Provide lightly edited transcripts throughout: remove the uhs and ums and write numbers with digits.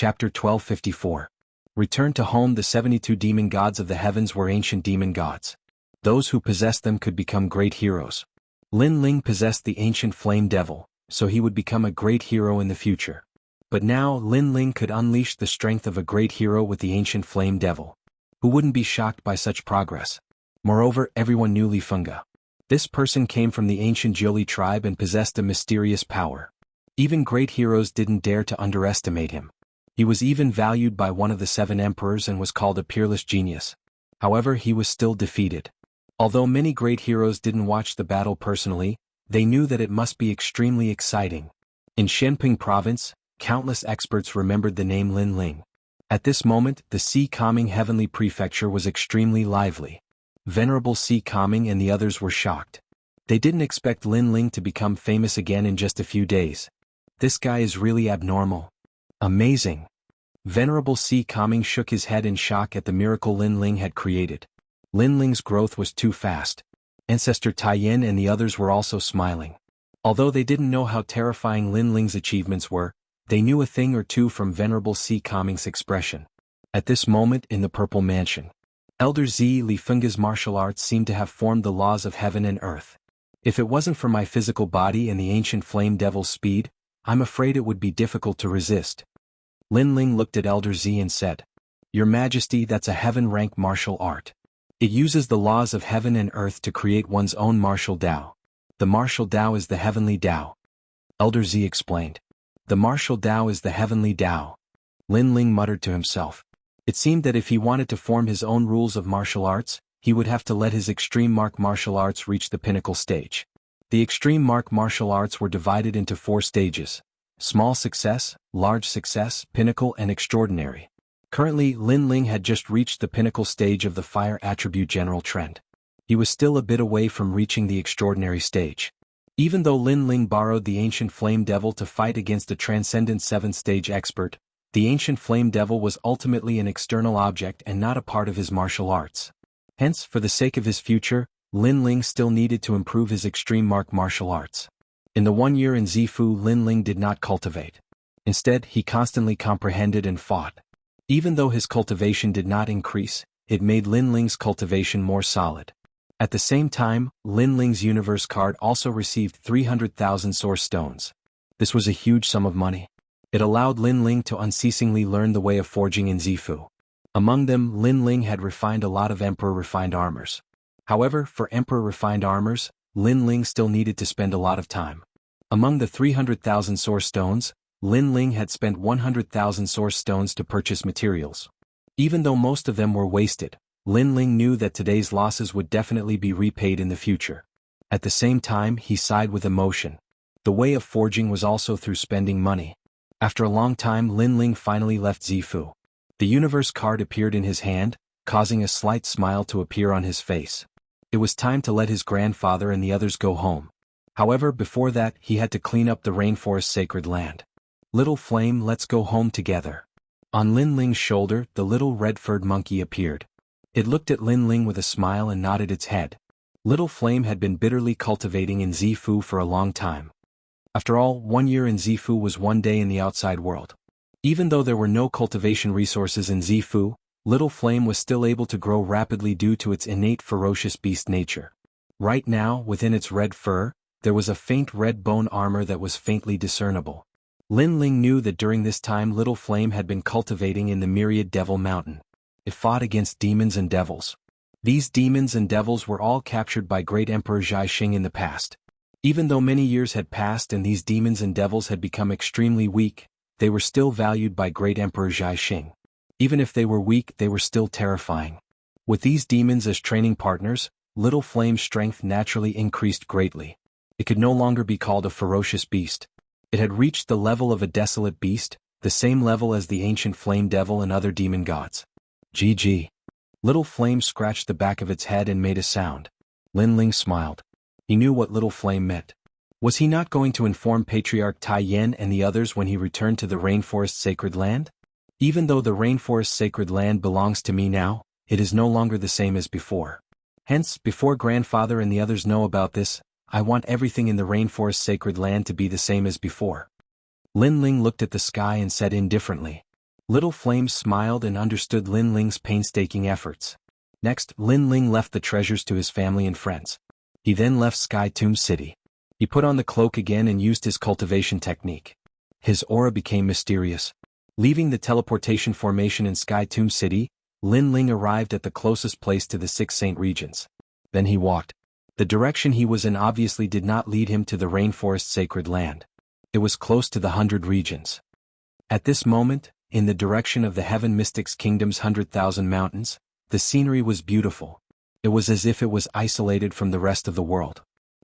Chapter 1254. Return to home. The 72 demon gods of the heavens were ancient demon gods. Those who possessed them could become great heroes. Lin Ling possessed the ancient flame devil, so he would become a great hero in the future. But now Lin Ling could unleash the strength of a great hero with the ancient flame devil. Who wouldn't be shocked by such progress? Moreover, everyone knew Li Fengge. This person came from the ancient Jiuli tribe and possessed a mysterious power. Even great heroes didn't dare to underestimate him. He was even valued by one of the 7 emperors and was called a peerless genius. However, he was still defeated. Although many great heroes didn't watch the battle personally, they knew that it must be extremely exciting. In Shenping province, countless experts remembered the name Lin Ling. At this moment, the Sea Calming Heavenly Prefecture was extremely lively. Venerable Sea Calming and the others were shocked. They didn't expect Lin Ling to become famous again in just a few days. This guy is really abnormal. Amazing. Venerable Sea Calming shook his head in shock at the miracle Lin Ling had created. Lin Ling's growth was too fast. Ancestor Taiyin and the others were also smiling. Although they didn't know how terrifying Lin Ling's achievements were, they knew a thing or two from Venerable Sea Calming's expression. At this moment in the Purple Mansion, Elder Z Li Fengge's martial arts seemed to have formed the laws of heaven and earth. If it wasn't for my physical body and the ancient flame devil's speed, I'm afraid it would be difficult to resist. Lin Ling looked at Elder Z and said, "Your Majesty, that's a heaven-rank martial art. It uses the laws of heaven and earth to create one's own martial Tao. The martial Tao is the heavenly Tao." Elder Z explained. The martial Tao is the heavenly Tao. Lin Ling muttered to himself. It seemed that if he wanted to form his own rules of martial arts, he would have to let his extreme martial arts reach the pinnacle stage. The extreme martial arts were divided into 4 stages: small success, large success, pinnacle, and extraordinary. Currently, Lin Ling had just reached the pinnacle stage of the fire attribute general trend. He was still a bit away from reaching the extraordinary stage. Even though Lin Ling borrowed the ancient flame devil to fight against a transcendent 7th stage expert, the ancient flame devil was ultimately an external object and not a part of his martial arts. Hence, for the sake of his future, Lin Ling still needed to improve his extreme martial arts. In the 1 year in Zifu, Lin Ling did not cultivate. Instead, he constantly comprehended and fought. Even though his cultivation did not increase, it made Lin Ling's cultivation more solid. At the same time, Lin Ling's universe card also received 300,000 source stones. This was a huge sum of money. It allowed Lin Ling to unceasingly learn the way of forging in Zifu. Among them, Lin Ling had refined a lot of Emperor refined armors. However, for Emperor refined armors, Lin Ling still needed to spend a lot of time. Among the 300,000 source stones, Lin Ling had spent 100,000 source stones to purchase materials. Even though most of them were wasted, Lin Ling knew that today's losses would definitely be repaid in the future. At the same time, he sighed with emotion. The way of forging was also through spending money. After a long time, Lin Ling finally left Zifu. The universe card appeared in his hand, causing a slight smile to appear on his face. It was time to let his grandfather and the others go home. However, before that, he had to clean up the rainforest sacred land. "Little Flame, let's go home together." On Lin Ling's shoulder, the little red-furred monkey appeared. It looked at Lin Ling with a smile and nodded its head. Little Flame had been bitterly cultivating in Zifu for a long time. After all, 1 year in Zifu was 1 day in the outside world. Even though there were no cultivation resources in Zifu, Little Flame was still able to grow rapidly due to its innate ferocious beast nature. Right now, within its red fur, there was a faint red bone armor that was faintly discernible. Lin Ling knew that during this time Little Flame had been cultivating in the myriad Devil Mountain. It fought against demons and devils. These demons and devils were all captured by Great Emperor Zhaixing in the past. Even though many years had passed and these demons and devils had become extremely weak, they were still valued by Great Emperor Zhaixing. Even if they were weak, they were still terrifying. With these demons as training partners, Little Flame's strength naturally increased greatly. It could no longer be called a ferocious beast. It had reached the level of a desolate beast, the same level as the ancient flame devil and other demon gods. GG. Little Flame scratched the back of its head and made a sound. Lin Ling smiled. He knew what Little Flame meant. Was he not going to inform Patriarch Taiyin and the others when he returned to the Rainforest Sacred Land? Even though the Rainforest Sacred Land belongs to me now, it is no longer the same as before. Hence, before Grandfather and the others know about this, I want everything in the Rainforest Sacred Land to be the same as before. Lin Ling looked at the sky and said indifferently. Little Flame smiled and understood Lin Ling's painstaking efforts. Next, Lin Ling left the treasures to his family and friends. He then left Sky Tomb City. He put on the cloak again and used his cultivation technique. His aura became mysterious. Leaving the teleportation formation in Sky Tomb City, Lin Ling arrived at the closest place to the Six Saint Regions. Then he walked. The direction he was in obviously did not lead him to the rainforest sacred land. It was close to the 100 regions. At this moment, in the direction of the Heaven Mystics Kingdom's 100,000 mountains, the scenery was beautiful. It was as if it was isolated from the rest of the world.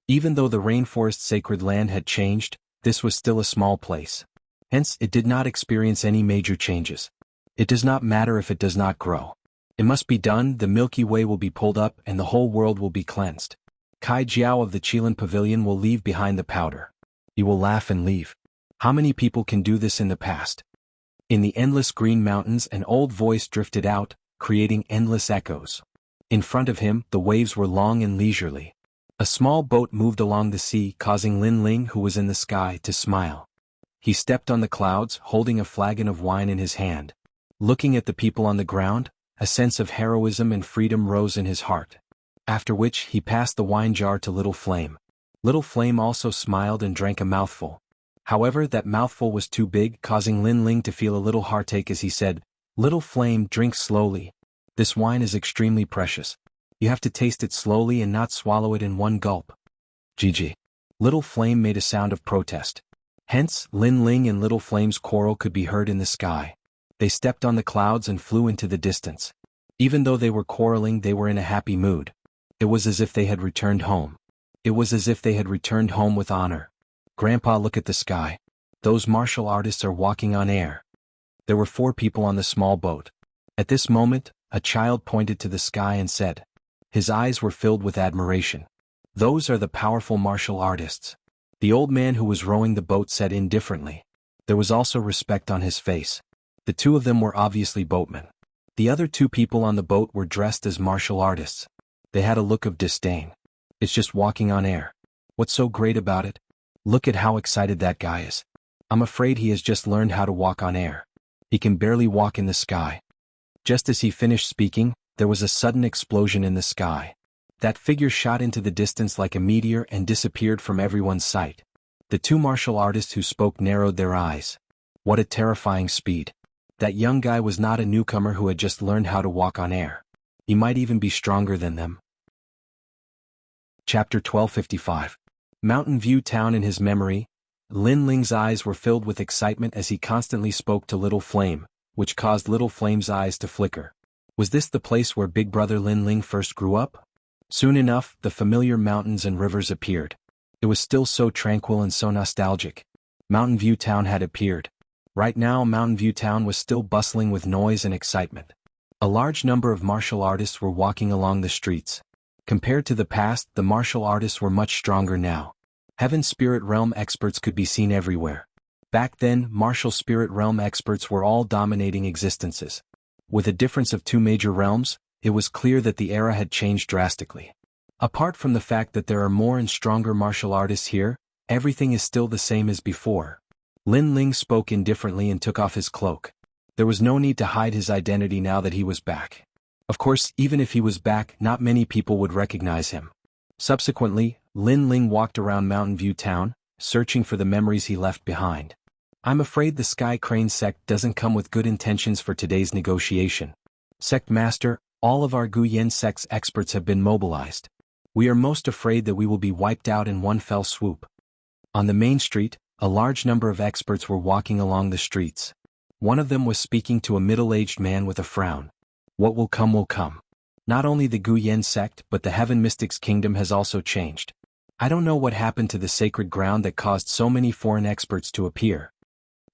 Even though the rainforest sacred land had changed, this was still a small place. Hence, it did not experience any major changes. It does not matter if it does not grow. It must be done, the Milky Way will be pulled up and the whole world will be cleansed. Kai Jiao of the Qilin Pavilion will leave behind the powder. He will laugh and leave. How many people can do this in the past? In the endless green mountains an old voice drifted out, creating endless echoes. In front of him, the waves were long and leisurely. A small boat moved along the sea, causing Lin Ling, who was in the sky, to smile. He stepped on the clouds, holding a flagon of wine in his hand. Looking at the people on the ground, a sense of heroism and freedom rose in his heart. After which, he passed the wine jar to Little Flame. Little Flame also smiled and drank a mouthful. However, that mouthful was too big, causing Lin Ling to feel a little heartache as he said, "Little Flame, drink slowly. This wine is extremely precious. You have to taste it slowly and not swallow it in one gulp." GG. Little Flame made a sound of protest. Hence, Lin Ling and Little Flame's quarrel could be heard in the sky. They stepped on the clouds and flew into the distance. Even though they were quarreling, they were in a happy mood. It was as if they had returned home. It was as if they had returned home with honor. "Grandpa, look at the sky. Those martial artists are walking on air." There were 4 people on the small boat. At this moment, a child pointed to the sky and said. His eyes were filled with admiration. "Those are the powerful martial artists." The old man who was rowing the boat said indifferently. There was also respect on his face. The 2 of them were obviously boatmen. The other 2 people on the boat were dressed as martial artists. They had a look of disdain. "It's just walking on air. What's so great about it? Look at how excited that guy is. I'm afraid he has just learned how to walk on air. He can barely walk in the sky." Just as he finished speaking, there was a sudden explosion in the sky. That figure shot into the distance like a meteor and disappeared from everyone's sight. The 2 martial artists who spoke narrowed their eyes. What a terrifying speed. That young guy was not a newcomer who had just learned how to walk on air. He might even be stronger than them. Chapter 1255. Mountain View Town. In his memory, Lin Ling's eyes were filled with excitement as he constantly spoke to Little Flame, which caused Little Flame's eyes to flicker. Was this the place where Big Brother Lin Ling first grew up? Soon enough, the familiar mountains and rivers appeared. It was still so tranquil and so nostalgic. Mountain View Town had appeared. Right now, Mountain View Town was still bustling with noise and excitement. A large number of martial artists were walking along the streets. Compared to the past, the martial artists were much stronger now. Heaven Spirit Realm experts could be seen everywhere. Back then, martial spirit realm experts were all dominating existences. With a difference of 2 major realms, it was clear that the era had changed drastically. Apart from the fact that there are more and stronger martial artists here, everything is still the same as before. Lin Ling spoke indifferently and took off his cloak. There was no need to hide his identity now that he was back. Of course, even if he was back, not many people would recognize him. Subsequently, Lin Ling walked around Mountain View Town, searching for the memories he left behind. "I'm afraid the Sky Crane sect doesn't come with good intentions for today's negotiation. Sect Master, all of our Gu Yen sect's experts have been mobilized. We are most afraid that we will be wiped out in one fell swoop." On the main street, a large number of experts were walking along the streets. One of them was speaking to a middle-aged man with a frown. "What will come will come. Not only the Gu Yen sect but the Heaven Mystics Kingdom has also changed. I don't know what happened to the sacred ground that caused so many foreign experts to appear."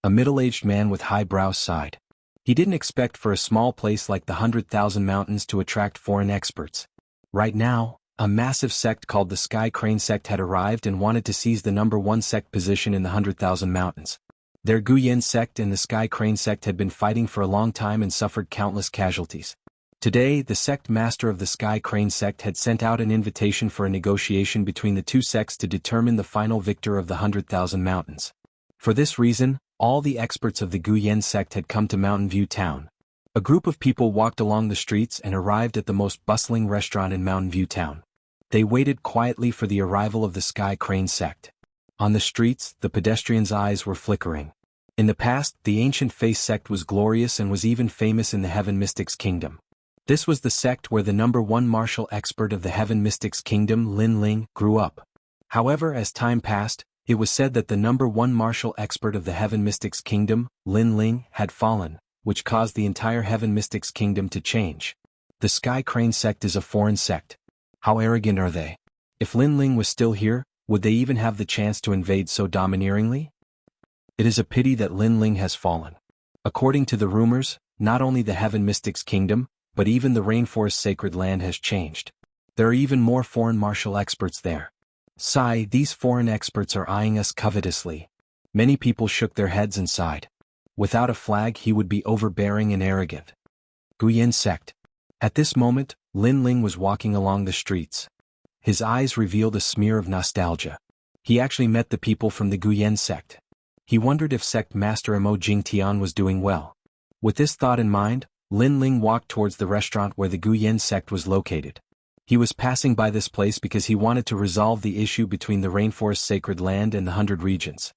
A middle-aged man with high brows sighed. He didn't expect for a small place like the 100,000 Mountains to attract foreign experts. Right now, a massive sect called the Sky Crane sect had arrived and wanted to seize the #1 sect position in the 100,000 Mountains. Their Gu Yen sect and the Sky Crane sect had been fighting for a long time and suffered countless casualties. Today, the sect master of the Sky Crane sect had sent out an invitation for a negotiation between the 2 sects to determine the final victor of the 100,000 Mountains. For this reason, All the experts of the Guyan sect had come to Mountain View Town. A group of people walked along the streets and arrived at the most bustling restaurant in Mountain View Town. They waited quietly for the arrival of the Sky Crane sect. On the streets, the pedestrians' eyes were flickering. In the past, the Ancient Face sect was glorious and was even famous in the Heaven Mystics Kingdom. This was the sect where the #1 martial expert of the Heaven Mystics Kingdom, Lin Ling, grew up. However, as time passed, it was said that the #1 martial expert of the Heaven Mystics Kingdom, Lin Ling, had fallen, which caused the entire Heaven Mystics Kingdom to change. The Sky Crane sect is a foreign sect. How arrogant are they? If Lin Ling was still here, would they even have the chance to invade so domineeringly? It is a pity that Lin Ling has fallen. According to the rumors, not only the Heaven Mystics Kingdom, but even the Rainforest Sacred Land has changed. There are even more foreign martial experts there. Sigh, these foreign experts are eyeing us covetously. Many people shook their heads and sighed. Without a flag he would be overbearing and arrogant. Guyan sect. At this moment, Lin Ling was walking along the streets. His eyes revealed a smear of nostalgia. He actually met the people from the Guyan sect. He wondered if sect master Mo Jingtian was doing well. With this thought in mind, Lin Ling walked towards the restaurant where the Guyan sect was located. He was passing by this place because he wanted to resolve the issue between the Rainforest Sacred Land and the 100 Regions.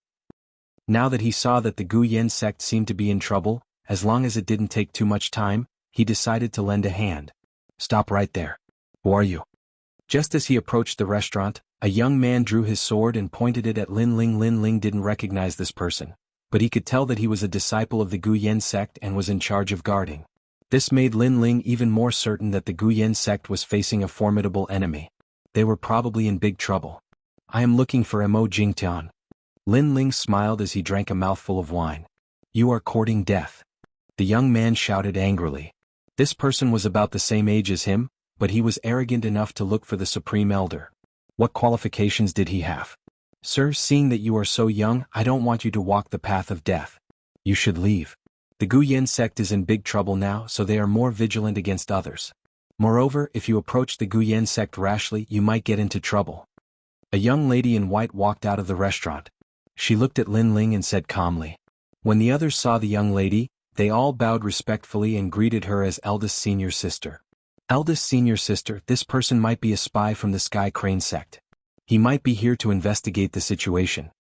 Now that he saw that the Guyan sect seemed to be in trouble, as long as it didn't take too much time, he decided to lend a hand. Stop right there. Who are you? Just as he approached the restaurant, a young man drew his sword and pointed it at Lin Ling. Lin Ling didn't recognize this person, but he could tell that he was a disciple of the Guyan sect and was in charge of guarding. This made Lin Ling even more certain that the Guyan sect was facing a formidable enemy. They were probably in big trouble. I am looking for Mo Jingtian. Lin Ling smiled as he drank a mouthful of wine. You are courting death. The young man shouted angrily. This person was about the same age as him, but he was arrogant enough to look for the Supreme Elder. What qualifications did he have? Sir, seeing that you are so young, I don't want you to walk the path of death. You should leave. The Guyan sect is in big trouble now, so they are more vigilant against others. Moreover, if you approach the Guyan sect rashly, you might get into trouble. A young lady in white walked out of the restaurant. She looked at Lin Ling and said calmly. When the others saw the young lady, they all bowed respectfully and greeted her as eldest senior sister. Eldest senior sister, this person might be a spy from the Sky Crane sect. He might be here to investigate the situation.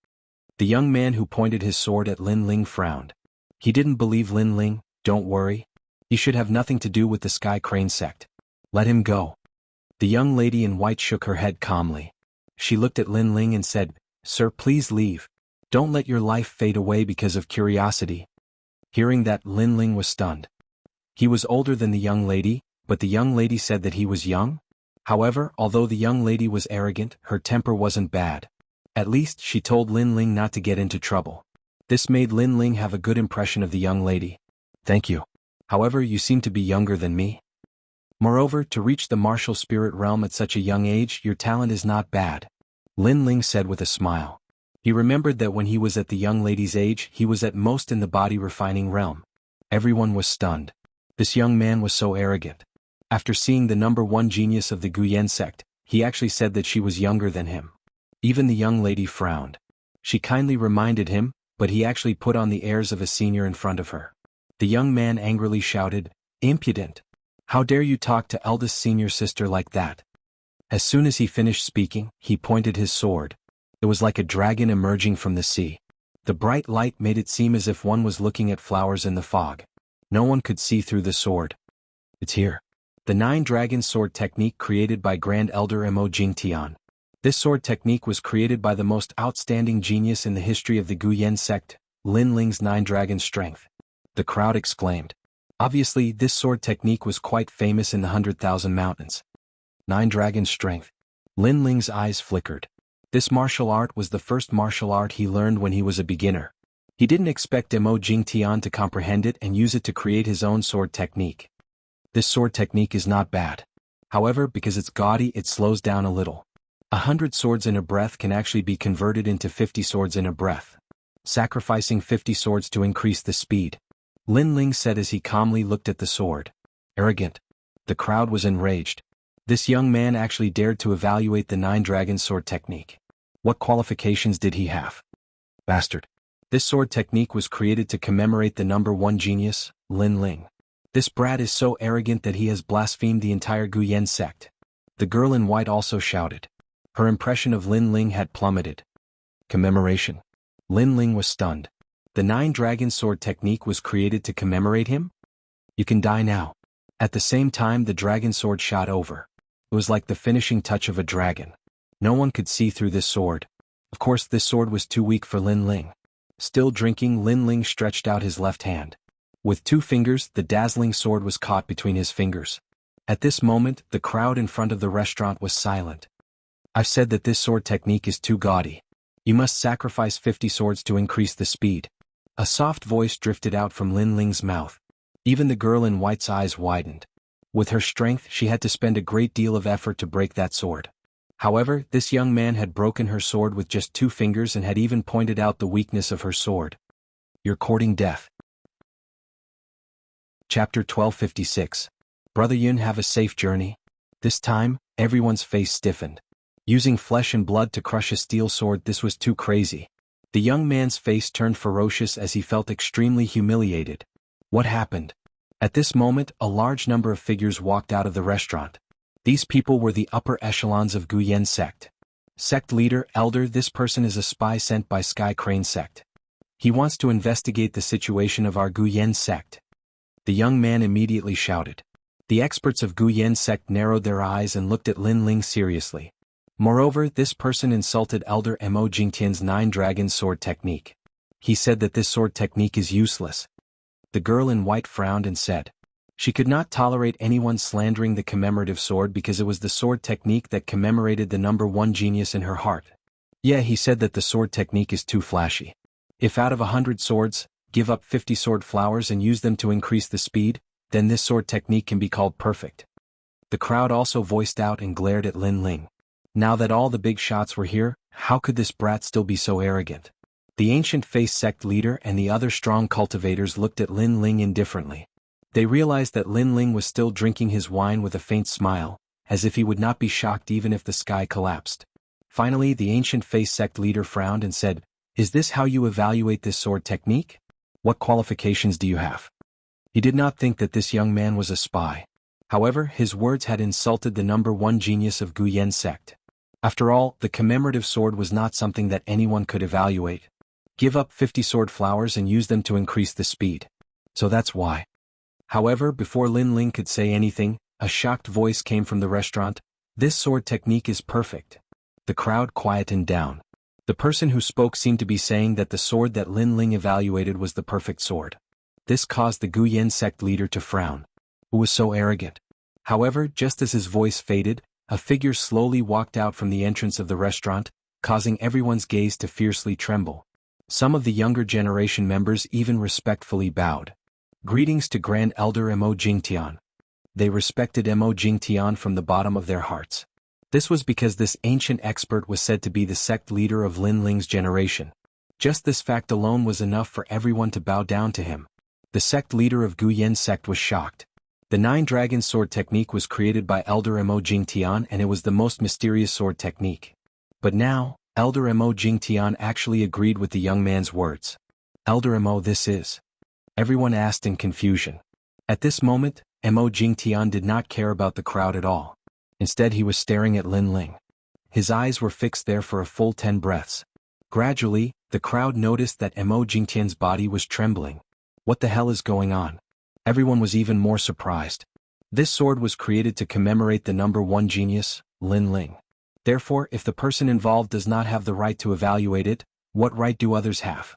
The young man who pointed his sword at Lin Ling frowned. He didn't believe Lin Ling. Don't worry. He should have nothing to do with the Sky Crane sect. Let him go. The young lady in white shook her head calmly. She looked at Lin Ling and said, Sir, please leave. Don't let your life fade away because of curiosity. Hearing that, Lin Ling was stunned. He was older than the young lady, but the young lady said that he was young? However, although the young lady was arrogant, her temper wasn't bad. At least, she told Lin Ling not to get into trouble. This made Lin Ling have a good impression of the young lady. Thank you. However, you seem to be younger than me. Moreover, to reach the martial spirit realm at such a young age, your talent is not bad. Lin Ling said with a smile. He remembered that when he was at the young lady's age, he was at most in the body refining realm. Everyone was stunned. This young man was so arrogant. After seeing the #1 genius of the Guyan sect, he actually said that she was younger than him. Even the young lady frowned. She kindly reminded him, but he actually put on the airs of a senior in front of her. The young man angrily shouted, Impudent! How dare you talk to eldest senior sister like that? As soon as he finished speaking, he pointed his sword. It was like a dragon emerging from the sea. The bright light made it seem as if one was looking at flowers in the fog. No one could see through the sword. It's here. The 9-dragon sword technique created by Grand Elder Mo Jingtian. This sword technique was created by the most outstanding genius in the history of the Guyan sect, Lin Ling's 9-dragon strength. The crowd exclaimed. Obviously, this sword technique was quite famous in the 100,000 mountains. 9-dragon strength. Lin Ling's eyes flickered. This martial art was the first martial art he learned when he was a beginner. He didn't expect Mo Jingtian to comprehend it and use it to create his own sword technique. This sword technique is not bad. However, because it's gaudy, it slows down a little. 100 swords in a breath can actually be converted into 50 swords in a breath. Sacrificing 50 swords to increase the speed. Lin Ling said as he calmly looked at the sword. Arrogant. The crowd was enraged. This young man actually dared to evaluate the 9-dragon sword technique. What qualifications did he have? Bastard. This sword technique was created to commemorate the number one genius, Lin Ling. This brat is so arrogant that he has blasphemed the entire Guyan sect. The girl in white also shouted. Her impression of Lin Ling had plummeted. Commemoration. Lin Ling was stunned. The nine-dragon sword technique was created to commemorate him? You can die now. At the same time the dragon sword shot over. It was like the finishing touch of a dragon. No one could see through this sword. Of course this sword was too weak for Lin Ling. Still drinking, Lin Ling stretched out his left hand. With 2 fingers, the dazzling sword was caught between his fingers. At this moment, the crowd in front of the restaurant was silent. I've said that this sword technique is too gaudy. You must sacrifice 50 swords to increase the speed. A soft voice drifted out from Lin Ling's mouth. Even the girl in white's eyes widened. With her strength, she had to spend a great deal of effort to break that sword. However, this young man had broken her sword with just 2 fingers and had even pointed out the weakness of her sword. You're courting death. Chapter 1256. Brother Yun, have a safe journey. This time, everyone's face stiffened. Using flesh and blood to crush a steel sword, this was too crazy. The young man's face turned ferocious as he felt extremely humiliated. What happened? At this moment, a large number of figures walked out of the restaurant. These people were the upper echelons of Guyan sect. Sect leader, elder, this person is a spy sent by Sky Crane sect. He wants to investigate the situation of our Guyan sect. The young man immediately shouted. The experts of Guyan sect narrowed their eyes and looked at Lin Ling seriously. Moreover, this person insulted Elder Mo Jingtian's 9-dragon sword technique. He said that this sword technique is useless. The girl in white frowned and said, she could not tolerate anyone slandering the commemorative sword because it was the sword technique that commemorated the number one genius in her heart. Yeah, he said that the sword technique is too flashy. If out of 100 swords, give up 50 sword flowers and use them to increase the speed, then this sword technique can be called perfect. The crowd also voiced out and glared at Lin Ling. Now that all the big shots were here, how could this brat still be so arrogant? The ancient face sect leader and the other strong cultivators looked at Lin Ling indifferently. They realized that Lin Ling was still drinking his wine with a faint smile, as if he would not be shocked even if the sky collapsed. Finally, the ancient face sect leader frowned and said, is this how you evaluate this sword technique? What qualifications do you have? He did not think that this young man was a spy. However, his words had insulted the number one genius of Guyan sect. After all, the commemorative sword was not something that anyone could evaluate. Give up 50 sword flowers and use them to increase the speed. So that's why. However, before Lin Ling could say anything, a shocked voice came from the restaurant. This sword technique is perfect. The crowd quietened down. The person who spoke seemed to be saying that the sword that Lin Ling evaluated was the perfect sword. This caused the Guyan sect leader to frown. Who was so arrogant? However, just as his voice faded, a figure slowly walked out from the entrance of the restaurant, causing everyone's gaze to fiercely tremble. Some of the younger generation members even respectfully bowed. Greetings to Grand Elder Mo Jingtian. They respected Mo Jingtian from the bottom of their hearts. This was because this ancient expert was said to be the sect leader of Lin Ling's generation. Just this fact alone was enough for everyone to bow down to him. The sect leader of Guyan sect was shocked. The 9-dragon sword technique was created by Elder Mo Jingtian and it was the most mysterious sword technique. But now, Elder Mo Jingtian actually agreed with the young man's words. Elder Mo, this is. Everyone asked in confusion. At this moment, Mo Jingtian did not care about the crowd at all. Instead he was staring at Lin Ling. His eyes were fixed there for a full 10 breaths. Gradually, the crowd noticed that Mo Jingtian's body was trembling. What the hell is going on? Everyone was even more surprised. This sword was created to commemorate the number one genius, Lin Ling. Therefore, if the person involved does not have the right to evaluate it, what right do others have?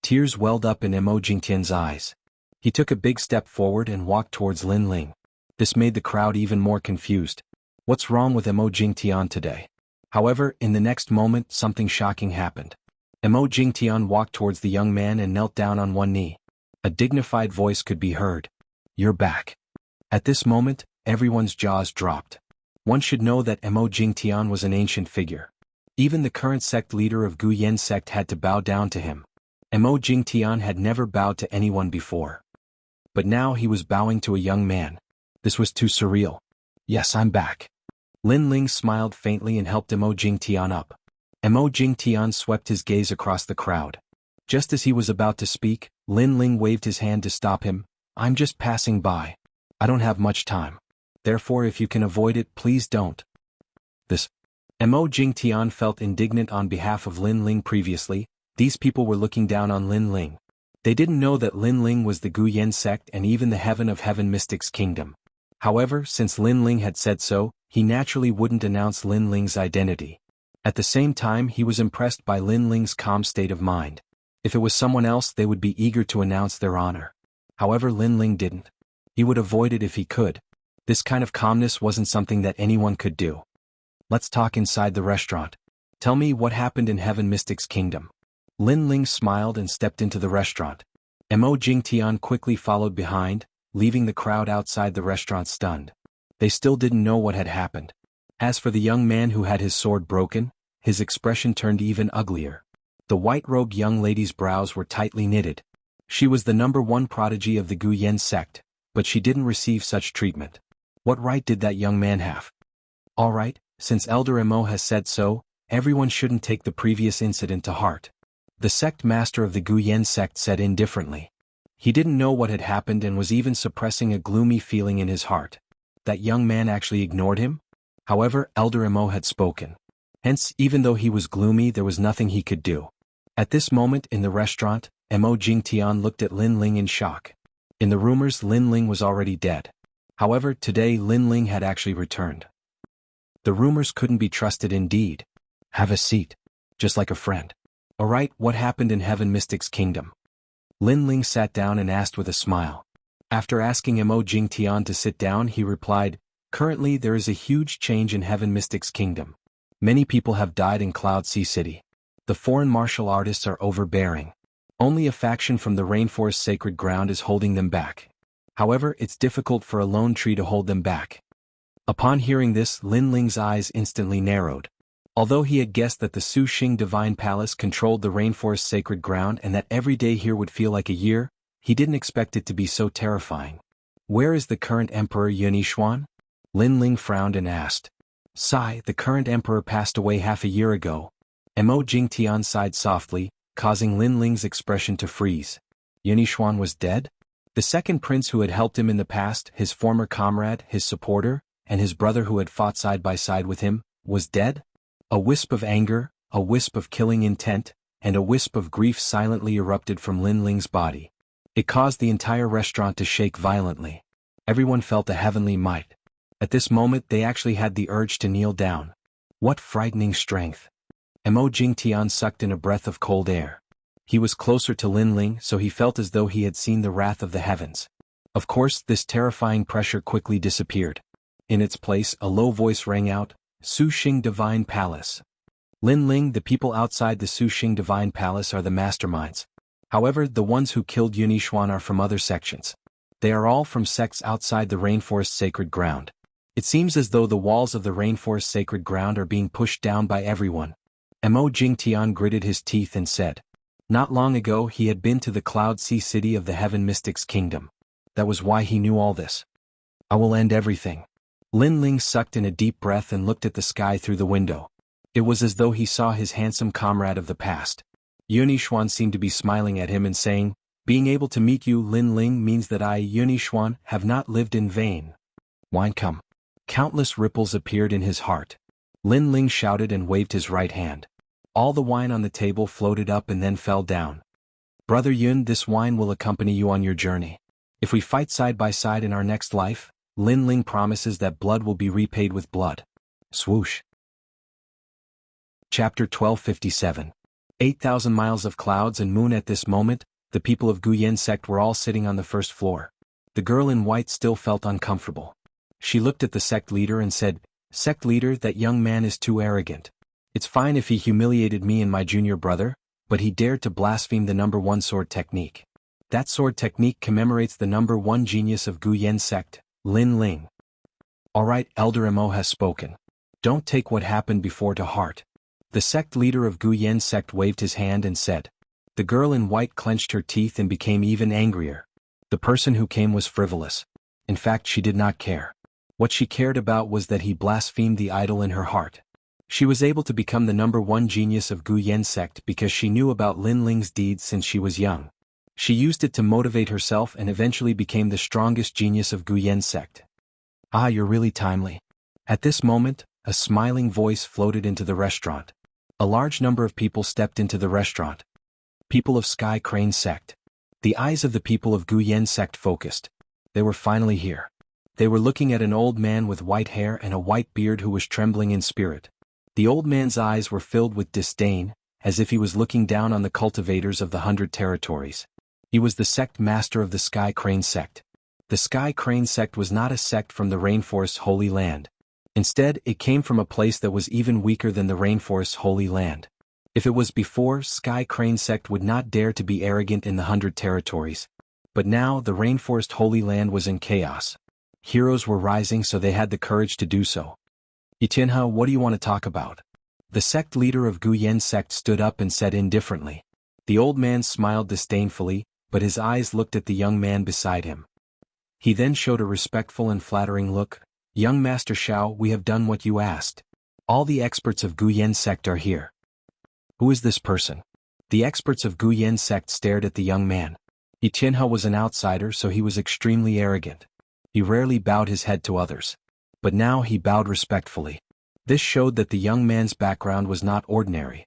Tears welled up in Mo Jingtian's eyes. He took a big step forward and walked towards Lin Ling. This made the crowd even more confused. What's wrong with Mo Jingtian today? However, in the next moment, something shocking happened. Mo Jingtian walked towards the young man and knelt down on one knee. A dignified voice could be heard. You're back. At this moment, everyone's jaws dropped. One should know that Mo Jingtian was an ancient figure. Even the current sect leader of Guyan sect had to bow down to him. Mo Jingtian had never bowed to anyone before. But now he was bowing to a young man. This was too surreal. Yes, I'm back. Lin Ling smiled faintly and helped Mo Jingtian up. Mo Jingtian swept his gaze across the crowd. Just as he was about to speak, Lin Ling waved his hand to stop him. I'm just passing by. I don't have much time. Therefore if you can avoid it, please don't. This. Mo Jingtian felt indignant on behalf of Lin Ling previously. These people were looking down on Lin Ling. They didn't know that Lin Ling was the Guyan sect and even the Heaven of Heaven Mystics Kingdom. However, since Lin Ling had said so, he naturally wouldn't announce Lin Ling's identity. At the same time, he was impressed by Lin Ling's calm state of mind. If it was someone else, they would be eager to announce their honor. However, Lin Ling didn't. He would avoid it if he could. This kind of calmness wasn't something that anyone could do. Let's talk inside the restaurant. Tell me what happened in Heaven Mystics Kingdom. Lin Ling smiled and stepped into the restaurant. Mo Jingtian quickly followed behind, leaving the crowd outside the restaurant stunned. They still didn't know what had happened. As for the young man who had his sword broken, his expression turned even uglier. The white-robed young lady's brows were tightly knitted. She was the #1 prodigy of the Guyan sect, but she didn't receive such treatment. What right did that young man have? All right, since Elder Mo has said so, everyone shouldn't take the previous incident to heart. The sect master of the Guyan sect said indifferently. He didn't know what had happened and was even suppressing a gloomy feeling in his heart. That young man actually ignored him? However, Elder Mo had spoken. Hence, even though he was gloomy, there was nothing he could do. At this moment in the restaurant, Mo Jingtian looked at Lin Ling in shock. In the rumors, Lin Ling was already dead. However, today Lin Ling had actually returned. The rumors couldn't be trusted indeed. Have a seat. Just like a friend. Alright, what happened in Heaven Mystics Kingdom? Lin Ling sat down and asked with a smile. After asking Mo Jingtian to sit down, he replied, currently there is a huge change in Heaven Mystics Kingdom. Many people have died in Cloud Sea City. The foreign martial artists are overbearing. Only a faction from the Rainforest Sacred Ground is holding them back. However, it's difficult for a lone tree to hold them back. Upon hearing this, Lin Ling's eyes instantly narrowed. Although he had guessed that the Su Xing Divine Palace controlled the Rainforest Sacred Ground and that every day here would feel like a year, he didn't expect it to be so terrifying. Where is the current Emperor Yunixuan? Lin Ling frowned and asked. Sigh, the current emperor passed away half a year ago. Mo Jingtian sighed softly, causing Lin Ling's expression to freeze. Yunixuan was dead? The second prince who had helped him in the past, his former comrade, his supporter, and his brother who had fought side by side with him, was dead? A wisp of anger, a wisp of killing intent, and a wisp of grief silently erupted from Lin Ling's body. It caused the entire restaurant to shake violently. Everyone felt a heavenly might. At this moment they actually had the urge to kneel down. What frightening strength! Mo Jingtian sucked in a breath of cold air. He was closer to Lin Ling, so he felt as though he had seen the wrath of the heavens. Of course, this terrifying pressure quickly disappeared. In its place, a low voice rang out, Su Xing Divine Palace. Lin Ling, the people outside the Su Xing Divine Palace are the masterminds. However, the ones who killed Yunixuan are from other sections. They are all from sects outside the Rainforest Sacred Ground. It seems as though the walls of the Rainforest Sacred Ground are being pushed down by everyone. Mo Jingtian gritted his teeth and said. Not long ago he had been to the Cloud Sea City of the Heaven Mystics Kingdom. That was why he knew all this. I will end everything. Lin Ling sucked in a deep breath and looked at the sky through the window. It was as though he saw his handsome comrade of the past. Yunixuan seemed to be smiling at him and saying, being able to meet you, Lin Ling, means that I, Yunixuan, have not lived in vain. Wine come. Countless ripples appeared in his heart. Lin Ling shouted and waved his right hand. All the wine on the table floated up and then fell down. Brother Yun, this wine will accompany you on your journey. If we fight side by side in our next life, Lin Ling promises that blood will be repaid with blood. Swoosh. Chapter 1257. 8,000 miles of clouds and moon. At this moment, the people of Guyan sect were all sitting on the first floor. The girl in white still felt uncomfortable. She looked at the sect leader and said, Sect leader, that young man is too arrogant. It's fine if he humiliated me and my junior brother, but he dared to blaspheme the #1 sword technique. That sword technique commemorates the #1 genius of Guyan sect, Lin Ling. Alright, Elder Mo has spoken. Don't take what happened before to heart. The sect leader of Guyan sect waved his hand and said. The girl in white clenched her teeth and became even angrier. The person who came was frivolous. In fact, she did not care. What she cared about was that he blasphemed the idol in her heart. She was able to become the #1 genius of Gu Yen sect because she knew about Lin Ling's deeds since she was young. She used it to motivate herself and eventually became the strongest genius of Gu Yen sect. Ah, you're really timely. At this moment, a smiling voice floated into the restaurant. A large number of people stepped into the restaurant. People of Sky Crane sect. The eyes of the people of Gu Yen sect focused. They were finally here. They were looking at an old man with white hair and a white beard who was trembling in spirit. The old man's eyes were filled with disdain, as if he was looking down on the cultivators of the 100 territories. He was the sect master of the Sky Crane sect. The Sky Crane sect was not a sect from the Rainforest's Holy Land. Instead, it came from a place that was even weaker than the Rainforest's Holy Land. If it was before, Sky Crane sect would not dare to be arrogant in the 100 territories. But now, the Rainforest Holy Land was in chaos. Heroes were rising, so they had the courage to do so. Yitianha, what do you want to talk about? The sect leader of Gu Yen sect stood up and said indifferently. The old man smiled disdainfully, but his eyes looked at the young man beside him. He then showed a respectful and flattering look. Young Master Shao, we have done what you asked. All the experts of Gu Yen sect are here. Who is this person? The experts of Gu Yen sect stared at the young man. Yitianha was an outsider, so he was extremely arrogant. He rarely bowed his head to others. But now he bowed respectfully. This showed that the young man's background was not ordinary.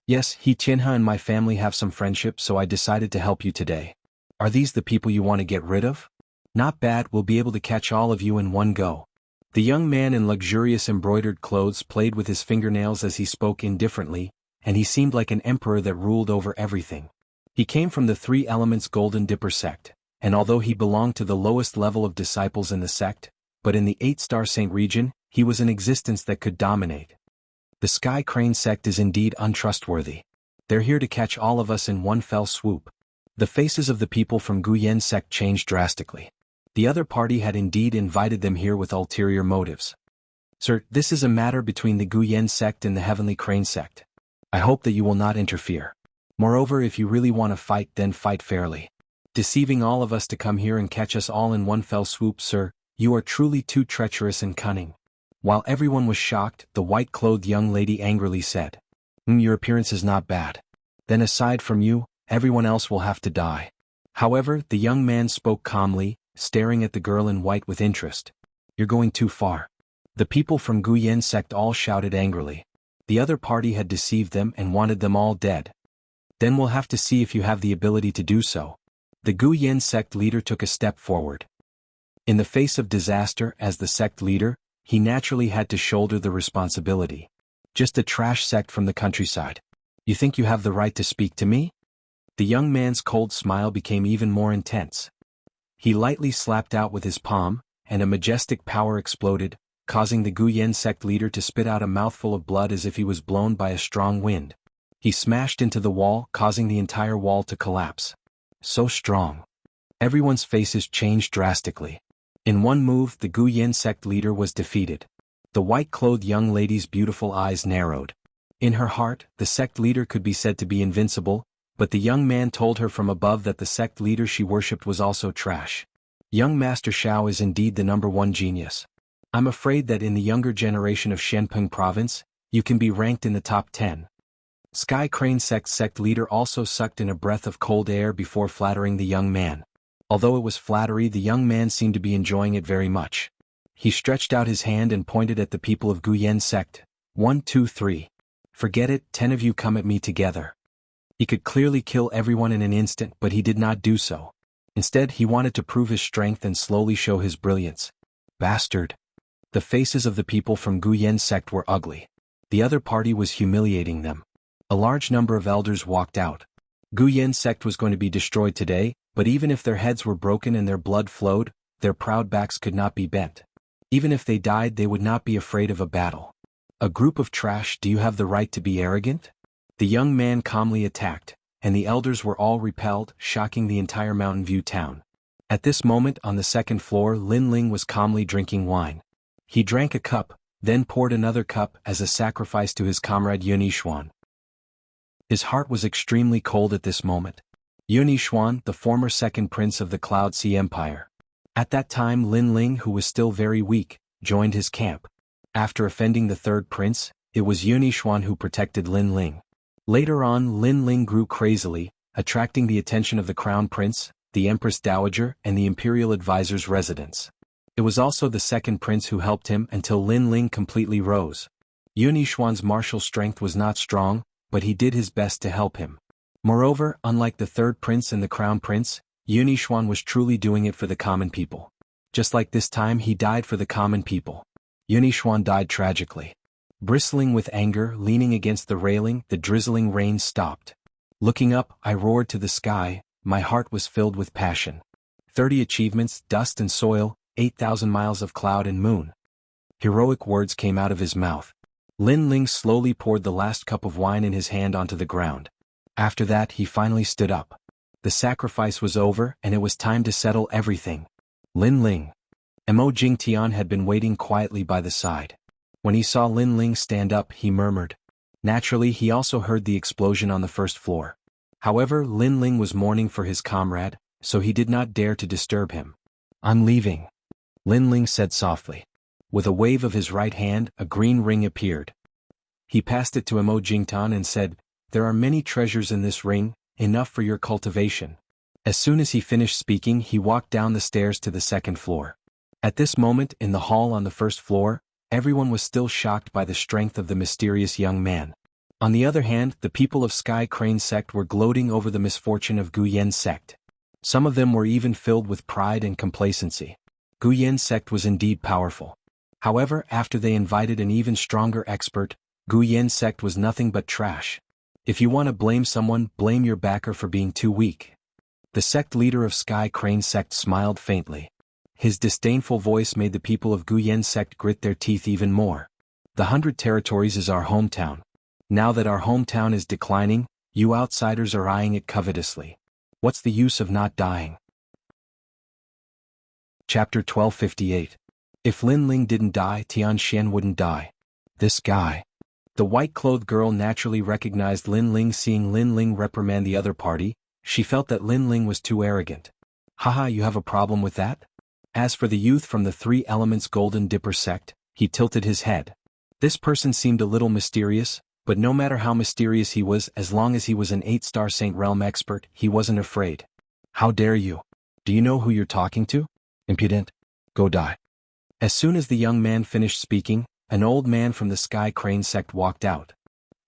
Yes, Yitianha and my family have some friendship, so I decided to help you today. Are these the people you want to get rid of? Not bad, we'll be able to catch all of you in one go. The young man in luxurious embroidered clothes played with his fingernails as he spoke indifferently, and he seemed like an emperor that ruled over everything. He came from the Three Elements Golden Dipper sect, and although he belonged to the lowest level of disciples in the sect, but in the 8-star Saint region, he was an existence that could dominate. The Sky Crane sect is indeed untrustworthy. They're here to catch all of us in one fell swoop. The faces of the people from Gu Yen sect changed drastically. The other party had indeed invited them here with ulterior motives. Sir, this is a matter between the Gu Yen sect and the Heavenly Crane sect. I hope that you will not interfere. Moreover, if you really want to fight, then fight fairly. Deceiving all of us to come here and catch us all in one fell swoop, sir, you are truly too treacherous and cunning. While everyone was shocked, the white-clothed young lady angrily said, Your appearance is not bad. Then aside from you, everyone else will have to die. However, the young man spoke calmly, staring at the girl in white with interest. You're going too far. The people from Gu Yen sect all shouted angrily. The other party had deceived them and wanted them all dead. Then we'll have to see if you have the ability to do so. The Gu Yen sect leader took a step forward. In the face of disaster, as the sect leader, he naturally had to shoulder the responsibility. Just a trash sect from the countryside. You think you have the right to speak to me? The young man's cold smile became even more intense. He lightly slapped out with his palm, and a majestic power exploded, causing the Gu Yen sect leader to spit out a mouthful of blood as if he was blown by a strong wind. He smashed into the wall, causing the entire wall to collapse. So strong. Everyone's faces changed drastically. In one move, the Gu Yen sect leader was defeated. The white-clothed young lady's beautiful eyes narrowed. In her heart, the sect leader could be said to be invincible, but the young man told her from above that the sect leader she worshipped was also trash. Young Master Shao is indeed the #1 genius. I'm afraid that in the younger generation of Shenpeng province, you can be ranked in the top 10. Sky Crane sect leader also sucked in a breath of cold air before flattering the young man. Although it was flattery, the young man seemed to be enjoying it very much. He stretched out his hand and pointed at the people of Gu Yen sect. 1, 2, 3. Forget it, 10 of you come at me together. He could clearly kill everyone in an instant, but he did not do so. Instead, he wanted to prove his strength and slowly show his brilliance. Bastard. The faces of the people from Gu Yen sect were ugly. The other party was humiliating them. A large number of elders walked out. Gu Yen sect was going to be destroyed today, but even if their heads were broken and their blood flowed, their proud backs could not be bent. Even if they died, they would not be afraid of a battle. A group of trash, do you have the right to be arrogant? The young man calmly attacked, and the elders were all repelled, shocking the entire Mountain View town. At this moment, on the second floor, Lin Ling was calmly drinking wine. He drank a cup, then poured another cup as a sacrifice to his comrade Yun Yishuan. His heart was extremely cold at this moment. Yun Yishuan, the former second prince of the Cloud Sea Empire. At that time, Lin Ling, who was still very weak, joined his camp. After offending the third prince, it was Yunixuan who protected Lin Ling. Later on, Lin Ling grew crazily, attracting the attention of the crown prince, the empress dowager, and the imperial advisor's residence. It was also the second prince who helped him until Lin Ling completely rose. Yunixuan's martial strength was not strong, but he did his best to help him. Moreover, unlike the third prince and the crown prince, Yunixuan was truly doing it for the common people. Just like this time he died for the common people. Yunixuan died tragically. Bristling with anger, leaning against the railing, the drizzling rain stopped. Looking up, I roared to the sky, my heart was filled with passion. 30 achievements, dust and soil, 8,000 miles of cloud and moon. Heroic words came out of his mouth. Lin Ling slowly poured the last cup of wine in his hand onto the ground. After that he finally stood up. The sacrifice was over and it was time to settle everything. Lin Ling. Mo Jingtian had been waiting quietly by the side. When he saw Lin Ling stand up, he murmured. Naturally, he also heard the explosion on the first floor. However, Lin Ling was mourning for his comrade, so he did not dare to disturb him. "I'm leaving," Lin Ling said softly. With a wave of his right hand, a green ring appeared. He passed it to Mo Jingtian and said, "There are many treasures in this ring, enough for your cultivation." As soon as he finished speaking, he walked down the stairs to the second floor. At this moment, in the hall on the first floor, everyone was still shocked by the strength of the mysterious young man. On the other hand, the people of Sky Crane sect were gloating over the misfortune of Guyen sect. Some of them were even filled with pride and complacency. Guyen sect was indeed powerful. However, after they invited an even stronger expert, Guyen sect was nothing but trash. If you want to blame someone, blame your backer for being too weak. The sect leader of Sky Crane sect smiled faintly. His disdainful voice made the people of Guyen sect grit their teeth even more. The 100 Territories is our hometown. Now that our hometown is declining, you outsiders are eyeing it covetously. What's the use of not dying? Chapter 1258. If Lin Ling didn't die, Tian Xian wouldn't die. This guy. The white-clothed girl naturally recognized Lin Ling. Seeing Lin Ling reprimand the other party, she felt that Lin Ling was too arrogant. Haha, you have a problem with that? As for the youth from the Three Elements Golden Dipper sect, he tilted his head. This person seemed a little mysterious, but no matter how mysterious he was, as long as he was an 8-star Saint Realm expert, he wasn't afraid. How dare you? Do you know who you're talking to? Impudent. Go die. As soon as the young man finished speaking, an old man from the Sky Crane sect walked out.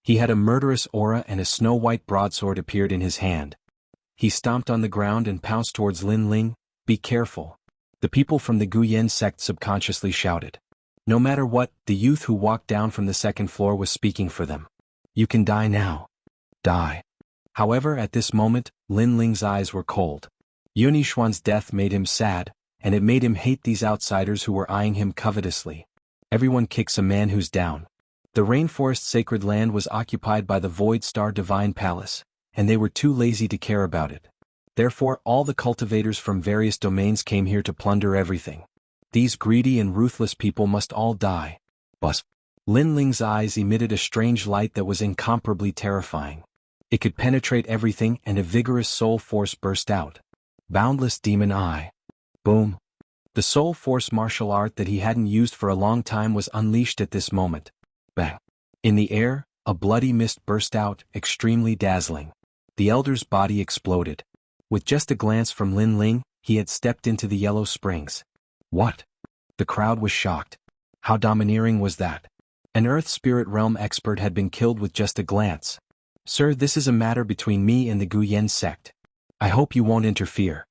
He had a murderous aura and a snow-white broadsword appeared in his hand. He stomped on the ground and pounced towards Lin Ling. Be careful. The people from the Guyen sect subconsciously shouted. No matter what, the youth who walked down from the second floor was speaking for them. You can die now. Die. However, at this moment, Lin Ling's eyes were cold. Yunixuan's death made him sad, and it made him hate these outsiders who were eyeing him covetously. Everyone kicks a man who's down. The rainforest sacred land was occupied by the Void Star Divine Palace, and they were too lazy to care about it. Therefore, all the cultivators from various domains came here to plunder everything. These greedy and ruthless people must all die. Buzz. Lin Ling's eyes emitted a strange light that was incomparably terrifying. It could penetrate everything and a vigorous soul force burst out. Boundless Demon Eye. Boom. The soul force martial art that he hadn't used for a long time was unleashed at this moment. Bang. In the air, a bloody mist burst out, extremely dazzling. The elder's body exploded. With just a glance from Lin Ling, he had stepped into the Yellow Springs. What? The crowd was shocked. How domineering was that? An Earth Spirit Realm expert had been killed with just a glance. Sir, this is a matter between me and the Guyen sect. I hope you won't interfere.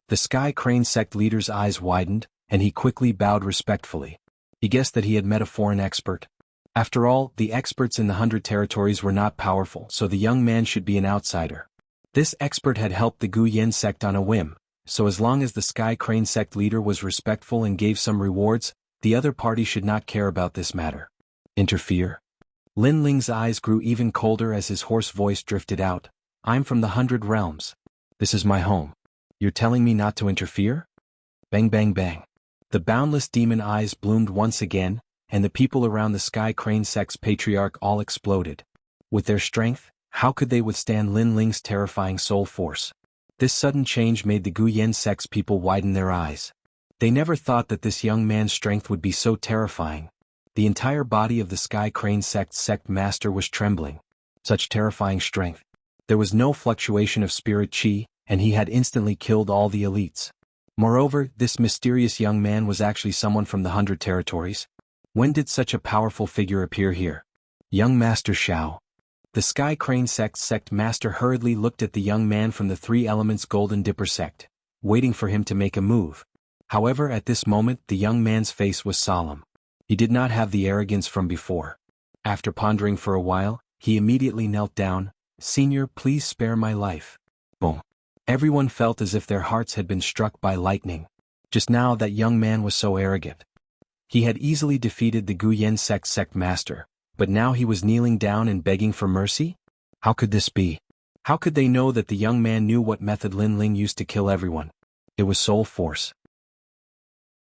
The Sky Crane sect leader's eyes widened, and he quickly bowed respectfully. He guessed that he had met a foreign expert. After all, the experts in the 100 Territories were not powerful, so the young man should be an outsider. This expert had helped the Guyen sect on a whim, so as long as the Sky Crane sect leader was respectful and gave some rewards, the other party should not care about this matter. Interfere? Lin Ling's eyes grew even colder as his hoarse voice drifted out. I'm from the 100 Realms. This is my home. You're telling me not to interfere? Bang bang bang. The boundless demon eyes bloomed once again, and the people around the Sky Crane sect's patriarch all exploded. With their strength, how could they withstand Lin Ling's terrifying soul force? This sudden change made the Guyen sect's people widen their eyes. They never thought that this young man's strength would be so terrifying. The entire body of the Sky Crane sect master was trembling. Such terrifying strength. There was no fluctuation of spirit chi, and he had instantly killed all the elites. Moreover, this mysterious young man was actually someone from the 100 territories. When did such a powerful figure appear here? Young Master Xiao. The Sky Crane sect master hurriedly looked at the young man from the Three Elements Golden Dipper sect, waiting for him to make a move. However, at this moment the young man's face was solemn. He did not have the arrogance from before. After pondering for a while, he immediately knelt down. "Senior, please spare my life." Boom. Everyone felt as if their hearts had been struck by lightning. Just now that young man was so arrogant. He had easily defeated the Guyan sect master, but now he was kneeling down and begging for mercy? How could this be? How could they know that the young man knew what method Lin Ling used to kill everyone? It was soul force.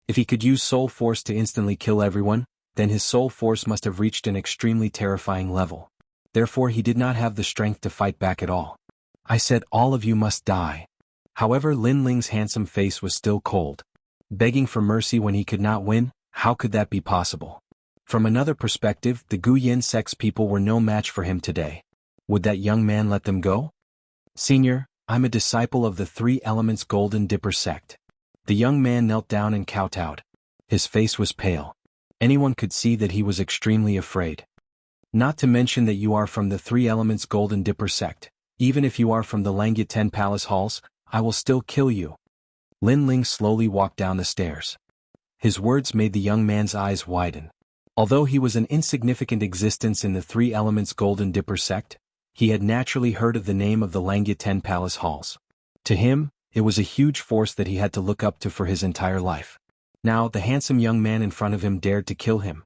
If he could use soul force to instantly kill everyone, then his soul force must have reached an extremely terrifying level. Therefore he did not have the strength to fight back at all. "I said all of you must die." However, Lin Ling's handsome face was still cold. Begging for mercy when he could not win, how could that be possible? From another perspective, the Guyan sect's people were no match for him today. Would that young man let them go? "Senior, I'm a disciple of the Three Elements Golden Dipper sect." The young man knelt down and kowtowed. His face was pale. Anyone could see that he was extremely afraid. "Not to mention that you are from the Three Elements Golden Dipper sect. Even if you are from the Langya 10 Palace Halls, I will still kill you." Lin Ling slowly walked down the stairs. His words made the young man's eyes widen. Although he was an insignificant existence in the Three Elements Golden Dipper sect, he had naturally heard of the name of the Langya 10 Palace Halls. To him, it was a huge force that he had to look up to for his entire life. Now the handsome young man in front of him dared to kill him.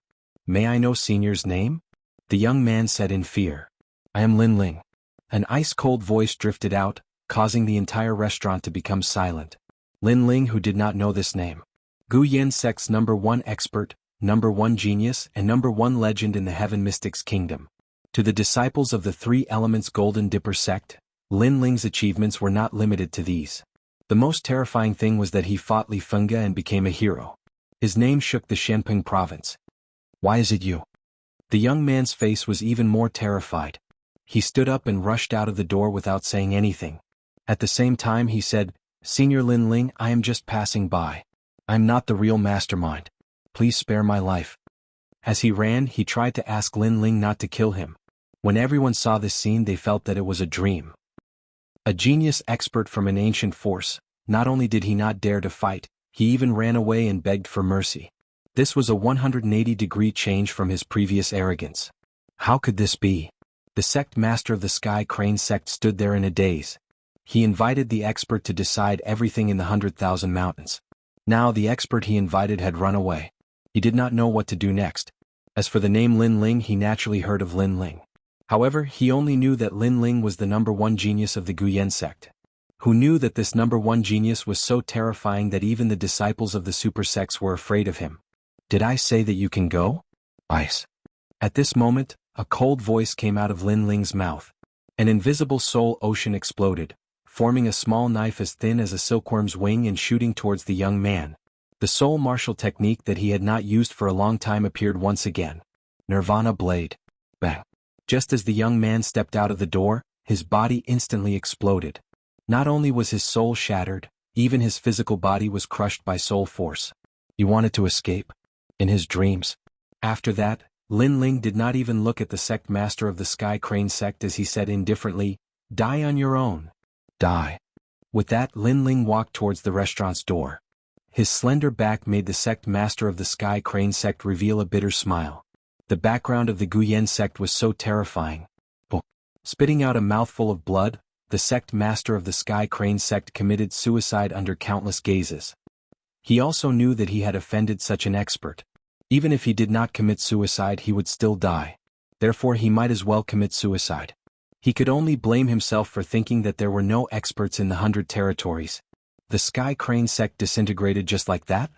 "May I know Senior's name?" The young man said in fear. "I am Lin Ling." An ice-cold voice drifted out, causing the entire restaurant to become silent. Lin Ling, who did not know this name. Guyan sect's #1 expert, #1 genius, and #1 legend in the Heaven Mystics Kingdom. To the disciples of the Three Elements Golden Dipper sect, Lin Ling's achievements were not limited to these. The most terrifying thing was that he fought Li Fenga and became a hero. His name shook the Shenping province. "Why is it you?" The young man's face was even more terrified. He stood up and rushed out of the door without saying anything. At the same time he said, "Senior Lin Ling, I am just passing by. I'm not the real mastermind. Please spare my life." As he ran, he tried to ask Lin Ling not to kill him. When everyone saw this scene, they felt that it was a dream. A genius expert from an ancient force, not only did he not dare to fight, he even ran away and begged for mercy. This was a 180-degree change from his previous arrogance. How could this be? The sect master of the Sky Crane sect stood there in a daze. He invited the expert to decide everything in the 100,000 mountains. Now the expert he invited had run away. He did not know what to do next. As for the name Lin Ling, he naturally heard of Lin Ling. However, he only knew that Lin Ling was the #1 genius of the Guyan sect. Who knew that this #1 genius was so terrifying that even the disciples of the super sects were afraid of him. "Did I say that you can go?" "Ice." At this moment, a cold voice came out of Lin Ling's mouth. An invisible soul ocean exploded, forming a small knife as thin as a silkworm's wing and shooting towards the young man. The soul martial technique that he had not used for a long time appeared once again. Nirvana blade. Bang. Just as the young man stepped out of the door, his body instantly exploded. Not only was his soul shattered, even his physical body was crushed by soul force. He wanted to escape. In his dreams. After that, Lin Ling did not even look at the sect master of the Sky Crane sect as he said indifferently, "Die on your own. Die." With that, Lin Ling walked towards the restaurant's door. His slender back made the sect master of the Sky Crane sect reveal a bitter smile. The background of the Guyan sect was so terrifying. Oh. Spitting out a mouthful of blood, the sect master of the Sky Crane sect committed suicide under countless gazes. He also knew that he had offended such an expert. Even if he did not commit suicide, he would still die. Therefore he might as well commit suicide. He could only blame himself for thinking that there were no experts in the 100 territories. The Sky Crane sect disintegrated just like that?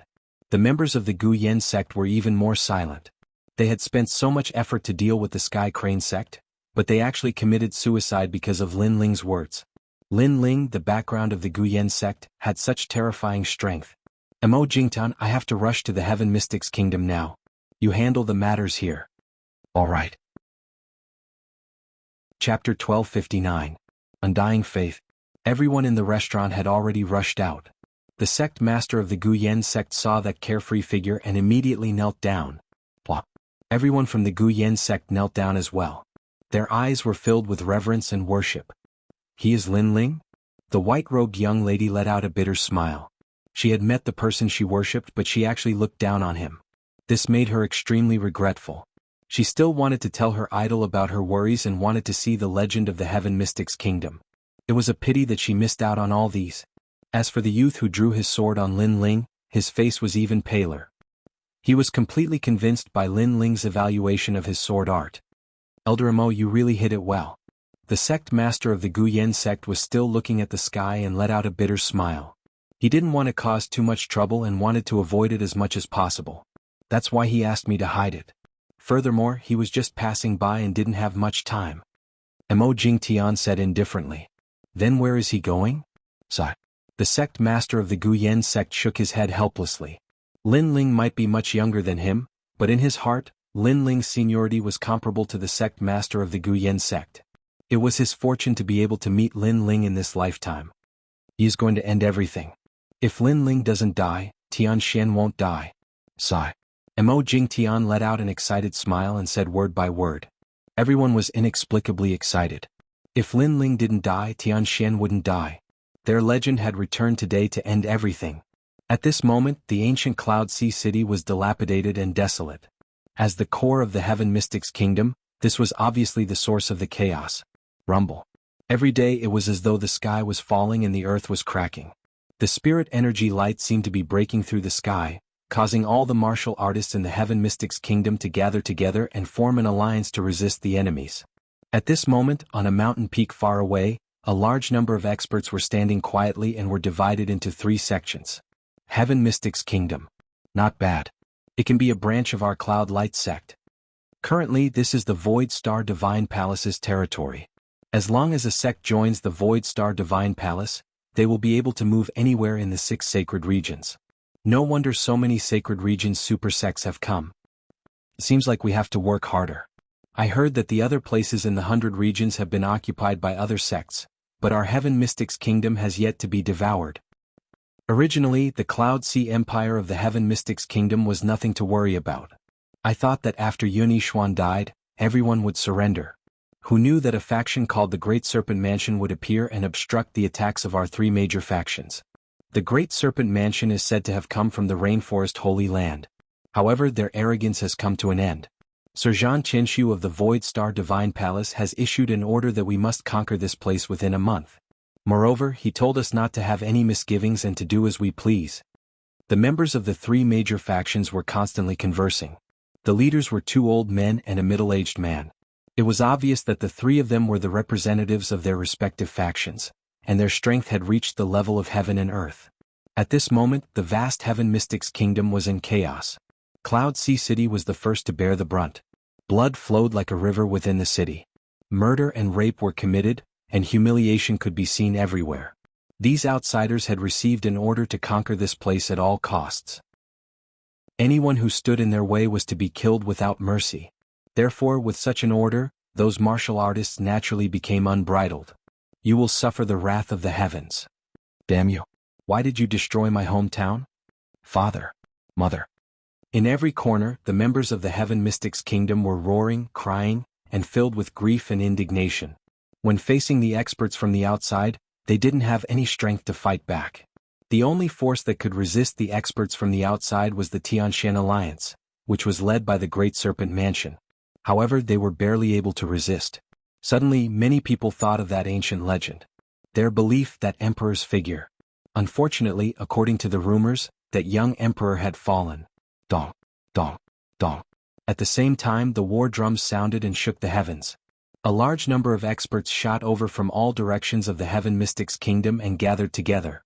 The members of the Guyan sect were even more silent. They had spent so much effort to deal with the Sky Crane sect, but they actually committed suicide because of Lin Ling's words. Lin Ling, the background of the Guyan sect, had such terrifying strength. "Mo Jingtan, I have to rush to the Heaven Mystics Kingdom now. You handle the matters here. All right. Chapter 1259. Undying Faith. Everyone in the restaurant had already rushed out. The sect master of the Guyen sect saw that carefree figure and immediately knelt down. Plop. Everyone from the Guyen sect knelt down as well. Their eyes were filled with reverence and worship. He is Lin Ling? The white-robed young lady let out a bitter smile. She had met the person she worshipped, but she actually looked down on him. This made her extremely regretful. She still wanted to tell her idol about her worries and wanted to see the legend of the Heaven Mystics Kingdom. It was a pity that she missed out on all these. As for the youth who drew his sword on Lin Ling, his face was even paler. He was completely convinced by Lin Ling's evaluation of his sword art. Elder Mo, you really hit it well. The sect master of the Guyen sect was still looking at the sky and let out a bitter smile. He didn't want to cause too much trouble and wanted to avoid it as much as possible. That's why he asked me to hide it. Furthermore, he was just passing by and didn't have much time. Mo Jingtian said indifferently. Then where is he going? Sigh. The sect master of the Guyen sect shook his head helplessly. Lin Ling might be much younger than him, but in his heart, Lin Ling's seniority was comparable to the sect master of the Guyen sect. It was his fortune to be able to meet Lin Ling in this lifetime. He is going to end everything. If Lin Ling doesn't die, Tian Xian won't die. Sigh. Mo Jingtian let out an excited smile and said word by word. Everyone was inexplicably excited. If Lin Ling didn't die, Tian Xian wouldn't die. Their legend had returned today to end everything. At this moment, the ancient Cloud Sea City was dilapidated and desolate. As the core of the Heaven Mystics Kingdom, this was obviously the source of the chaos. Rumble. Every day it was as though the sky was falling and the earth was cracking. The spirit energy light seemed to be breaking through the sky, causing all the martial artists in the Heaven Mystics Kingdom to gather together and form an alliance to resist the enemies. At this moment, on a mountain peak far away, a large number of experts were standing quietly and were divided into 3 sections. Heaven Mystics Kingdom. Not bad. It can be a branch of our Cloud Light sect. Currently, this is the Void Star Divine Palace's territory. As long as a sect joins the Void Star Divine Palace, they will be able to move anywhere in the 6 sacred regions. No wonder so many sacred regions super sects have come. Seems like we have to work harder. I heard that the other places in the 100 regions have been occupied by other sects, but our Heaven Mystics Kingdom has yet to be devoured. Originally, the Cloud Sea Empire of the Heaven Mystics Kingdom was nothing to worry about. I thought that after Yun Yishuan died, everyone would surrender. Who knew that a faction called the Great Serpent Mansion would appear and obstruct the attacks of our 3 major factions? The Great Serpent Mansion is said to have come from the Rainforest Holy Land. However, their arrogance has come to an end. Sir Zhan Qinshu of the Void Star Divine Palace has issued an order that we must conquer this place within a month. Moreover, he told us not to have any misgivings and to do as we please. The members of the 3 major factions were constantly conversing. The leaders were 2 old men and a middle-aged man. It was obvious that the 3 of them were the representatives of their respective factions, and their strength had reached the level of heaven and earth. At this moment, the vast Heaven Mystics Kingdom was in chaos. Cloud Sea City was the first to bear the brunt. Blood flowed like a river within the city. Murder and rape were committed, and humiliation could be seen everywhere. These outsiders had received an order to conquer this place at all costs. Anyone who stood in their way was to be killed without mercy. Therefore, with such an order, those martial artists naturally became unbridled. You will suffer the wrath of the heavens. Damn you. Why did you destroy my hometown? Father. Mother. In every corner, the members of the Heaven Mystics Kingdom were roaring, crying, and filled with grief and indignation. When facing the experts from the outside, they didn't have any strength to fight back. The only force that could resist the experts from the outside was the Tianshan Alliance, which was led by the Great Serpent Mansion. However, they were barely able to resist. Suddenly, many people thought of that ancient legend. Their belief that Emperor's figure. Unfortunately, according to the rumors, that young Emperor had fallen. Dong, dong, dong. At the same time, the war drums sounded and shook the heavens. A large number of experts shot over from all directions of the Heaven Mystics Kingdom and gathered together.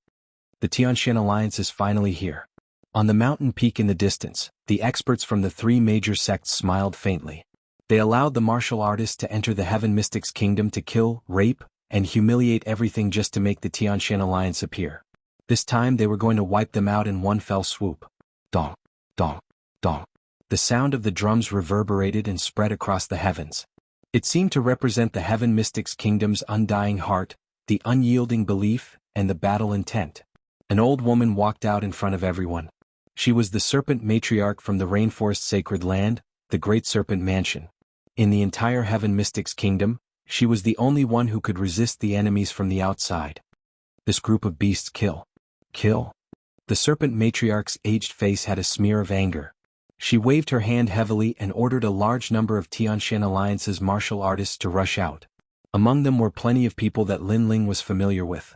The Tianshan Alliance is finally here. On the mountain peak in the distance, the experts from the 3 major sects smiled faintly. They allowed the martial artists to enter the Heaven Mystics Kingdom to kill, rape, and humiliate everything just to make the Tianshan Alliance appear. This time they were going to wipe them out in one fell swoop. Dong, dong, dong. The sound of the drums reverberated and spread across the heavens. It seemed to represent the Heaven Mystics Kingdom's undying heart, the unyielding belief, and the battle intent. An old woman walked out in front of everyone. She was the Serpent Matriarch from the Rainforest Sacred Land, the Great Serpent Mansion. In the entire Heaven Mystics Kingdom, she was the only one who could resist the enemies from the outside. This group of beasts kill. Kill. The Serpent Matriarch's aged face had a smear of anger. She waved her hand heavily and ordered a large number of Tianshan Alliance's martial artists to rush out. Among them were plenty of people that Lin Ling was familiar with.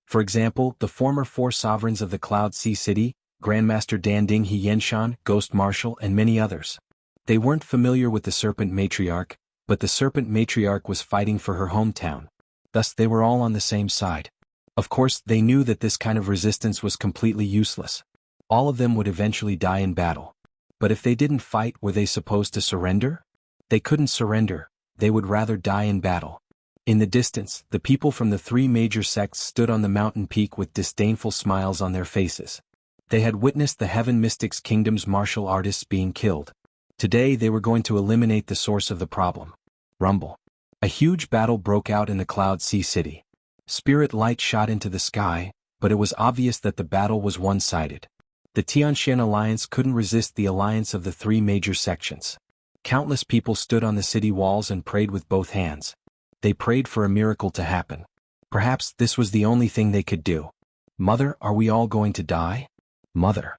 For example, the former 4 sovereigns of the Cloud Sea City, Grandmaster Danding He Yenshan, Ghost Marshal, and many others. They weren't familiar with the Serpent Matriarch, but the Serpent Matriarch was fighting for her hometown. Thus they were all on the same side. Of course, they knew that this kind of resistance was completely useless. All of them would eventually die in battle. But if they didn't fight, were they supposed to surrender? They couldn't surrender, they would rather die in battle. In the distance, the people from the 3 major sects stood on the mountain peak with disdainful smiles on their faces. They had witnessed the Heaven Mystics Kingdom's martial artists being killed. Today they were going to eliminate the source of the problem. Rumble. A huge battle broke out in the Cloud Sea City. Spirit light shot into the sky, but it was obvious that the battle was one-sided. The Tianshan Alliance couldn't resist the alliance of the 3 major sections. Countless people stood on the city walls and prayed with both hands. They prayed for a miracle to happen. Perhaps this was the only thing they could do. Mother, are we all going to die? Mother.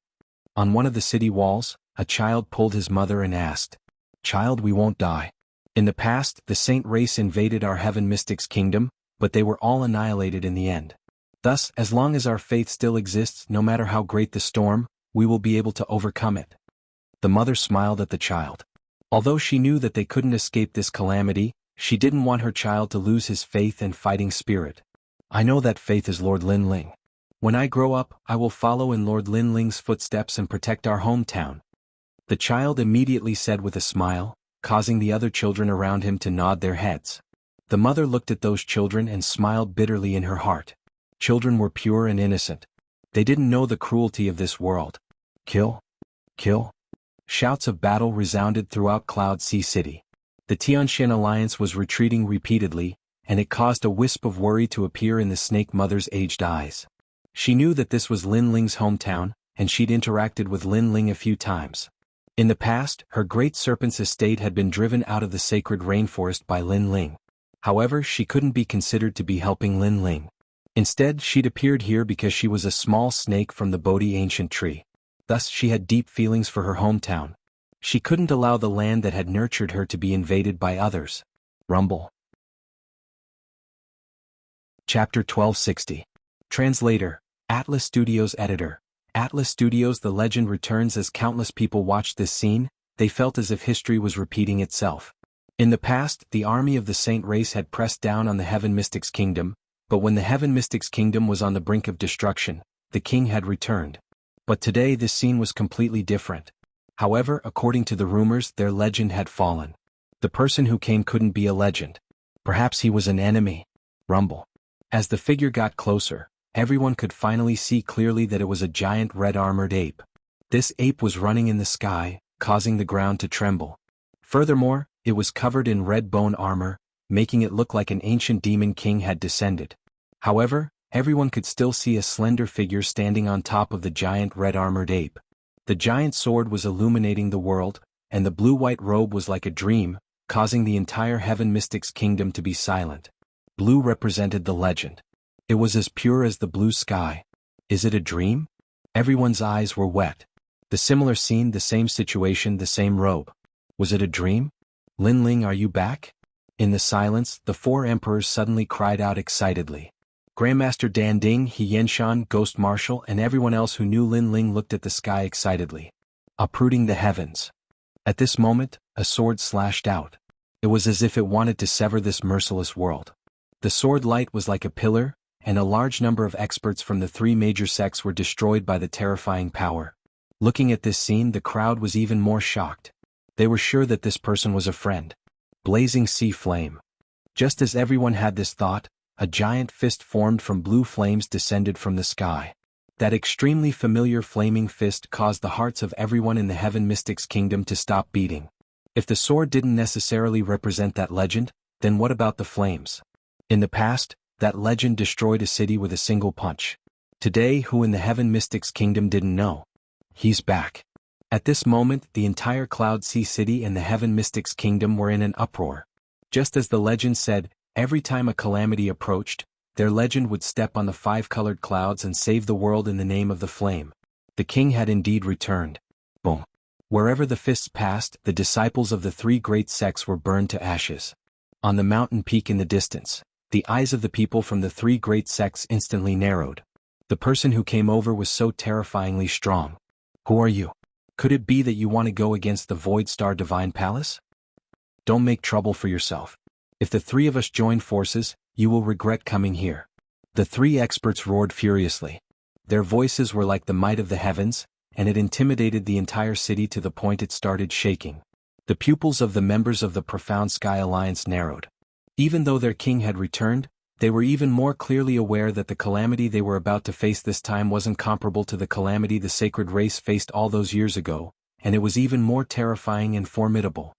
On one of the city walls, a child pulled his mother and asked, "Child, we won't die." In the past, the Saint race invaded our Heaven Mystics Kingdom, but they were all annihilated in the end. Thus, as long as our faith still exists, no matter how great the storm, we will be able to overcome it. The mother smiled at the child. Although she knew that they couldn't escape this calamity, she didn't want her child to lose his faith and fighting spirit. I know that faith is Lord Lin Ling. When I grow up, I will follow in Lord Lin Ling's footsteps and protect our hometown. The child immediately said with a smile, causing the other children around him to nod their heads. The mother looked at those children and smiled bitterly in her heart. Children were pure and innocent. They didn't know the cruelty of this world. Kill. Kill. Shouts of battle resounded throughout Cloud Sea City. The Tianshan Alliance was retreating repeatedly, and it caused a wisp of worry to appear in the Snake Mother's aged eyes. She knew that this was Lin Ling's hometown, and she'd interacted with Lin Ling a few times. In the past, her great serpent's estate had been driven out of the sacred rainforest by Lin Ling. However, she couldn't be considered to be helping Lin Ling. Instead, she'd appeared here because she was a small snake from the Bodhi ancient tree. Thus, she had deep feelings for her hometown. She couldn't allow the land that had nurtured her to be invaded by others. Rumble. Chapter 1260. Translator, Atlas Studios Editor. Atlas Studios. The legend returns. As countless people watched this scene, they felt as if history was repeating itself. In the past, the army of the Saint race had pressed down on the Heaven Mystics Kingdom, but when the Heaven Mystics Kingdom was on the brink of destruction, the king had returned. But today this scene was completely different. However, according to the rumors, their legend had fallen. The person who came couldn't be a legend. Perhaps he was an enemy. Rumble. As the figure got closer, everyone could finally see clearly that it was a giant red-armored ape. This ape was running in the sky, causing the ground to tremble. Furthermore, it was covered in red bone armor, making it look like an ancient demon king had descended. However, everyone could still see a slender figure standing on top of the giant red-armored ape. The giant sword was illuminating the world, and the blue-white robe was like a dream, causing the entire Heaven Mystics Kingdom to be silent. Blue represented the legend. It was as pure as the blue sky. Is it a dream? Everyone's eyes were wet. The similar scene, the same situation, the same robe. Was it a dream? Lin Ling, are you back? In the silence, the 4 emperors suddenly cried out excitedly. Grandmaster Danding, He Yenshan, Ghost Marshal, and everyone else who knew Lin Ling looked at the sky excitedly. Uprooting the heavens. At this moment, a sword slashed out. It was as if it wanted to sever this merciless world. The sword light was like a pillar, and a large number of experts from the 3 major sects were destroyed by the terrifying power. Looking at this scene, the crowd was even more shocked. They were sure that this person was a friend. Blazing sea flame. Just as everyone had this thought, a giant fist formed from blue flames descended from the sky. That extremely familiar flaming fist caused the hearts of everyone in the Heaven Mystics Kingdom to stop beating. If the sword didn't necessarily represent that legend, then what about the flames? In the past, that legend destroyed a city with a single punch. Today, who in the Heaven Mystics Kingdom didn't know? He's back. At this moment, the entire Cloud Sea City and the Heaven Mystics Kingdom were in an uproar. Just as the legend said, every time a calamity approached, their legend would step on the 5-colored clouds and save the world in the name of the flame. The king had indeed returned. Boom. Wherever the fists passed, the disciples of the 3 great sects were burned to ashes. On the mountain peak in the distance, the eyes of the people from the 3 great sects instantly narrowed. The person who came over was so terrifyingly strong. Who are you? Could it be that you want to go against the Void Star Divine Palace? Don't make trouble for yourself. If the 3 of us join forces, you will regret coming here. The 3 experts roared furiously. Their voices were like the might of the heavens, and it intimidated the entire city to the point it started shaking. The pupils of the members of the Profound Sky Alliance narrowed. Even though their king had returned, they were even more clearly aware that the calamity they were about to face this time wasn't comparable to the calamity the sacred race faced all those years ago, and it was even more terrifying and formidable.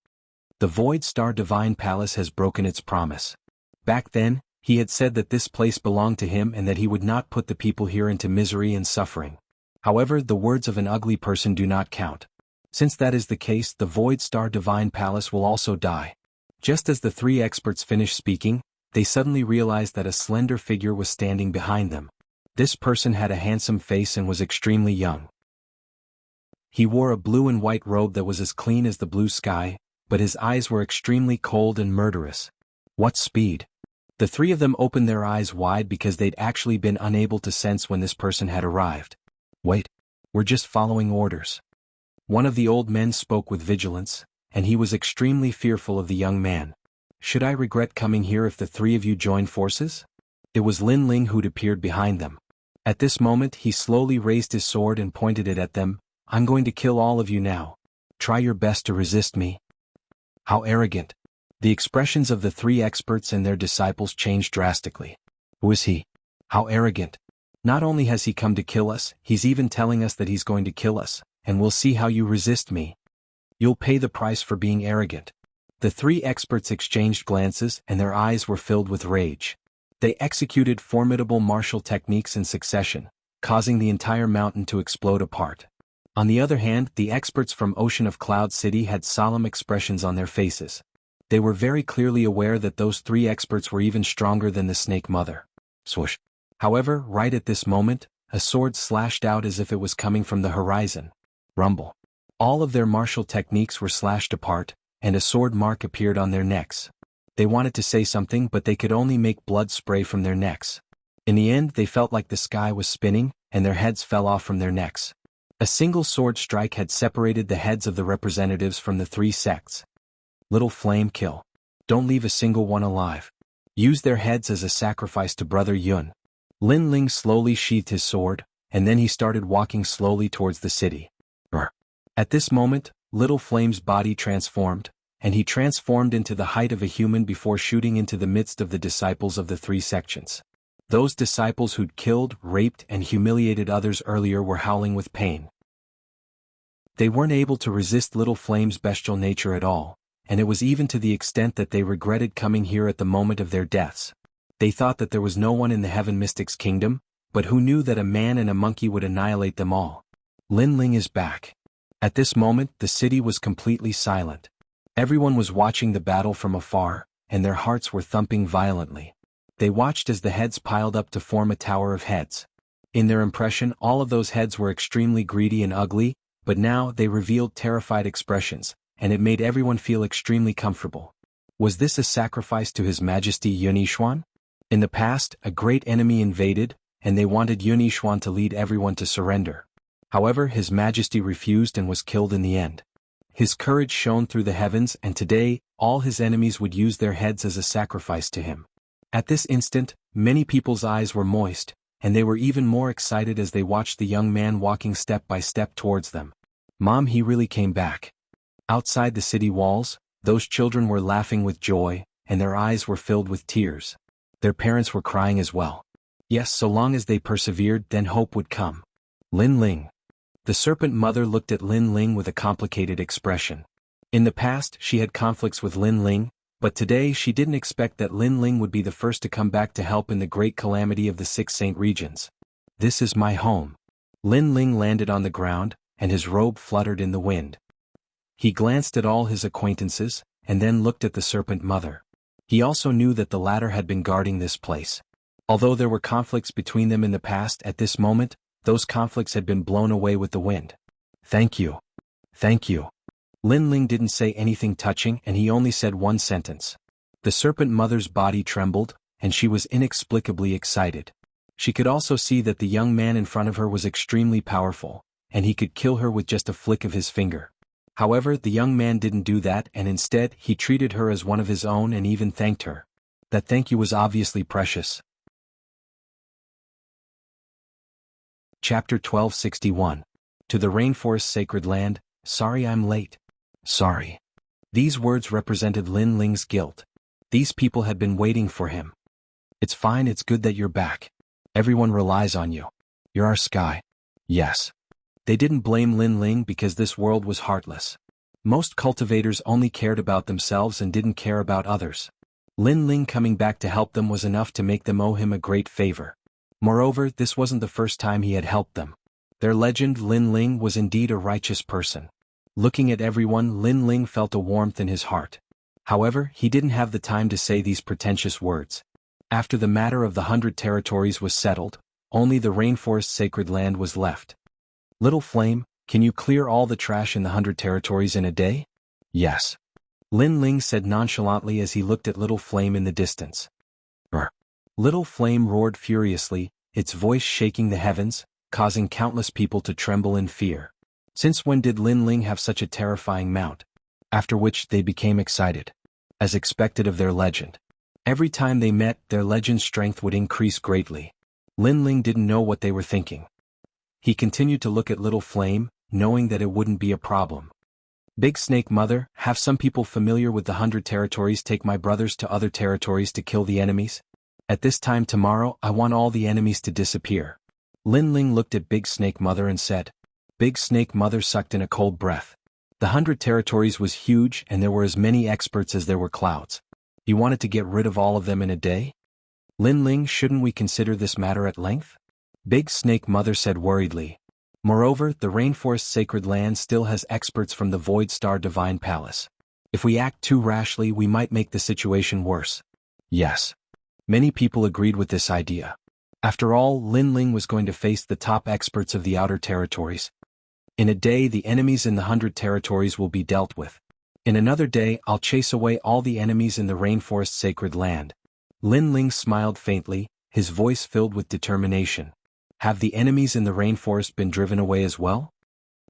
The Void Star Divine Palace has broken its promise. Back then, he had said that this place belonged to him and that he would not put the people here into misery and suffering. However, the words of an ugly person do not count. Since that is the case, the Void Star Divine Palace will also die. Just as the 3 experts finished speaking, they suddenly realized that a slender figure was standing behind them. This person had a handsome face and was extremely young. He wore a blue and white robe that was as clean as the blue sky, but his eyes were extremely cold and murderous. What speed! The 3 of them opened their eyes wide because they'd actually been unable to sense when this person had arrived. Wait, we're just following orders. One of the old men spoke with vigilance, and he was extremely fearful of the young man. Should I regret coming here if the 3 of you join forces? It was Lin Ling who'd appeared behind them. At this moment he slowly raised his sword and pointed it at them. I'm going to kill all of you now. Try your best to resist me. How arrogant. The expressions of the 3 experts and their disciples changed drastically. Who is he? How arrogant. Not only has he come to kill us, he's even telling us that he's going to kill us, and we'll see how you resist me. You'll pay the price for being arrogant. The 3 experts exchanged glances and their eyes were filled with rage. They executed formidable martial techniques in succession, causing the entire mountain to explode apart. On the other hand, the experts from Ocean of Cloud City had solemn expressions on their faces. They were very clearly aware that those 3 experts were even stronger than the Snake Mother. Swoosh. However, right at this moment, a sword slashed out as if it was coming from the horizon. Rumble. All of their martial techniques were slashed apart, and a sword mark appeared on their necks. They wanted to say something, but they could only make blood spray from their necks. In the end, they felt like the sky was spinning, and their heads fell off from their necks. A single sword strike had separated the heads of the representatives from the 3 sects. Little flame kill. Don't leave a single one alive. Use their heads as a sacrifice to Brother Yun. Lin Ling slowly sheathed his sword, and then he started walking slowly towards the city. At this moment, Little Flame's body transformed, and he transformed into the height of a human before shooting into the midst of the disciples of the 3 sections. Those disciples who'd killed, raped, and humiliated others earlier were howling with pain. They weren't able to resist Little Flame's bestial nature at all, and it was even to the extent that they regretted coming here at the moment of their deaths. They thought that there was no one in the Heaven Mystics Kingdom, but who knew that a man and a monkey would annihilate them all? Lin Ling is back. At this moment, the city was completely silent. Everyone was watching the battle from afar, and their hearts were thumping violently. They watched as the heads piled up to form a tower of heads. In their impression, all of those heads were extremely greedy and ugly, but now they revealed terrified expressions, and it made everyone feel extremely comfortable. Was this a sacrifice to His Majesty Yun Yishuan? In the past, a great enemy invaded, and they wanted Yun Yishuan to lead everyone to surrender. However, His Majesty refused and was killed in the end. His courage shone through the heavens, and today, all his enemies would use their heads as a sacrifice to him. At this instant, many people's eyes were moist, and they were even more excited as they watched the young man walking step by step towards them. Mom, he really came back. Outside the city walls, those children were laughing with joy, and their eyes were filled with tears. Their parents were crying as well. Yes, so long as they persevered, then hope would come. Lin Ling. The serpent mother looked at Lin Ling with a complicated expression. In the past she had conflicts with Lin Ling, but today she didn't expect that Lin Ling would be the first to come back to help in the great calamity of the 6 Saint regions. This is my home. Lin Ling landed on the ground, and his robe fluttered in the wind. He glanced at all his acquaintances, and then looked at the serpent mother. He also knew that the latter had been guarding this place. Although there were conflicts between them in the past, at this moment, those conflicts had been blown away with the wind. Thank you. Thank you. Lin Ling didn't say anything touching, and he only said one sentence. The serpent mother's body trembled, and she was inexplicably excited. She could also see that the young man in front of her was extremely powerful, and he could kill her with just a flick of his finger. However, the young man didn't do that, and instead, he treated her as one of his own and even thanked her. That thank you was obviously precious. Chapter 1261. To the Rainforest Sacred Land, sorry I'm late. Sorry. These words represented Lin Ling's guilt. These people had been waiting for him. It's fine, it's good that you're back. Everyone relies on you. You're our sky. Yes. They didn't blame Lin Ling because this world was heartless. Most cultivators only cared about themselves and didn't care about others. Lin Ling coming back to help them was enough to make them owe him a great favor. Moreover, this wasn't the first time he had helped them. Their legend, Lin Ling, was indeed a righteous person. Looking at everyone, Lin Ling felt a warmth in his heart. However, he didn't have the time to say these pretentious words. After the matter of the 100 territories was settled, only the Rainforest Sacred Land was left. Little Flame, can you clear all the trash in the 100 territories in a day? Yes. Lin Ling said nonchalantly as he looked at Little Flame in the distance. Little Flame roared furiously, its voice shaking the heavens, causing countless people to tremble in fear. Since when did Lin Ling have such a terrifying mount? After which they became excited. As expected of their legend. Every time they met, their legend's strength would increase greatly. Lin Ling didn't know what they were thinking. He continued to look at Little Flame, knowing that it wouldn't be a problem. Big Snake Mother, have some people familiar with the 100 territories take my brothers to other territories to kill the enemies? At this time tomorrow, I want all the enemies to disappear. Lin Ling looked at Big Snake Mother and said. Big Snake Mother sucked in a cold breath. The 100 territories was huge and there were as many experts as there were clouds. You wanted to get rid of all of them in a day? Lin Ling, shouldn't we consider this matter at length? Big Snake Mother said worriedly. Moreover, the Rainforest Sacred Land still has experts from the Void Star Divine Palace. If we act too rashly, we might make the situation worse. Yes. Many people agreed with this idea. After all, Lin Ling was going to face the top experts of the outer territories. In a day, the enemies in the 100 territories will be dealt with. In another day, I'll chase away all the enemies in the Rainforest Sacred Land. Lin Ling smiled faintly, his voice filled with determination. Have the enemies in the rainforest been driven away as well?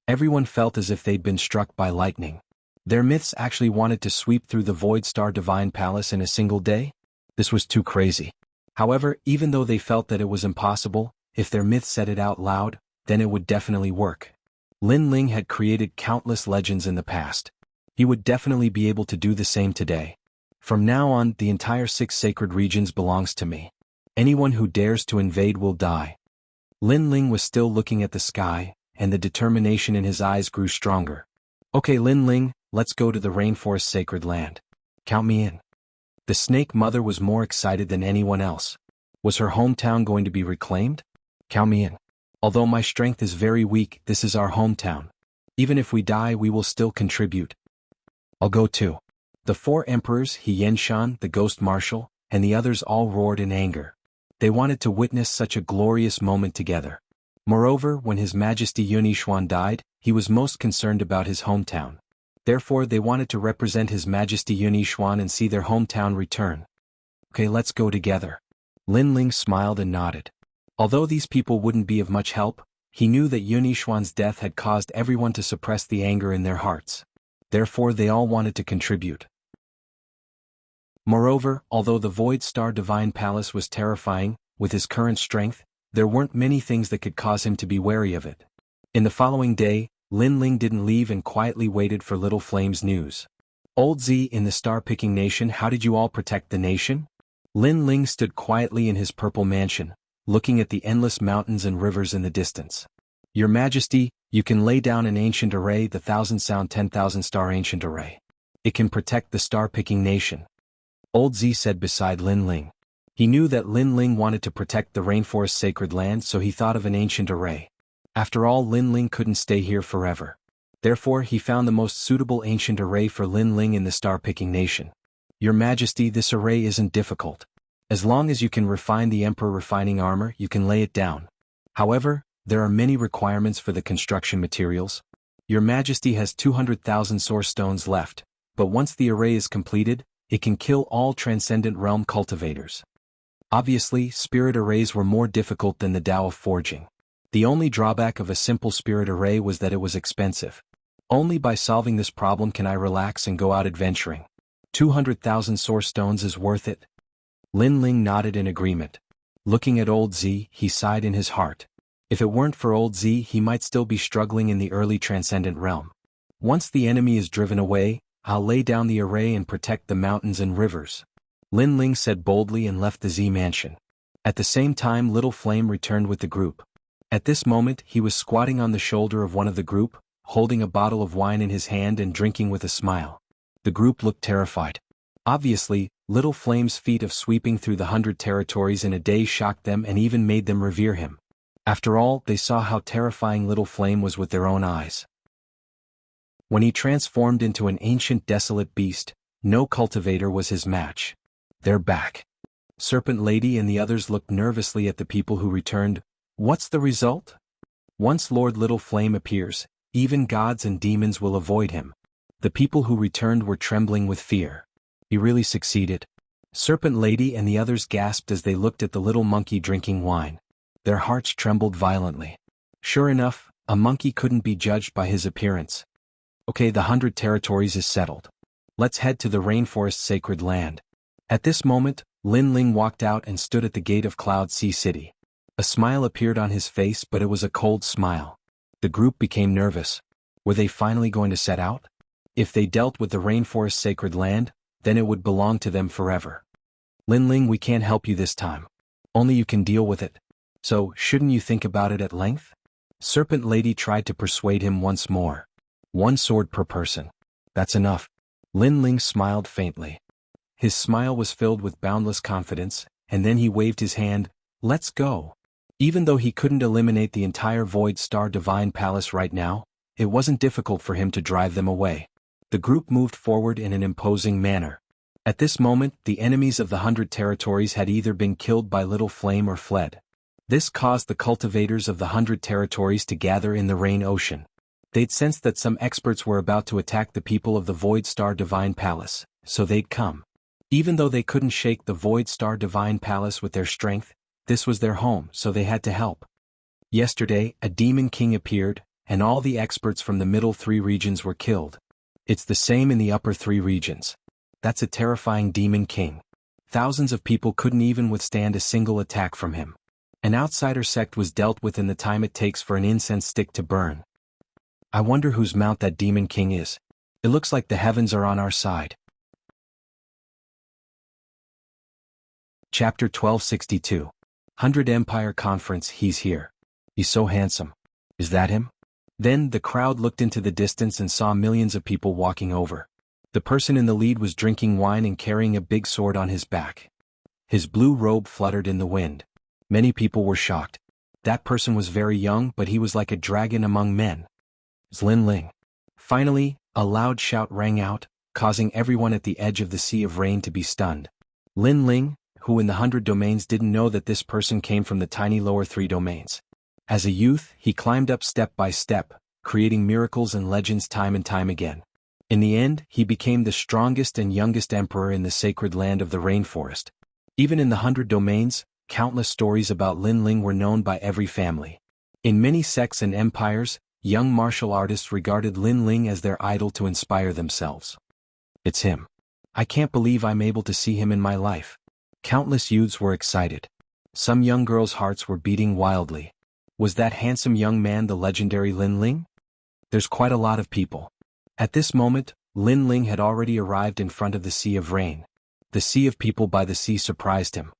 Everyone felt as if they'd been struck by lightning. Their myths actually wanted to sweep through the Void Star Divine Palace in a single day? This was too crazy. However, even though they felt that it was impossible, if their myth said it out loud, then it would definitely work. Lin Ling had created countless legends in the past. He would definitely be able to do the same today. From now on, the entire 6 sacred regions belongs to me. Anyone who dares to invade will die. Lin Ling was still looking at the sky, and the determination in his eyes grew stronger. Okay, Lin Ling, let's go to the Rainforest Sacred Land. Count me in. The Snake Mother was more excited than anyone else. Was her hometown going to be reclaimed? Count me in. Although my strength is very weak, this is our hometown. Even if we die, we will still contribute. I'll go too. The 4 emperors, He Yenshan, the Ghost Marshal, and the others all roared in anger. They wanted to witness such a glorious moment together. Moreover, when His Majesty Yunixuan died, he was most concerned about his hometown. Therefore, they wanted to represent His Majesty Yunixuan and see their hometown return. Okay, let's go together. Lin Ling smiled and nodded. Although these people wouldn't be of much help, he knew that Yunixuan's death had caused everyone to suppress the anger in their hearts. Therefore, they all wanted to contribute. Moreover, although the Void Star Divine Palace was terrifying, with his current strength, there weren't many things that could cause him to be wary of it. In the following day, Lin Ling didn't leave and quietly waited for Little Flame's news. Old Z, in the Star-Picking Nation, how did you all protect the nation? Lin Ling stood quietly in his purple mansion, looking at the endless mountains and rivers in the distance. Your Majesty, you can lay down an ancient array, the 1,000-sound 10,000-star ancient array. It can protect the star-picking nation. Old Z said beside Lin Ling. He knew that Lin Ling wanted to protect the rainforest sacred land, so he thought of an ancient array. After all, Lin Ling couldn't stay here forever. Therefore, he found the most suitable ancient array for Lin Ling in the star-picking nation. Your Majesty, this array isn't difficult. As long as you can refine the Emperor refining armor, you can lay it down. However, there are many requirements for the construction materials. Your Majesty has 200,000 source stones left, but once the array is completed, it can kill all Transcendent Realm cultivators. Obviously, spirit arrays were more difficult than the Tao of forging. The only drawback of a simple spirit array was that it was expensive. Only by solving this problem can I relax and go out adventuring. 200,000 source stones is worth it. Lin Ling nodded in agreement. Looking at Old Z, he sighed in his heart. If it weren't for Old Z, he might still be struggling in the early Transcendent Realm. Once the enemy is driven away, I'll lay down the array and protect the mountains and rivers. Lin Ling said boldly and left the Z mansion. At the same time, Little Flame returned with the group. At this moment, he was squatting on the shoulder of one of the group, holding a bottle of wine in his hand and drinking with a smile. The group looked terrified. Obviously, Little Flame's feat of sweeping through the 100 territories in a day shocked them and even made them revere him. After all, they saw how terrifying Little Flame was with their own eyes. When he transformed into an ancient desolate beast, no cultivator was his match. They're back. Serpent Lady and the others looked nervously at the people who returned. What's the result? Once Lord Little Flame appears, even gods and demons will avoid him. The people who returned were trembling with fear. He really succeeded. Serpent Lady and the others gasped as they looked at the little monkey drinking wine. Their hearts trembled violently. Sure enough, a monkey couldn't be judged by his appearance. Okay, the 100 territories is settled. Let's head to the rainforest sacred land. At this moment, Lin Ling walked out and stood at the gate of Cloud Sea City. A smile appeared on his face, but it was a cold smile. The group became nervous. Were they finally going to set out? If they dealt with the rainforest sacred land, then it would belong to them forever. Lin Ling, we can't help you this time. Only you can deal with it. So, shouldn't you think about it at length? Serpent Lady tried to persuade him once more. 1 sword per person. That's enough. Lin Ling smiled faintly. His smile was filled with boundless confidence, and then he waved his hand. Let's go. Even though he couldn't eliminate the entire Void Star Divine Palace right now, it wasn't difficult for him to drive them away. The group moved forward in an imposing manner. At this moment, the enemies of the 100 territories had either been killed by Little Flame or fled. This caused the cultivators of the 100 territories to gather in the Rain Ocean. They'd sensed that some experts were about to attack the people of the Void Star Divine Palace, so they'd come. Even though they couldn't shake the Void Star Divine Palace with their strength, this was their home, so they had to help. Yesterday, a demon king appeared, and all the experts from the middle 3 regions were killed. It's the same in the upper 3 regions. That's a terrifying demon king. Thousands of people couldn't even withstand a single attack from him. An outsider sect was dealt with in the time it takes for an incense stick to burn. I wonder whose mount that demon king is. It looks like the heavens are on our side. Chapter 1262. 100 Empire Conference. He's here. He's so handsome. Is that him? Then the crowd looked into the distance and saw millions of people walking over. The person in the lead was drinking wine and carrying a big sword on his back. His blue robe fluttered in the wind. Many people were shocked. That person was very young, but he was like a dragon among men. Lin Ling. Finally, a loud shout rang out, causing everyone at the edge of the Sea of Rain to be stunned. Lin Ling, who in the 100 domains didn't know that this person came from the tiny lower 3 domains. As a youth, he climbed up step by step, creating miracles and legends time and time again. In the end, he became the strongest and youngest emperor in the sacred land of the rainforest. Even in the 100 domains, countless stories about Lin Ling were known by every family. In many sects and empires, young martial artists regarded Lin Ling as their idol to inspire themselves. It's him. I can't believe I'm able to see him in my life. Countless youths were excited. Some young girls' hearts were beating wildly. Was that handsome young man the legendary Lin Ling? There's quite a lot of people. At this moment, Lin Ling had already arrived in front of the Sea of Rain. The sea of people by the sea surprised him.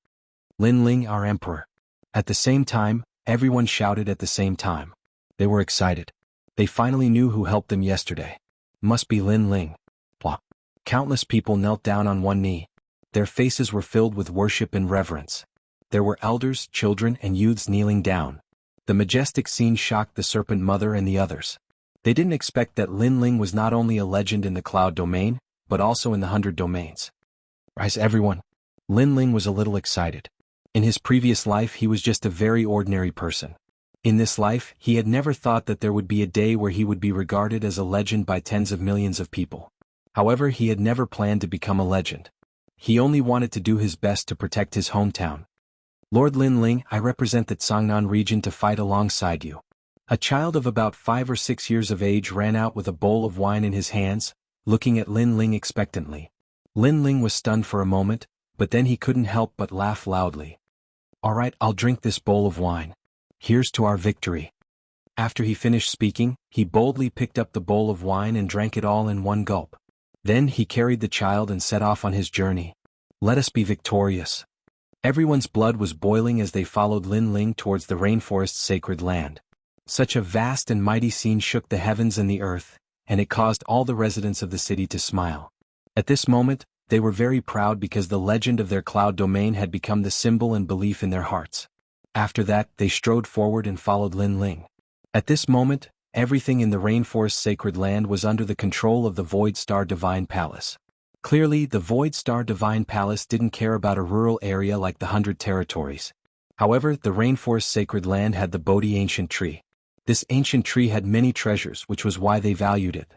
Lin Ling, our emperor. At the same time, everyone shouted at the same time. They were excited. They finally knew who helped them yesterday. Must be Lin Ling. Blah. Countless people knelt down on one knee. Their faces were filled with worship and reverence. There were elders, children, and youths kneeling down. The majestic scene shocked the Serpent Mother and the others. They didn't expect that Lin Ling was not only a legend in the Cloud Domain, but also in the 100 Domains. Rise everyone. Lin Ling was a little excited. In his previous life he was just a very ordinary person. In this life, he had never thought that there would be a day where he would be regarded as a legend by tens of millions of people. However, he had never planned to become a legend. He only wanted to do his best to protect his hometown. Lord Lin Ling, I represent the Cangnan region to fight alongside you. A child of about 5 or 6 years of age ran out with a bowl of wine in his hands, looking at Lin Ling expectantly. Lin Ling was stunned for a moment, but then he couldn't help but laugh loudly. All right, I'll drink this bowl of wine. Here's to our victory. After he finished speaking, he boldly picked up the bowl of wine and drank it all in one gulp. Then he carried the child and set off on his journey. Let us be victorious. Everyone's blood was boiling as they followed Lin Ling towards the rainforest's sacred land. Such a vast and mighty scene shook the heavens and the earth, and it caused all the residents of the city to smile. At this moment, they were very proud because the legend of their cloud domain had become the symbol and belief in their hearts. After that, they strode forward and followed Lin Ling. At this moment, everything in the rainforest's sacred land was under the control of the Void Star Divine Palace. Clearly, the Void Star Divine Palace didn't care about a rural area like the 100 Territories. However, the rainforest's sacred land had the Bodhi Ancient Tree. This ancient tree had many treasures, which was why they valued it.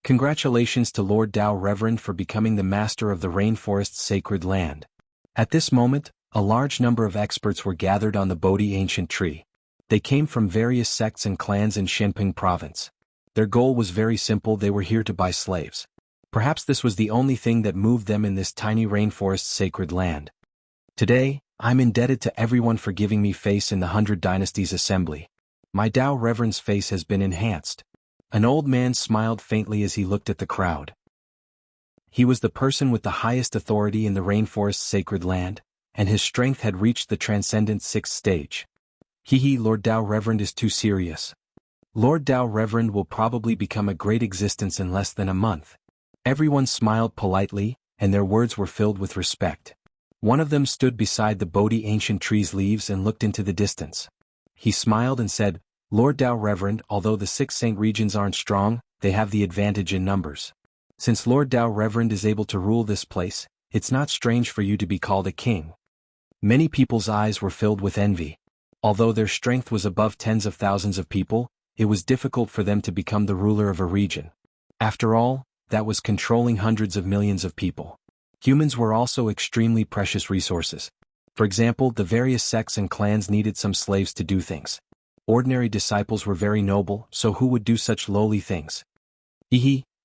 Congratulations to Lord Dao Reverend for becoming the master of the rainforest's sacred land. At this moment, a large number of experts were gathered on the Bodhi Ancient Tree. They came from various sects and clans in Shenping Province. Their goal was very simple: they were here to buy slaves. Perhaps this was the only thing that moved them in this tiny rainforest's sacred land. Today, I'm indebted to everyone for giving me face in the 100 Dynasties Assembly. My Dao Reverend's face has been enhanced. An old man smiled faintly as he looked at the crowd. He was the person with the highest authority in the rainforest's sacred land, and his strength had reached the transcendent 6th stage. Lord Dao Reverend is too serious. Lord Dao Reverend will probably become a great existence in less than a month. Everyone smiled politely, and their words were filled with respect. One of them stood beside the Bodhi Ancient Tree's leaves and looked into the distance. He smiled and said, Lord Dao Reverend, although the 6 Saint regions aren't strong, they have the advantage in numbers. Since Lord Dao Reverend is able to rule this place, it's not strange for you to be called a king. Many people's eyes were filled with envy. Although their strength was above tens of thousands of people, it was difficult for them to become the ruler of a region. After all, that was controlling hundreds of millions of people. Humans were also extremely precious resources. For example, the various sects and clans needed some slaves to do things. Ordinary disciples were very noble, so who would do such lowly things?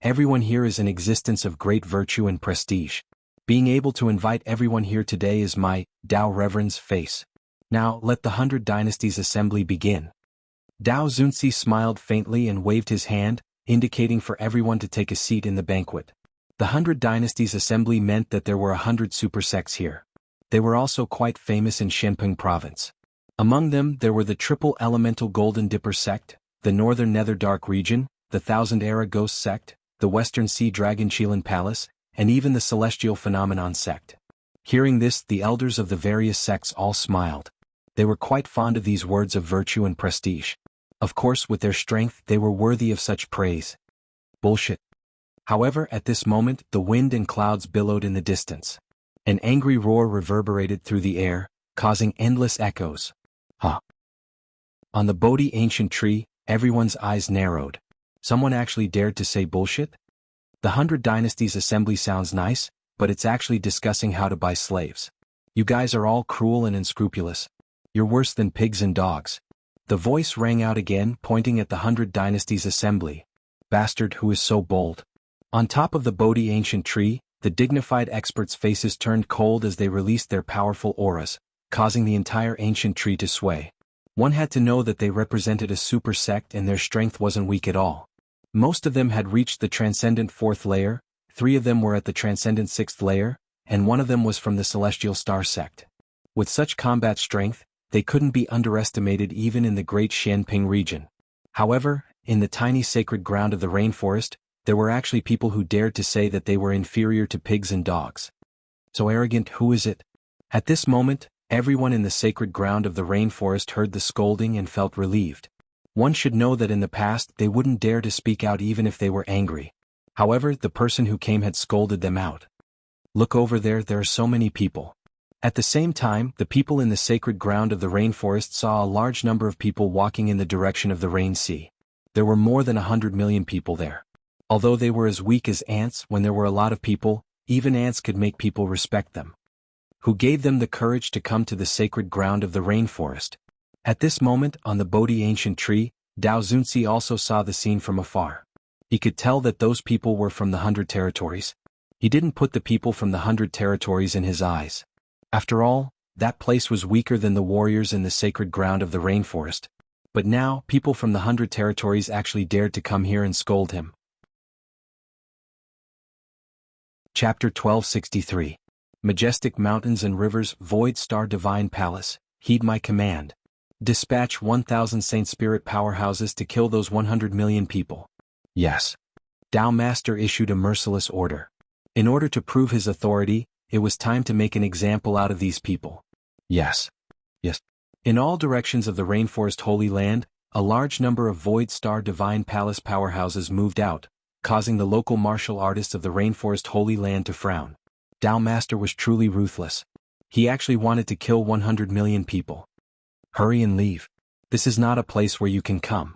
Everyone here is an existence of great virtue and prestige. Being able to invite everyone here today is my Dao Reverend's face. Now, let the 100 Dynasties Assembly begin. Dao Zunzi smiled faintly and waved his hand, indicating for everyone to take a seat in the banquet. The 100 Dynasties Assembly meant that there were 100 super sects here. They were also quite famous in Shenping Province. Among them, there were the Triple Elemental Golden Dipper Sect, the Northern Nether Dark Region, the Thousand Era Ghost Sect, the Western Sea Dragon Chilan Palace, and even the Celestial Phenomenon Sect. Hearing this, the elders of the various sects all smiled. They were quite fond of these words of virtue and prestige. Of course, with their strength, they were worthy of such praise. Bullshit. However, at this moment, the wind and clouds billowed in the distance. An angry roar reverberated through the air, causing endless echoes. On the Bodhi Ancient Tree, everyone's eyes narrowed. Someone actually dared to say bullshit? The 100 Dynasties Assembly sounds nice, but it's actually discussing how to buy slaves. You guys are all cruel and unscrupulous. You're worse than pigs and dogs. The voice rang out again, pointing at the 100 Dynasties Assembly. Bastard who is so bold. On top of the Bodhi Ancient Tree, the dignified experts' faces turned cold as they released their powerful auras, causing the entire ancient tree to sway. One had to know that they represented a super sect and their strength wasn't weak at all. Most of them had reached the transcendent 4th layer, 3 of them were at the transcendent 6th layer, and 1 of them was from the Celestial Star sect. With such combat strength, they couldn't be underestimated even in the great Shenping region. However, in the tiny sacred ground of the rainforest, there were actually people who dared to say that they were inferior to pigs and dogs. So arrogant, who is it? At this moment, everyone in the sacred ground of the rainforest heard the scolding and felt relieved. One should know that in the past they wouldn't dare to speak out even if they were angry. However, the person who came had scolded them out. Look over there, there are so many people. At the same time, the people in the sacred ground of the rainforest saw a large number of people walking in the direction of the rain sea. There were more than 100 million people there. Although they were as weak as ants, when there were a lot of people, even ants could make people respect them. Who gave them the courage to come to the sacred ground of the rainforest? At this moment, on the Bodhi ancient tree, Dao Zunzi also saw the scene from afar. He could tell that those people were from the 100 territories. He didn't put the people from the 100 territories in his eyes. After all, that place was weaker than the warriors in the sacred ground of the rainforest. But now, people from the 100 territories actually dared to come here and scold him. Chapter 1263. Majestic mountains and rivers, void star divine palace, heed my command. Dispatch 1,000 Saint Spirit powerhouses to kill those 100 million people. Yes. Tao Master issued a merciless order. In order to prove his authority, it was time to make an example out of these people. Yes. In all directions of the rainforest Holy Land, a large number of void star divine palace powerhouses moved out, causing the local martial artists of the rainforest Holy Land to frown. Tao Master was truly ruthless. He actually wanted to kill 100 million people. Hurry and leave. This is not a place where you can come.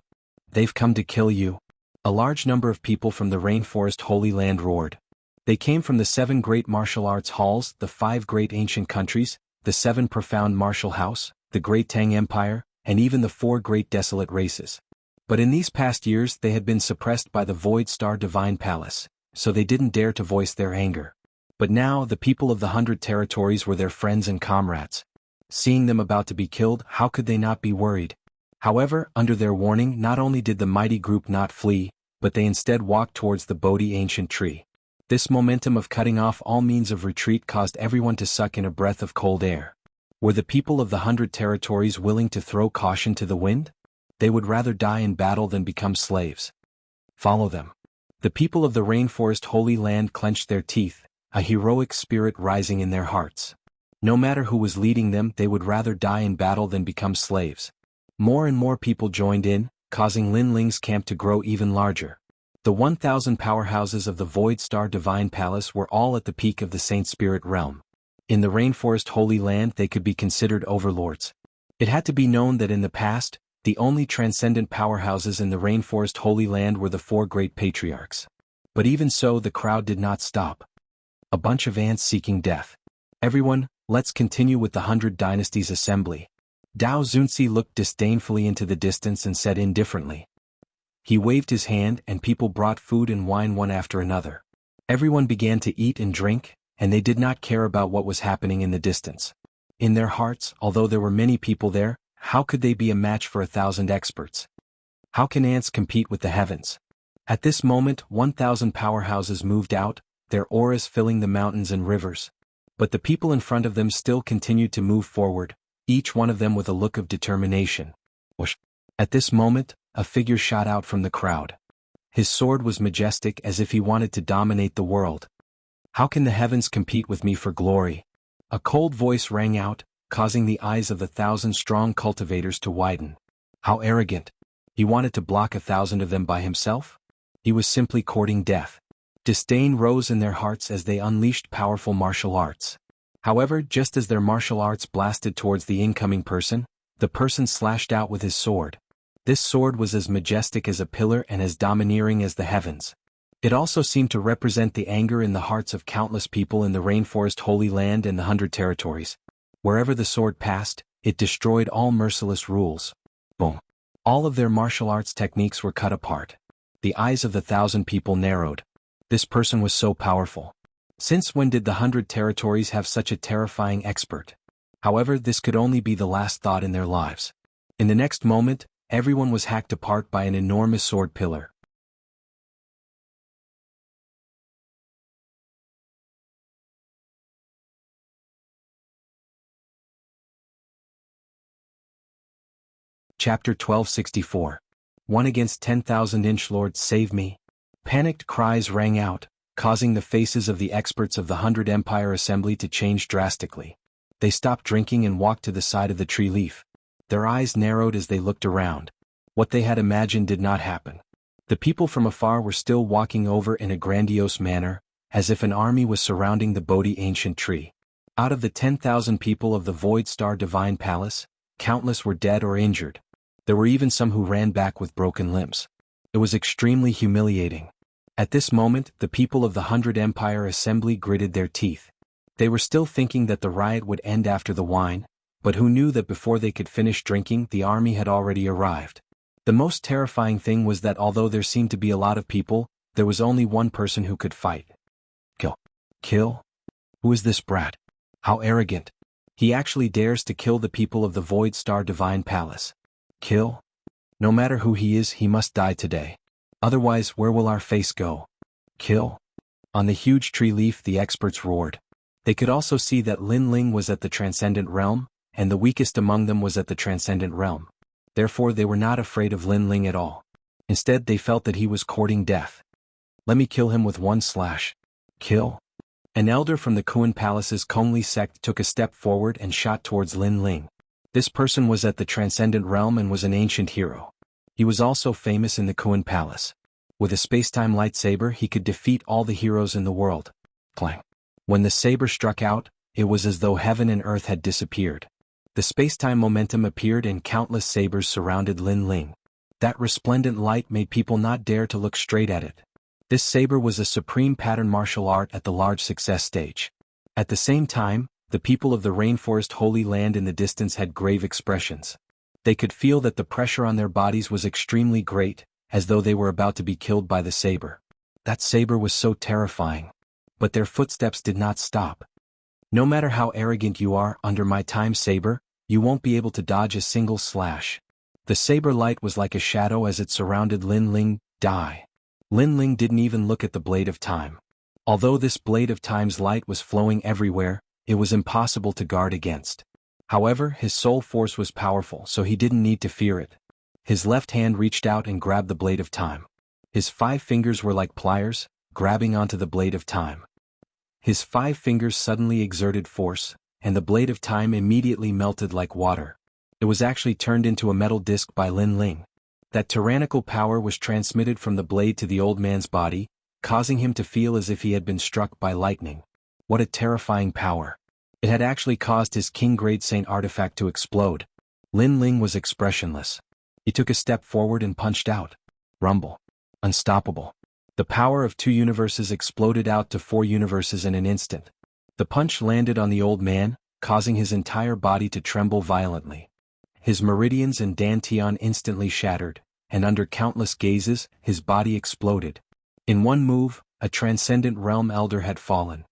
They've come to kill you. A large number of people from the rainforest Holy Land roared. They came from the 7 great martial arts halls, the 5 great ancient countries, the 7 profound martial house, the great Tang Empire, and even the 4 great desolate races. But in these past years they had been suppressed by the Void Star Divine Palace, so they didn't dare to voice their anger. But now the people of the 100 territories were their friends and comrades. Seeing them about to be killed, how could they not be worried? However, under their warning, not only did the mighty group not flee, but they instead walked towards the Bodhi ancient tree. This momentum of cutting off all means of retreat caused everyone to suck in a breath of cold air. Were the people of the 100 territories willing to throw caution to the wind? They would rather die in battle than become slaves. Follow them. The people of the rainforest Holy Land clenched their teeth, a heroic spirit rising in their hearts. No matter who was leading them, they would rather die in battle than become slaves. More and more people joined in, causing Lin Ling's camp to grow even larger. The 1,000 powerhouses of the Void Star Divine Palace were all at the peak of the Saint Spirit realm. In the rainforest Holy Land they could be considered overlords. It had to be known that in the past, the only transcendent powerhouses in the rainforest Holy Land were the 4 great patriarchs. But even so, the crowd did not stop. A bunch of ants seeking death. Everyone, let's continue with the 100 Dynasties assembly. Dao Zunzi looked disdainfully into the distance and said indifferently. He waved his hand and people brought food and wine one after another. Everyone began to eat and drink, and they did not care about what was happening in the distance. In their hearts, although there were many people there, how could they be a match for 1,000 experts? How can ants compete with the heavens? At this moment, 1,000 powerhouses moved out, their auras filling the mountains and rivers. But the people in front of them still continued to move forward, each one of them with a look of determination. Whoosh! At this moment, a figure shot out from the crowd. His sword was majestic as if he wanted to dominate the world. How can the heavens compete with me for glory? A cold voice rang out, causing the eyes of the 1,000-strong cultivators to widen. How arrogant! He wanted to block 1,000 of them by himself? He was simply courting death. Disdain rose in their hearts as they unleashed powerful martial arts. However, just as their martial arts blasted towards the incoming person, the person slashed out with his sword. This sword was as majestic as a pillar and as domineering as the heavens. It also seemed to represent the anger in the hearts of countless people in the rainforest Holy Land and the 100 territories. Wherever the sword passed, it destroyed all merciless rules. Boom! All of their martial arts techniques were cut apart. The eyes of the 1,000 people narrowed. This person was so powerful. Since when did the 100 territories have such a terrifying expert? However, this could only be the last thought in their lives. In the next moment, everyone was hacked apart by an enormous sword pillar. Chapter 1264. 1 against 10,000 Inchlord, save me. Panicked cries rang out, causing the faces of the experts of the 100 Empire Assembly to change drastically. They stopped drinking and walked to the side of the tree leaf. Their eyes narrowed as they looked around. What they had imagined did not happen. The people from afar were still walking over in a grandiose manner, as if an army was surrounding the Bodhi ancient tree. Out of the 10,000 people of the Void Star Divine Palace, countless were dead or injured. There were even some who ran back with broken limbs. It was extremely humiliating. At this moment, the people of the 100 Empire Assembly gritted their teeth. They were still thinking that the riot would end after the wine, but who knew that before they could finish drinking, the army had already arrived. The most terrifying thing was that although there seemed to be a lot of people, there was only one person who could fight. Kill. Kill? Who is this brat? How arrogant. He actually dares to kill the people of the Void Star Divine Palace. Kill? No matter who he is, he must die today. Otherwise, where will our face go? Kill? On the huge tree leaf, the experts roared. They could also see that Lin Ling was at the Transcendent Realm, and the weakest among them was at the Transcendent Realm. Therefore they were not afraid of Lin Ling at all. Instead they felt that he was courting death. Let me kill him with one slash. Kill? An elder from the Kuan Palace's Kongli sect took a step forward and shot towards Lin Ling. This person was at the Transcendent Realm and was an ancient hero. He was also famous in the Kuan Palace. With a spacetime lightsaber he could defeat all the heroes in the world. Clang. When the saber struck out, it was as though heaven and earth had disappeared. The spacetime momentum appeared and countless sabers surrounded Lin Ling. That resplendent light made people not dare to look straight at it. This saber was a supreme pattern martial art at the large success stage. At the same time, the people of the Rainforest Holy Land in the distance had grave expressions. They could feel that the pressure on their bodies was extremely great, as though they were about to be killed by the saber. That saber was so terrifying. But their footsteps did not stop. No matter how arrogant you are, under my time saber, you won't be able to dodge a single slash. The saber light was like a shadow as it surrounded Lin Ling. Die. Lin Ling didn't even look at the blade of time. Although this blade of time's light was flowing everywhere, it was impossible to guard against. However, his soul force was powerful, so he didn't need to fear it. His left hand reached out and grabbed the blade of time. His 5 fingers were like pliers, grabbing onto the blade of time. His 5 fingers suddenly exerted force, and the blade of time immediately melted like water. It was actually turned into a metal disc by Lin Ling. That tyrannical power was transmitted from the blade to the old man's body, causing him to feel as if he had been struck by lightning. What a terrifying power. It had actually caused his King Grade Saint artifact to explode. Lin Ling was expressionless. He took a step forward and punched out. Rumble. Unstoppable. The power of 2 universes exploded out to 4 universes in an instant. The punch landed on the old man, causing his entire body to tremble violently. His meridians and dantian instantly shattered, and under countless gazes, his body exploded. In one move, a Transcendent Realm elder had fallen.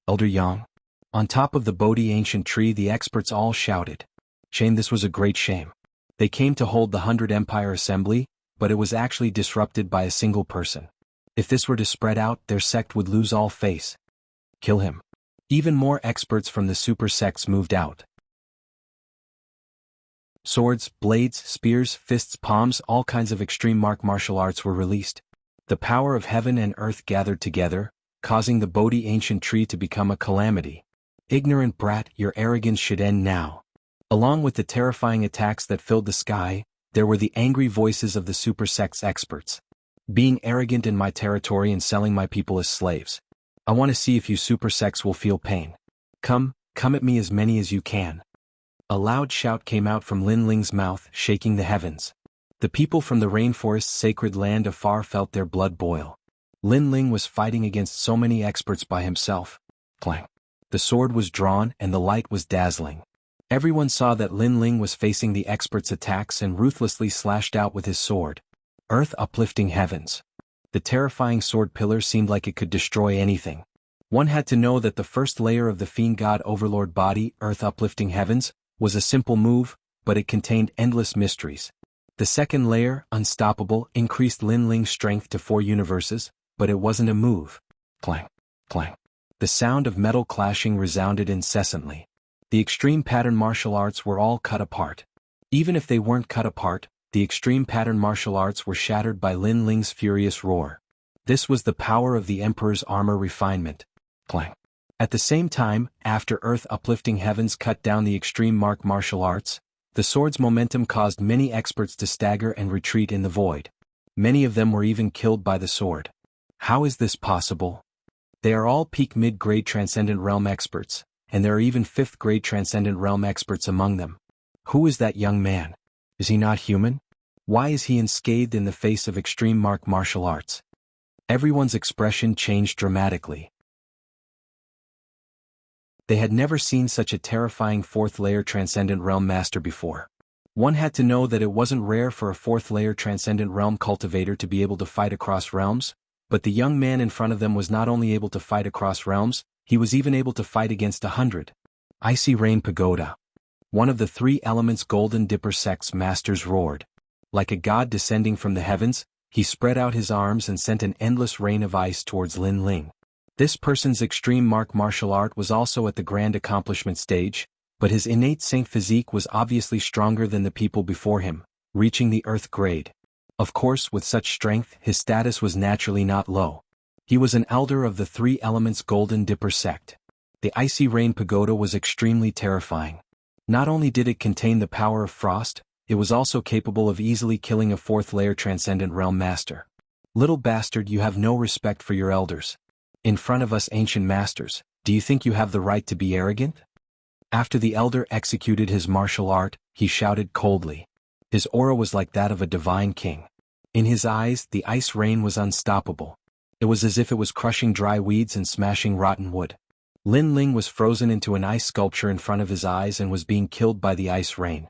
Elder Yang. On top of the Bodhi ancient tree, the experts all shouted. Shame, this was a great shame. They came to hold the 100 Empire Assembly, but it was actually disrupted by a single person. If this were to spread out, their sect would lose all face. Kill him. Even more experts from the super sects moved out. Swords, blades, spears, fists, palms, all kinds of extreme martial arts were released. The power of heaven and earth gathered together, causing the Bodhi ancient tree to become a calamity. Ignorant brat, your arrogance should end now. Along with the terrifying attacks that filled the sky, there were the angry voices of the super sects experts. Being arrogant in my territory and selling my people as slaves. I want to see if you super sects will feel pain. Come at me, as many as you can. A loud shout came out from Lin Ling's mouth, shaking the heavens. The people from the rainforest's sacred land afar felt their blood boil. Lin Ling was fighting against so many experts by himself. Clang. The sword was drawn and the light was dazzling. Everyone saw that Lin Ling was facing the experts' attacks and ruthlessly slashed out with his sword. Earth uplifting heavens. The terrifying sword pillar seemed like it could destroy anything. One had to know that the first layer of the Fiend God Overlord body, Earth uplifting heavens, was a simple move, but it contained endless mysteries. The second layer, Unstoppable, increased Lin Ling's strength to 4 universes, but it wasn't a move. Clang, clang. The sound of metal clashing resounded incessantly. The extreme pattern martial arts were all cut apart. Even if they weren't cut apart, The extreme pattern martial arts were shattered by Lin Ling's furious roar. This was the power of the Emperor's armor refinement. Clang. At the same time, after Earth uplifting heavens cut down the extreme martial arts, the sword's momentum caused many experts to stagger and retreat in the void. Many of them were even killed by the sword. How is this possible? They are all peak mid-grade Transcendent Realm experts, and there are even 5th-grade Transcendent Realm experts among them. Who is that young man? Is he not human? Why is he unscathed in the face of extreme martial arts? Everyone's expression changed dramatically. They had never seen such a terrifying 4th-layer Transcendent Realm master before. One had to know that it wasn't rare for a 4th-layer Transcendent Realm cultivator to be able to fight across realms, but the young man in front of them was not only able to fight across realms, he was even able to fight against 100. Icy Rain Pagoda. One of the 3 elements Golden Dipper sect's masters roared. Like a god descending from the heavens, he spread out his arms and sent an endless rain of ice towards Lin Ling. This person's extreme martial art was also at the grand accomplishment stage, but his innate saint physique was obviously stronger than the people before him, reaching the earth grade. Of course, with such strength, his status was naturally not low. He was an elder of the 3 elements Golden Dipper sect. The Icy Rain Pagoda was extremely terrifying. Not only did it contain the power of frost, it was also capable of easily killing a 4th-layer Transcendent Realm master. Little bastard, you have no respect for your elders. In front of us ancient masters, do you think you have the right to be arrogant? After the elder executed his martial art, he shouted coldly. His aura was like that of a divine king. In his eyes, the ice rain was unstoppable. It was as if it was crushing dry weeds and smashing rotten wood. Lin Ling was frozen into an ice sculpture in front of his eyes and was being killed by the ice rain.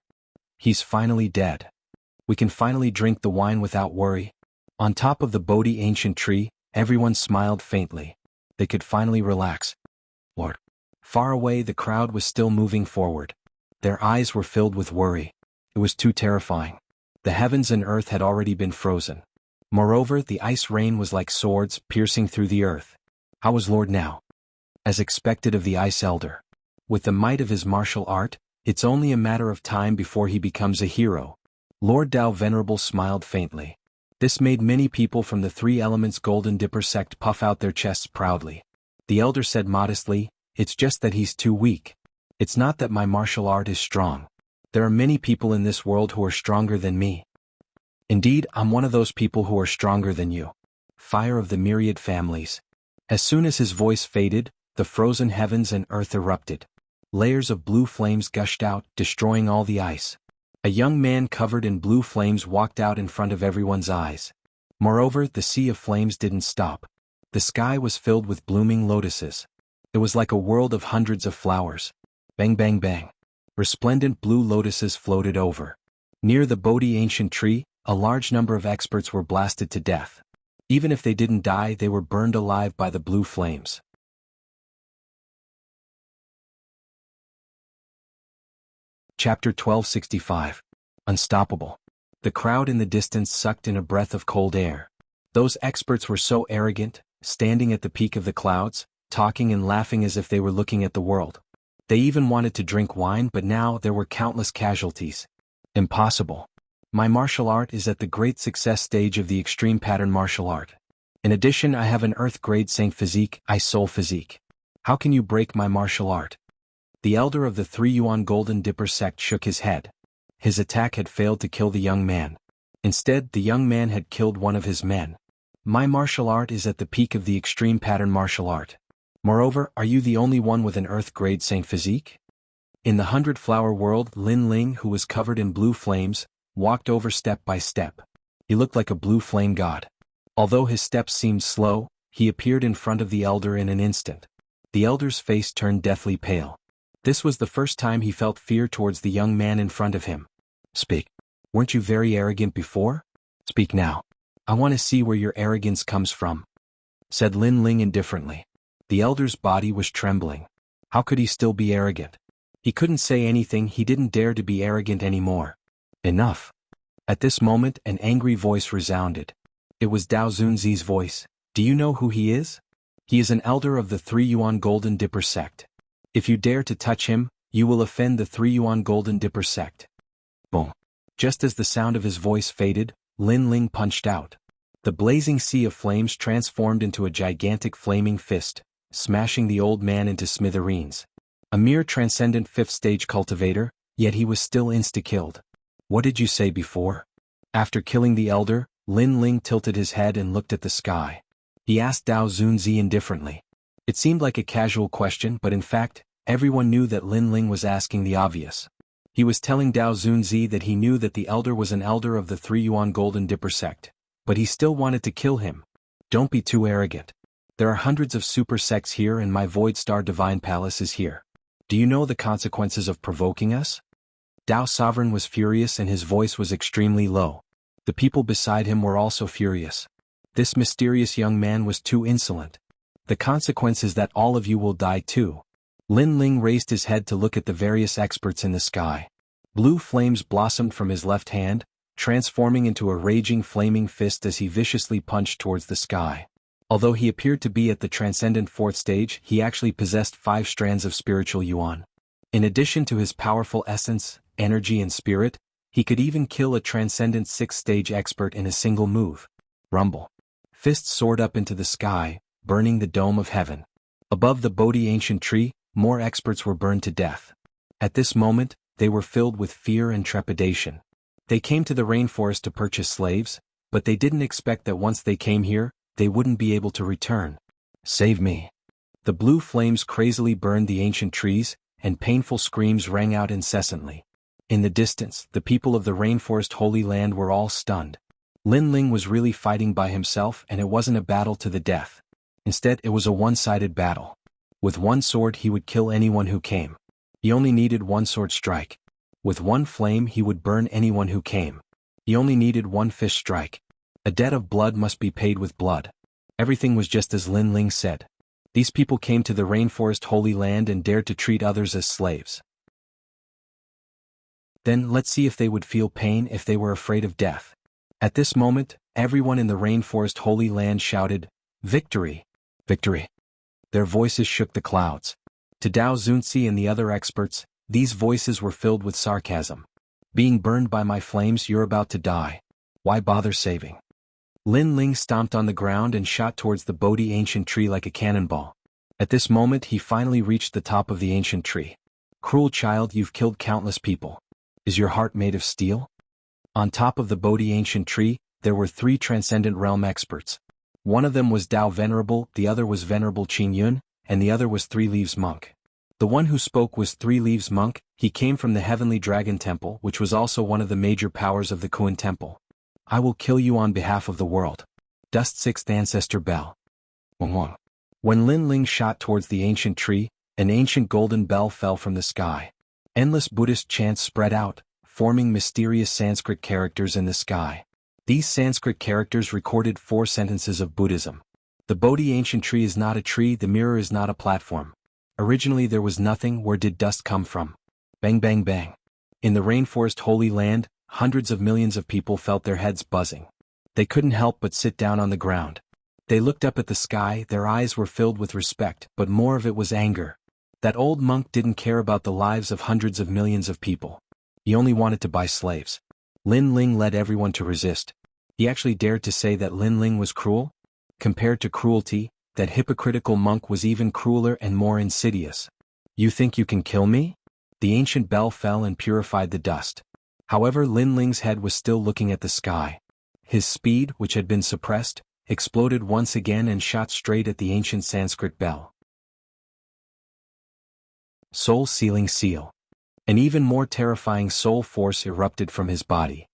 He's finally dead. We can finally drink the wine without worry. On top of the Bodhi ancient tree, everyone smiled faintly. They could finally relax. Lord. Far away, the crowd was still moving forward. Their eyes were filled with worry. It was too terrifying. The heavens and earth had already been frozen. Moreover, the ice rain was like swords piercing through the earth. How was Lord now? As expected of the Ice Elder. With the might of his martial art, it's only a matter of time before he becomes a hero. Lord Dao Venerable smiled faintly. This made many people from the 3 elements Golden Dipper sect puff out their chests proudly. The elder said modestly, "It's just that he's too weak. It's not that my martial art is strong. There are many people in this world who are stronger than me. Indeed, I'm one of those people who are stronger than you. Fire of the myriad families." As soon as his voice faded, the frozen heavens and earth erupted. Layers of blue flames gushed out, destroying all the ice. A young man covered in blue flames walked out in front of everyone's eyes. Moreover, the sea of flames didn't stop. The sky was filled with blooming lotuses. It was like a world of hundreds of flowers. Bang bang bang. Resplendent blue lotuses floated over. Near the Bodhi ancient tree, a large number of experts were blasted to death. Even if they didn't die, they were burned alive by the blue flames. Chapter 1265. Unstoppable. The crowd in the distance sucked in a breath of cold air. Those experts were so arrogant, standing at the peak of the clouds, talking and laughing as if they were looking at the world. They even wanted to drink wine, but now there were countless casualties. Impossible. My martial art is at the great success stage of the extreme pattern martial art. In addition, I have an earth-grade saint physique, ice soul physique. How can you break my martial art? The elder of the 3 Yuan Golden Dipper sect shook his head. His attack had failed to kill the young man. Instead, the young man had killed one of his men. My martial art is at the peak of the extreme pattern martial art. Moreover, are you the only one with an earth-grade saint physique? In the 100-flower world, Lin Ling, who was covered in blue flames, walked over step by step. He looked like a blue flame god. Although his steps seemed slow, he appeared in front of the elder in an instant. The elder's face turned deathly pale. This was the first time he felt fear towards the young man in front of him. Speak. Weren't you very arrogant before? Speak now. I want to see where your arrogance comes from, said Lin Ling indifferently. The elder's body was trembling. How could he still be arrogant? He couldn't say anything, he didn't dare to be arrogant anymore. Enough. At this moment, an angry voice resounded. It was Dao Zunzi's voice. Do you know who he is? He is an elder of the 3 Yuan Golden Dipper sect. If you dare to touch him, you will offend the 3 Yuan Golden Dipper sect. Boom. Just as the sound of his voice faded, Lin Ling punched out. The blazing sea of flames transformed into a gigantic flaming fist, smashing the old man into smithereens. A mere transcendent fifth-stage cultivator, yet he was still insta-killed. What did you say before? After killing the elder, Lin Ling tilted his head and looked at the sky. He asked Dao Zunzi indifferently. It seemed like a casual question, but in fact, everyone knew that Lin Ling was asking the obvious. He was telling Dao Zunzi that he knew that the elder was an elder of the 3 Yuan Golden Dipper sect, but he still wanted to kill him. Don't be too arrogant. There are hundreds of super sects here and my Void Star Divine Palace is here. Do you know the consequences of provoking us? Dao Sovereign was furious and his voice was extremely low. The people beside him were also furious. This mysterious young man was too insolent. The consequence is that all of you will die too. Lin Ling raised his head to look at the various experts in the sky. Blue flames blossomed from his left hand, transforming into a raging flaming fist as he viciously punched towards the sky. Although he appeared to be at the transcendent 4th stage, he actually possessed 5 strands of spiritual yuan. In addition to his powerful essence, energy and spirit, he could even kill a transcendent 6th stage expert in a single move. Rumble. Fists soared up into the sky, burning the dome of heaven. Above the Bodhi ancient tree, more experts were burned to death. At this moment, they were filled with fear and trepidation. They came to the rainforest to purchase slaves, but they didn't expect that once they came here, they wouldn't be able to return. Save me. The blue flames crazily burned the ancient trees, and painful screams rang out incessantly. In the distance, the people of the rainforest Holy Land were all stunned. Lin Ling was really fighting by himself and it wasn't a battle to the death. Instead, it was a one-sided battle. With one sword he would kill anyone who came. He only needed one sword strike. With one flame he would burn anyone who came. He only needed one fist strike. A debt of blood must be paid with blood. Everything was just as Lin Ling said. These people came to the rainforest Holy Land and dared to treat others as slaves. Then let's see if they would feel pain if they were afraid of death. At this moment, everyone in the rainforest Holy Land shouted, "Victory! Victory!" Their voices shook the clouds. To Dao Zunzi and the other experts, these voices were filled with sarcasm. Being burned by my flames, you're about to die. Why bother saving? Lin Ling stomped on the ground and shot towards the Bodhi ancient tree like a cannonball. At this moment he finally reached the top of the ancient tree. Cruel child, you've killed countless people. Is your heart made of steel? On top of the Bodhi ancient tree, there were 3 transcendent realm experts. One of them was Dao Venerable, the other was Venerable Qing Yun, and the other was 3 Leaves Monk. The one who spoke was 3 Leaves Monk. He came from the Heavenly Dragon Temple, which was also one of the major powers of the Kuan Temple. I will kill you on behalf of the world. Dust 6th Ancestor Bell. When Lin Ling shot towards the ancient tree, an ancient golden bell fell from the sky. Endless Buddhist chants spread out, forming mysterious Sanskrit characters in the sky. These Sanskrit characters recorded 4 sentences of Buddhism. The Bodhi ancient tree is not a tree, the mirror is not a platform. Originally there was nothing, where did dust come from? Bang bang bang. In the rainforest Holy Land, hundreds of millions of people felt their heads buzzing. They couldn't help but sit down on the ground. They looked up at the sky, their eyes were filled with respect, but more of it was anger. That old monk didn't care about the lives of hundreds of millions of people. He only wanted to buy slaves. Lin Ling led everyone to resist. He actually dared to say that Lin Ling was cruel. Compared to cruelty, that hypocritical monk was even crueler and more insidious. You think you can kill me? The ancient bell fell and purified the dust. However, Lin Ling's head was still looking at the sky. His speed, which had been suppressed, exploded once again and shot straight at the ancient Sanskrit bell. Soul-sealing seal. An even more terrifying soul force erupted from his body.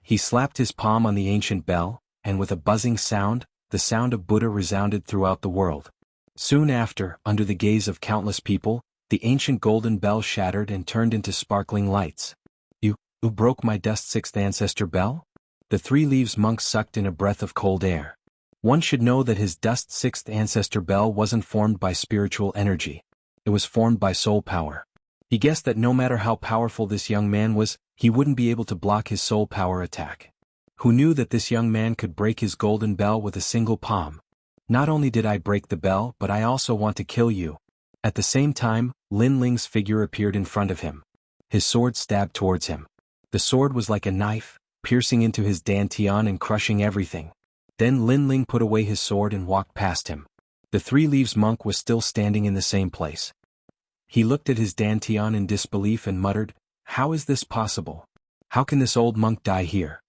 He slapped his palm on the ancient bell, and with a buzzing sound, the sound of Buddha resounded throughout the world. Soon after, under the gaze of countless people, the ancient golden bell shattered and turned into sparkling lights. You broke my dust 6th ancestor bell? The 3 Leaves Monk sucked in a breath of cold air. One should know that his dust 6th ancestor bell wasn't formed by spiritual energy. It was formed by soul power. He guessed that no matter how powerful this young man was, he wouldn't be able to block his soul power attack. Who knew that this young man could break his golden bell with a single palm? Not only did I break the bell, but I also want to kill you. At the same time, Lin Ling's figure appeared in front of him. His sword stabbed towards him. The The sword was like a knife, piercing into his dantian and crushing everything. Then Lin Ling put away his sword and walked past him. The Three Leaves monk was still standing in the same place. He looked at his dantian in disbelief and muttered, "How is this possible? How can this old monk die here?"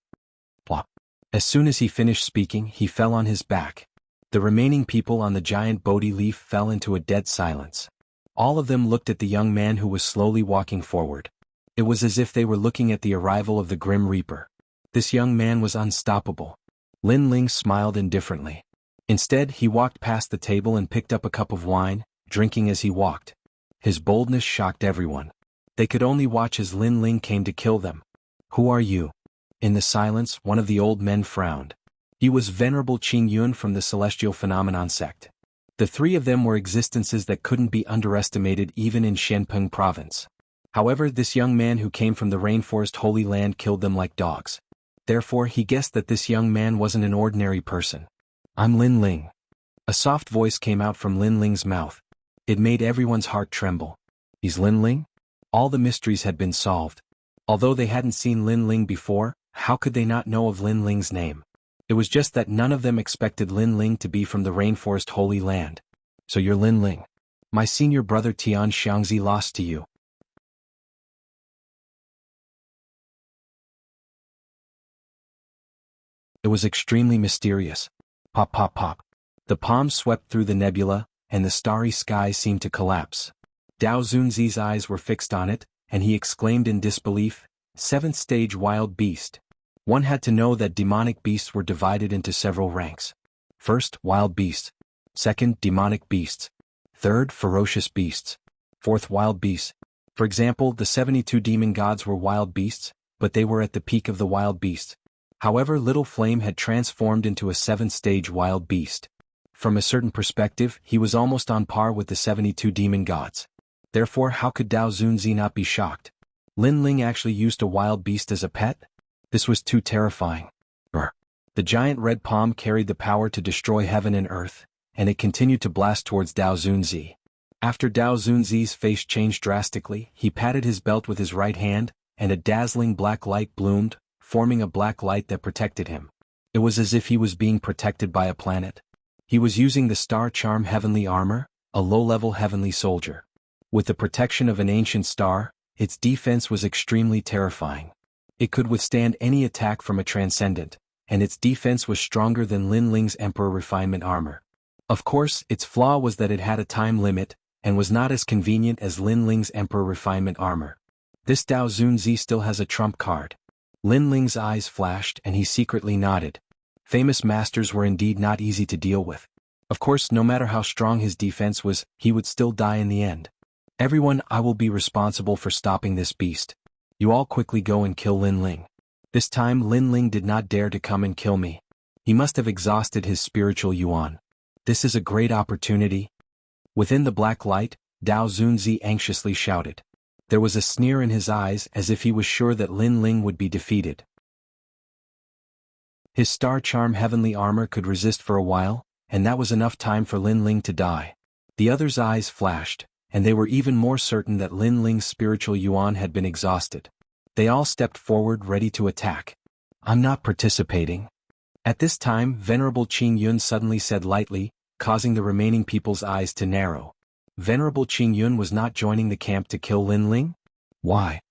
Plop. As soon as he finished speaking, he fell on his back. The remaining people on the giant Bodhi leaf fell into a dead silence. All of them looked at the young man who was slowly walking forward. It was as if they were looking at the arrival of the Grim Reaper. This young man was unstoppable. Lin Ling smiled indifferently. Instead, he walked past the table and picked up a cup of wine, drinking as he walked. His boldness shocked everyone. They could only watch as Lin Ling came to kill them. "Who are you?" In the silence, one of the old men frowned. He was Venerable Qing Yun from the Celestial Phenomenon sect. The three of them were existences that couldn't be underestimated even in Shenpeng province. However, this young man who came from the rainforest Holy Land killed them like dogs. Therefore, he guessed that this young man wasn't an ordinary person. "I'm Lin Ling." A soft voice came out from Lin Ling's mouth. It made everyone's heart tremble. He's Lin Ling? All the mysteries had been solved. Although they hadn't seen Lin Ling before, how could they not know of Lin Ling's name? It was just that none of them expected Lin Ling to be from the rainforest Holy Land. "So you're Lin Ling. My senior brother Tian Xiangzi lost to you." It was extremely mysterious. Pop pop pop. The palms swept through the nebula, and the starry sky seemed to collapse. Dao Zunzi's eyes were fixed on it, and he exclaimed in disbelief, "Seventh stage wild beast." One had to know that demonic beasts were divided into several ranks. First, wild beasts. Second, demonic beasts. Third, ferocious beasts. Fourth, wild beasts. For example, the 72 demon gods were wild beasts, but they were at the peak of the wild beasts. However, Little Flame had transformed into a 7th-stage wild beast. From a certain perspective, he was almost on par with the 72 demon gods. Therefore, how could Dao Zunzi not be shocked? Lin Ling actually used a wild beast as a pet? This was too terrifying. The giant red palm carried the power to destroy heaven and earth, and it continued to blast towards Dao Zunzi. After Dao Zunzi's face changed drastically, he patted his belt with his right hand, and a dazzling black light bloomed, forming a black light that protected him. It was as if he was being protected by a planet. He was using the Star Charm Heavenly Armor, a low-level heavenly soldier. With the protection of an ancient star, its defense was extremely terrifying. It could withstand any attack from a transcendent, and its defense was stronger than Lin Ling's Emperor Refinement armor. Of course, its flaw was that it had a time limit, and was not as convenient as Lin Ling's Emperor Refinement armor. This Dao Zunzi still has a trump card. Lin Ling's eyes flashed and he secretly nodded. Famous masters were indeed not easy to deal with. Of course, no matter how strong his defense was, he would still die in the end. "Everyone, I will be responsible for stopping this beast. You all quickly go and kill Lin Ling." This time Lin Ling did not dare to come and kill me. He must have exhausted his spiritual yuan. This is a great opportunity. Within the black light, Dao Zunzi anxiously shouted. There was a sneer in his eyes as if he was sure that Lin Ling would be defeated. His Star Charm Heavenly Armor could resist for a while, and that was enough time for Lin Ling to die. The others' eyes flashed, and they were even more certain that Lin Ling's spiritual yuan had been exhausted. They all stepped forward ready to attack. "I'm not participating." At this time, Venerable Qing Yun suddenly said lightly, causing the remaining people's eyes to narrow. Venerable Qing Yun was not joining the camp to kill Lin Ling? Why?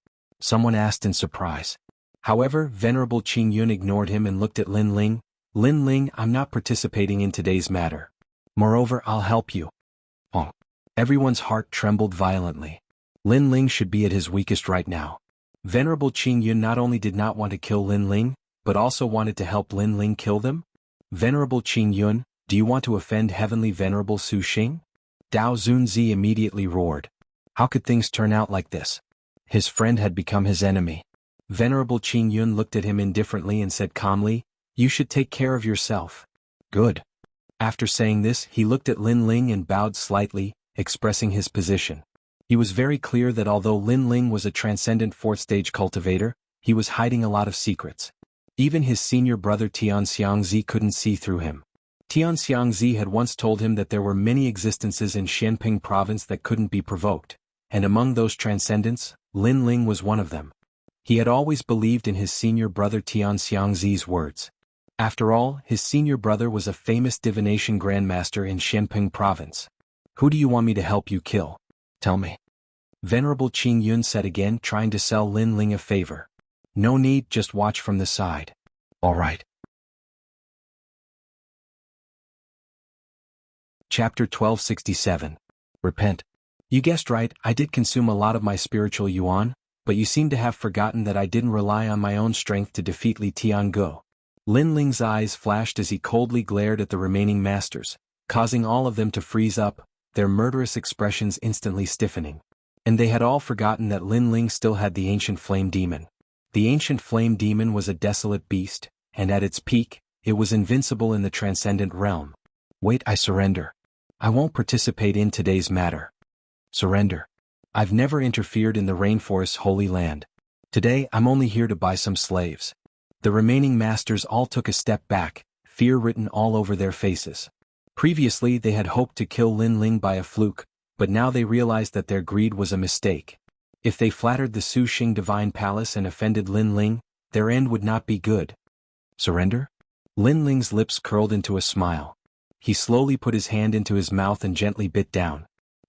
Someone asked in surprise. However, Venerable Qing Yun ignored him and looked at Lin Ling. "Lin Ling, I'm not participating in today's matter. Moreover, I'll help you." Oh. Everyone's heart trembled violently. Lin Ling should be at his weakest right now. Venerable Qing Yun not only did not want to kill Lin Ling, but also wanted to help Lin Ling kill them? "Venerable Qing Yun, do you want to offend Heavenly Venerable Su Xing?" Dao Zunzi immediately roared. How could things turn out like this? His friend had become his enemy. Venerable Qing Yun looked at him indifferently and said calmly, "You should take care of yourself." "Good." After saying this, he looked at Lin Ling and bowed slightly, expressing his position. He was very clear that although Lin Ling was a transcendent 4th-stage cultivator, he was hiding a lot of secrets. Even his senior brother Tian Xiangzi couldn't see through him. Tian Xiangzi had once told him that there were many existences in Xianping province that couldn't be provoked, and among those transcendents, Lin Ling was one of them. He had always believed in his senior brother Tian Xiangzi's words. After all, his senior brother was a famous divination grandmaster in Shenping province. Who do you want me to help you kill? Tell me. Venerable Qing Yun said again, trying to sell Lin Ling a favor. No need, just watch from the side. All right. Chapter 1267. Repent. You guessed right, I did consume a lot of my spiritual yuan, but you seem to have forgotten that I didn't rely on my own strength to defeat Li Tianguo. Lin Ling's eyes flashed as he coldly glared at the remaining masters, causing all of them to freeze up, their murderous expressions instantly stiffening. And they had all forgotten that Lin Ling still had the ancient flame demon. The ancient flame demon was a desolate beast, and at its peak, it was invincible in the transcendent realm. Wait, I surrender. I won't participate in today's matter. Surrender. I've never interfered in the rainforest's holy land. Today I'm only here to buy some slaves. The remaining masters all took a step back, fear written all over their faces. Previously they had hoped to kill Lin Ling by a fluke, but now they realized that their greed was a mistake. If they flattered the Su Xing Divine Palace and offended Lin Ling, their end would not be good. Surrender? Lin Ling's lips curled into a smile. He slowly put his hand into his mouth and gently bit down.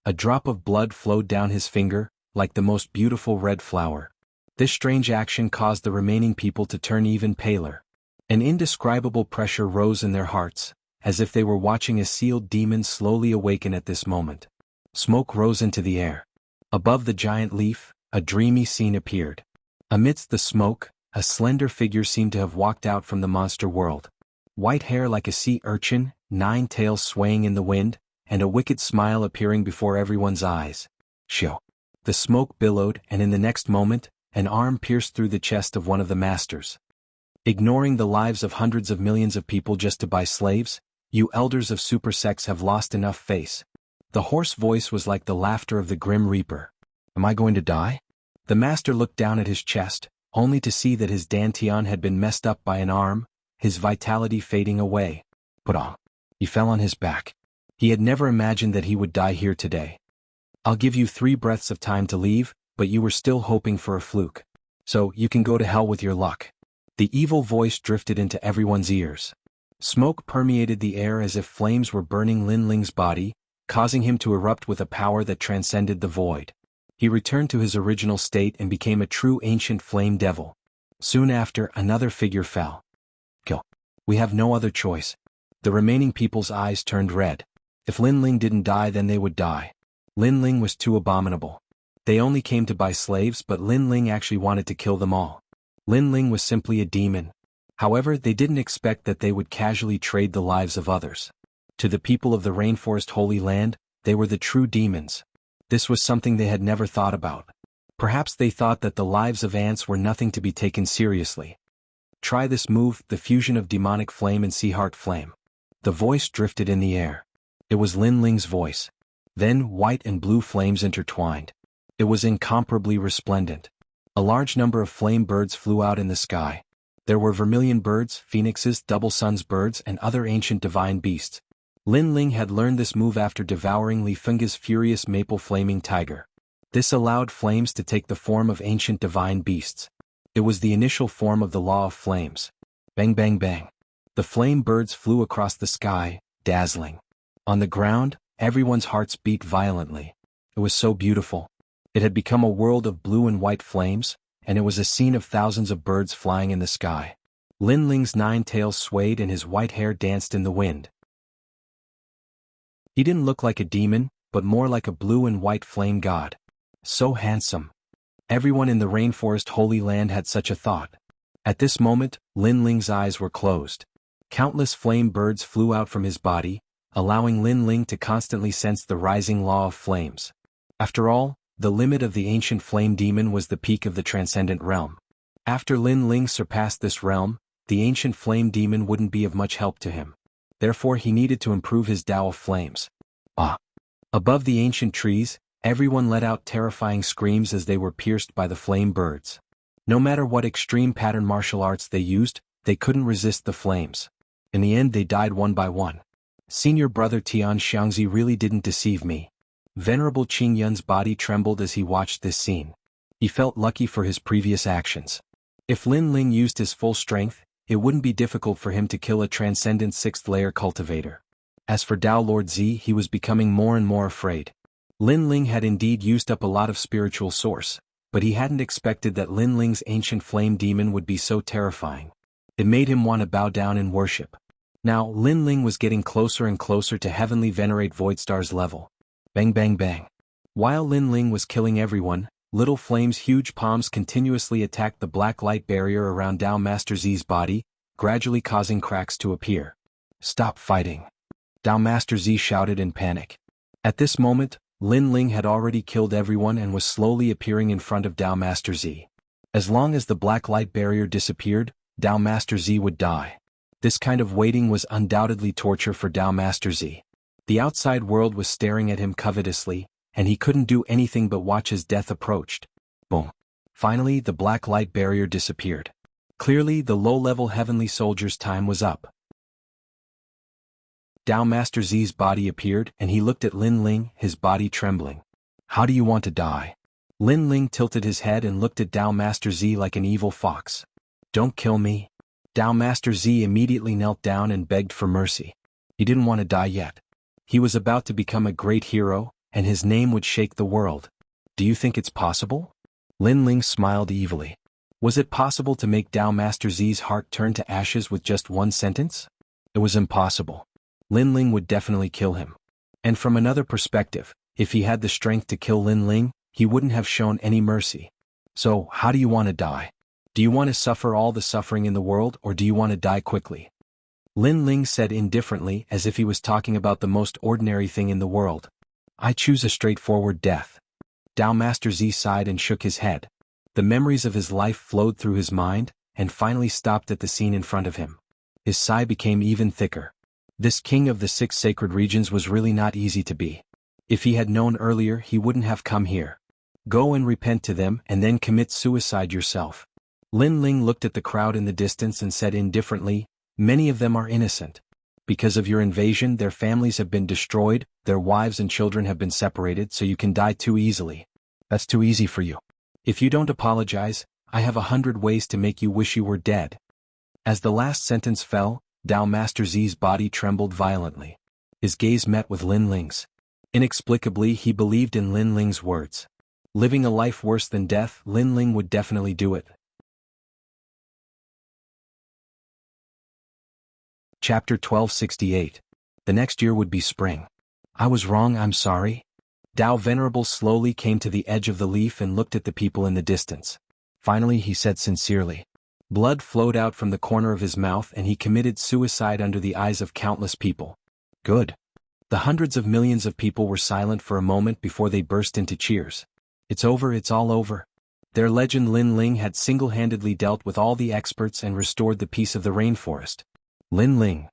A drop of blood flowed down his finger, like the most beautiful red flower. This strange action caused the remaining people to turn even paler. An indescribable pressure rose in their hearts, as if they were watching a sealed demon slowly awaken at this moment. Smoke rose into the air. Above the giant leaf, a dreamy scene appeared. Amidst the smoke, a slender figure seemed to have walked out from the monster world. White hair like a sea urchin, 9 tails swaying in the wind, and a wicked smile appearing before everyone's eyes. Shoo! The smoke billowed, and in the next moment, an arm pierced through the chest of one of the masters. Ignoring the lives of hundreds of millions of people just to buy slaves, you elders of super sects have lost enough face. The hoarse voice was like the laughter of the Grim Reaper. Am I going to die? The master looked down at his chest, only to see that his dantian had been messed up by an arm, his vitality fading away. Putong. He fell on his back. He had never imagined that he would die here today. I'll give you 3 breaths of time to leave, but you were still hoping for a fluke. So, you can go to hell with your luck. The evil voice drifted into everyone's ears. Smoke permeated the air as if flames were burning Lin Ling's body, causing him to erupt with a power that transcended the void. He returned to his original state and became a true ancient flame devil. Soon after, another figure fell. Kill. We have no other choice. The remaining people's eyes turned red. If Lin Ling didn't die, then they would die. Lin Ling was too abominable. They only came to buy slaves, but Lin Ling actually wanted to kill them all. Lin Ling was simply a demon. However, they didn't expect that they would casually trade the lives of others. To the people of the Rainforest Holy Land, they were the true demons. This was something they had never thought about. Perhaps they thought that the lives of ants were nothing to be taken seriously. Try this move, the fusion of demonic flame and sea heart flame. The voice drifted in the air. It was Lin Ling's voice. Then white and blue flames intertwined. It was incomparably resplendent. A large number of flame birds flew out in the sky. There were vermilion birds, phoenixes, double suns birds, and other ancient divine beasts. Lin Ling had learned this move after devouring Li Fengge's furious maple flaming tiger. This allowed flames to take the form of ancient divine beasts. It was the initial form of the law of flames. Bang bang bang. The flame birds flew across the sky, dazzling. On the ground, everyone's hearts beat violently. It was so beautiful. It had become a world of blue and white flames, and it was a scene of thousands of birds flying in the sky. Lin Ling's 9 tails swayed and his white hair danced in the wind. He didn't look like a demon, but more like a blue and white flame god. So handsome. Everyone in the Rainforest Holy Land had such a thought. At this moment, Lin Ling's eyes were closed. Countless flame birds flew out from his body, allowing Lin Ling to constantly sense the rising law of flames. After all, the limit of the ancient flame demon was the peak of the transcendent realm. After Lin Ling surpassed this realm, the ancient flame demon wouldn't be of much help to him. Therefore he needed to improve his Tao of flames. Above the ancient trees, everyone let out terrifying screams as they were pierced by the flame birds. No matter what extreme pattern martial arts they used, they couldn't resist the flames. In the end they died one by one. Senior brother Tian Xiangzi really didn't deceive me. Venerable Qing Yun's body trembled as he watched this scene. He felt lucky for his previous actions. If Lin Ling used his full strength, it wouldn't be difficult for him to kill a transcendent sixth-layer cultivator. As for Tao Lord Z, he was becoming more and more afraid. Lin Ling had indeed used up a lot of spiritual source, but he hadn't expected that Lin Ling's ancient flame demon would be so terrifying. It made him want to bow down in worship. Now, Lin Ling was getting closer and closer to Heavenly Venerate Voidstar's level. Bang bang bang. While Lin Ling was killing everyone, Little Flame's huge palms continuously attacked the black light barrier around Tao Master Z's body, gradually causing cracks to appear. Stop fighting. Tao Master Z shouted in panic. At this moment, Lin Ling had already killed everyone and was slowly appearing in front of Tao Master Z. As long as the black light barrier disappeared, Tao Master Z would die. This kind of waiting was undoubtedly torture for Tao Master Z. The outside world was staring at him covetously, and he couldn't do anything but watch as death approached. Boom. Finally, the black light barrier disappeared. Clearly, the low-level heavenly soldier's time was up. Tao Master Z's body appeared, and he looked at Lin Ling, his body trembling. How do you want to die? Lin Ling tilted his head and looked at Tao Master Z like an evil fox. Don't kill me. Tao Master Z immediately knelt down and begged for mercy. He didn't want to die yet. He was about to become a great hero, and his name would shake the world. Do you think it's possible? Lin Ling smiled evilly. Was it possible to make Tao Master Z's heart turn to ashes with just one sentence? It was impossible. Lin Ling would definitely kill him. And from another perspective, if he had the strength to kill Lin Ling, he wouldn't have shown any mercy. So, how do you want to die? Do you want to suffer all the suffering in the world, or do you want to die quickly? Lin Ling said indifferently, as if he was talking about the most ordinary thing in the world. I choose a straightforward death. Tao Master Z sighed and shook his head. The memories of his life flowed through his mind, and finally stopped at the scene in front of him. His sigh became even thicker. This king of the 6 sacred regions was really not easy to be. If he had known earlier, he wouldn't have come here. Go and repent to them and then commit suicide yourself. Lin Ling looked at the crowd in the distance and said indifferently, many of them are innocent. Because of your invasion, their families have been destroyed, their wives and children have been separated, so you can die too easily. That's too easy for you. If you don't apologize, I have 100 ways to make you wish you were dead. As the last sentence fell, Tao Master Z's body trembled violently. His gaze met with Lin Ling's. Inexplicably, he believed in Lin Ling's words. Living a life worse than death, Lin Ling would definitely do it. Chapter 1268. The next year would be spring. I was wrong, I'm sorry. Tao Venerable slowly came to the edge of the leaf and looked at the people in the distance. Finally he said sincerely. Blood flowed out from the corner of his mouth and he committed suicide under the eyes of countless people. Good. The hundreds of millions of people were silent for a moment before they burst into cheers. It's over, it's all over. Their legend Lin Ling had single-handedly dealt with all the experts and restored the peace of the rainforest. Lin Ling.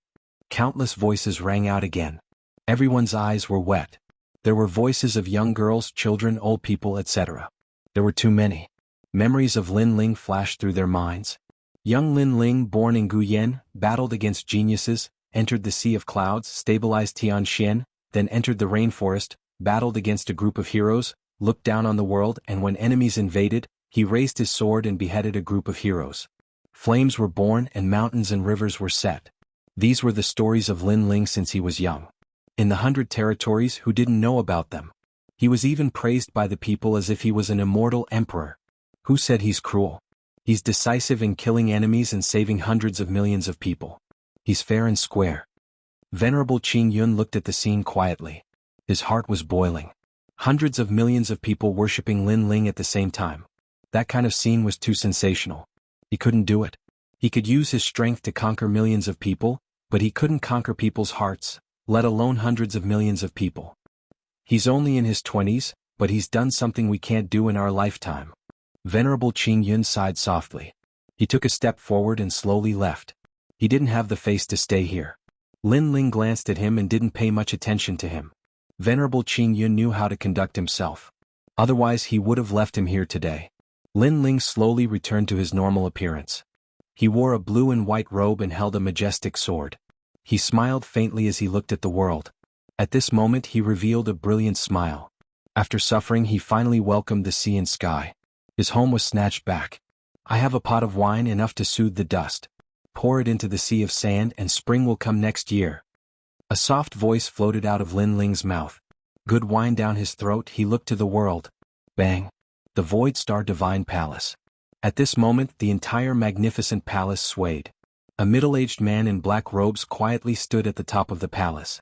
Countless voices rang out again. Everyone's eyes were wet. There were voices of young girls, children, old people, etc. There were too many. Memories of Lin Ling flashed through their minds. Young Lin Ling, born in Guyan, battled against geniuses, entered the Sea of Clouds, stabilized Tianxian, then entered the rainforest, battled against a group of heroes, looked down on the world, and when enemies invaded, he raised his sword and beheaded a group of heroes. Flames were born and mountains and rivers were set. These were the stories of Lin Ling since he was young. In the 100 territories, who didn't know about them? He was even praised by the people as if he was an immortal emperor. Who said he's cruel? He's decisive in killing enemies and saving hundreds of millions of people. He's fair and square. Venerable Qing Yun looked at the scene quietly. His heart was boiling. Hundreds of millions of people worshipping Lin Ling at the same time. That kind of scene was too sensational. He couldn't do it. He could use his strength to conquer millions of people, but he couldn't conquer people's hearts, let alone hundreds of millions of people. He's only in his 20s, but he's done something we can't do in our lifetime. Venerable Qing Yun sighed softly. He took a step forward and slowly left. He didn't have the face to stay here. Lin Ling glanced at him and didn't pay much attention to him. Venerable Qing Yun knew how to conduct himself. Otherwise he would have left him here today. Lin Ling slowly returned to his normal appearance. He wore a blue and white robe and held a majestic sword. He smiled faintly as he looked at the world. At this moment he revealed a brilliant smile. After suffering he finally welcomed the sea and sky. His home was snatched back. I have a pot of wine enough to soothe the dust. Pour it into the sea of sand and spring will come next year. A soft voice floated out of Lin Ling's mouth. Good wine down his throat, he looked to the world. Bang! The Void Star Divine Palace. At this moment the entire magnificent palace swayed. A middle-aged man in black robes quietly stood at the top of the palace.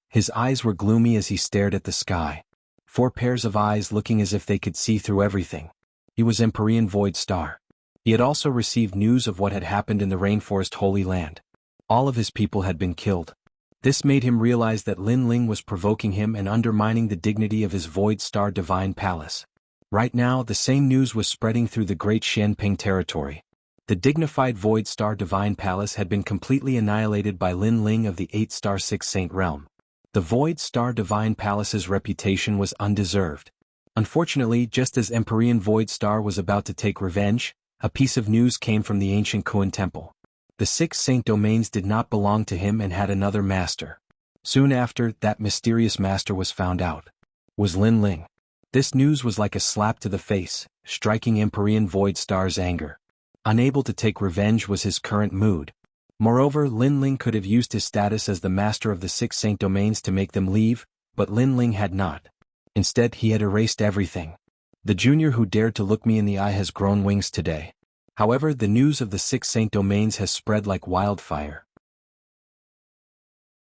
His eyes were gloomy as he stared at the sky. 4 pairs of eyes looking as if they could see through everything. He was Empyrean Void Star. He had also received news of what had happened in the Rainforest Holy Land. All of his people had been killed. This made him realize that Lin Ling was provoking him and undermining the dignity of his Void Star Divine Palace. Right now the same news was spreading through the great Xianping territory. The dignified Void Star Divine Palace had been completely annihilated by Lin Ling of the 8-star 6 Saint Realm. The Void Star Divine Palace's reputation was undeserved. Unfortunately, just as Empyrean Void Star was about to take revenge, a piece of news came from the ancient Kuan Temple. The 6 Saint Domains did not belong to him and had another master. Soon after, that mysterious master was found out. Was Lin Ling. This news was like a slap to the face, striking Empyrean Void Star's anger. Unable to take revenge was his current mood. Moreover, Lin Ling could have used his status as the master of the 6 Saint Domains to make them leave, but Lin Ling had not. Instead, he had erased everything. The junior who dared to look me in the eye has grown wings today. However, the news of the 6 Saint Domains has spread like wildfire.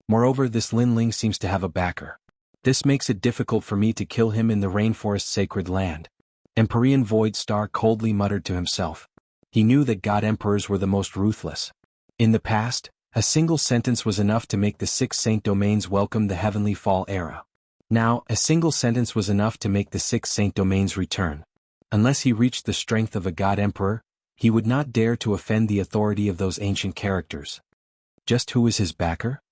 Moreover, this Lin Ling seems to have a backer. This makes it difficult for me to kill him in the Rainforest Sacred Land. Empyrean Void Star coldly muttered to himself. He knew that God Emperors were the most ruthless. In the past, a single sentence was enough to make the 6 Saint Domains welcome the Heavenly Fall era. Now, a single sentence was enough to make the 6 Saint Domains return. Unless he reached the strength of a God Emperor, he would not dare to offend the authority of those ancient characters. Just who is his backer?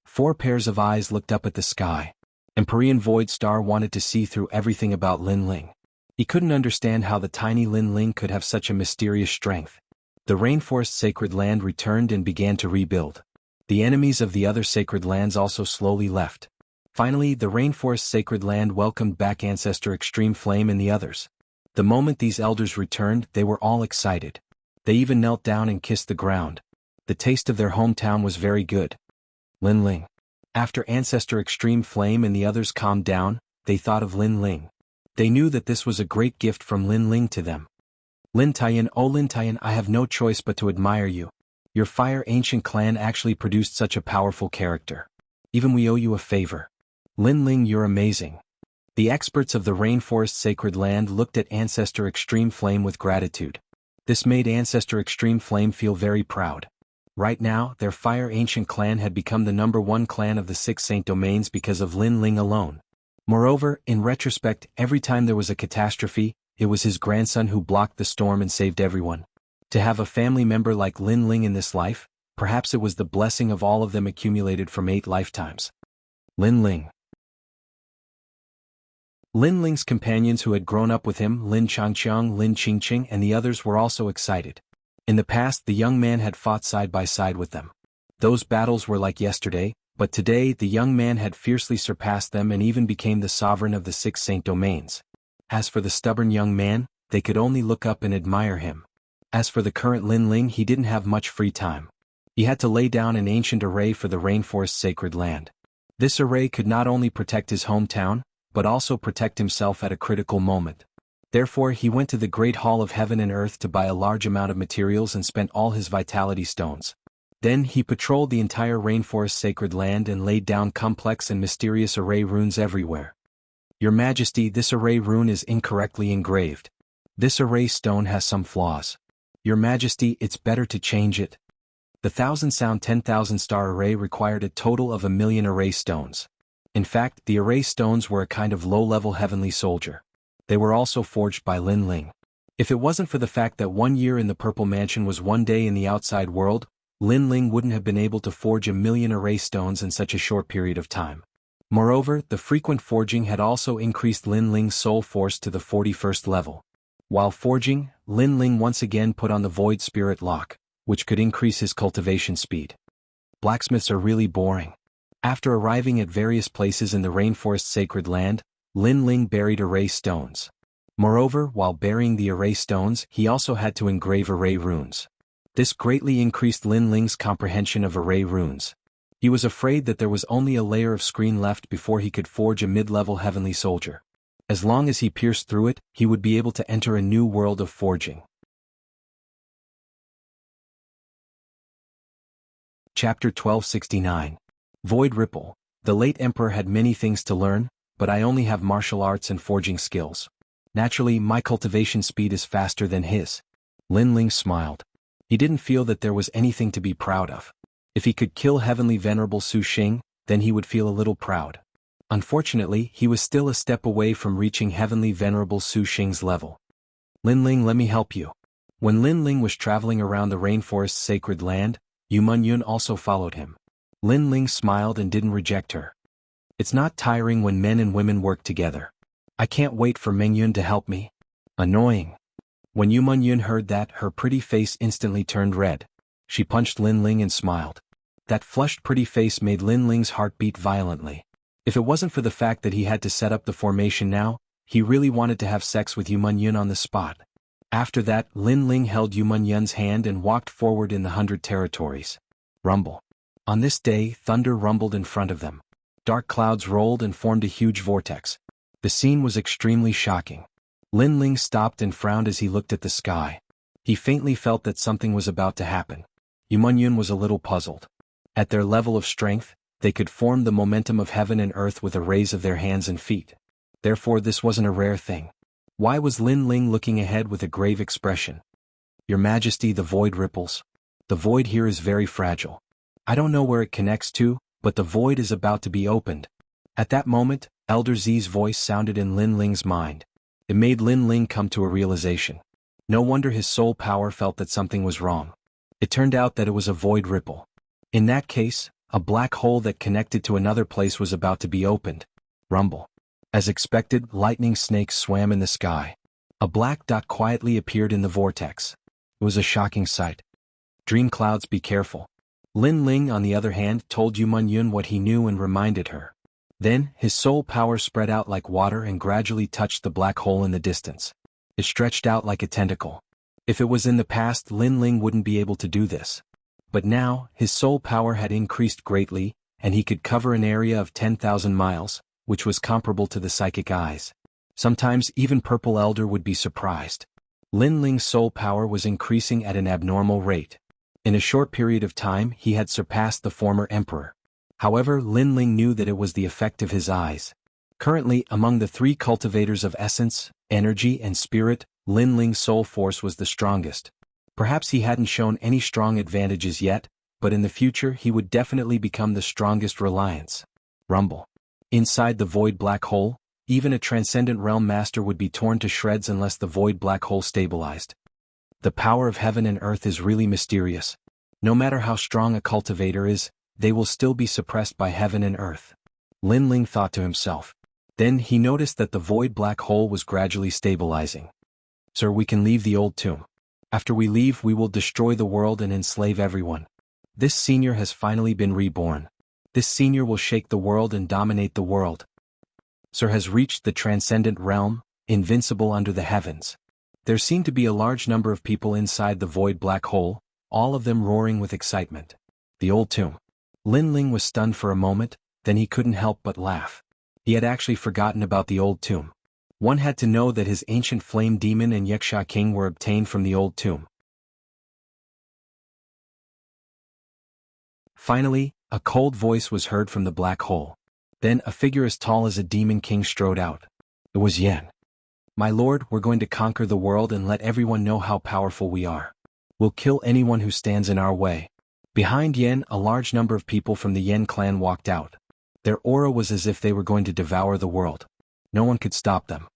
4 pairs of eyes looked up at the sky. Empyrean Void Star wanted to see through everything about Lin Ling. He couldn't understand how the tiny Lin Ling could have such a mysterious strength. The Rainforest Sacred Land returned and began to rebuild. The enemies of the other sacred lands also slowly left. Finally, the Rainforest Sacred Land welcomed back Ancestor Extreme Flame and the others. The moment these elders returned, they were all excited. They even knelt down and kissed the ground. The taste of their hometown was very good. Lin Ling. After Ancestor Extreme Flame and the others calmed down, they thought of Lin Ling. They knew that this was a great gift from Lin Ling to them. Lin Taiyan, oh Lin Taiyan, I have no choice but to admire you. Your Fire Ancient clan actually produced such a powerful character. Even we owe you a favor. Lin Ling, you're amazing. The experts of the Rainforest Sacred Land looked at Ancestor Extreme Flame with gratitude. This made Ancestor Extreme Flame feel very proud. Right now, their Fire Ancient clan had become the #1 clan of the 6 Saint Domains because of Lin Ling alone. Moreover, in retrospect, every time there was a catastrophe, it was his grandson who blocked the storm and saved everyone. To have a family member like Lin Ling in this life, perhaps it was the blessing of all of them accumulated from 8 lifetimes. Lin Ling. Lin Ling's companions who had grown up with him, Lin Changqiang, Lin Qingqing and the others were also excited. In the past the young man had fought side by side with them. Those battles were like yesterday, but today the young man had fiercely surpassed them and even became the sovereign of the 6 Saint Domains. As for the stubborn young man, they could only look up and admire him. As for the current Lin Ling, he didn't have much free time. He had to lay down an ancient array for the Rainforest Sacred Land. This array could not only protect his hometown, but also protect himself at a critical moment. Therefore he went to the Great Hall of Heaven and Earth to buy a large amount of materials and spent all his vitality stones. Then he patrolled the entire Rainforest Sacred Land and laid down complex and mysterious array runes everywhere. Your Majesty, this array rune is incorrectly engraved. This array stone has some flaws. Your Majesty, it's better to change it. The 1,000 sound 10,000 star array required a total of 1,000,000 array stones. In fact, the array stones were a kind of low-level heavenly soldier. They were also forged by Lin Ling. If it wasn't for the fact that 1 year in the Purple Mansion was 1 day in the outside world, Lin Ling wouldn't have been able to forge 1,000,000 array stones in such a short period of time. Moreover, the frequent forging had also increased Lin Ling's soul force to the 41st level. While forging, Lin Ling once again put on the Void Spirit Lock, which could increase his cultivation speed. Blacksmiths are really boring. After arriving at various places in the Rainforest Sacred Land, Lin Ling buried array stones. Moreover, while burying the array stones, he also had to engrave array runes. This greatly increased Lin Ling's comprehension of array runes. He was afraid that there was only a layer of screen left before he could forge a mid-level heavenly soldier. As long as he pierced through it, he would be able to enter a new world of forging. Chapter 1269. Void Ripple. The late emperor had many things to learn, but I only have martial arts and forging skills. Naturally, my cultivation speed is faster than his. Lin Ling smiled. He didn't feel that there was anything to be proud of. If he could kill Heavenly Venerable Su Xing, then he would feel a little proud. Unfortunately, he was still a step away from reaching Heavenly Venerable Su Xing's level. Lin Ling, let me help you. When Lin Ling was traveling around the rainforest's sacred land, Yu Munyun also followed him. Lin Ling smiled and didn't reject her. It's not tiring when men and women work together. I can't wait for Mengyun to help me. Annoying. When Yu Munyun heard that, her pretty face instantly turned red. She punched Lin Ling and smiled. That flushed pretty face made Lin Ling's heart beat violently. If it wasn't for the fact that he had to set up the formation now, he really wanted to have sex with Yu Munyun on the spot. After that, Lin Ling held Yu Munyun's hand and walked forward in the 100 territories. Rumble. On this day, thunder rumbled in front of them. Dark clouds rolled and formed a huge vortex. The scene was extremely shocking. Lin Ling stopped and frowned as he looked at the sky. He faintly felt that something was about to happen. Yu Munyun was a little puzzled. At their level of strength, they could form the momentum of heaven and earth with a raise of their hands and feet. Therefore this wasn't a rare thing. Why was Lin Ling looking ahead with a grave expression? Your Majesty, the void ripples. The void here is very fragile. I don't know where it connects to, but the void is about to be opened. At that moment, Elder Z's voice sounded in Lin Ling's mind. It made Lin Ling come to a realization. No wonder his soul power felt that something was wrong. It turned out that it was a void ripple. In that case, a black hole that connected to another place was about to be opened. Rumble. As expected, lightning snakes swam in the sky. A black dot quietly appeared in the vortex. It was a shocking sight. Dream clouds, be careful. Lin Ling, on the other hand, told Yu Munyun what he knew and reminded her. Then, his soul power spread out like water and gradually touched the black hole in the distance. It stretched out like a tentacle. If it was in the past, Lin Ling wouldn't be able to do this. But now, his soul power had increased greatly, and he could cover an area of 10,000 miles, which was comparable to the psychic eyes. Sometimes even Purple Elder would be surprised. Lin Ling's soul power was increasing at an abnormal rate. In a short period of time, he had surpassed the former emperor. However, Lin Ling knew that it was the effect of his eyes. Currently, among the three cultivators of essence, energy and spirit, Lin Ling's soul force was the strongest. Perhaps he hadn't shown any strong advantages yet, but in the future he would definitely become the strongest reliance. Rumble. Inside the void black hole, even a transcendent realm master would be torn to shreds unless the void black hole stabilized. The power of heaven and earth is really mysterious. No matter how strong a cultivator is, they will still be suppressed by heaven and earth. Lin Ling thought to himself. Then he noticed that the void black hole was gradually stabilizing. Sir, we can leave the old tomb. After we leave, we will destroy the world and enslave everyone. This senior has finally been reborn. This senior will shake the world and dominate the world. Sir has reached the transcendent realm, invincible under the heavens. There seemed to be a large number of people inside the void black hole, all of them roaring with excitement. The old tomb. Lin Ling was stunned for a moment, then he couldn't help but laugh. He had actually forgotten about the old tomb. One had to know that his ancient flame demon and Yaksha king were obtained from the old tomb. Finally, a cold voice was heard from the black hole. Then a figure as tall as a demon king strode out. It was Yan. My lord, we're going to conquer the world and let everyone know how powerful we are. We'll kill anyone who stands in our way. Behind Yan, a large number of people from the Yan clan walked out. Their aura was as if they were going to devour the world. No one could stop them.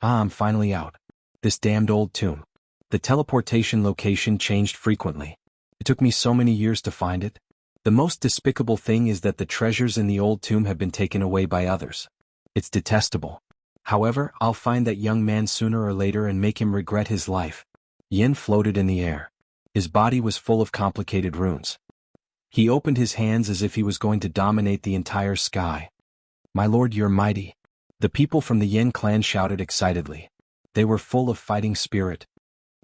I'm finally out. This damned old tomb. The teleportation location changed frequently. It took me so many years to find it. The most despicable thing is that the treasures in the old tomb have been taken away by others. It's detestable. However, I'll find that young man sooner or later and make him regret his life. Yin floated in the air. His body was full of complicated runes. He opened his hands as if he was going to dominate the entire sky. My lord, you're mighty. The people from the Yin clan shouted excitedly. They were full of fighting spirit.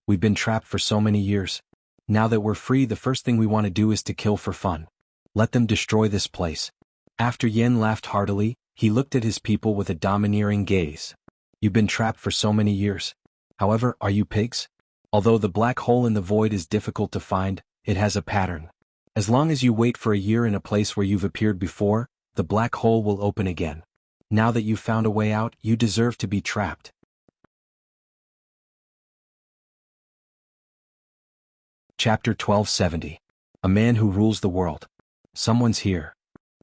We've been trapped for so many years. Now that we're free, the first thing we want to do is to kill for fun. Let them destroy this place. After Yen laughed heartily, he looked at his people with a domineering gaze. You've been trapped for so many years. However, are you pigs? Although the black hole in the void is difficult to find, it has a pattern. As long as you wait for a year in a place where you've appeared before, the black hole will open again. Now that you've found a way out, you deserve to be trapped. Chapter 1270. A Man Who Rules the World. Someone's here.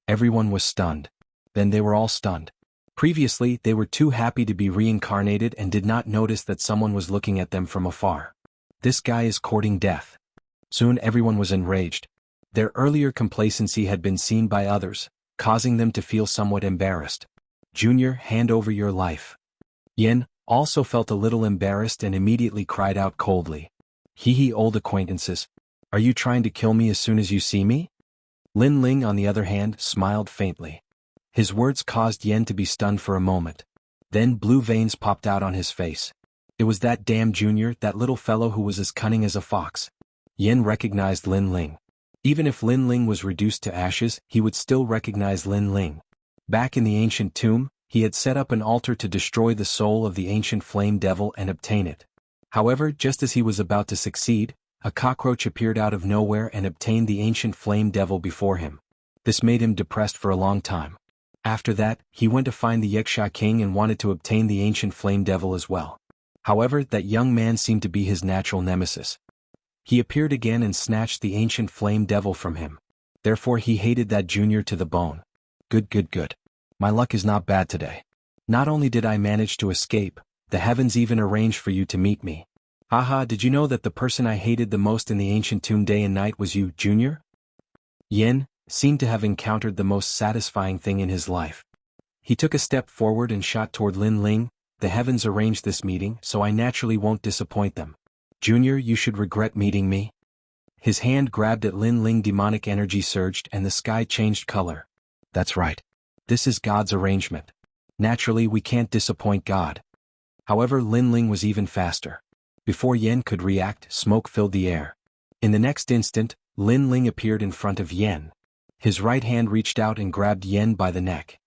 Everyone was stunned. Then they were all stunned. Previously, they were too happy to be reincarnated and did not notice that someone was looking at them from afar. This guy is courting death. Soon everyone was enraged. Their earlier complacency had been seen by others, causing them to feel somewhat embarrassed. Junior, hand over your life. Yen also felt a little embarrassed and immediately cried out coldly. Hee, old acquaintances. Are you trying to kill me as soon as you see me? Lin Ling, on the other hand, smiled faintly. His words caused Yen to be stunned for a moment. Then blue veins popped out on his face. It was that damn Junior, that little fellow who was as cunning as a fox. Yen recognized Lin Ling. Even if Lin Ling was reduced to ashes, he would still recognize Lin Ling. Back in the ancient tomb, he had set up an altar to destroy the soul of the ancient flame devil and obtain it. However, just as he was about to succeed, a cockroach appeared out of nowhere and obtained the ancient flame devil before him. This made him depressed for a long time. After that, he went to find the Wuxia king and wanted to obtain the ancient flame devil as well. However, that young man seemed to be his natural nemesis. He appeared again and snatched the ancient flame devil from him. Therefore he hated that Junior to the bone. Good. My luck is not bad today. Not only did I manage to escape, the heavens even arranged for you to meet me. Haha, did you know that the person I hated the most in the ancient tomb day and night was you, Junior? Yen seemed to have encountered the most satisfying thing in his life. He took a step forward and shot toward Lin Ling. The heavens arranged this meeting, so I naturally won't disappoint them. Junior, you should regret meeting me. His hand grabbed at Lin Ling. Demonic energy surged and the sky changed color. That's right. This is God's arrangement. Naturally, we can't disappoint God. However, Lin Ling was even faster. Before Yen could react, smoke filled the air. In the next instant, Lin Ling appeared in front of Yen. His right hand reached out and grabbed Yen by the neck.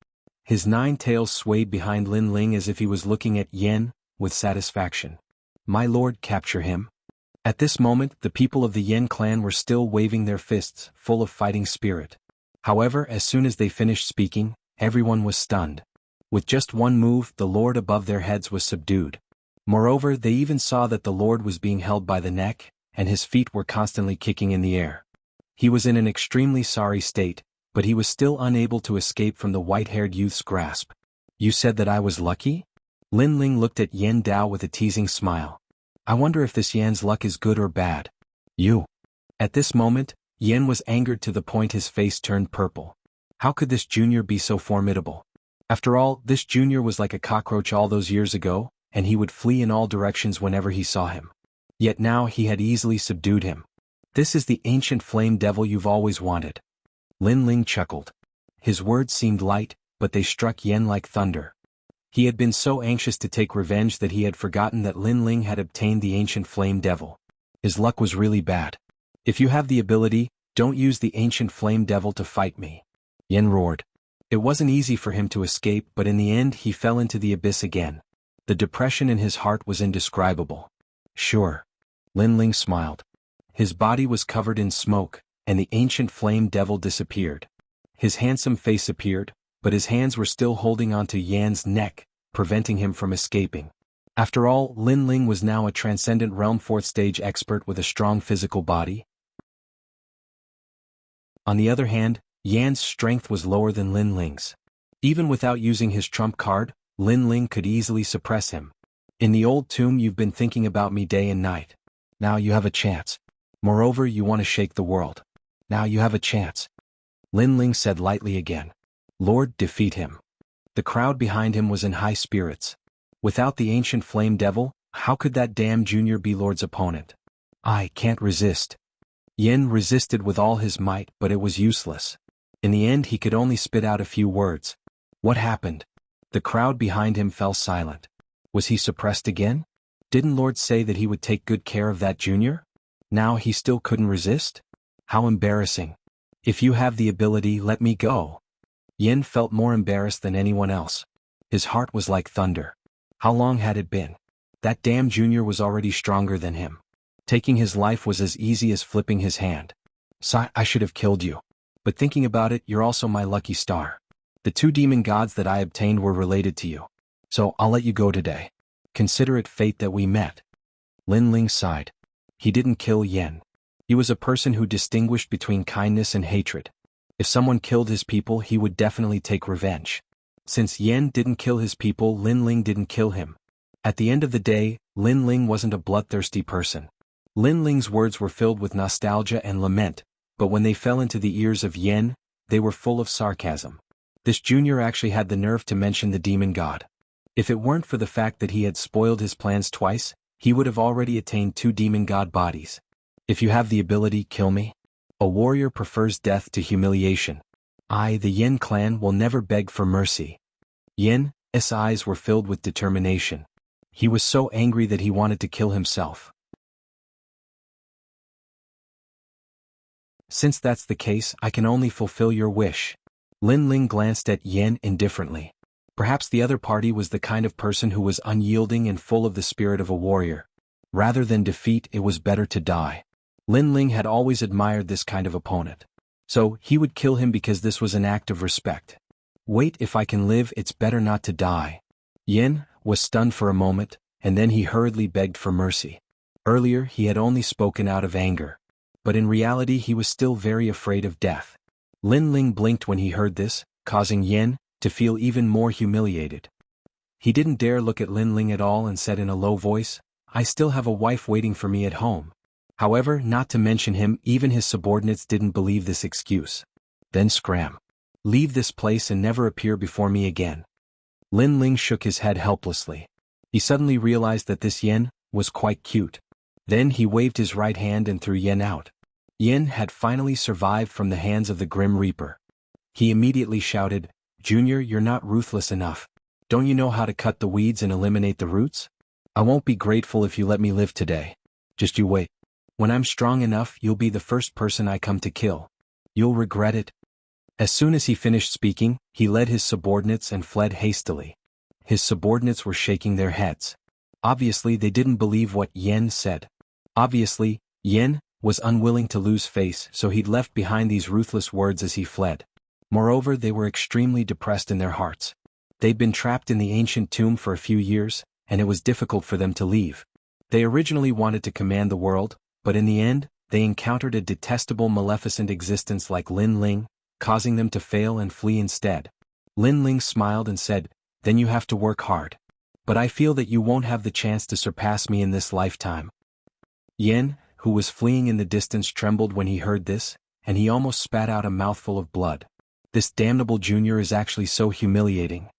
His 9 tails swayed behind Lin Ling as if he was looking at Yen with satisfaction. My lord, capture him. At this moment, the people of the Yen clan were still waving their fists, full of fighting spirit. However, as soon as they finished speaking, everyone was stunned. With just one move, the lord above their heads was subdued. Moreover, they even saw that the lord was being held by the neck, and his feet were constantly kicking in the air. He was in an extremely sorry state, but he was still unable to escape from the white-haired youth's grasp. You said that I was lucky? Lin Ling looked at Yen Dao with a teasing smile. I wonder if this Yan's luck is good or bad. You. At this moment, Yen was angered to the point his face turned purple. How could this Junior be so formidable? After all, this Junior was like a cockroach all those years ago, and he would flee in all directions whenever he saw him. Yet now he had easily subdued him. This is the ancient flame devil you've always wanted. Lin Ling chuckled. His words seemed light, but they struck Yen like thunder. He had been so anxious to take revenge that he had forgotten that Lin Ling had obtained the ancient flame devil. His luck was really bad. If you have the ability, don't use the ancient flame devil to fight me. Yen roared. It wasn't easy for him to escape, but in the end he fell into the abyss again. The depression in his heart was indescribable. Sure. Lin Ling smiled. His body was covered in smoke, and the ancient flame devil disappeared. His handsome face appeared, but his hands were still holding onto Yan's neck, preventing him from escaping. After all, Lin Ling was now a transcendent realm 4th stage expert with a strong physical body. On the other hand, Yan's strength was lower than Lin Ling's. Even without using his trump card, Lin Ling could easily suppress him. In the old tomb you've been thinking about me day and night. Now you have a chance. Moreover, you want to shake the world. Now you have a chance. Lin Ling said lightly again. Lord, defeat him. The crowd behind him was in high spirits. Without the ancient flame devil, how could that damn Junior be Lord's opponent? I can't resist. Yen resisted with all his might, but it was useless. In the end he could only spit out a few words. What happened? The crowd behind him fell silent. Was he suppressed again? Didn't Lord say that he would take good care of that junior? Now he still couldn't resist? How embarrassing. If you have the ability, let me go. Yen felt more embarrassed than anyone else. His heart was like thunder. How long had it been? That damn junior was already stronger than him. Taking his life was as easy as flipping his hand. I should have killed you. But thinking about it, you're also my lucky star. The 2 demon gods that I obtained were related to you. So I'll let you go today. Consider it fate that we met. Lin Ling sighed. He didn't kill Yen. He was a person who distinguished between kindness and hatred. If someone killed his people, he would definitely take revenge. Since Yen didn't kill his people, Lin Ling didn't kill him. At the end of the day, Lin Ling wasn't a bloodthirsty person. Lin Ling's words were filled with nostalgia and lament, but when they fell into the ears of Yen, they were full of sarcasm. This junior actually had the nerve to mention the demon god. If it weren't for the fact that he had spoiled his plans twice, he would have already attained 2 demon god bodies. If you have the ability, kill me. A warrior prefers death to humiliation. The Yen clan, will never beg for mercy. Yen's eyes were filled with determination. He was so angry that he wanted to kill himself. Since that's the case, I can only fulfill your wish. Lin Ling glanced at Yen indifferently. Perhaps the other party was the kind of person who was unyielding and full of the spirit of a warrior. Rather than defeat, it was better to die. Lin Ling had always admired this kind of opponent. So, he would kill him because this was an act of respect. Wait, if I can live, it's better not to die. Yen was stunned for a moment, and then he hurriedly begged for mercy. Earlier, he had only spoken out of anger. But in reality, he was still very afraid of death. Lin Ling blinked when he heard this, causing Yen to feel even more humiliated. He didn't dare look at Lin Ling at all and said in a low voice, I still have a wife waiting for me at home. However, not to mention him, even his subordinates didn't believe this excuse. Then scram. Leave this place and never appear before me again. Lin Ling shook his head helplessly. He suddenly realized that this Yen was quite cute. Then he waved his right hand and threw Yen out. Yen had finally survived from the hands of the Grim Reaper. He immediately shouted, Junior, you're not ruthless enough. Don't you know how to cut the weeds and eliminate the roots? I won't be grateful if you let me live today. Just you wait. When I'm strong enough, you'll be the first person I come to kill. You'll regret it. As soon as he finished speaking, he led his subordinates and fled hastily. His subordinates were shaking their heads. Obviously, they didn't believe what Yen said. Obviously, Yen was unwilling to lose face, so he'd left behind these ruthless words as he fled. Moreover, they were extremely depressed in their hearts. They'd been trapped in the ancient tomb for a few years, and it was difficult for them to leave. They originally wanted to command the world, but in the end, they encountered a detestable maleficent existence like Lin Ling, causing them to fail and flee instead. Lin Ling smiled and said, Then you have to work hard. But I feel that you won't have the chance to surpass me in this lifetime. Yen, who was fleeing in the distance, trembled when he heard this, and he almost spat out a mouthful of blood. This damnable junior is actually so humiliating.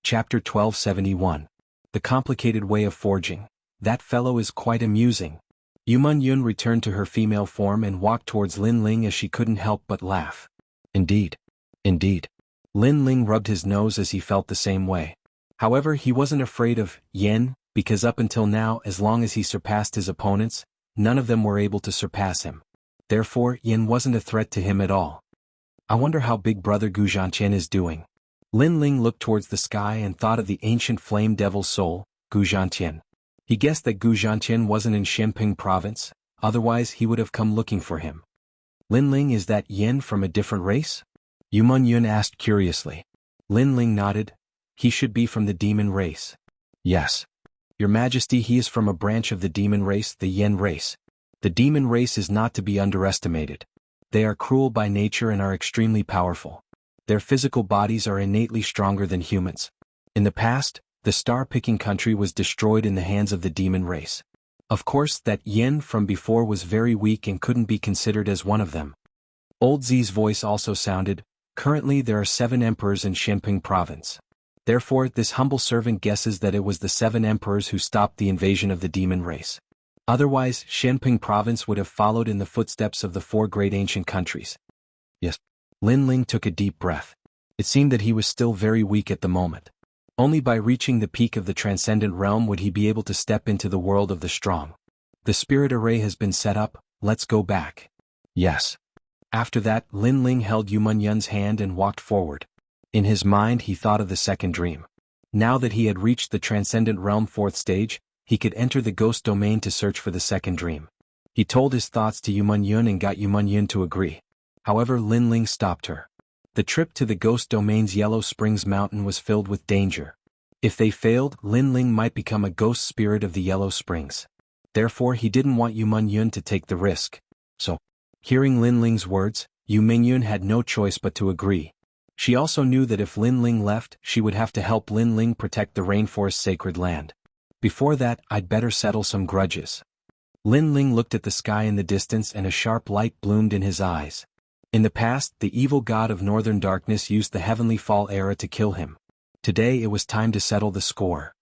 Chapter 1271. The Complicated Way of Forging. That fellow is quite amusing. Yumun Yun returned to her female form and walked towards Lin Ling as she couldn't help but laugh. Indeed. Indeed. Lin Ling rubbed his nose as he felt the same way. However, he wasn't afraid of Yen, because up until now, as long as he surpassed his opponents, none of them were able to surpass him. Therefore, Yen wasn't a threat to him at all. I wonder how Big Brother Gu Zhantian is doing. Lin Ling looked towards the sky and thought of the ancient flame devil's soul, Gu Zhantian. He guessed that Gu Zhantian wasn't in Shenping province, otherwise he would have come looking for him. Lin Ling, is that Yen from a different race? Yumun Yun asked curiously. Lin Ling nodded. He should be from the demon race. Yes. Your Majesty, he is from a branch of the demon race, the Yen race. The demon race is not to be underestimated. They are cruel by nature and are extremely powerful. Their physical bodies are innately stronger than humans. In the past, the star-picking country was destroyed in the hands of the demon race. Of course, that Yen from before was very weak and couldn't be considered as one of them. Old Zi's voice also sounded. Currently there are 7 emperors in Shenping province. Therefore, this humble servant guesses that it was the 7 emperors who stopped the invasion of the demon race. Otherwise, Shenping province would have followed in the footsteps of the 4 great ancient countries. Yes. Lin Ling took a deep breath. It seemed that he was still very weak at the moment. Only by reaching the peak of the transcendent realm would he be able to step into the world of the strong. The spirit array has been set up, let's go back. Yes. After that, Lin Ling held Yu Munyun's hand and walked forward. In his mind he thought of the second dream. Now that he had reached the transcendent realm 4th stage, he could enter the ghost domain to search for the second dream. He told his thoughts to Yu Munyun and got Yu Munyun to agree. However, Lin Ling stopped her. The trip to the ghost domain's Yellow Springs Mountain was filled with danger. If they failed, Lin Ling might become a ghost spirit of the Yellow Springs. Therefore he didn't want Yu Munyun to take the risk. So, hearing Lin Ling's words, Yu Mingyun had no choice but to agree. She also knew that if Lin Ling left, she would have to help Lin Ling protect the rainforest's sacred land. Before that, I'd better settle some grudges. Lin Ling looked at the sky in the distance and a sharp light bloomed in his eyes. In the past, the evil god of northern darkness used the heavenly fall era to kill him. Today it was time to settle the score.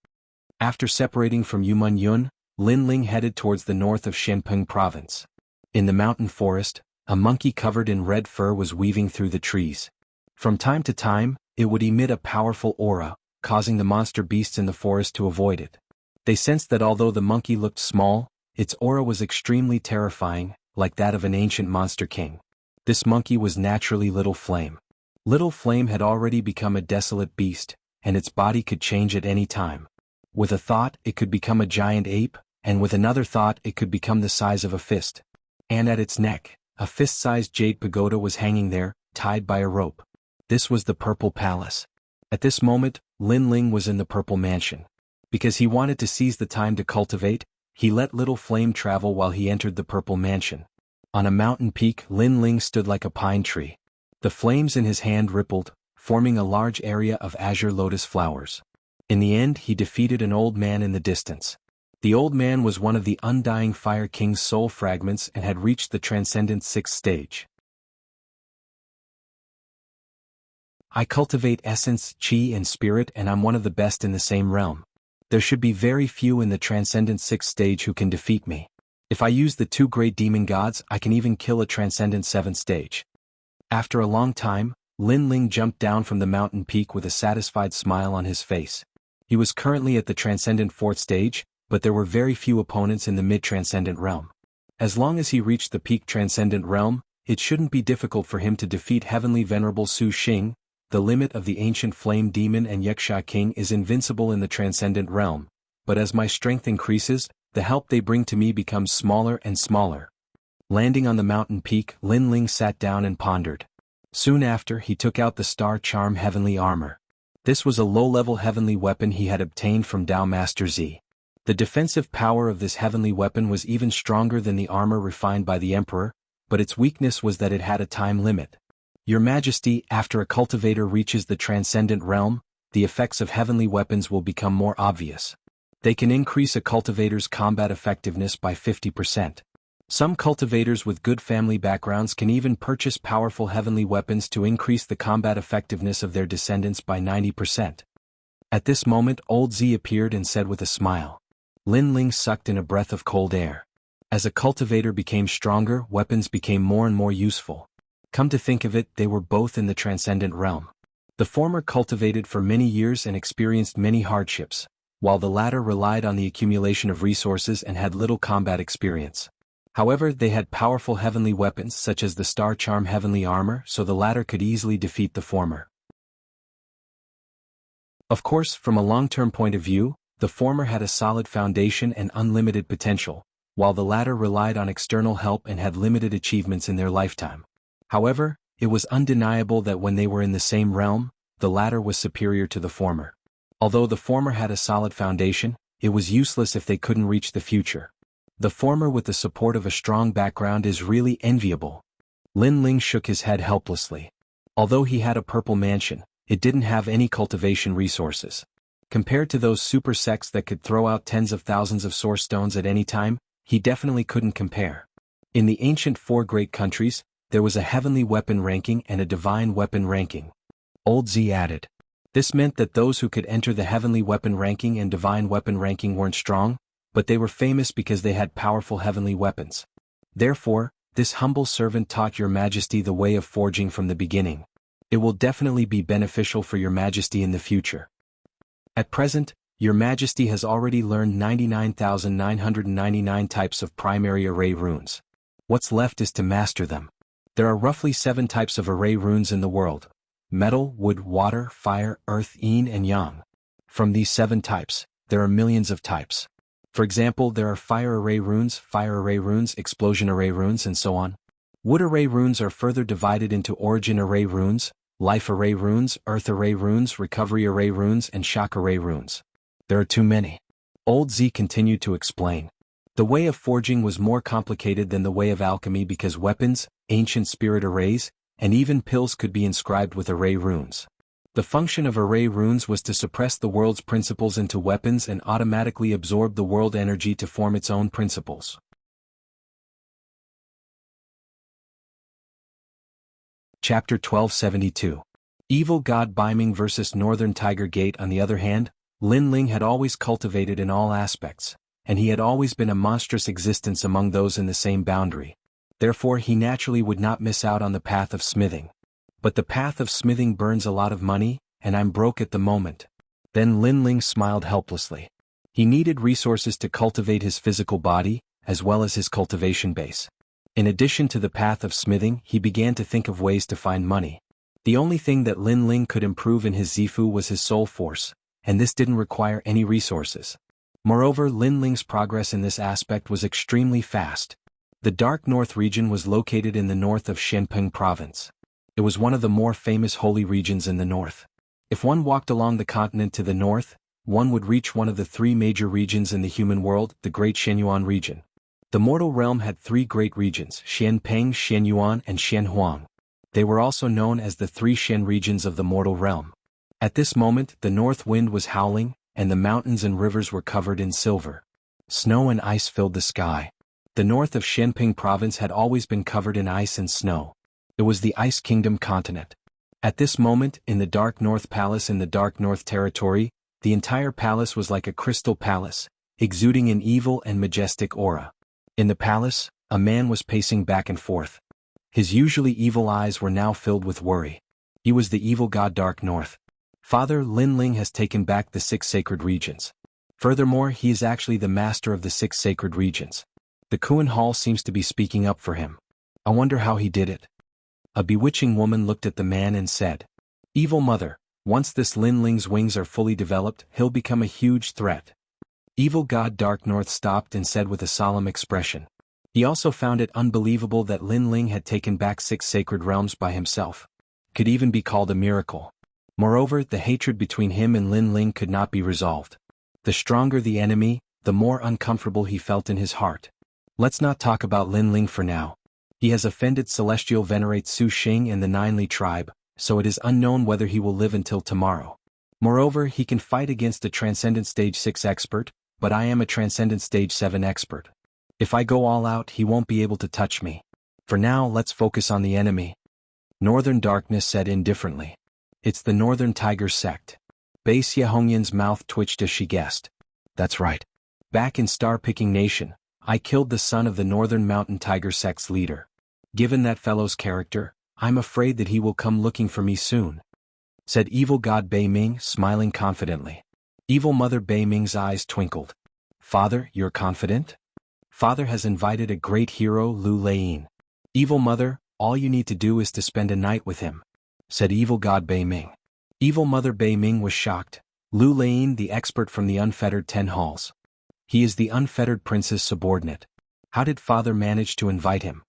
After separating from Yu Munyun, Lin Ling headed towards the north of Shenpeng province. In the mountain forest, a monkey covered in red fur was weaving through the trees. From time to time, it would emit a powerful aura, causing the monster beasts in the forest to avoid it. They sensed that although the monkey looked small, its aura was extremely terrifying, like that of an ancient monster king. This monkey was naturally Little Flame. Little Flame had already become a desolate beast, and its body could change at any time. With a thought, it could become a giant ape, and with another thought it could become the size of a fist. And at its neck, a fist-sized jade pagoda was hanging there, tied by a rope. This was the Purple Palace. At this moment, Lin Ling was in the Purple Mansion. Because he wanted to seize the time to cultivate, he let Little Flame travel while he entered the Purple Mansion. On a mountain peak, Lin Ling stood like a pine tree. The flames in his hand rippled, forming a large area of azure lotus flowers. In the end, he defeated an old man in the distance. The old man was one of the Undying Fire King's soul fragments and had reached the transcendent 6th stage. I cultivate essence, chi and spirit, and I'm one of the best in the same realm. There should be very few in the transcendent 6th stage who can defeat me. If I use the 2 great demon gods, I can even kill a transcendent 7th stage. After a long time, Lin Ling jumped down from the mountain peak with a satisfied smile on his face. He was currently at the transcendent 4th stage, but there were very few opponents in the mid-transcendent realm. As long as he reached the peak transcendent realm, it shouldn't be difficult for him to defeat Heavenly Venerable Su Xing. The limit of the ancient flame demon and Yuxia king is invincible in the transcendent realm, but as my strength increases, the help they bring to me becomes smaller and smaller. Landing on the mountain peak, Lin Ling sat down and pondered. Soon after, he took out the Star Charm Heavenly Armor. This was a low-level heavenly weapon he had obtained from Tao Master Z. The defensive power of this heavenly weapon was even stronger than the armor refined by the Emperor, but its weakness was that it had a time limit. Your Majesty, after a cultivator reaches the transcendent realm, the effects of heavenly weapons will become more obvious. They can increase a cultivator's combat effectiveness by 50%. Some cultivators with good family backgrounds can even purchase powerful heavenly weapons to increase the combat effectiveness of their descendants by 90%. At this moment, Old Z appeared and said with a smile. Lin Ling sucked in a breath of cold air. As a cultivator became stronger, weapons became more and more useful. Come to think of it, they were both in the transcendent realm. The former cultivated for many years and experienced many hardships, while the latter relied on the accumulation of resources and had little combat experience. However, they had powerful heavenly weapons such as the Star Charm Heavenly Armor, so the latter could easily defeat the former. Of course, from a long-term point of view, the former had a solid foundation and unlimited potential, while the latter relied on external help and had limited achievements in their lifetime. However, it was undeniable that when they were in the same realm, the latter was superior to the former. Although the former had a solid foundation, it was useless if they couldn't reach the future. The former with the support of a strong background is really enviable. Lin Ling shook his head helplessly. Although he had a purple mansion, it didn't have any cultivation resources. Compared to those super sects that could throw out tens of thousands of source stones at any time, he definitely couldn't compare. In the ancient 4 great countries, there was a heavenly weapon ranking and a divine weapon ranking. Old Z added. This meant that those who could enter the heavenly weapon ranking and divine weapon ranking weren't strong, but they were famous because they had powerful heavenly weapons. Therefore, this humble servant taught your Majesty the way of forging from the beginning. It will definitely be beneficial for your majesty in the future. At present, your majesty has already learned 99,999 types of primary array runes. What's left is to master them. There are roughly 7 types of array runes in the world: metal, wood, water, fire, earth, yin and yang. From these 7 types, there are millions of types. For example, there are fire array runes, explosion array runes, and so on. Wood array runes are further divided into origin array runes, life array runes, earth array runes, recovery array runes, and shock array runes. There are too many. Old Z continued to explain. The way of forging was more complicated than the way of alchemy because weapons, ancient spirit arrays, and even pills could be inscribed with array runes. The function of array runes was to suppress the world's principles into weapons and automatically absorb the world energy to form its own principles. Chapter 1272. Evil God Baiming vs. Northern Tiger Gate. On the other hand, Lin Ling had always cultivated in all aspects, and he had always been a monstrous existence among those in the same boundary. Therefore he naturally would not miss out on the path of smithing. But the path of smithing burns a lot of money, and I'm broke at the moment. Then Lin Ling smiled helplessly. He needed resources to cultivate his physical body, as well as his cultivation base. In addition to the path of smithing, he began to think of ways to find money. The only thing that Lin Ling could improve in his Zifu was his soul force, and this didn't require any resources. Moreover, Lin Ling's progress in this aspect was extremely fast. The Dark North region was located in the north of Shenpeng province. It was one of the more famous holy regions in the north. If one walked along the continent to the north, one would reach one of the 3 major regions in the human world, the Great Shenyuan region. The mortal realm had 3 great regions: Shenpeng, Shenyuan, and Shenhuang. They were also known as the 3 Shen regions of the mortal realm. At this moment, the north wind was howling, and the mountains and rivers were covered in silver. Snow and ice filled the sky. The north of Shenpeng province had always been covered in ice and snow. It was the Ice Kingdom continent. At this moment, in the Dark North Palace in the Dark North territory, the entire palace was like a crystal palace, exuding an evil and majestic aura. In the palace, a man was pacing back and forth. His usually evil eyes were now filled with worry. He was the evil god Dark North. Father Lin Ling has taken back the 6 sacred regions. Furthermore, he is actually the master of the 6 sacred regions. The Kuan Hall seems to be speaking up for him. I wonder how he did it. A bewitching woman looked at the man and said, "Evil mother, once this Lin Ling's wings are fully developed, he'll become a huge threat." Evil god Dark North stopped and said with a solemn expression. He also found it unbelievable that Lin Ling had taken back 6 sacred realms by himself. Could even be called a miracle. Moreover, the hatred between him and Lin Ling could not be resolved. The stronger the enemy, the more uncomfortable he felt in his heart. Let's not talk about Lin Ling for now. He has offended Celestial Venerate Su Xing and the Nine Li tribe, so it is unknown whether he will live until tomorrow. Moreover, he can fight against a Transcendent Stage 6 expert, but I am a Transcendent Stage 7 expert. If I go all out, he won't be able to touch me. For now, let's focus on the enemy. Northern Darkness said indifferently. It's the Northern Tiger sect. Bai Xiahongyan's mouth twitched as she guessed. That's right. Back in Star-Picking Nation, I killed the son of the Northern Mountain Tiger sect's leader. Given that fellow's character, I'm afraid that he will come looking for me soon, said evil god Bei Ming, smiling confidently. Evil mother Bei Ming's eyes twinkled. Father, you're confident? Father has invited a great hero, Lu Leiyin. Evil mother, all you need to do is to spend a night with him, said evil god Bei Ming. Evil mother Bei Ming was shocked. Lu Leiyin, the expert from the unfettered 10 halls. He is the unfettered prince's subordinate. How did father manage to invite him?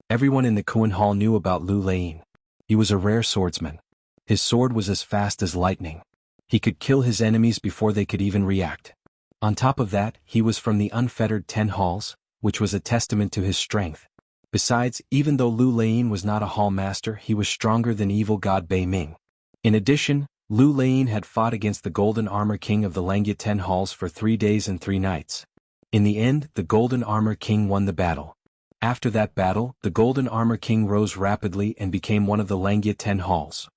Everyone in the Kuan Hall knew about Lu Leiyin. He was a rare swordsman. His sword was as fast as lightning. He could kill his enemies before they could even react. On top of that, he was from the unfettered 10 halls, which was a testament to his strength. Besides, even though Lu Leiyin was not a hall master, he was stronger than evil god Bei Ming. In addition, Lu Leiyin had fought against the Golden Armor King of the Langyat 10 halls for 3 days and 3 nights. In the end, the Golden Armor King won the battle. After that battle, the Golden Armor King rose rapidly and became one of the Langyat 10 halls.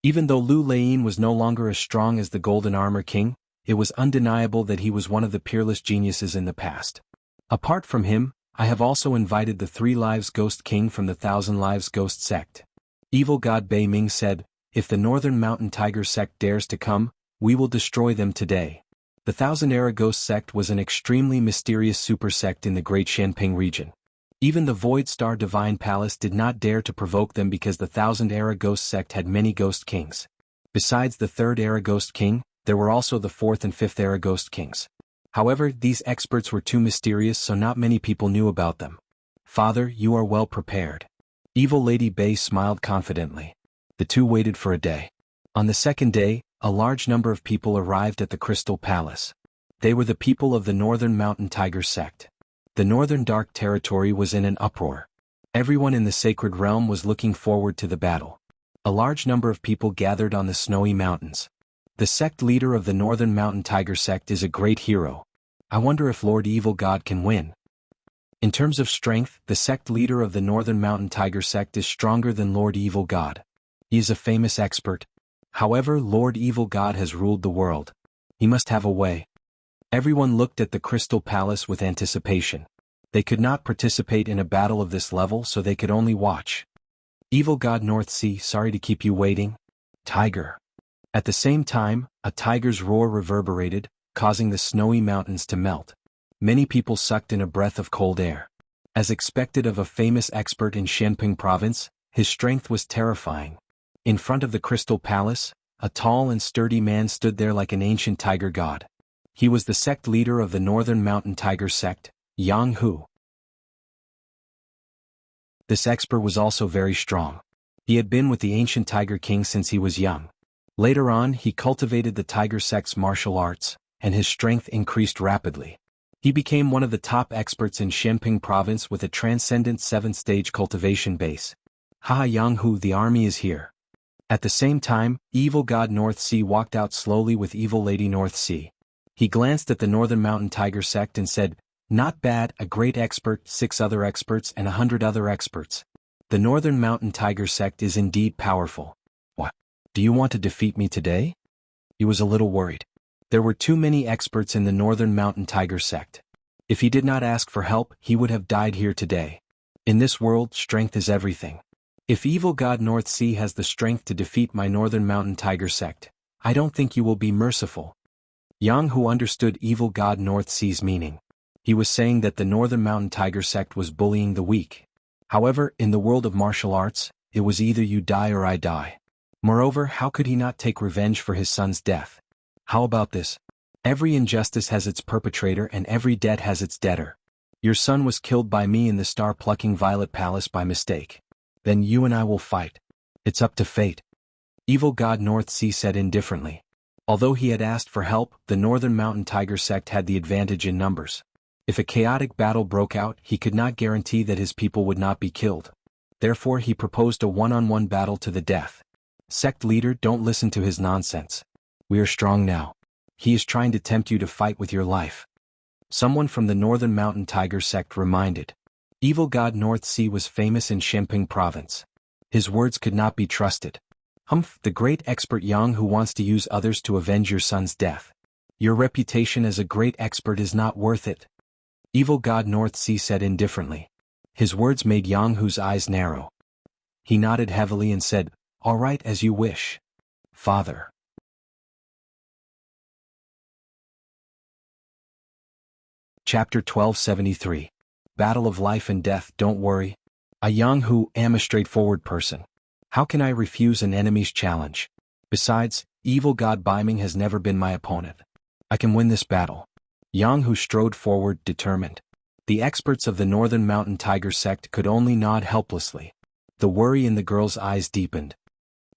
Even though Lu Leiyin was no longer as strong as the Golden Armor King, it was undeniable that he was one of the peerless geniuses in the past. Apart from him, I have also invited the 3 Lives Ghost King from the 1,000 Lives Ghost sect. Evil God Bei Ming said, "If the Northern Mountain Tiger sect dares to come, we will destroy them today." The Thousand Era Ghost sect was an extremely mysterious super sect in the Great Shanping region. Even the Void Star Divine Palace did not dare to provoke them because the Thousand Era Ghost sect had many Ghost Kings. Besides the Third Era Ghost King, there were also the Fourth and Fifth Era Ghost Kings. However, these experts were too mysterious, so not many people knew about them. "Father, you are well prepared." Evil Lady Bei smiled confidently. The two waited for a day. On the second day, a large number of people arrived at the Crystal Palace. They were the people of the Northern Mountain Tiger sect. The Northern Dark Territory was in an uproar. Everyone in the Sacred Realm was looking forward to the battle. A large number of people gathered on the snowy mountains. The sect leader of the Northern Mountain Tiger sect is a great hero. I wonder if Lord Evil God can win. In terms of strength, the sect leader of the Northern Mountain Tiger sect is stronger than Lord Evil God. He is a famous expert. However, Lord Evil God has ruled the world. He must have a way. Everyone looked at the Crystal Palace with anticipation. They could not participate in a battle of this level, so they could only watch. Evil God North Sea, sorry to keep you waiting. Tiger. At the same time, a tiger's roar reverberated, causing the snowy mountains to melt. Many people sucked in a breath of cold air. As expected of a famous expert in Shanping province, his strength was terrifying. In front of the Crystal Palace, a tall and sturdy man stood there like an ancient tiger god. He was the sect leader of the Northern Mountain Tiger sect, Yang Hu. This expert was also very strong. He had been with the ancient Tiger King since he was young. Later on, he cultivated the Tiger sect's martial arts, and his strength increased rapidly. He became one of the top experts in Shanping province with a transcendent 7th-stage cultivation base. "Haha, Yang Hu, the army is here." At the same time, Evil God North Sea walked out slowly with Evil Lady North Sea. He glanced at the Northern Mountain Tiger sect and said, "Not bad, a great expert, 6 other experts and 100 other experts. The Northern Mountain Tiger sect is indeed powerful. What? Do you want to defeat me today?" He was a little worried. There were too many experts in the Northern Mountain Tiger sect. If he did not ask for help, he would have died here today. In this world, strength is everything. If Evil God North Sea has the strength to defeat my Northern Mountain Tiger sect, I don't think you will be merciful. Yang Hu understood Evil God North Sea's meaning. He was saying that the Northern Mountain Tiger sect was bullying the weak. However, in the world of martial arts, it was either you die or I die. Moreover, how could he not take revenge for his son's death? How about this? Every injustice has its perpetrator and every debt has its debtor. Your son was killed by me in the star-plucking Violet Palace by mistake. Then you and I will fight. It's up to fate. Evil God North Sea said indifferently. Although he had asked for help, the Northern Mountain Tiger sect had the advantage in numbers. If a chaotic battle broke out, he could not guarantee that his people would not be killed. Therefore he proposed a one-on-one battle to the death. Sect leader, don't listen to his nonsense. We are strong now. He is trying to tempt you to fight with your life. Someone from the Northern Mountain Tiger sect reminded. Evil God North Sea was famous in Shanping province. His words could not be trusted. Humph, the great expert Yang who wants to use others to avenge your son's death. Your reputation as a great expert is not worth it. Evil God North Sea said indifferently. His words made Yang Hu's eyes narrow. He nodded heavily and said, "All right, as you wish, Father." Chapter 1273. Battle of Life and Death. Don't worry. Yang Hu, am a straightforward person. How can I refuse an enemy's challenge? Besides, Evil God Biming has never been my opponent. I can win this battle. Yang Hu strode forward, determined. The experts of the Northern Mountain Tiger sect could only nod helplessly. The worry in the girl's eyes deepened.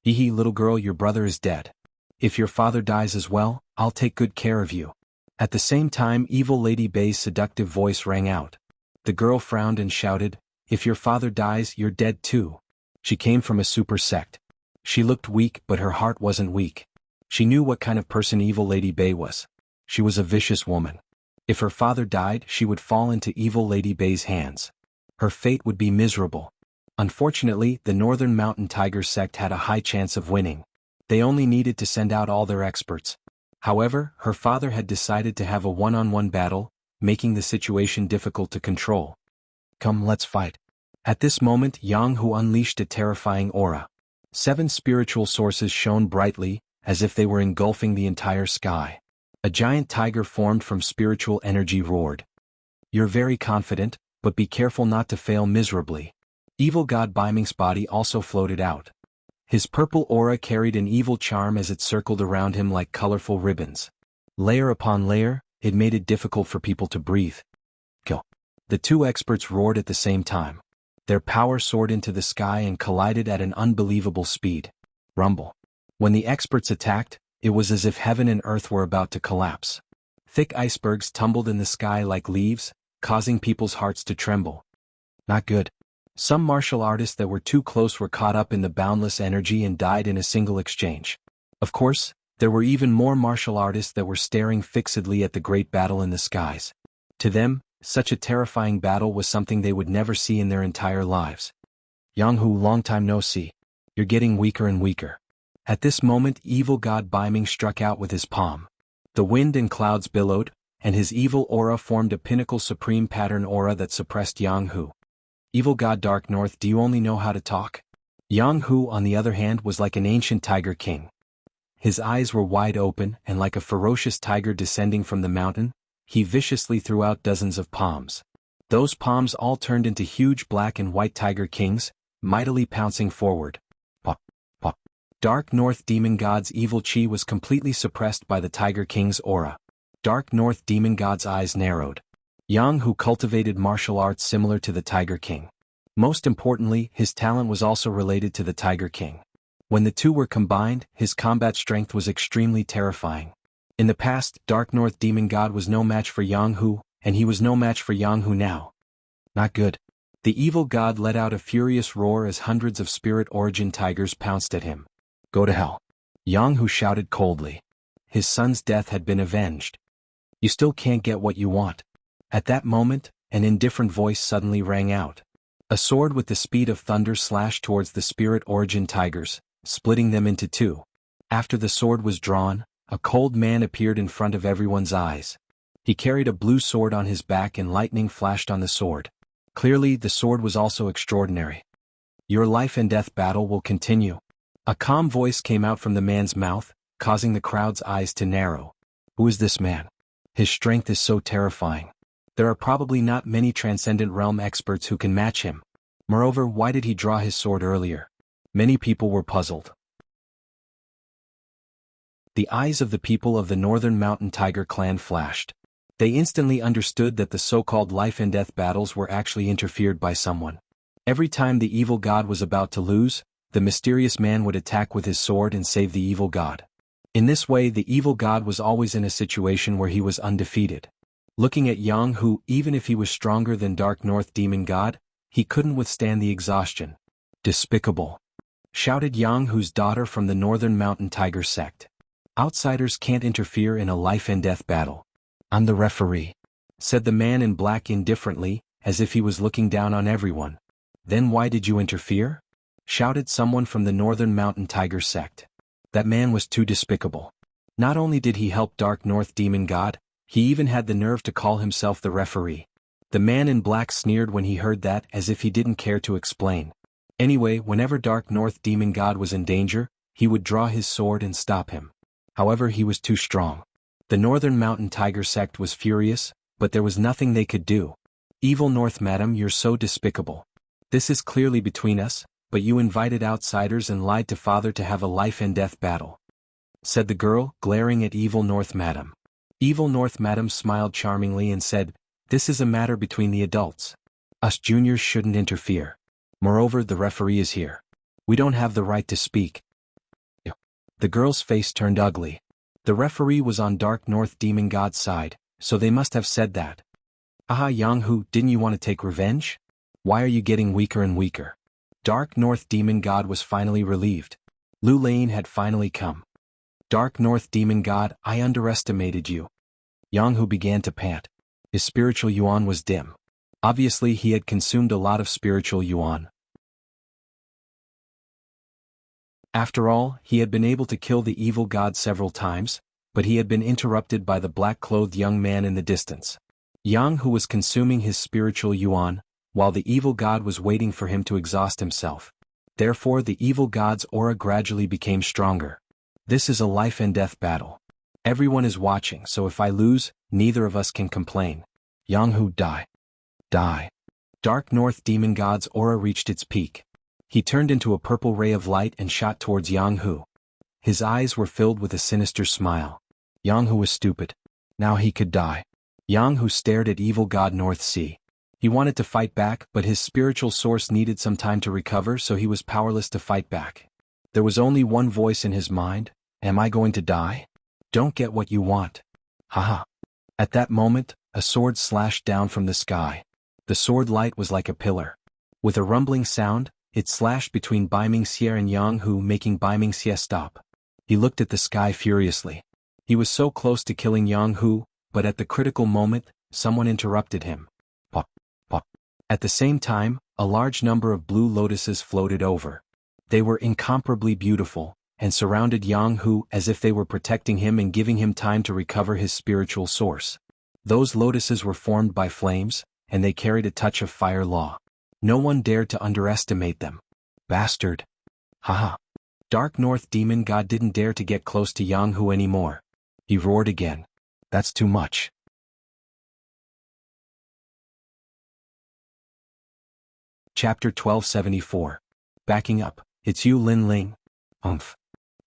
Hee hee, little girl, your brother is dead. If your father dies as well, I'll take good care of you. At the same time, Evil Lady Bei's seductive voice rang out. The girl frowned and shouted, "If your father dies, you're dead too." She came from a super sect. She looked weak, but her heart wasn't weak. She knew what kind of person Evil Lady Bei was. She was a vicious woman. If her father died, she would fall into Evil Lady Bei's hands. Her fate would be miserable. Unfortunately, the Northern Mountain Tiger sect had a high chance of winning. They only needed to send out all their experts. However, her father had decided to have a one-on-one battle, making the situation difficult to control. Come, let's fight. At this moment, Yang Hu unleashed a terrifying aura. 7 spiritual sources shone brightly, as if they were engulfing the entire sky. A giant tiger formed from spiritual energy roared. You're very confident, but be careful not to fail miserably. Evil God Baiming's body also floated out. His purple aura carried an evil charm as it circled around him like colorful ribbons. Layer upon layer, it made it difficult for people to breathe. Kill. The 2 experts roared at the same time. Their power soared into the sky and collided at an unbelievable speed. Rumble. When the experts attacked, it was as if heaven and earth were about to collapse. Thick icebergs tumbled in the sky like leaves, causing people's hearts to tremble. Not good. Some martial artists that were too close were caught up in the boundless energy and died in a single exchange. Of course, there were even more martial artists that were staring fixedly at the great battle in the skies. To them, such a terrifying battle was something they would never see in their entire lives. Yang Hu, long time no see. You're getting weaker and weaker. At this moment, evil God Baiming struck out with his palm. The wind and clouds billowed, and his evil aura formed a pinnacle supreme pattern aura that suppressed Yang Hu. Evil God Dark North, do you only know how to talk? Yang Hu, on the other hand, was like an ancient tiger king. His eyes were wide open, and like a ferocious tiger descending from the mountain, he viciously threw out dozens of palms. Those palms all turned into huge black and white tiger kings, mightily pouncing forward. Pop, pop. Dark North Demon God's evil chi was completely suppressed by the Tiger King's aura. Dark North Demon God's eyes narrowed. Yang Hu cultivated martial arts similar to the Tiger King. Most importantly, his talent was also related to the Tiger King. When the two were combined, his combat strength was extremely terrifying. In the past, Dark North Demon God was no match for Yang Hu, and he was no match for Yang Hu now. Not good. The evil god let out a furious roar as hundreds of spirit origin tigers pounced at him. Go to hell. Yang Hu shouted coldly. His son's death had been avenged. You still can't get what you want. At that moment, an indifferent voice suddenly rang out. A sword with the speed of thunder slashed towards the spirit origin tigers, splitting them into 2. After the sword was drawn, a cold man appeared in front of everyone's eyes. He carried a blue sword on his back and lightning flashed on the sword. Clearly, the sword was also extraordinary. Your life and death battle will continue. A calm voice came out from the man's mouth, causing the crowd's eyes to narrow. Who is this man? His strength is so terrifying. There are probably not many Transcendent Realm experts who can match him. Moreover, why did he draw his sword earlier? Many people were puzzled. The eyes of the people of the Northern Mountain Tiger clan flashed. They instantly understood that the so-called life and death battles were actually interfered by someone. Every time the evil god was about to lose, the mysterious man would attack with his sword and save the evil god. In this way, the evil god was always in a situation where he was undefeated. Looking at Yang Hu, even if he was stronger than Dark North Demon God, he couldn't withstand the exhaustion. Despicable! Shouted Yang Hu's daughter from the Northern Mountain Tiger sect. Outsiders can't interfere in a life and death battle. I'm the referee, said the man in black indifferently, as if he was looking down on everyone. Then why did you interfere? Shouted someone from the Northern Mountain Tiger sect. That man was too despicable. Not only did he help Dark North Demon God, he even had the nerve to call himself the referee. The man in black sneered when he heard that, as if he didn't care to explain. Anyway, whenever Dark North Demon God was in danger, he would draw his sword and stop him. However, he was too strong. The Northern Mountain Tiger sect was furious, but there was nothing they could do. Evil North Madam, you're so despicable. This is clearly between us, but you invited outsiders and lied to Father to have a life and death battle, said the girl, glaring at Evil North Madam. Evil North Madam smiled charmingly and said, this is a matter between the adults. Us juniors shouldn't interfere. Moreover, the referee is here. We don't have the right to speak. The girl's face turned ugly. The referee was on Dark North Demon God's side, so they must have said that. Aha, Yang Hu, didn't you want to take revenge? Why are you getting weaker and weaker? Dark North Demon God was finally relieved. Lu Lane had finally come. Dark North Demon God, I underestimated you. Yang Hu began to pant. His spiritual yuan was dim. Obviously, he had consumed a lot of spiritual yuan. After all, he had been able to kill the evil god several times, but he had been interrupted by the black-clothed young man in the distance. Yang Hu was consuming his spiritual yuan, while the evil god was waiting for him to exhaust himself. Therefore the evil god's aura gradually became stronger. This is a life and death battle. Everyone is watching, so if I lose, neither of us can complain. Yang-hu, die. Die. Dark North Demon God's aura reached its peak. He turned into a purple ray of light and shot towards Yang-hu. His eyes were filled with a sinister smile. Yang-hu was stupid. Now he could die. Yang-hu stared at evil god North Sea. He wanted to fight back, but his spiritual source needed some time to recover, so he was powerless to fight back. There was only one voice in his mind: am I going to die? Don't get what you want. Haha. At that moment, a sword slashed down from the sky. The sword light was like a pillar. With a rumbling sound, it slashed between Bimingxie and Yang-hu, making Bimingxie stop. He looked at the sky furiously. He was so close to killing Yang-hu, but at the critical moment, someone interrupted him. Pop, pop. At the same time, a large number of blue lotuses floated over. They were incomparably beautiful, and surrounded Yang-hu as if they were protecting him and giving him time to recover his spiritual source. Those lotuses were formed by flames, and they carried a touch of fire law. No one dared to underestimate them. Bastard. Haha. Dark North Demon God didn't dare to get close to Yang-hu anymore. He roared again. That's too much. Chapter 1274. Backing up. It's you, Lin Ling. Umph.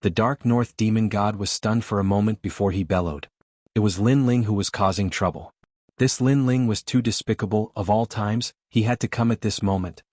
The Dark North Demon God was stunned for a moment before he bellowed. It was Lin Ling who was causing trouble. This Lin Ling was too despicable. Of all times, he had to come at this moment.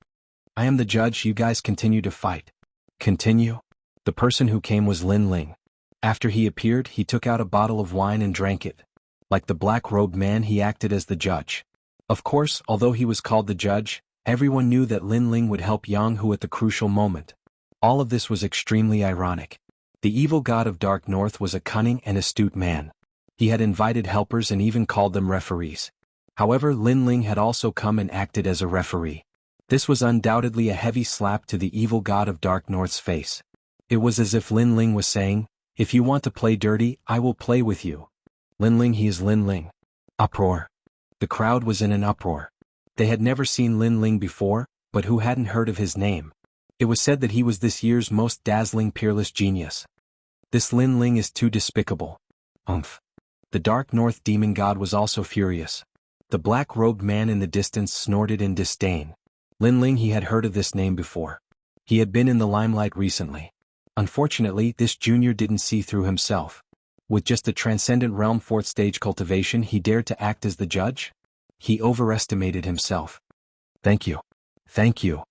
I am the judge, you guys continue to fight. Continue? The person who came was Lin Ling. After he appeared, he took out a bottle of wine and drank it. Like the black-robed man, he acted as the judge. Of course, although he was called the judge, everyone knew that Lin Ling would help Yang-hu at the crucial moment. All of this was extremely ironic. The evil god of Dark North was a cunning and astute man. He had invited helpers and even called them referees. However, Lin Ling had also come and acted as a referee. This was undoubtedly a heavy slap to the evil god of Dark North's face. It was as if Lin Ling was saying, if you want to play dirty, I will play with you. Lin Ling, he is Lin Ling. Uproar. The crowd was in an uproar. They had never seen Lin Ling before, but who hadn't heard of his name? It was said that he was this year's most dazzling peerless genius. This Lin Ling is too despicable. Umph. The Dark North Demon God was also furious. The black-robed man in the distance snorted in disdain. Lin Ling, he had heard of this name before. He had been in the limelight recently. Unfortunately, this junior didn't see through himself. With just a transcendent realm 4th stage cultivation, he dared to act as the judge? He overestimated himself. Thank you. Thank you.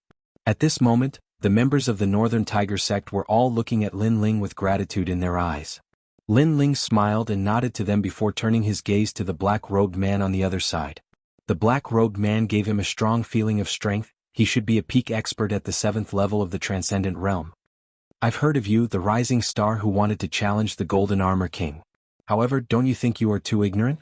At this moment, the members of the Northern Tiger sect were all looking at Lin Ling with gratitude in their eyes. Lin Ling smiled and nodded to them before turning his gaze to the black-robed man on the other side. The black-robed man gave him a strong feeling of strength. He should be a peak expert at the 7th level of the Transcendent Realm. I've heard of you, the rising star who wanted to challenge the Golden Armor King. However, don't you think you are too ignorant?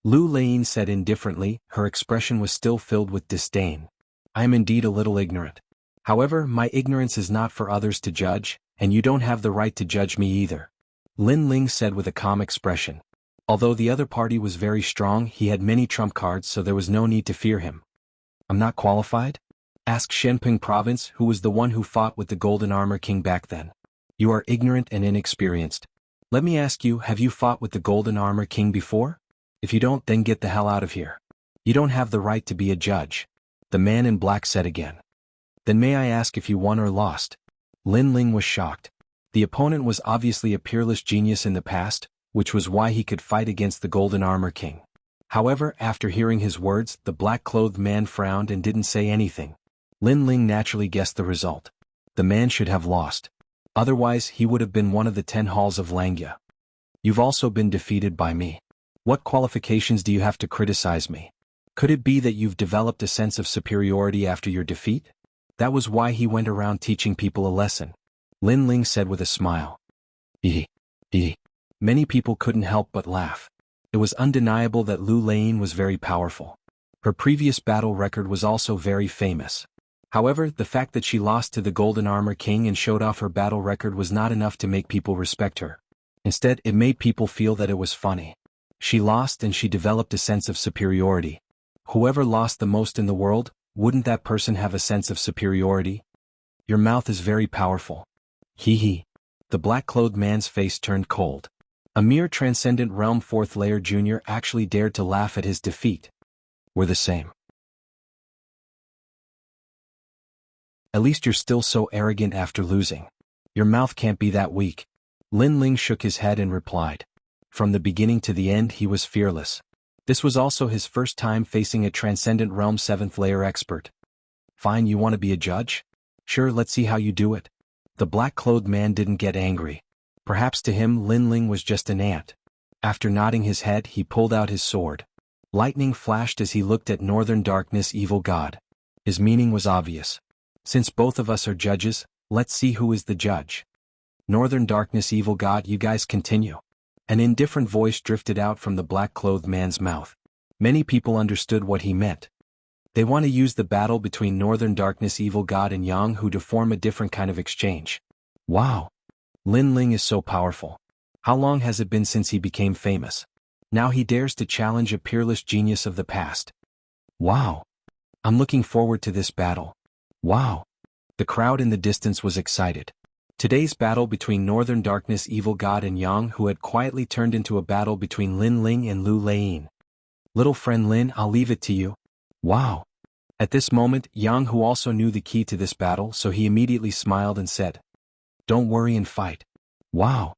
Lu Lane said indifferently, her expression was still filled with disdain. I am indeed a little ignorant. However, my ignorance is not for others to judge, and you don't have the right to judge me either. Lin Ling said with a calm expression. Although the other party was very strong, he had many trump cards, so there was no need to fear him. I'm not qualified? Asked Shenping Province, who was the one who fought with the Golden Armor King back then. You are ignorant and inexperienced. Let me ask you, have you fought with the Golden Armor King before? If you don't, then get the hell out of here. You don't have the right to be a judge. The man in black said again. Then may I ask if you won or lost? Lin Ling was shocked. The opponent was obviously a peerless genius in the past, which was why he could fight against the Golden Armor King. However, after hearing his words, the black-clothed man frowned and didn't say anything. Lin Ling naturally guessed the result. The man should have lost. Otherwise, he would have been one of the 10 halls of Langya. You've also been defeated by me. What qualifications do you have to criticize me? Could it be that you've developed a sense of superiority after your defeat? That was why he went around teaching people a lesson. Lin Ling said with a smile. Many people couldn't help but laugh. It was undeniable that Lu Lane was very powerful. Her previous battle record was also very famous. However, the fact that she lost to the Golden Armor King and showed off her battle record was not enough to make people respect her. Instead, it made people feel that it was funny. She lost and she developed a sense of superiority. Whoever lost the most in the world, wouldn't that person have a sense of superiority? Your mouth is very powerful. Hee hee. The black-clothed man's face turned cold. A mere transcendent realm 4th layer junior actually dared to laugh at his defeat. We're the same. At least you're still so arrogant after losing. Your mouth can't be that weak. Lin Ling shook his head and replied. From the beginning to the end he was fearless. This was also his first time facing a Transcendent Realm 7th layer expert. Fine, you want to be a judge? Sure, let's see how you do it. The black-clothed man didn't get angry. Perhaps to him Lin Ling was just an ant. After nodding his head he pulled out his sword. Lightning flashed as he looked at Northern Darkness Evil God. His meaning was obvious. Since both of us are judges, let's see who is the judge. Northern Darkness Evil God, you guys continue. An indifferent voice drifted out from the black-clothed man's mouth. Many people understood what he meant. They want to use the battle between Northern Darkness Evil God and Yang Hu to form a different kind of exchange. Wow. Lin Ling is so powerful. How long has it been since he became famous? Now he dares to challenge a peerless genius of the past. Wow. I'm looking forward to this battle. Wow. The crowd in the distance was excited. Today's battle between Northern Darkness Evil God and Yang Hu had quietly turned into a battle between Lin Ling and Lu Laiyin. Little friend Lin, I'll leave it to you. Wow. At this moment, Yang Hu also knew the key to this battle, so he immediately smiled and said, Don't worry and fight. Wow.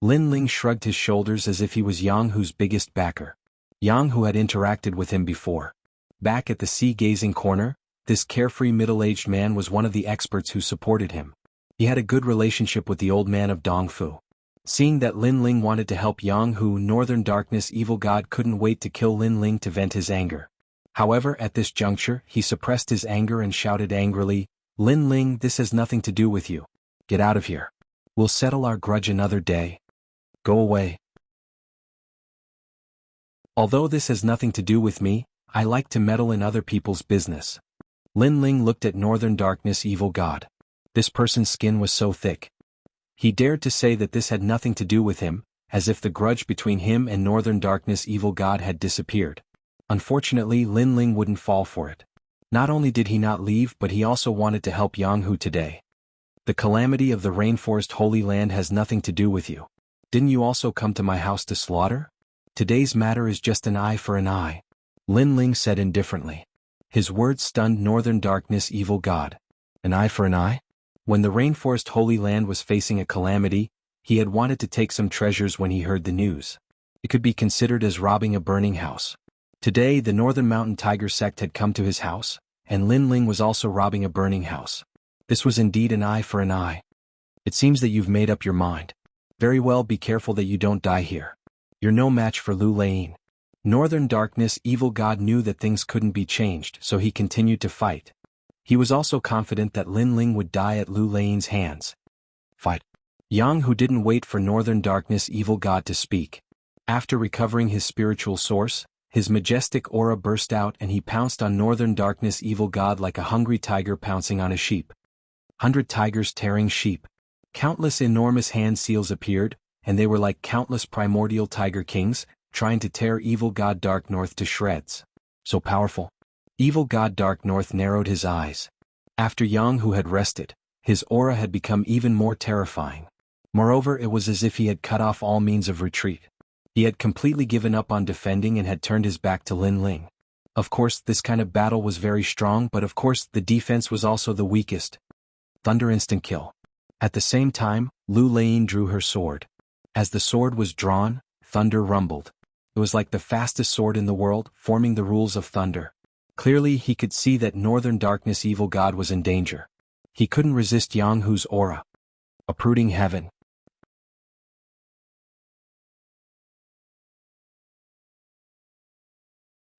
Lin Ling shrugged his shoulders as if he was Yang Hu's biggest backer. Yang Hu had interacted with him before. Back at the sea-gazing corner, this carefree middle-aged man was one of the experts who supported him. He had a good relationship with the old man of Dongfu. Seeing that Lin Ling wanted to help Yang Hu, Northern Darkness Evil God couldn't wait to kill Lin Ling to vent his anger. However, at this juncture, he suppressed his anger and shouted angrily, Lin Ling, this has nothing to do with you. Get out of here. We'll settle our grudge another day. Go away. Although this has nothing to do with me, I like to meddle in other people's business. Lin Ling looked at Northern Darkness Evil God. This person's skin was so thick. He dared to say that this had nothing to do with him, as if the grudge between him and Northern Darkness Evil God had disappeared. Unfortunately, Lin Ling wouldn't fall for it. Not only did he not leave, but he also wanted to help Yang Hu today. The calamity of the Rainforest Holy Land has nothing to do with you. Didn't you also come to my house to slaughter? Today's matter is just an eye for an eye. Lin Ling said indifferently. His words stunned Northern Darkness Evil God. An eye for an eye? When the Rainforest Holy Land was facing a calamity, he had wanted to take some treasures when he heard the news. It could be considered as robbing a burning house. Today the Northern Mountain Tiger sect had come to his house, and Lin Ling was also robbing a burning house. This was indeed an eye for an eye. It seems that you've made up your mind. Very well, be careful that you don't die here. You're no match for Lu Laiyin. Northern Darkness Evil God knew that things couldn't be changed, so he continued to fight. He was also confident that Lin Ling would die at Lu Laiyin's hands. Fight. Yang Hu didn't wait for Northern Darkness Evil God to speak. After recovering his spiritual source, his majestic aura burst out and he pounced on Northern Darkness Evil God like a hungry tiger pouncing on a sheep. 100 tigers tearing sheep. Countless enormous hand seals appeared, and they were like countless primordial tiger kings, trying to tear Evil God Dark North to shreds. So powerful. Evil God Dark North narrowed his eyes. After Yang Hu had rested, his aura had become even more terrifying. Moreover, it was as if he had cut off all means of retreat. He had completely given up on defending and had turned his back to Lin Ling. Of course, this kind of battle was very strong, but of course, the defense was also the weakest. Thunder instant kill. At the same time, Lu Laiyin drew her sword. As the sword was drawn, thunder rumbled. It was like the fastest sword in the world, forming the rules of thunder. Clearly, he could see that Northern Darkness Evil God was in danger. He couldn't resist Yang Hu's aura. Uprooting heaven.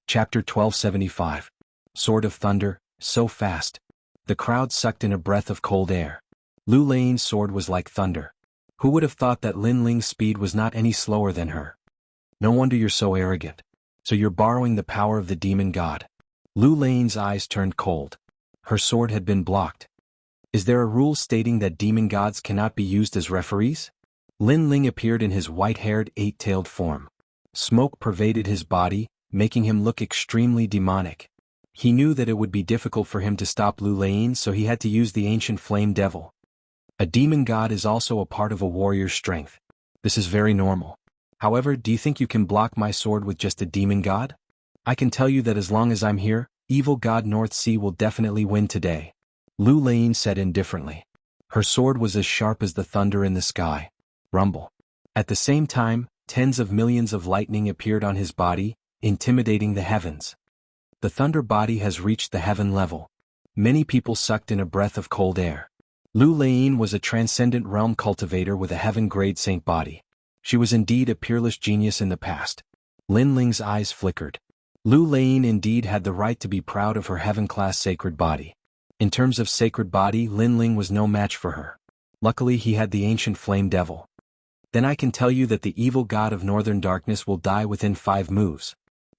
Chapter 1275. Sword of Thunder, so fast. The crowd sucked in a breath of cold air. Lu Laiyin's sword was like thunder. Who would have thought that Lin Ling's speed was not any slower than her? No wonder you're so arrogant. So you're borrowing the power of the demon god. Lu Laiyin's eyes turned cold. Her sword had been blocked. Is there a rule stating that demon gods cannot be used as referees? Lin Ling appeared in his white-haired, eight-tailed form. Smoke pervaded his body, making him look extremely demonic. He knew that it would be difficult for him to stop Lu Lane, so he had to use the ancient flame devil. A demon god is also a part of a warrior's strength. This is very normal. However, do you think you can block my sword with just a demon god? I can tell you that as long as I'm here, evil god North Sea will definitely win today. Lu Lane said indifferently. Her sword was as sharp as the thunder in the sky. Rumble. At the same time, tens of millions of lightning appeared on his body, intimidating the heavens. The thunder body has reached the heaven level. Many people sucked in a breath of cold air. Lu Lane was a transcendent realm cultivator with a heaven-grade saint body. She was indeed a peerless genius in the past. Lin Ling's eyes flickered. Lu Lane indeed had the right to be proud of her heaven-class sacred body. In terms of sacred body, Lin Ling was no match for her. Luckily he had the ancient flame devil. Then I can tell you that the evil god of northern darkness will die within 5 moves.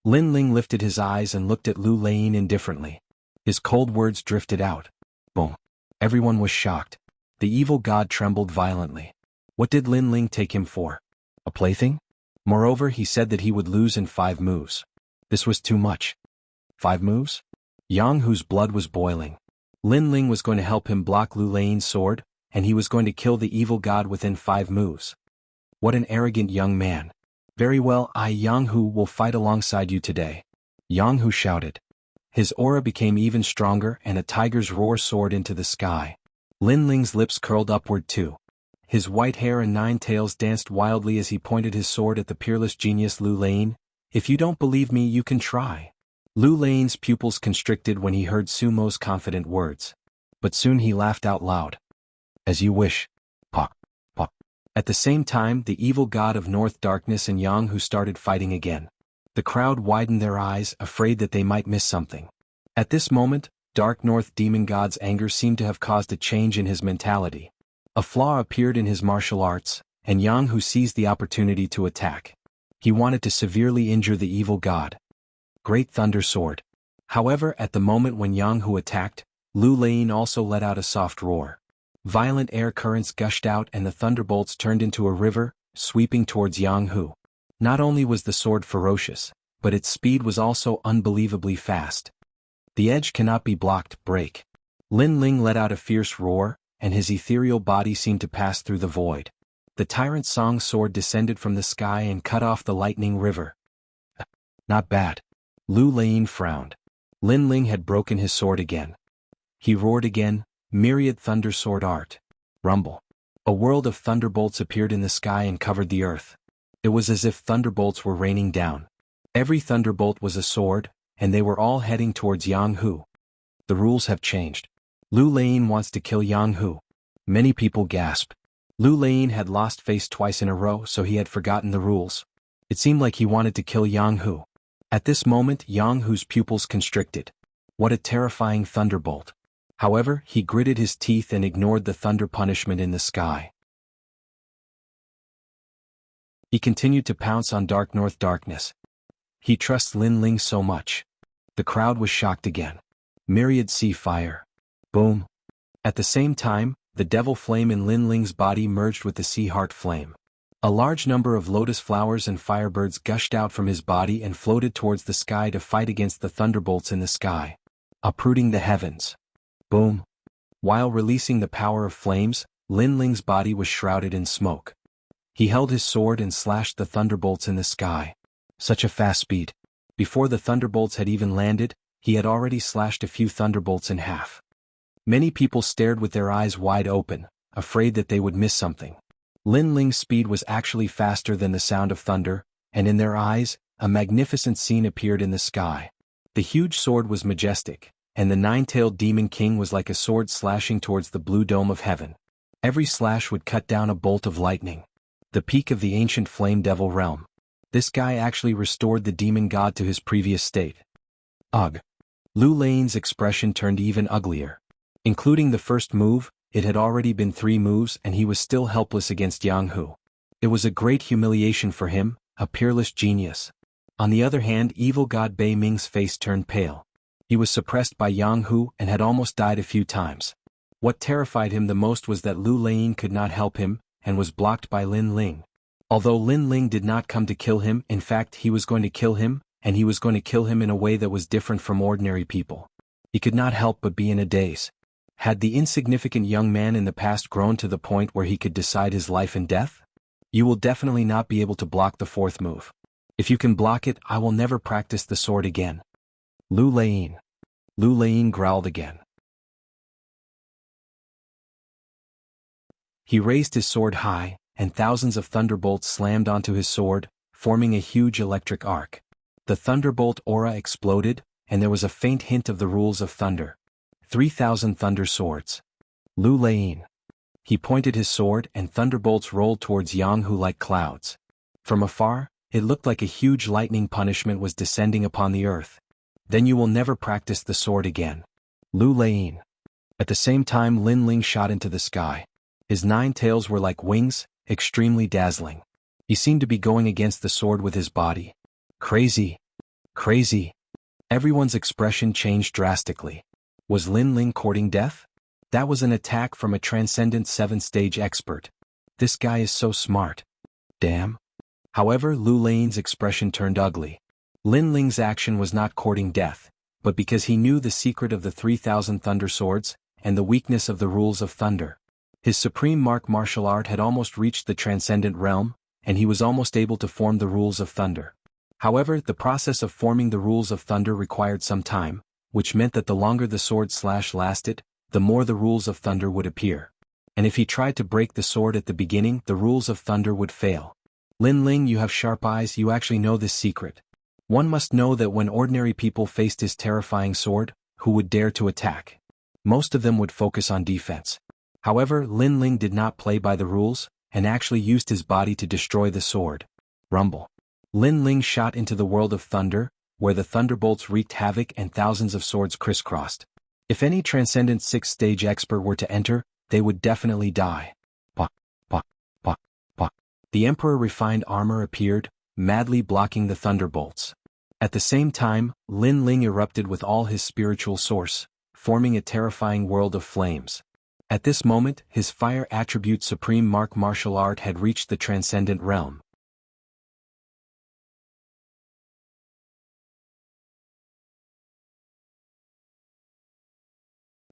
Lin Ling lifted his eyes and looked at Lu Lane indifferently. His cold words drifted out. Boom. Everyone was shocked. The evil god trembled violently. What did Lin Ling take him for? A plaything? Moreover, he said that he would lose in 5 moves. This was too much. 5 moves? Yang Hu's blood was boiling. Lin Ling was going to help him block Lu Lane's sword, and he was going to kill the evil god within 5 moves. What an arrogant young man. Very well, Yang Hu will fight alongside you today. Yang Hu shouted. His aura became even stronger and a tiger's roar soared into the sky. Lin Ling's lips curled upward too. His white hair and 9 tails danced wildly as he pointed his sword at the peerless genius Lu Lane. If you don't believe me, you can try. Lu Lane's pupils constricted when he heard Sumo's confident words. But soon he laughed out loud. As you wish. Pop, pop. At the same time, the evil god of North Darkness and Yang Hu started fighting again. The crowd widened their eyes, afraid that they might miss something. At this moment, Dark North Demon God's anger seemed to have caused a change in his mentality. A flaw appeared in his martial arts, and Yang Hu seized the opportunity to attack. He wanted to severely injure the evil god. Great Thunder Sword. However, at the moment when Yang Hu attacked, Lu Lane also let out a soft roar. Violent air currents gushed out and the thunderbolts turned into a river, sweeping towards Yang Hu. Not only was the sword ferocious, but its speed was also unbelievably fast. The edge cannot be blocked, break. Lin Ling let out a fierce roar, and his ethereal body seemed to pass through the void. The Tyrant Song sword descended from the sky and cut off the lightning river. Not bad. Lu Lane frowned. Lin Ling had broken his sword again. He roared again, myriad thunder sword art. Rumble. A world of thunderbolts appeared in the sky and covered the earth. It was as if thunderbolts were raining down. Every thunderbolt was a sword, and they were all heading towards Yang Hu. The rules have changed. Lu Lane wants to kill Yang Hu. Many people gasped. Lu Lane had lost face twice in a row, so he had forgotten the rules. It seemed like he wanted to kill Yang Hu. At this moment, Yang Hu's pupils constricted. What a terrifying thunderbolt. However, he gritted his teeth and ignored the thunder punishment in the sky. He continued to pounce on Dark North Darkness. He trusts Lin Ling so much. The crowd was shocked again. Myriad sea fire. Boom. At the same time, the devil flame in Lin Ling's body merged with the sea heart flame. A large number of lotus flowers and firebirds gushed out from his body and floated towards the sky to fight against the thunderbolts in the sky, uprooting the heavens. Boom. While releasing the power of flames, Lin Ling's body was shrouded in smoke. He held his sword and slashed the thunderbolts in the sky. Such a fast speed. Before the thunderbolts had even landed, he had already slashed a few thunderbolts in half. Many people stared with their eyes wide open, afraid that they would miss something. Lin Ling's speed was actually faster than the sound of thunder, and in their eyes, a magnificent scene appeared in the sky. The huge sword was majestic, and the 9-tailed demon king was like a sword slashing towards the blue dome of heaven. Every slash would cut down a bolt of lightning. The peak of the ancient flame devil realm. This guy actually restored the demon god to his previous state. Ugh. Lu Lane's expression turned even uglier. Including the first move, it had already been 3 moves and he was still helpless against Yang Hu. It was a great humiliation for him, a peerless genius. On the other hand, evil god Bei Ming's face turned pale. He was suppressed by Yang Hu and had almost died a few times. What terrified him the most was that Lu Lane could not help him, and was blocked by Lin Ling. Although Lin Ling did not come to kill him, in fact he was going to kill him, and he was going to kill him in a way that was different from ordinary people. He could not help but be in a daze. Had the insignificant young man in the past grown to the point where he could decide his life and death? You will definitely not be able to block the fourth move. If you can block it, I will never practice the sword again. Lu Lane. Lu Lane growled again. He raised his sword high, and thousands of thunderbolts slammed onto his sword, forming a huge electric arc. The thunderbolt aura exploded, and there was a faint hint of the rules of thunder. 3,000 thunder swords. Lu Lane. He pointed his sword, and thunderbolts rolled towards Yang Hu like clouds. From afar, it looked like a huge lightning punishment was descending upon the earth. Then you will never practice the sword again. Lu Lane. At the same time, Lin Ling shot into the sky. His 9 tails were like wings, extremely dazzling. He seemed to be going against the sword with his body. Crazy. Crazy. Everyone's expression changed drastically. Was Lin Ling courting death? That was an attack from a transcendent 7th-stage expert. This guy is so smart. Damn. However, Lu Lane's expression turned ugly. Lin Ling's action was not courting death, but because he knew the secret of the 3,000 thunder swords, and the weakness of the rules of thunder. His supreme martial art had almost reached the transcendent realm, and he was almost able to form the rules of thunder. However, the process of forming the rules of thunder required some time, which meant that the longer the sword slash lasted, the more the rules of thunder would appear. And if he tried to break the sword at the beginning, the rules of thunder would fail. Lin Ling, you have sharp eyes, you actually know this secret. One must know that when ordinary people faced his terrifying sword, who would dare to attack? Most of them would focus on defense. However, Lin Ling did not play by the rules, and actually used his body to destroy the sword. Rumble. Lin Ling shot into the world of thunder, where the thunderbolts wreaked havoc and thousands of swords crisscrossed. If any transcendent 6th-stage expert were to enter, they would definitely die. Pa, pa, pa, pa. The Emperor refined armor appeared, madly blocking the thunderbolts. At the same time, Lin Ling erupted with all his spiritual source, forming a terrifying world of flames. At this moment, his fire attribute supreme martial art had reached the transcendent realm.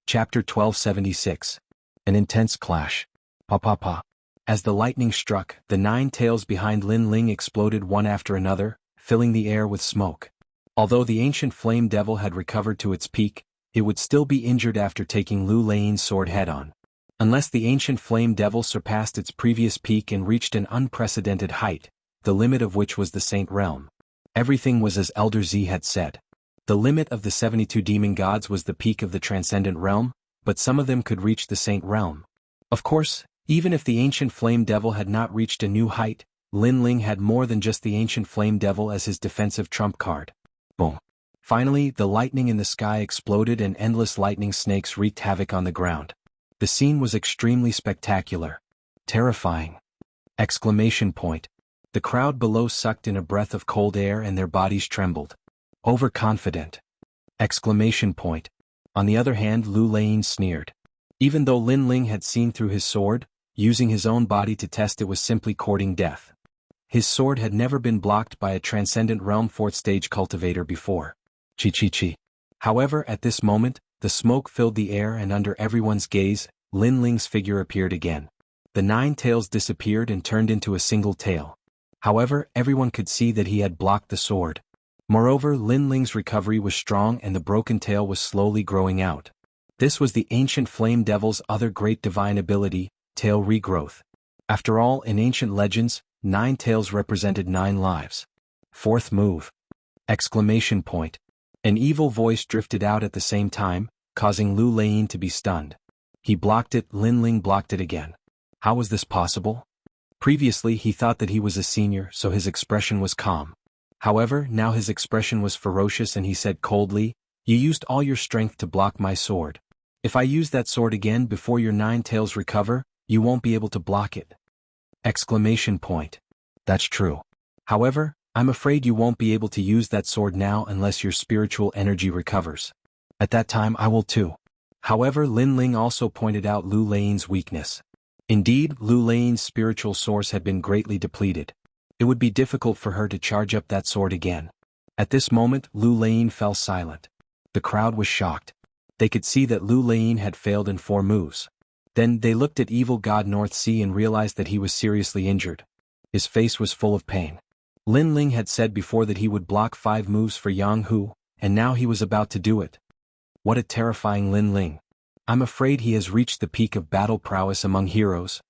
Chapter 1276. An intense clash. Pa pa pa. As the lightning struck, the 9 tails behind Lin Ling exploded one after another, filling the air with smoke. Although the ancient flame devil had recovered to its peak, it would still be injured after taking Lu Lane's sword head-on. Unless the ancient flame devil surpassed its previous peak and reached an unprecedented height, the limit of which was the Saint Realm. Everything was as Elder Z had said. The limit of the 72 demon gods was the peak of the transcendent realm, but some of them could reach the Saint Realm. Of course, even if the ancient flame devil had not reached a new height, Lin Ling had more than just the ancient flame devil as his defensive trump card. Boom. Finally, the lightning in the sky exploded and endless lightning snakes wreaked havoc on the ground. The scene was extremely spectacular. Terrifying. Exclamation point. The crowd below sucked in a breath of cold air and their bodies trembled. Overconfident. Exclamation point. On the other hand, Lu Lane sneered. Even though Lin Ling had seen through his sword, using his own body to test it was simply courting death. His sword had never been blocked by a transcendent realm 4th stage cultivator before. Chi. However, at this moment, the smoke filled the air and under everyone's gaze, Lin Ling's figure appeared again. The 9 tails disappeared and turned into a single tail. However, everyone could see that he had blocked the sword. Moreover, Lin Ling's recovery was strong and the broken tail was slowly growing out. This was the ancient flame devil's other great divine ability, tail regrowth. After all, in ancient legends, 9 tails represented 9 lives. 4th move. Exclamation point. An evil voice drifted out at the same time, causing Lu Lane to be stunned. He blocked it, Lin Ling blocked it again. How was this possible? Previously he thought that he was a senior, so his expression was calm. However, now his expression was ferocious and he said coldly, "You used all your strength to block my sword. If I use that sword again before your 9 tails recover, you won't be able to block it." Exclamation point. That's true. However, I'm afraid you won't be able to use that sword now unless your spiritual energy recovers. At that time I will too. However, Lin Ling also pointed out Lu Lane's weakness. Indeed, Lu Lane's spiritual source had been greatly depleted. It would be difficult for her to charge up that sword again. At this moment, Lu Lane fell silent. The crowd was shocked. They could see that Lu Lane had failed in 4 moves. Then they looked at evil god North Sea and realized that he was seriously injured. His face was full of pain. Lin Ling had said before that he would block 5 moves for Yang Hu, and now he was about to do it. What a terrifying Lin Ling. I'm afraid he has reached the peak of battle prowess among heroes.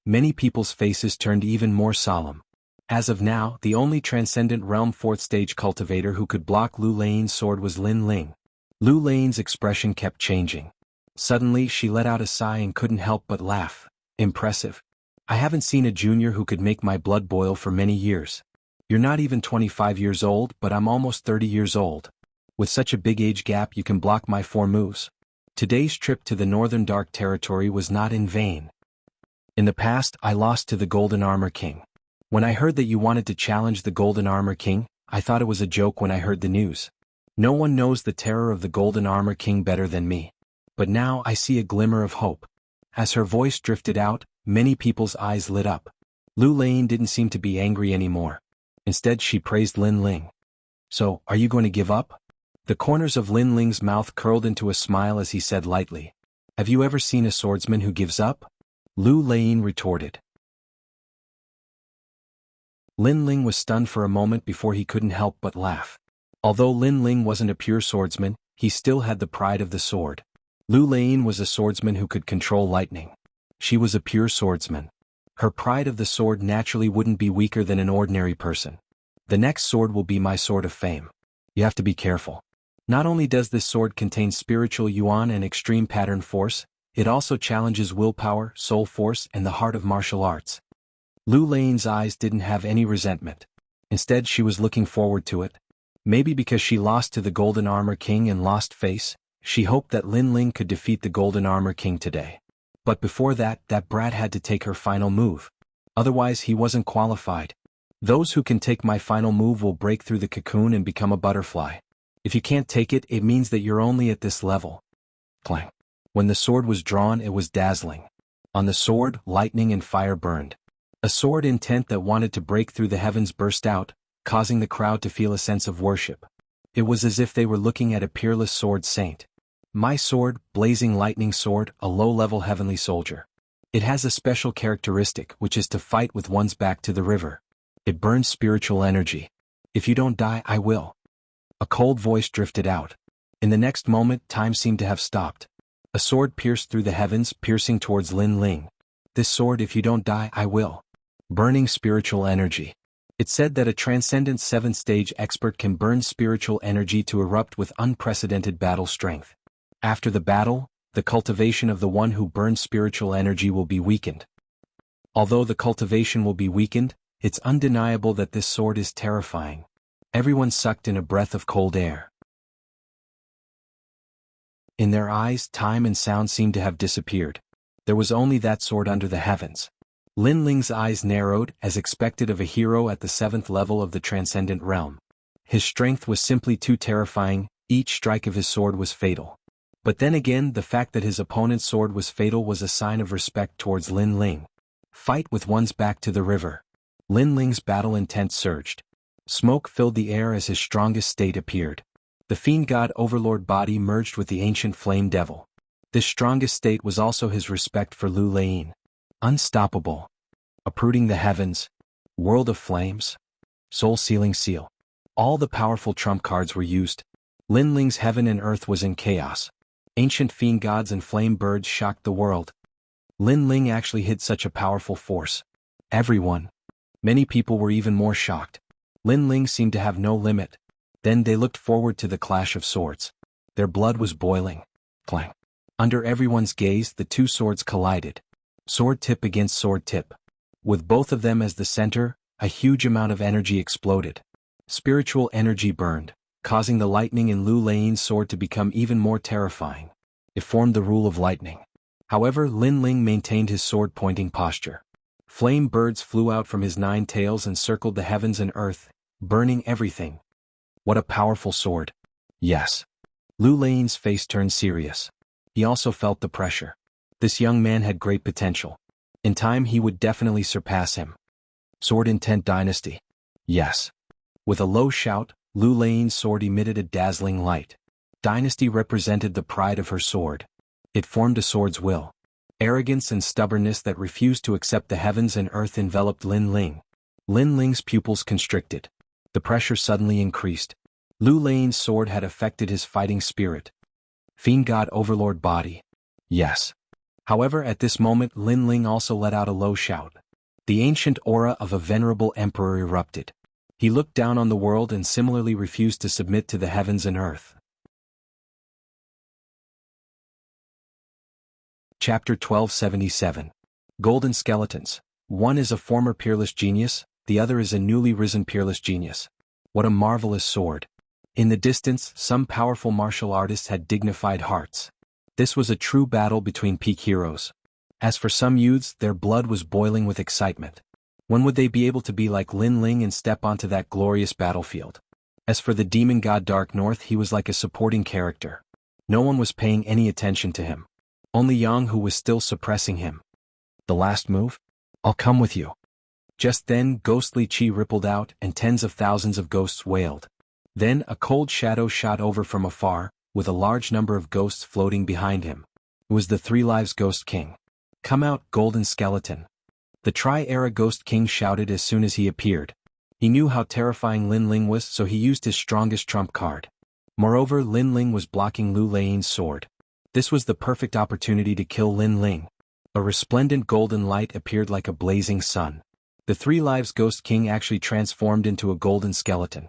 Many people's faces turned even more solemn. As of now, the only Transcendent Realm 4th stage cultivator who could block Lu Lane's sword was Lin Ling. Lu Lane's expression kept changing. Suddenly she let out a sigh and couldn't help but laugh. Impressive. I haven't seen a junior who could make my blood boil for many years. You're not even 25 years old, but I'm almost 30 years old. With such a big age gap you can block my 4 moves. Today's trip to the Northern Dark Territory was not in vain. In the past, I lost to the Golden Armor King. When I heard that you wanted to challenge the Golden Armor King, I thought it was a joke when I heard the news. No one knows the terror of the Golden Armor King better than me. But now I see a glimmer of hope. As her voice drifted out, many people's eyes lit up. Lu Lane didn't seem to be angry anymore. Instead she praised Lin Ling. So, are you going to give up? The corners of Lin Ling's mouth curled into a smile as he said lightly. Have you ever seen a swordsman who gives up? Lu Lane retorted. Lin Ling was stunned for a moment before he couldn't help but laugh. Although Lin Ling wasn't a pure swordsman, he still had the pride of the sword. Lu Lane was a swordsman who could control lightning. She was a pure swordsman. Her pride of the sword naturally wouldn't be weaker than an ordinary person. The next sword will be my sword of fame. You have to be careful. Not only does this sword contain spiritual yuan and extreme pattern force, it also challenges willpower, soul force, and the heart of martial arts. Lu Lane's eyes didn't have any resentment. Instead she was looking forward to it. Maybe because she lost to the Golden Armor King and lost face, she hoped that Lin Ling could defeat the Golden Armor King today. But before that brat had to take her final move. Otherwise he wasn't qualified. Those who can take my final move will break through the cocoon and become a butterfly. If you can't take it, it means that you're only at this level. Clang. When the sword was drawn, it was dazzling. On the sword, lightning and fire burned. A sword intent that wanted to break through the heavens burst out, causing the crowd to feel a sense of worship. It was as if they were looking at a peerless sword saint. My sword, blazing lightning sword, a low-level heavenly soldier. It has a special characteristic, which is to fight with one's back to the river. It burns spiritual energy. If you don't die, I will. A cold voice drifted out. In the next moment, time seemed to have stopped. A sword pierced through the heavens, piercing towards Lin Ling. This sword, if you don't die, I will. Burning spiritual energy. It said that a transcendent 7th stage expert can burn spiritual energy to erupt with unprecedented battle strength. After the battle, the cultivation of the one who burns spiritual energy will be weakened. Although the cultivation will be weakened, it's undeniable that this sword is terrifying. Everyone sucked in a breath of cold air. In their eyes, time and sound seemed to have disappeared. There was only that sword under the heavens. Lin Ling's eyes narrowed, as expected of a hero at the 7th level of the Transcendent Realm. His strength was simply too terrifying, each strike of his sword was fatal. But then again, the fact that his opponent's sword was fatal was a sign of respect towards Lin Ling. Fight with one's back to the river. Lin Ling's battle intent surged. Smoke filled the air as his strongest state appeared. The Fiend God Overlord body merged with the ancient Flame Devil. This strongest state was also his respect for Lu Lane. Unstoppable. Uprooting the heavens. World of Flames. Soul-sealing seal. All the powerful trump cards were used. Lin Ling's heaven and earth was in chaos. Ancient fiend gods and flame birds shocked the world. Lin Ling actually hid such a powerful force. Many people were even more shocked. Lin Ling seemed to have no limit. Then they looked forward to the clash of swords. Their blood was boiling. Clang. Under everyone's gaze, the two swords collided. Sword tip against sword tip. With both of them as the center, a huge amount of energy exploded. Spiritual energy burned, causing the lightning in Lu Lane's sword to become even more terrifying. It formed the rule of lightning. However, Lin Ling maintained his sword-pointing posture. Flame birds flew out from his 9 tails and circled the heavens and earth, burning everything. What a powerful sword. Yes. Lu Lane's face turned serious. He also felt the pressure. This young man had great potential. In time he would definitely surpass him. Sword Intent Dynasty. Yes. With a low shout, Lu Lein's sword emitted a dazzling light. Dynasty represented the pride of her sword. It formed a sword's will. Arrogance and stubbornness that refused to accept the heavens and earth enveloped Lin Ling. Lin Ling's pupils constricted. The pressure suddenly increased. Lu Lein's sword had affected his fighting spirit. Fiend God Overlord body. Yes. However, at this moment Lin Ling also let out a low shout. The ancient aura of a venerable emperor erupted. He looked down on the world and similarly refused to submit to the heavens and earth. Chapter 1277. Golden Skeletons. One is a former peerless genius, the other is a newly risen peerless genius. What a marvelous sword. In the distance, some powerful martial artists had dignified hearts. This was a true battle between peak heroes. As for some youths, their blood was boiling with excitement. When would they be able to be like Lin Ling and step onto that glorious battlefield? As for the demon god Dark North, he was like a supporting character. No one was paying any attention to him. Only Yang Hu was still suppressing him. The last move? I'll come with you. Just then, ghostly chi rippled out and tens of thousands of ghosts wailed. Then a cold shadow shot over from afar, with a large number of ghosts floating behind him. It was the Three Lives Ghost King. Come out, Golden Skeleton. The Tri-Era Ghost King shouted as soon as he appeared. He knew how terrifying Lin Ling was, so he used his strongest trump card. Moreover, Lin Ling was blocking Lu Lein's sword. This was the perfect opportunity to kill Lin Ling. A resplendent golden light appeared like a blazing sun. The Three Lives Ghost King actually transformed into a golden skeleton.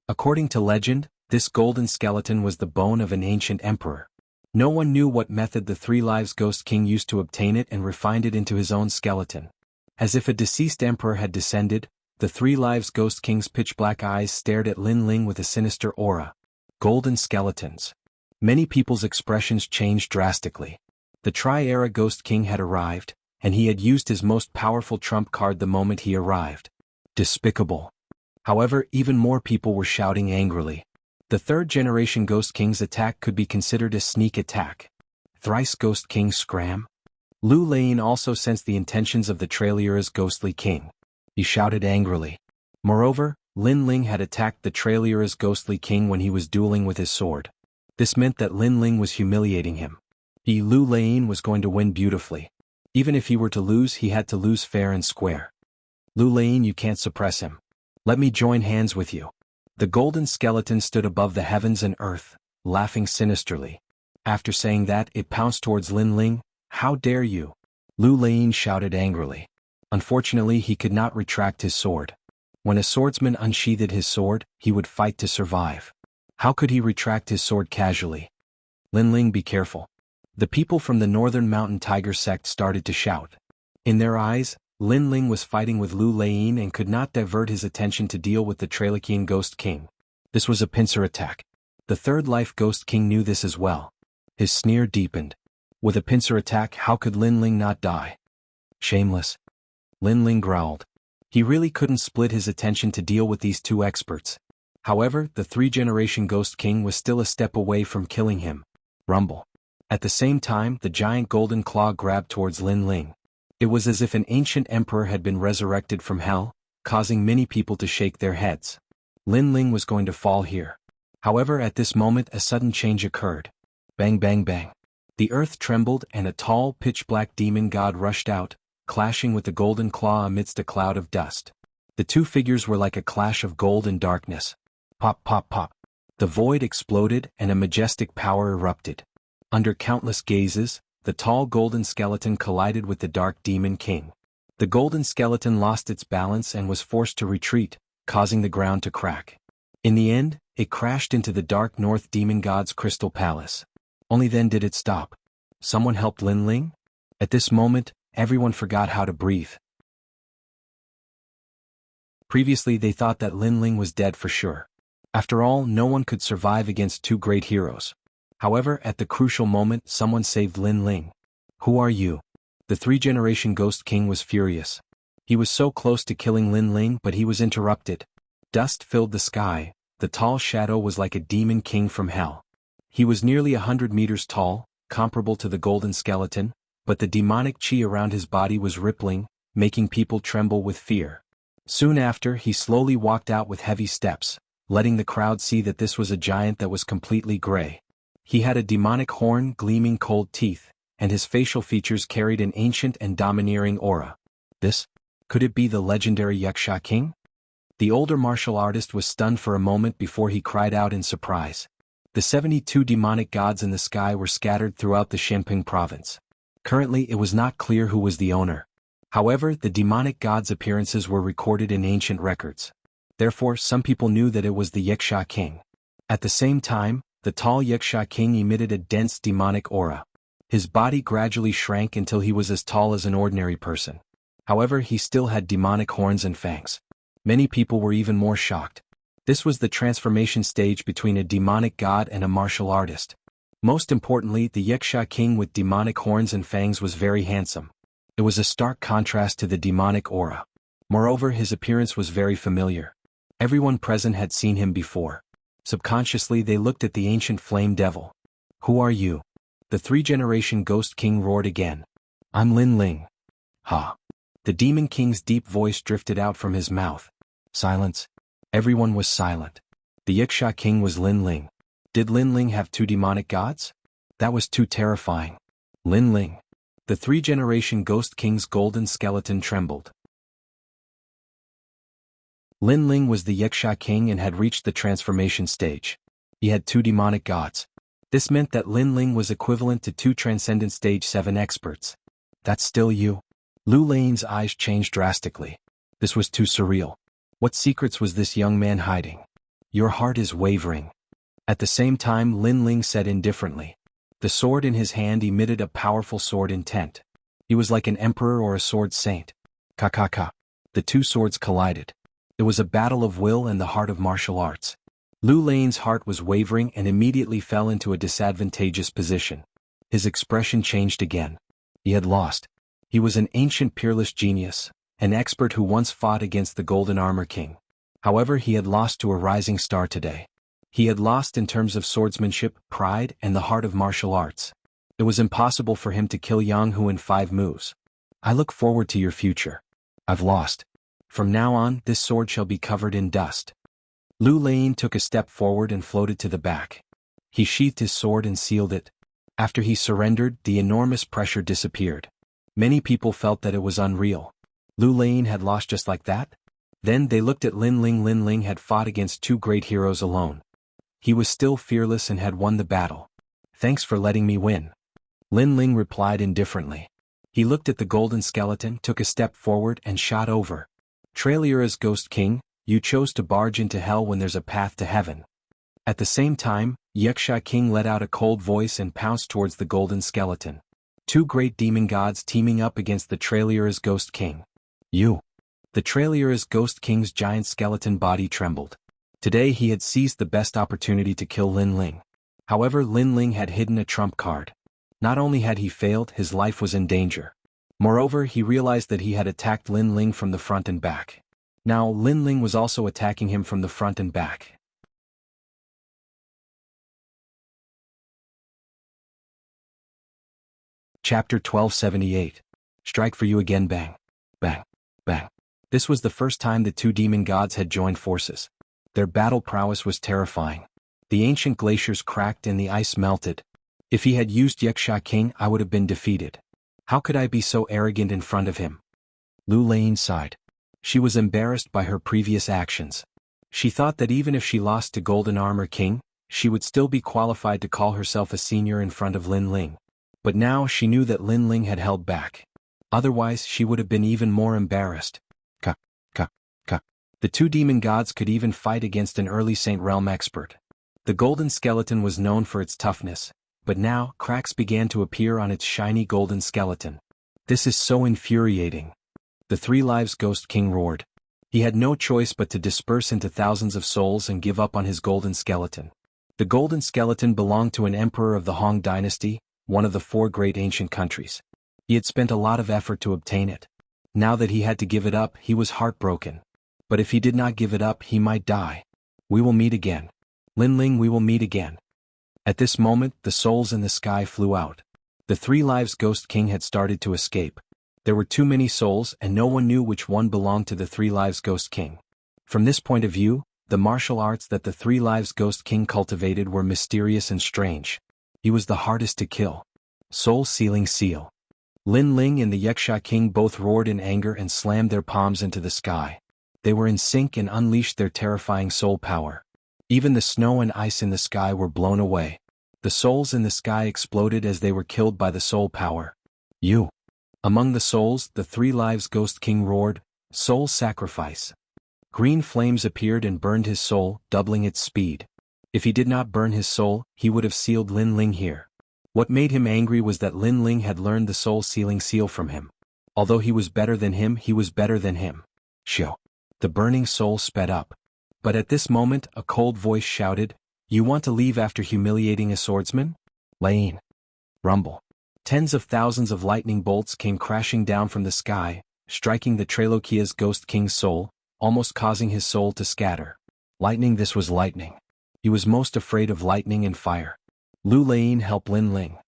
According to legend, this golden skeleton was the bone of an ancient emperor. No one knew what method the Three Lives Ghost King used to obtain it and refined it into his own skeleton. As if a deceased emperor had descended, the Three Lives Ghost King's pitch-black eyes stared at Lin Ling with a sinister aura. Golden skeletons. Many people's expressions changed drastically. The Tri-Era Ghost King had arrived, and he had used his most powerful trump card the moment he arrived. Despicable. However, even more people were shouting angrily. The third-generation Ghost King's attack could be considered a sneak attack. Thrice Ghost King scram? Lu Lein also sensed the intentions of the Trailera's ghostly king. He shouted angrily. Moreover, Lin Ling had attacked the Trailera's ghostly king when he was dueling with his sword. This meant that Lin Ling was humiliating him. Lu Lein was going to win beautifully. Even if he were to lose, he had to lose fair and square. Lu Lein, you can't suppress him. Let me join hands with you. The golden skeleton stood above the heavens and earth, laughing sinisterly. After saying that, it pounced towards Lin Ling. How dare you? Lu Lein shouted angrily. Unfortunately, he could not retract his sword. When a swordsman unsheathed his sword, he would fight to survive. How could he retract his sword casually? Lin Ling, be careful. The people from the Northern Mountain Tiger sect started to shout. In their eyes, Lin Ling was fighting with Lu Lein and could not divert his attention to deal with the Trailekian Ghost King. This was a pincer attack. The Third Life Ghost King knew this as well. His sneer deepened. With a pincer attack, how could Lin Ling not die? Shameless. Lin Ling growled. He really couldn't split his attention to deal with these two experts. However, the three-generation Ghost King was still a step away from killing him. Rumble. At the same time, the giant golden claw grabbed towards Lin Ling. It was as if an ancient emperor had been resurrected from hell, causing many people to shake their heads. Lin Ling was going to fall here. However, at this moment a sudden change occurred. Bang bang bang. The earth trembled and a tall, pitch-black demon god rushed out, clashing with the golden claw amidst a cloud of dust. The two figures were like a clash of gold and darkness. Pop pop pop. The void exploded and a majestic power erupted. Under countless gazes, the tall golden skeleton collided with the dark demon king. The golden skeleton lost its balance and was forced to retreat, causing the ground to crack. In the end, it crashed into the dark north demon god's crystal palace. Only then did it stop. Someone helped Lin Ling? At this moment, everyone forgot how to breathe. Previously they thought that Lin Ling was dead for sure. After all, no one could survive against two great heroes. However, at the crucial moment, someone saved Lin Ling. Who are you? The three-generation Ghost King was furious. He was so close to killing Lin Ling, but he was interrupted. Dust filled the sky. The tall shadow was like a demon king from hell. He was nearly 100 meters tall, comparable to the golden skeleton, but the demonic chi around his body was rippling, making people tremble with fear. Soon after, he slowly walked out with heavy steps, letting the crowd see that this was a giant that was completely gray. He had a demonic horn, gleaming cold teeth, and his facial features carried an ancient and domineering aura. Could it be the legendary Wuxia king? The older martial artist was stunned for a moment before he cried out in surprise. The 72 demonic gods in the sky were scattered throughout the Shenping province. Currently it was not clear who was the owner. However, the demonic gods' appearances were recorded in ancient records. Therefore, some people knew that it was the Wuxia king. At the same time, the tall Wuxia king emitted a dense demonic aura. His body gradually shrank until he was as tall as an ordinary person. However, he still had demonic horns and fangs. Many people were even more shocked. This was the transformation stage between a demonic god and a martial artist. Most importantly, the Wuxia king with demonic horns and fangs was very handsome. It was a stark contrast to the demonic aura. Moreover, his appearance was very familiar. Everyone present had seen him before. Subconsciously they looked at the ancient flame devil. "Who are you?" The three-generation ghost king roared again. "I'm Lin Ling." "Ha." The demon king's deep voice drifted out from his mouth. Silence. Everyone was silent. The Wuxia king was Lin Ling. Did Lin Ling have two demonic gods? That was too terrifying. Lin Ling. The three-generation ghost king's golden skeleton trembled. Lin Ling was the Wuxia king and had reached the transformation stage. He had two demonic gods. This meant that Lin Ling was equivalent to two Transcendent Stage 7 experts. "That's still you?" Lu Lane's eyes changed drastically. This was too surreal. What secrets was this young man hiding? "Your heart is wavering." At the same time, Lin Ling said indifferently. The sword in his hand emitted a powerful sword intent. He was like an emperor or a sword saint. Ka. The two swords collided. It was a battle of will and the heart of martial arts. Lu Lane's heart was wavering and immediately fell into a disadvantageous position. His expression changed again. He had lost. He was an ancient peerless genius, an expert who once fought against the Golden Armor King. However, he had lost to a rising star today. He had lost in terms of swordsmanship, pride, and the heart of martial arts. It was impossible for him to kill Yang Hu in 5 moves. "I look forward to your future. I've lost. From now on, this sword shall be covered in dust." Lu Lane took a step forward and floated to the back. He sheathed his sword and sealed it. After he surrendered, the enormous pressure disappeared. Many people felt that it was unreal. Lu Lane had lost just like that? Then they looked at Lin Ling. Lin Ling had fought against 2 great heroes alone. He was still fearless and had won the battle. "Thanks for letting me win." Lin Ling replied indifferently. He looked at the golden skeleton, took a step forward and shot over. "Trailura's Ghost King, you chose to barge into hell when there's a path to heaven." At the same time, Wuxia King let out a cold voice and pounced towards the golden skeleton. 2 great demon gods teaming up against the Trailura's Ghost King. "You." The Trailura's Ghost King's giant skeleton body trembled. Today he had seized the best opportunity to kill Lin Ling. However, Lin Ling had hidden a trump card. Not only had he failed, his life was in danger. Moreover, he realized that he had attacked Lin Ling from the front and back. Now, Lin Ling was also attacking him from the front and back. Chapter 1278. Strike for you again. Bang. Bang. Bang. This was the first time the 2 demon gods had joined forces. Their battle prowess was terrifying. The ancient glaciers cracked and the ice melted. If he had used Wuxia King, I would have been defeated. How could I be so arrogant in front of him? Lu Lane sighed. She was embarrassed by her previous actions. She thought that even if she lost to Golden Armor King, she would still be qualified to call herself a senior in front of Lin Ling. But now she knew that Lin Ling had held back. Otherwise, she would have been even more embarrassed. Ka. The 2 demon gods could even fight against an early Saint Realm expert. The golden skeleton was known for its toughness, but now cracks began to appear on its shiny golden skeleton. "This is so infuriating." The 3 Lives Ghost King roared. He had no choice but to disperse into thousands of souls and give up on his golden skeleton. The golden skeleton belonged to an emperor of the Hong dynasty, one of the 4 great ancient countries. He had spent a lot of effort to obtain it. Now that he had to give it up, he was heartbroken. But if he did not give it up, he might die. "We will meet again. Lin Ling, we will meet again." At this moment, the souls in the sky flew out. The 3 Lives Ghost King had started to escape. There were too many souls and no one knew which one belonged to the 3 Lives Ghost King. From this point of view, The martial arts that the Three Lives Ghost King cultivated were mysterious and strange. He was the hardest to kill. Soul-sealing seal. Lin Ling and the Wuxia King both roared in anger and slammed their palms into the sky. They were in sync and unleashed their terrifying soul power. Even the snow and ice in the sky were blown away. The souls in the sky exploded as they were killed by the soul power. You. Among the souls, the Three Lives Ghost King roared, "Soul sacrifice." Green flames appeared and burned his soul, doubling its speed. If he did not burn his soul, he would have sealed Lin Ling here. What made him angry was that Lin Ling had learned the soul-sealing seal from him. Although he was better than him, he was better than him. Shoo. The burning soul sped up. But at this moment, a cold voice shouted, "You want to leave after humiliating a swordsman? Lane." Rumble. Tens of thousands of lightning bolts came crashing down from the sky, striking the Trailokia's Ghost King's soul, almost causing his soul to scatter. Lightning, this was lightning. He was most afraid of lightning and fire. Lu Lane helped Lin Ling.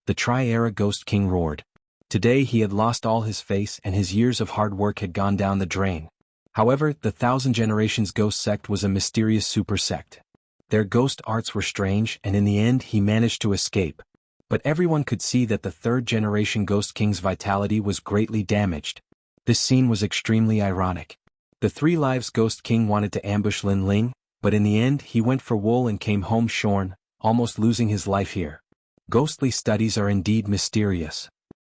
The Tri-Era Ghost King roared. Today he had lost all his face and his years of hard work had gone down the drain. However, the Thousand Generations Ghost Sect was a mysterious super sect. Their ghost arts were strange and in the end he managed to escape. But everyone could see that the third generation Ghost King's vitality was greatly damaged. This scene was extremely ironic. The Three Lives Ghost King wanted to ambush Lin Ling, but in the end he went for wool and came home shorn, almost losing his life here. Ghostly studies are indeed mysterious.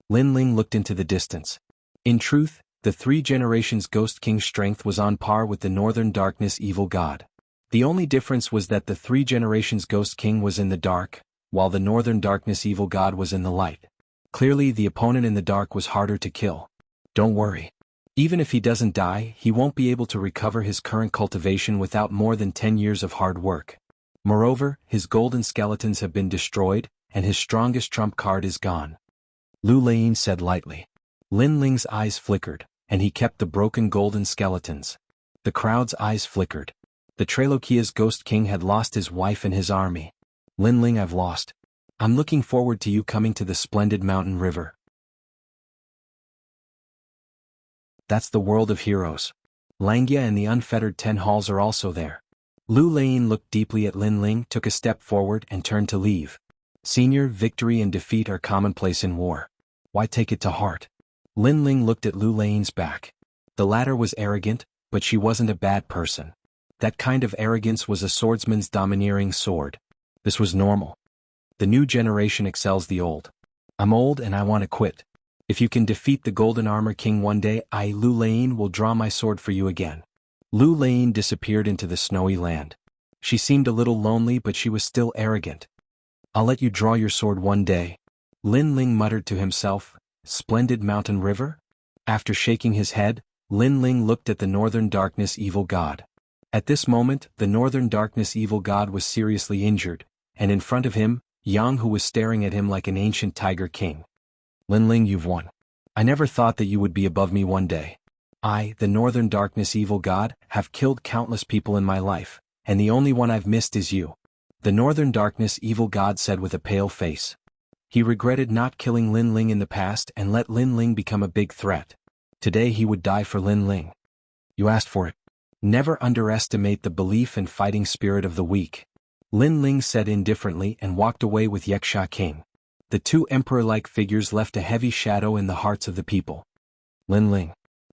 Lin Ling looked into the distance. In truth, the Three Generations Ghost King's strength was on par with the Northern Darkness Evil God. The only difference was that the Three Generations Ghost King was in the dark, while the Northern Darkness Evil God was in the light. Clearly the opponent in the dark was harder to kill. Don't worry. Even if he doesn't die, he won't be able to recover his current cultivation without more than 10 years of hard work. Moreover, his golden skeletons have been destroyed, and his strongest trump card is gone. Lu Lane said lightly. Lin Ling's eyes flickered, and he kept the broken golden skeletons. The crowd's eyes flickered. The Trailokia's Ghost King had lost his wife and his army. Lin Ling, I've lost. I'm looking forward to you coming to the splendid mountain river. That's the world of heroes. Langya and the unfettered 10 halls are also there. Lu Lane looked deeply at Lin Ling, took a step forward and turned to leave. Senior, victory and defeat are commonplace in war. Why take it to heart? Lin Ling looked at Lu Lane's back. The latter was arrogant, but she wasn't a bad person. That kind of arrogance was a swordsman's domineering sword. This was normal. The new generation excels the old. I'm old and I want to quit. If you can defeat the Golden Armor King one day, I, Lu Lane, will draw my sword for you again. Lu Lane disappeared into the snowy land. She seemed a little lonely, but she was still arrogant. I'll let you draw your sword one day. Lin Ling muttered to himself, splendid mountain river? After shaking his head, Lin Ling looked at the Northern Darkness Evil God. At this moment, the Northern Darkness Evil God was seriously injured, and in front of him, Yang, who was staring at him like an ancient tiger king. Lin Ling, you've won. I never thought that you would be above me one day. I, the Northern Darkness Evil God, have killed countless people in my life, and the only one I've missed is you. The Northern Darkness Evil God said with a pale face. He regretted not killing Lin Ling in the past and let Lin Ling become a big threat. Today he would die for Lin Ling. You asked for it. Never underestimate the belief and fighting spirit of the weak. Lin Ling said indifferently and walked away with Wuxia King. The two emperor-like figures left a heavy shadow in the hearts of the people. Lin Ling.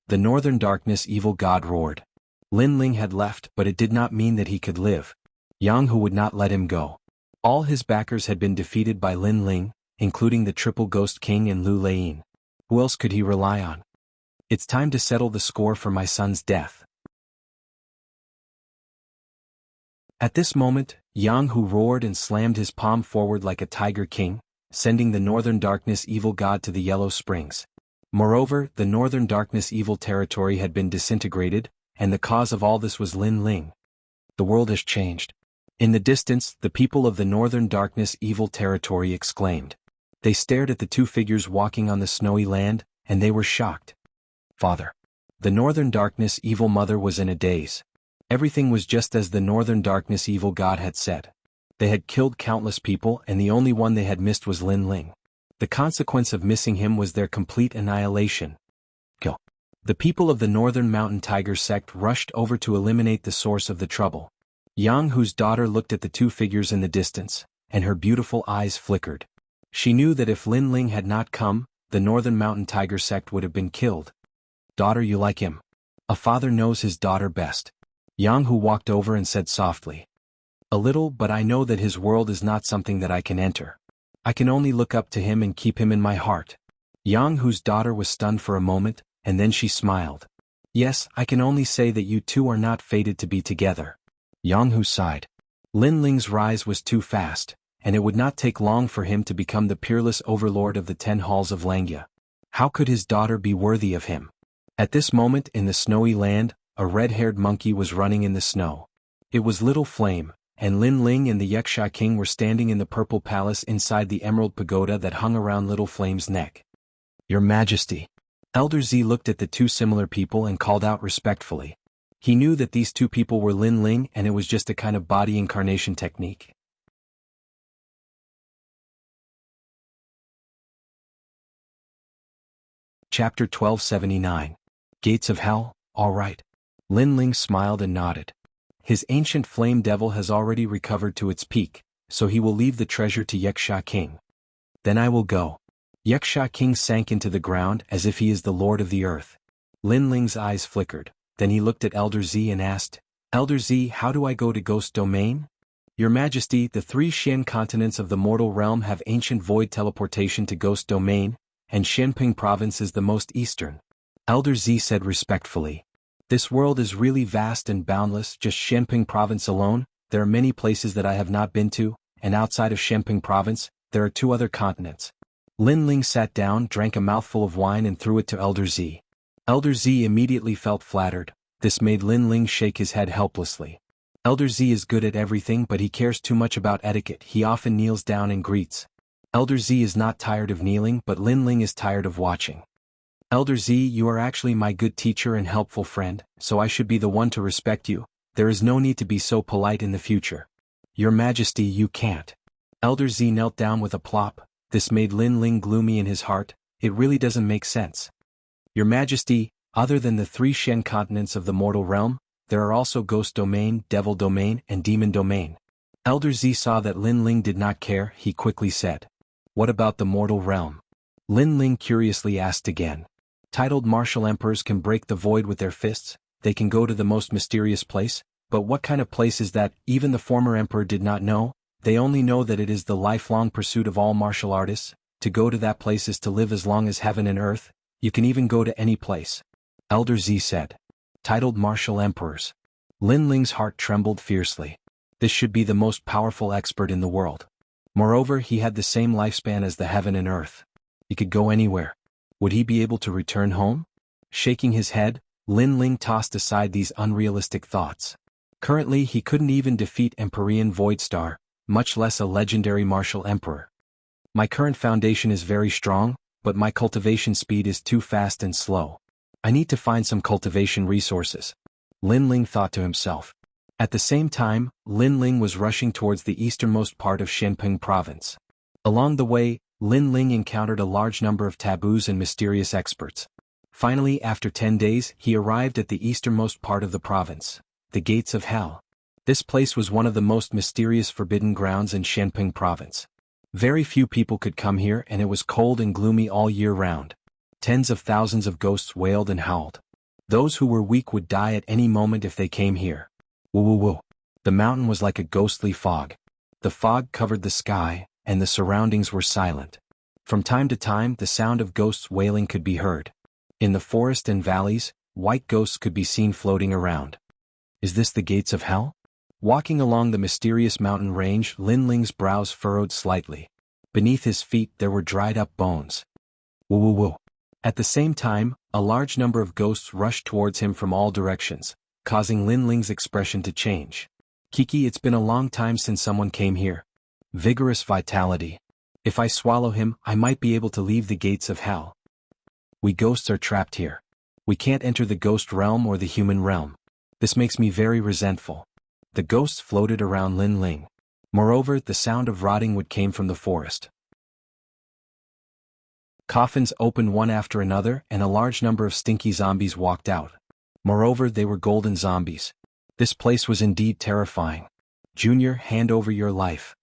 The Northern Darkness Evil God roared. Lin Ling had left, but it did not mean that he could live. Yang Hu would not let him go. All his backers had been defeated by Lin Ling, including the Triple Ghost King and Lu Lane. Who else could he rely on? It's time to settle the score for my son's death. At this moment, Yang Hu roared and slammed his palm forward like a tiger king, sending the Northern Darkness Evil God to the Yellow Springs. Moreover, the Northern Darkness Evil territory had been disintegrated, and the cause of all this was Lin Ling. The world has changed. In the distance, the people of the Northern Darkness Evil territory exclaimed. They stared at the two figures walking on the snowy land, and they were shocked. Father. The Northern Darkness Evil Mother was in a daze. Everything was just as the Northern Darkness Evil God had said. They had killed countless people and the only one they had missed was Lin Ling. The consequence of missing him was their complete annihilation. Kill. The people of the Northern Mountain Tiger sect rushed over to eliminate the source of the trouble. Yang Hu's daughter looked at the two figures in the distance, and her beautiful eyes flickered. She knew that if Lin Ling had not come, the Northern Mountain Tiger sect would have been killed. "Daughter, you like him? A father knows his daughter best." Yang Hu walked over and said softly. "A little, but I know that his world is not something that I can enter. I can only look up to him and keep him in my heart." Yang Hu's daughter was stunned for a moment, and then she smiled. "Yes, I can only say that you two are not fated to be together." Yang Hu sighed. Lin Ling's rise was too fast, and it would not take long for him to become the peerless overlord of the 10 halls of Langya. How could his daughter be worthy of him? At this moment in the snowy land, a red-haired monkey was running in the snow. It was Little Flame, and Lin Ling and the Yuxia king were standing in the purple palace inside the emerald pagoda that hung around Little Flame's neck. "Your Majesty." Elder Z looked at the two similar people and called out respectfully. He knew that these two people were Lin Ling and it was just a kind of body incarnation technique. Chapter 1279. Gates of Hell, all right. Lin Ling smiled and nodded. His ancient flame devil has already recovered to its peak, so he will leave the treasure to Yuxia king. Then I will go. Yuxia king sank into the ground as if he is the lord of the earth. Lin Ling's eyes flickered, then he looked at Elder Z and asked, "Elder Z, how do I go to Ghost Domain?" "Your Majesty, the 3 Xian continents of the mortal realm have ancient void teleportation to Ghost Domain, and Xianping province is the most eastern." Elder Z said respectfully. "This world is really vast and boundless, just Xianping province alone, there are many places that I have not been to, and outside of Xianping province, there are 2 other continents." Lin Ling sat down, drank a mouthful of wine and threw it to Elder Z. Elder Z immediately felt flattered. This made Lin Ling shake his head helplessly. Elder Z is good at everything but he cares too much about etiquette. He often kneels down and greets. Elder Z is not tired of kneeling but Lin Ling is tired of watching. "Elder Z, you are actually my good teacher and helpful friend, so I should be the one to respect you. There is no need to be so polite in the future." "Your Majesty, you can't." Elder Z knelt down with a plop. This made Lin Ling gloomy in his heart. It really doesn't make sense. "Your Majesty, other than the 3 Shen continents of the mortal realm, there are also Ghost Domain, Devil Domain, and Demon Domain." Elder Z saw that Lin Ling did not care. He quickly said, "What about the mortal realm?" Lin Ling curiously asked again. "Titled martial emperors can break the void with their fists, they can go to the most mysterious place, but what kind of place is that? Even the former emperor did not know. They only know that it is the lifelong pursuit of all martial artists. To go to that place is to live as long as heaven and earth. You can even go to any place." Elder Z said. "Titled martial emperors." Lin Ling's heart trembled fiercely. This should be the most powerful expert in the world. Moreover, he had the same lifespan as the heaven and earth. He could go anywhere. Would he be able to return home? Shaking his head, Lin Ling tossed aside these unrealistic thoughts. Currently he couldn't even defeat Empyrean Void Star, much less a legendary martial emperor. "My current foundation is very strong, but my cultivation speed is too fast and slow. I need to find some cultivation resources," Lin Ling thought to himself. At the same time, Lin Ling was rushing towards the easternmost part of Xianping province. Along the way, Lin Ling encountered a large number of taboos and mysterious experts. Finally, after 10 days, he arrived at the easternmost part of the province, the Gates of Hell. This place was one of the most mysterious forbidden grounds in Xianping province. Very few people could come here and it was cold and gloomy all year round. Tens of thousands of ghosts wailed and howled. Those who were weak would die at any moment if they came here. Woo woo woo. The mountain was like a ghostly fog. The fog covered the sky, and the surroundings were silent. From time to time the sound of ghosts wailing could be heard. In the forest and valleys, white ghosts could be seen floating around. Is this the Gates of Hell? Walking along the mysterious mountain range, Lin Ling's brows furrowed slightly. Beneath his feet there were dried-up bones. Woo woo woo. At the same time, a large number of ghosts rushed towards him from all directions, causing Lin Ling's expression to change. "Kiki, it's been a long time since someone came here. Vigorous vitality. If I swallow him, I might be able to leave the Gates of Hell. We ghosts are trapped here. We can't enter the ghost realm or the human realm. This makes me very resentful." The ghosts floated around Lin Ling. Moreover, the sound of rotting wood came from the forest. Coffins opened one after another and a large number of stinky zombies walked out. Moreover, they were golden zombies. This place was indeed terrifying. Junior, hand over your life.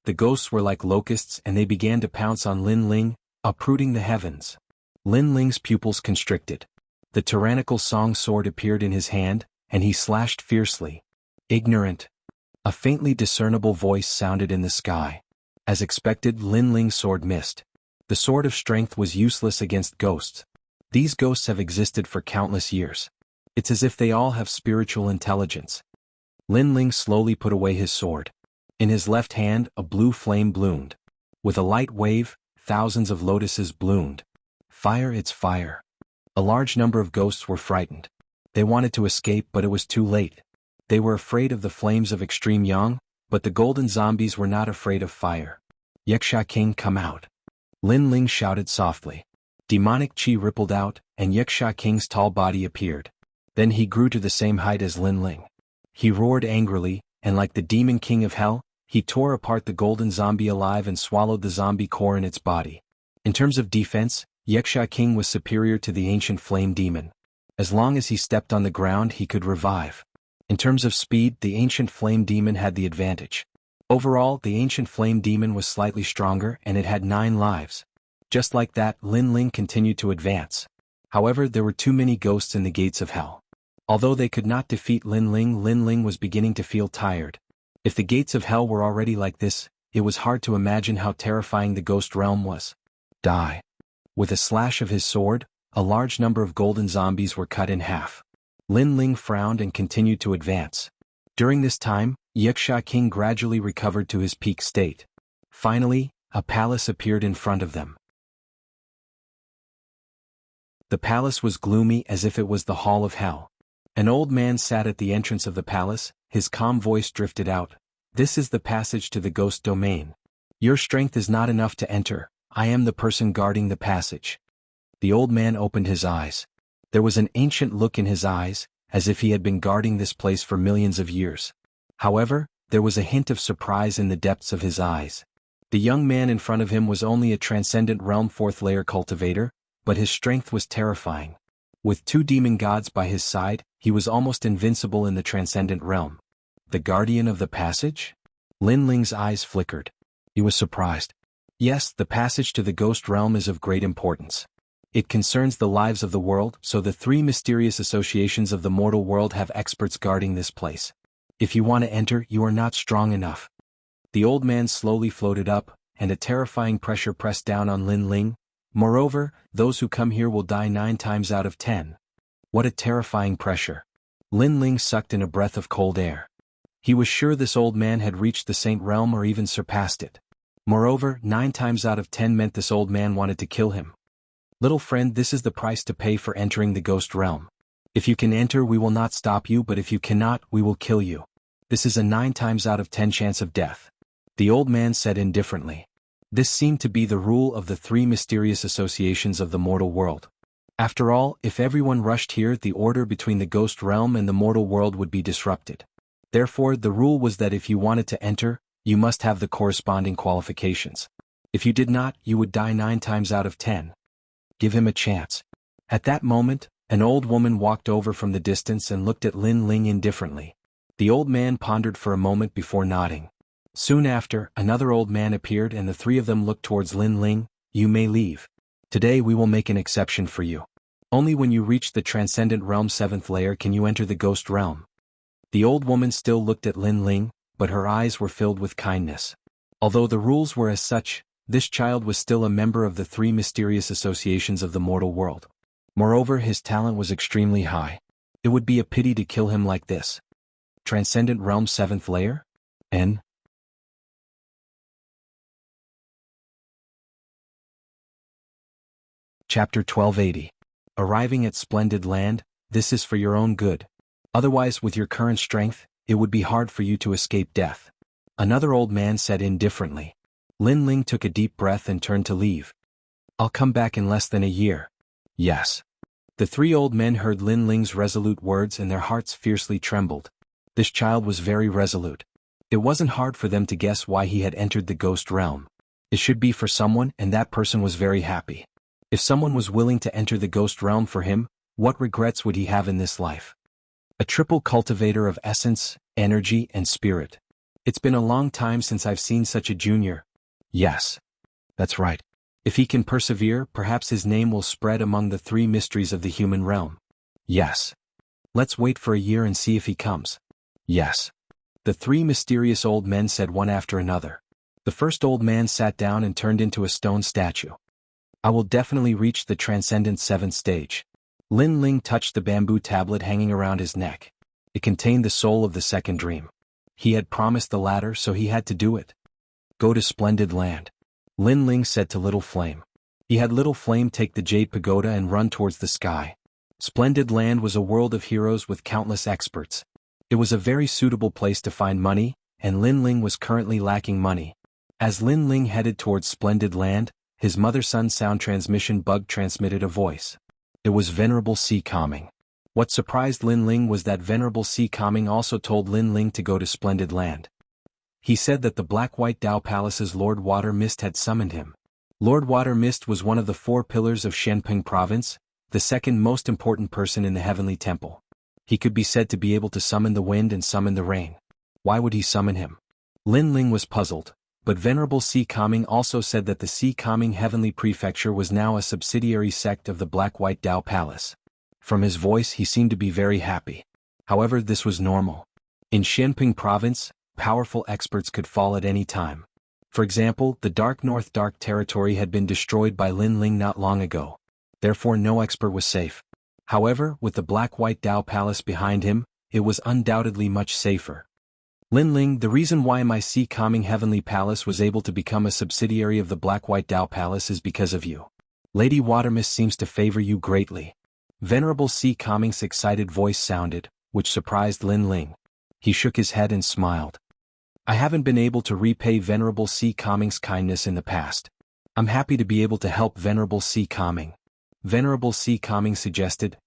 The ghosts were like locusts and they began to pounce on Lin Ling, uprooting the heavens. Lin Ling's pupils constricted. The tyrannical song sword appeared in his hand, and he slashed fiercely. Ignorant. A faintly discernible voice sounded in the sky. As expected, Lin Ling's sword missed. The sword of strength was useless against ghosts. These ghosts have existed for countless years. It's as if they all have spiritual intelligence. Lin Ling slowly put away his sword. In his left hand, a blue flame bloomed. With a light wave, thousands of lotuses bloomed. Fire, it's fire. A large number of ghosts were frightened. They wanted to escape, but it was too late. They were afraid of the flames of extreme yang, but the golden zombies were not afraid of fire. Wuxia King, come out. Lin Ling shouted softly. Demonic chi rippled out, and Wuxia King's tall body appeared. Then he grew to the same height as Lin Ling. He roared angrily, and like the demon king of hell, he tore apart the golden zombie alive and swallowed the zombie core in its body. In terms of defense, Wuxia King was superior to the ancient flame demon. As long as he stepped on the ground, he could revive. In terms of speed, the ancient flame demon had the advantage. Overall, the ancient flame demon was slightly stronger and it had 9 lives. Just like that, Lin Ling continued to advance. However, there were too many ghosts in the gates of hell. Although they could not defeat Lin Ling was beginning to feel tired. If the gates of hell were already like this, it was hard to imagine how terrifying the ghost realm was. Die. With a slash of his sword, a large number of golden zombies were cut in half. Lin Ling frowned and continued to advance. During this time, Wuxia King gradually recovered to his peak state. Finally, a palace appeared in front of them. The palace was gloomy as if it was the hall of hell. An old man sat at the entrance of the palace, his calm voice drifted out. This is the passage to the ghost domain. Your strength is not enough to enter, I am the person guarding the passage. The old man opened his eyes. There was an ancient look in his eyes, as if he had been guarding this place for millions of years. However, there was a hint of surprise in the depths of his eyes. The young man in front of him was only a transcendent realm 4th layer cultivator, but his strength was terrifying. With 2 demon gods by his side, he was almost invincible in the transcendent realm. The guardian of the passage? Lin Ling's eyes flickered. He was surprised. Yes, the passage to the ghost realm is of great importance. It concerns the lives of the world, so the 3 mysterious associations of the mortal world have experts guarding this place. If you want to enter, you are not strong enough. The old man slowly floated up, and a terrifying pressure pressed down on Lin Ling. Moreover, those who come here will die 9 times out of 10. What a terrifying pressure. Lin Ling sucked in a breath of cold air. He was sure this old man had reached the Saint Realm or even surpassed it. Moreover, 9 times out of 10 meant this old man wanted to kill him. Little friend, this is the price to pay for entering the ghost realm. If you can enter, we will not stop you, but if you cannot, we will kill you. This is a 9 times out of 10 chance of death. The old man said indifferently. This seemed to be the rule of the 3 mysterious associations of the mortal world. After all, if everyone rushed here, the order between the ghost realm and the mortal world would be disrupted. Therefore, the rule was that if you wanted to enter, you must have the corresponding qualifications. If you did not, you would die 9 times out of 10. Give him a chance. At that moment, an old woman walked over from the distance and looked at Lin Ling indifferently. The old man pondered for a moment before nodding. Soon after, another old man appeared and the 3 of them looked towards Lin Ling. You may leave. Today we will make an exception for you. Only when you reach the Transcendent Realm 7th layer can you enter the Ghost Realm. The old woman still looked at Lin Ling, but her eyes were filled with kindness. Although the rules were as such, this child was still a member of the 3 mysterious associations of the mortal world. Moreover, his talent was extremely high. It would be a pity to kill him like this. Transcendent Realm 7th layer? N. Chapter 1280. Arriving at Splendid Land, this is for your own good. Otherwise, with your current strength, it would be hard for you to escape death. Another old man said indifferently. Lin Ling took a deep breath and turned to leave. I'll come back in less than a year. Yes. The 3 old men heard Lin Ling's resolute words and their hearts fiercely trembled. This child was very resolute. It wasn't hard for them to guess why he had entered the ghost realm. It should be for someone, and that person was very happy. If someone was willing to enter the ghost realm for him, what regrets would he have in this life? A triple cultivator of essence, energy, and spirit. It's been a long time since I've seen such a junior. Yes. That's right. If he can persevere, perhaps his name will spread among the three mysteries of the human realm. Yes. Let's wait for a year and see if he comes. Yes. The three mysterious old men said one after another. The first old man sat down and turned into a stone statue. I will definitely reach the transcendent seventh stage. Lin Ling touched the bamboo tablet hanging around his neck. It contained the soul of the second dream. He had promised the latter, so he had to do it. Go to Splendid Land. Lin Ling said to Little Flame. He had Little Flame take the jade pagoda and run towards the sky. Splendid Land was a world of heroes with countless experts. It was a very suitable place to find money, and Lin Ling was currently lacking money. As Lin Ling headed towards Splendid Land, his mother-son sound transmission bug transmitted a voice. It was Venerable Sea Calming. What surprised Lin Ling was that Venerable Sea Calming also told Lin Ling to go to Splendid Land. He said that the Black-White Dao Palace's Lord Water Mist had summoned him. Lord Water Mist was one of the 4 pillars of Shenping Province, the second most important person in the Heavenly Temple. He could be said to be able to summon the wind and summon the rain. Why would he summon him? Lin Ling was puzzled, but Venerable Sea Calming also said that the Sea Calming Heavenly Prefecture was now a subsidiary sect of the Black-White Dao Palace. From his voice he seemed to be very happy. However, this was normal. In Shenping Province, powerful experts could fall at any time. For example, the Dark North Dark Territory had been destroyed by Lin Ling not long ago. Therefore no expert was safe. However, with the Black-White Dao Palace behind him, it was undoubtedly much safer. Lin Ling, the reason why my Sea Calming Heavenly Palace was able to become a subsidiary of the Black-White Dao Palace is because of you. Lady Watermist seems to favor you greatly. Venerable Sea Calming's excited voice sounded, which surprised Lin Ling. He shook his head and smiled. I haven't been able to repay Venerable Sea Calming's kindness in the past. I'm happy to be able to help Venerable Sea Calming. Venerable Sea Calming suggested.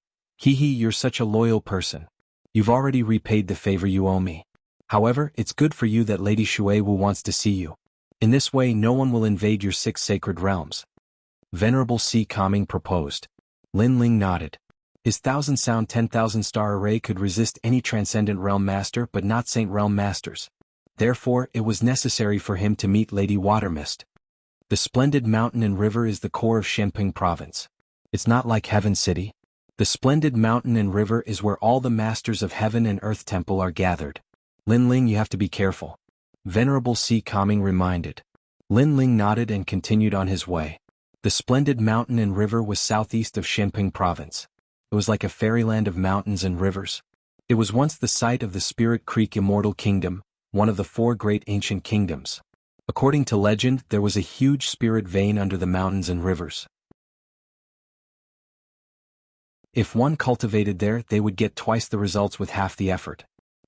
You're such a loyal person. You've already repaid the favor you owe me. However, it's good for you that Lady Shuai Wu wants to see you. In this way no one will invade your 6 sacred realms. Venerable Sea Calming proposed. Lin Ling nodded. His 1,000 sound 10,000 star array could resist any transcendent realm master but not Saint Realm masters. Therefore, it was necessary for him to meet Lady Watermist. The splendid mountain and river is the core of Shenping Province. It's not like Heaven City. The splendid mountain and river is where all the masters of Heaven and Earth Temple are gathered. Lin Ling, you have to be careful. Venerable Sea Calming reminded. Lin Ling nodded and continued on his way. The splendid mountain and river was southeast of Shenping Province. It was like a fairyland of mountains and rivers. It was once the site of the Spirit Creek Immortal Kingdom, one of the 4 great ancient kingdoms. According to legend, there was a huge spirit vein under the mountains and rivers. If one cultivated there, they would get twice the results with half the effort.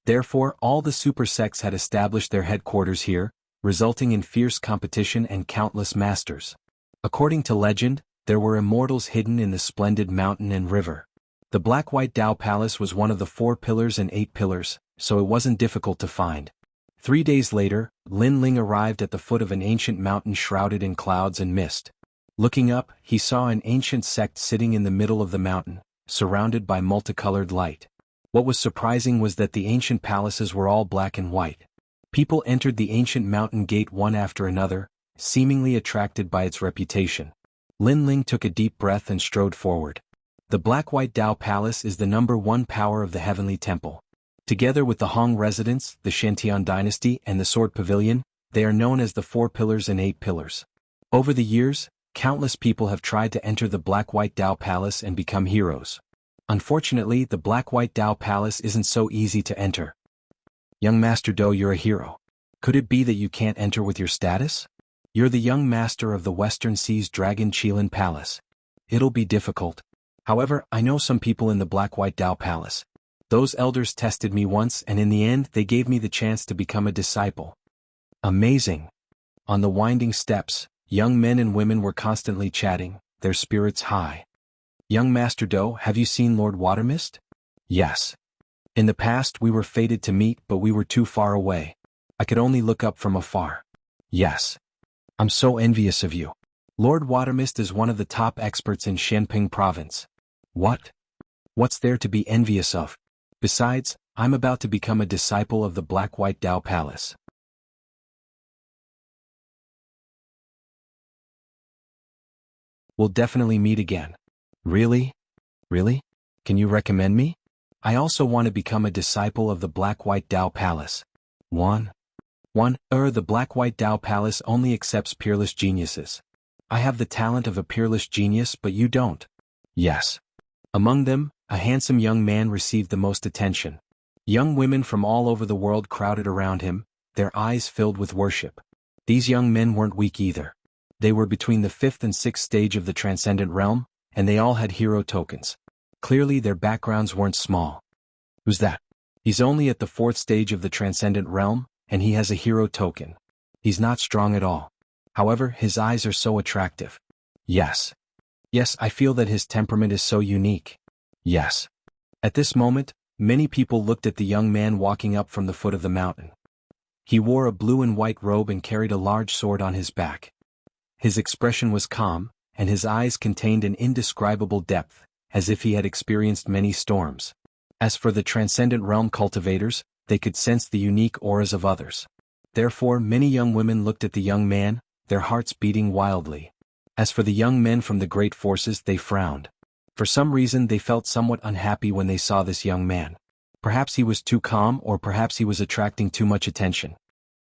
Therefore, all the super sects had established their headquarters here, resulting in fierce competition and countless masters. According to legend, there were immortals hidden in the splendid mountain and river. The Black-White Dao Palace was one of the 4 pillars and 8 pillars, so it wasn't difficult to find. 3 days later, Lin Ling arrived at the foot of an ancient mountain shrouded in clouds and mist. Looking up, he saw an ancient sect sitting in the middle of the mountain, surrounded by multicolored light. What was surprising was that the ancient palaces were all black and white. People entered the ancient mountain gate one after another, seemingly attracted by its reputation. Lin Ling took a deep breath and strode forward. The Black-White Dao Palace is the #1 power of the Heavenly Temple. Together with the Hong residence, the Shantian dynasty, and the Sword Pavilion, they are known as the 4 pillars and 8 pillars. Over the years, countless people have tried to enter the Black-White Dao Palace and become heroes. Unfortunately, the Black-White Dao Palace isn't so easy to enter. Young Master Do, you're a hero. Could it be that you can't enter with your status? You're the young master of the Western Seas Dragon Qilin Palace. It'll be difficult. However, I know some people in the Black-White Dao Palace. Those elders tested me once and in the end they gave me the chance to become a disciple. Amazing. On the winding steps, young men and women were constantly chatting, their spirits high. Young Master Do, have you seen Lord Watermist? Yes. In the past we were fated to meet but we were too far away. I could only look up from afar. Yes. I'm so envious of you. Lord Watermist is one of the top experts in Shenping province. What? What's there to be envious of? Besides, I'm about to become a disciple of the Black-White Dao Palace. We'll definitely meet again. Really? Really? Can you recommend me? I also want to become a disciple of the Black-White Dao Palace. The Black-White Dao Palace only accepts peerless geniuses. I have the talent of a peerless genius, but you don't. Yes. Among them, a handsome young man received the most attention. Young women from all over the world crowded around him, their eyes filled with worship. These young men weren't weak either. They were between the 5th and 6th stage of the transcendent realm, and they all had hero tokens. Clearly their backgrounds weren't small. Who's that? He's only at the 4th stage of the transcendent realm, and he has a hero token. He's not strong at all. However, his eyes are so attractive. Yes. Yes, I feel that his temperament is so unique. Yes. At this moment, many people looked at the young man walking up from the foot of the mountain. He wore a blue and white robe and carried a large sword on his back. His expression was calm, and his eyes contained an indescribable depth, as if he had experienced many storms. As for the transcendent realm cultivators, they could sense the unique auras of others. Therefore, many young women looked at the young man, their hearts beating wildly. As for the young men from the great forces, they frowned. For some reason they felt somewhat unhappy when they saw this young man. Perhaps he was too calm, or perhaps he was attracting too much attention.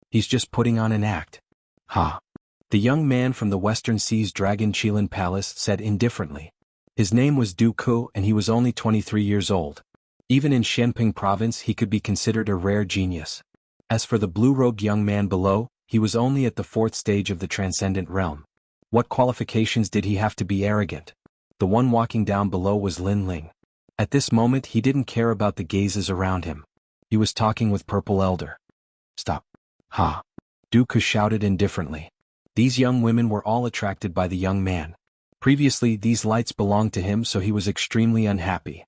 He's just putting on an act. Ha! The young man from the Western Sea's Dragon Qilin Palace said indifferently. His name was Du Ku, and he was only 23 years old. Even in Shenping province he could be considered a rare genius. As for the blue-robed young man below, he was only at the 4th stage of the transcendent realm. What qualifications did he have to be arrogant? The one walking down below was Lin Ling. At this moment he didn't care about the gazes around him. He was talking with Purple Elder. Stop. Ha! Du Ku shouted indifferently. These young women were all attracted by the young man. Previously these lights belonged to him, so he was extremely unhappy.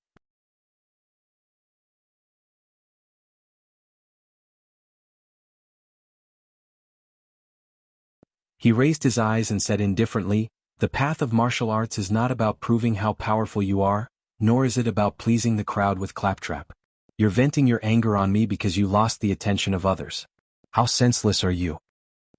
He raised his eyes and said indifferently, "The path of martial arts is not about proving how powerful you are, nor is it about pleasing the crowd with claptrap. You're venting your anger on me because you lost the attention of others. How senseless are you?"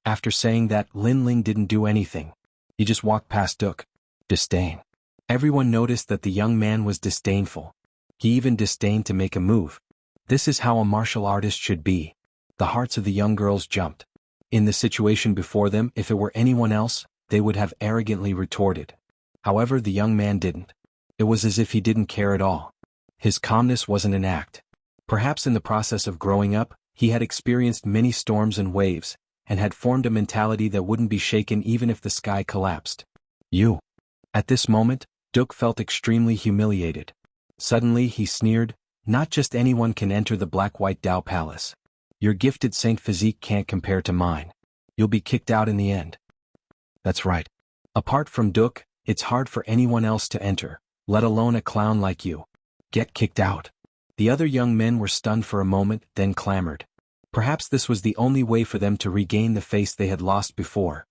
After saying that, Lin Ling didn't do anything. He just walked past Duke. Disdain. Everyone noticed that the young man was disdainful. He even disdained to make a move. This is how a martial artist should be. The hearts of the young girls jumped. In the situation before them, if it were anyone else, they would have arrogantly retorted. However, the young man didn't. It was as if he didn't care at all. His calmness wasn't an act. Perhaps in the process of growing up, he had experienced many storms and waves, and had formed a mentality that wouldn't be shaken even if the sky collapsed. You. At this moment, Duke felt extremely humiliated. Suddenly he sneered, "Not just anyone can enter the Black-White Dao Palace. Your gifted saint physique can't compare to mine. You'll be kicked out in the end." That's right. Apart from Duke, it's hard for anyone else to enter, let alone a clown like you. Get kicked out. The other young men were stunned for a moment, then clamored. Perhaps this was the only way for them to regain the face they had lost before.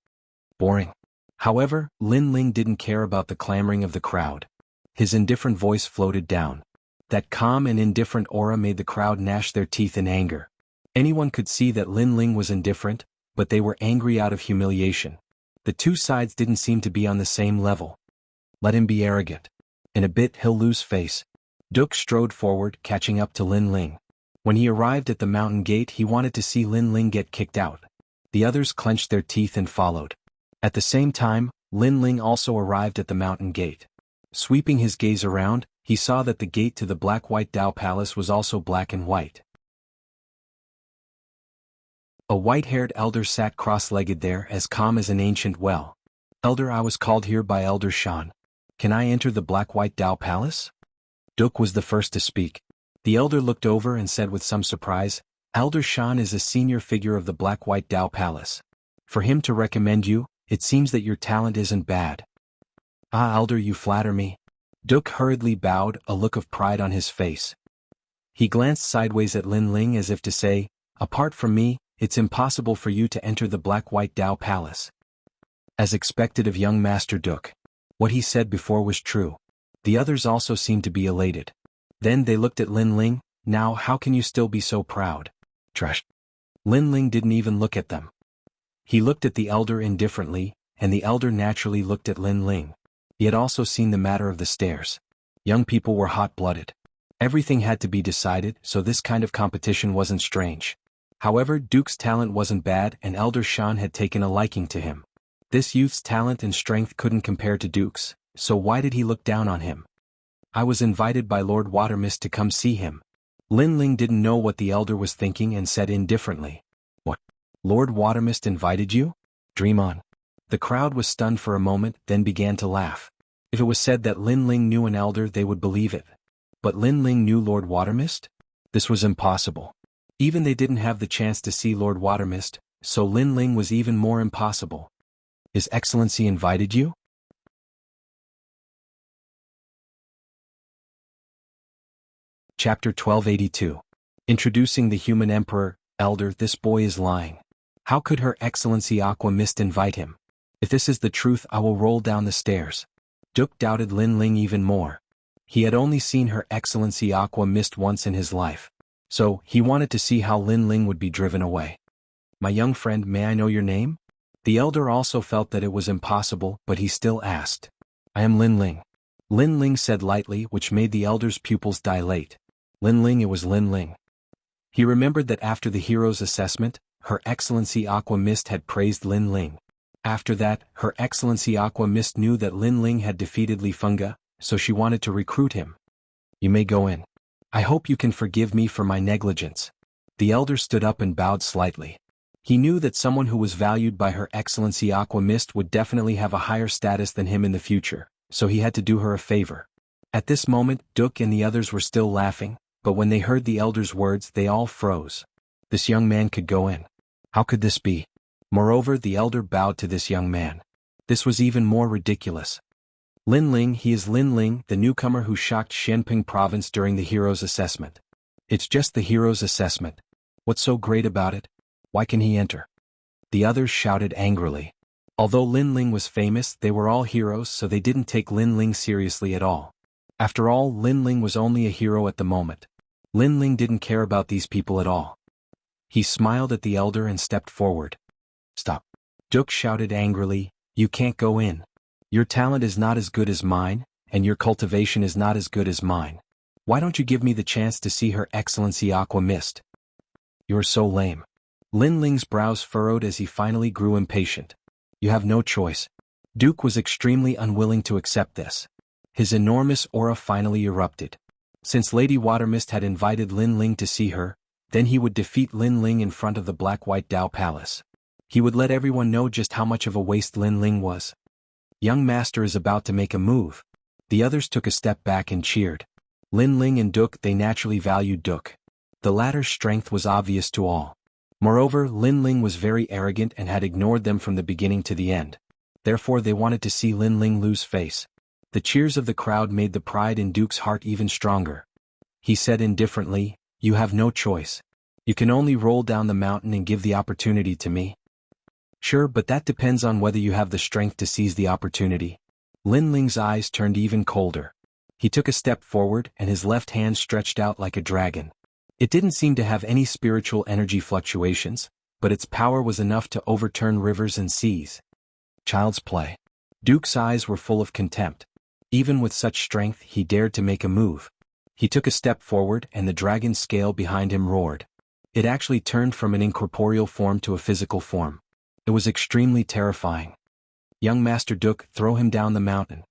Boring. However, Lin Ling didn't care about the clamoring of the crowd. His indifferent voice floated down. That calm and indifferent aura made the crowd gnash their teeth in anger. Anyone could see that Lin Ling was indifferent, but they were angry out of humiliation. The two sides didn't seem to be on the same level. Let him be arrogant. In a bit he'll lose face. Duke strode forward, catching up to Lin Ling. When he arrived at the mountain gate, he wanted to see Lin Ling get kicked out. The others clenched their teeth and followed. At the same time, Lin Ling also arrived at the mountain gate. Sweeping his gaze around, he saw that the gate to the Black-White Dao Palace was also black and white. A white-haired elder sat cross-legged there, as calm as an ancient well. "Elder, I was called here by Elder Shan. Can I enter the Black-White Dao Palace?" Duke was the first to speak. The elder looked over and said with some surprise, "Elder Shan is a senior figure of the Black-White Dao Palace. For him to recommend you, it seems that your talent isn't bad." "Ah, Elder, you flatter me." Duke hurriedly bowed, a look of pride on his face. He glanced sideways at Lin Ling as if to say, "Apart from me, it's impossible for you to enter the Black-White Dao Palace." As expected of young Master Duke. What he said before was true. The others also seemed to be elated. Then they looked at Lin Ling. Now how can you still be so proud? Trash. Lin Ling didn't even look at them. He looked at the elder indifferently, and the elder naturally looked at Lin Ling. He had also seen the matter of the stairs. Young people were hot-blooded. Everything had to be decided, so this kind of competition wasn't strange. However, Duke's talent wasn't bad and Elder Shan had taken a liking to him. This youth's talent and strength couldn't compare to Duke's, so why did he look down on him? I was invited by Lord Watermist to come see him. Lin Ling didn't know what the elder was thinking and said indifferently. What? Lord Watermist invited you? Dream on. The crowd was stunned for a moment, then began to laugh. If it was said that Lin Ling knew an elder, they would believe it. But Lin Ling knew Lord Watermist? This was impossible. Even they didn't have the chance to see Lord Watermist, so Lin Ling was even more impossible. His Excellency invited you? Chapter 1282. Introducing the Human Emperor. Elder, this boy is lying. How could Her Excellency Aqua Mist invite him? If this is the truth, I will roll down the stairs. Duke doubted Lin Ling even more. He had only seen Her Excellency Aqua Mist once in his life. So, he wanted to see how Lin Ling would be driven away. My young friend, may I know your name? The elder also felt that it was impossible, but he still asked. I am Lin Ling. Lin Ling said lightly, which made the elder's pupils dilate. Lin Ling, it was Lin Ling. He remembered that after the hero's assessment, Her Excellency Aqua Mist had praised Lin Ling. After that, Her Excellency Aqua Mist knew that Lin Ling had defeated Li Fenga, so she wanted to recruit him. You may go in. I hope you can forgive me for my negligence. The elder stood up and bowed slightly. He knew that someone who was valued by Her Excellency Aqua Mist would definitely have a higher status than him in the future, so he had to do her a favor. At this moment, Duke and the others were still laughing, but when they heard the elder's words, they all froze. This young man could go in. How could this be? Moreover, the elder bowed to this young man. This was even more ridiculous. Lin Ling, he is Lin Ling, the newcomer who shocked Shenping province during the hero's assessment. It's just the hero's assessment. What's so great about it? Why can he enter? The others shouted angrily. Although Lin Ling was famous, they were all heroes, so they didn't take Lin Ling seriously at all. After all, Lin Ling was only a hero at the moment. Lin Ling didn't care about these people at all. He smiled at the elder and stepped forward. Stop. Duke shouted angrily, you can't go in. Your talent is not as good as mine, and your cultivation is not as good as mine. Why don't you give me the chance to see Her Excellency Aqua Mist? You're so lame. Lin Ling's brows furrowed as he finally grew impatient. You have no choice. Duke was extremely unwilling to accept this. His enormous aura finally erupted. Since Lady Watermist had invited Lin Ling to see her, then he would defeat Lin Ling in front of the Black-White Dao Palace. He would let everyone know just how much of a waste Lin Ling was. Young Master is about to make a move. The others took a step back and cheered. Lin Ling and Duke, they naturally valued Duke. The latter's strength was obvious to all. Moreover, Lin Ling was very arrogant and had ignored them from the beginning to the end. Therefore they wanted to see Lin Ling lose face. The cheers of the crowd made the pride in Duke's heart even stronger. He said indifferently, you have no choice. You can only roll down the mountain and give the opportunity to me. Sure, but that depends on whether you have the strength to seize the opportunity. Lin Ling's eyes turned even colder. He took a step forward and his left hand stretched out like a dragon. It didn't seem to have any spiritual energy fluctuations, but its power was enough to overturn rivers and seas. Child's play. Duke's eyes were full of contempt. Even with such strength, he dared to make a move. He took a step forward and the dragon's scale behind him roared. It actually turned from an incorporeal form to a physical form. It was extremely terrifying. Young Master Duke, throw him down the mountain.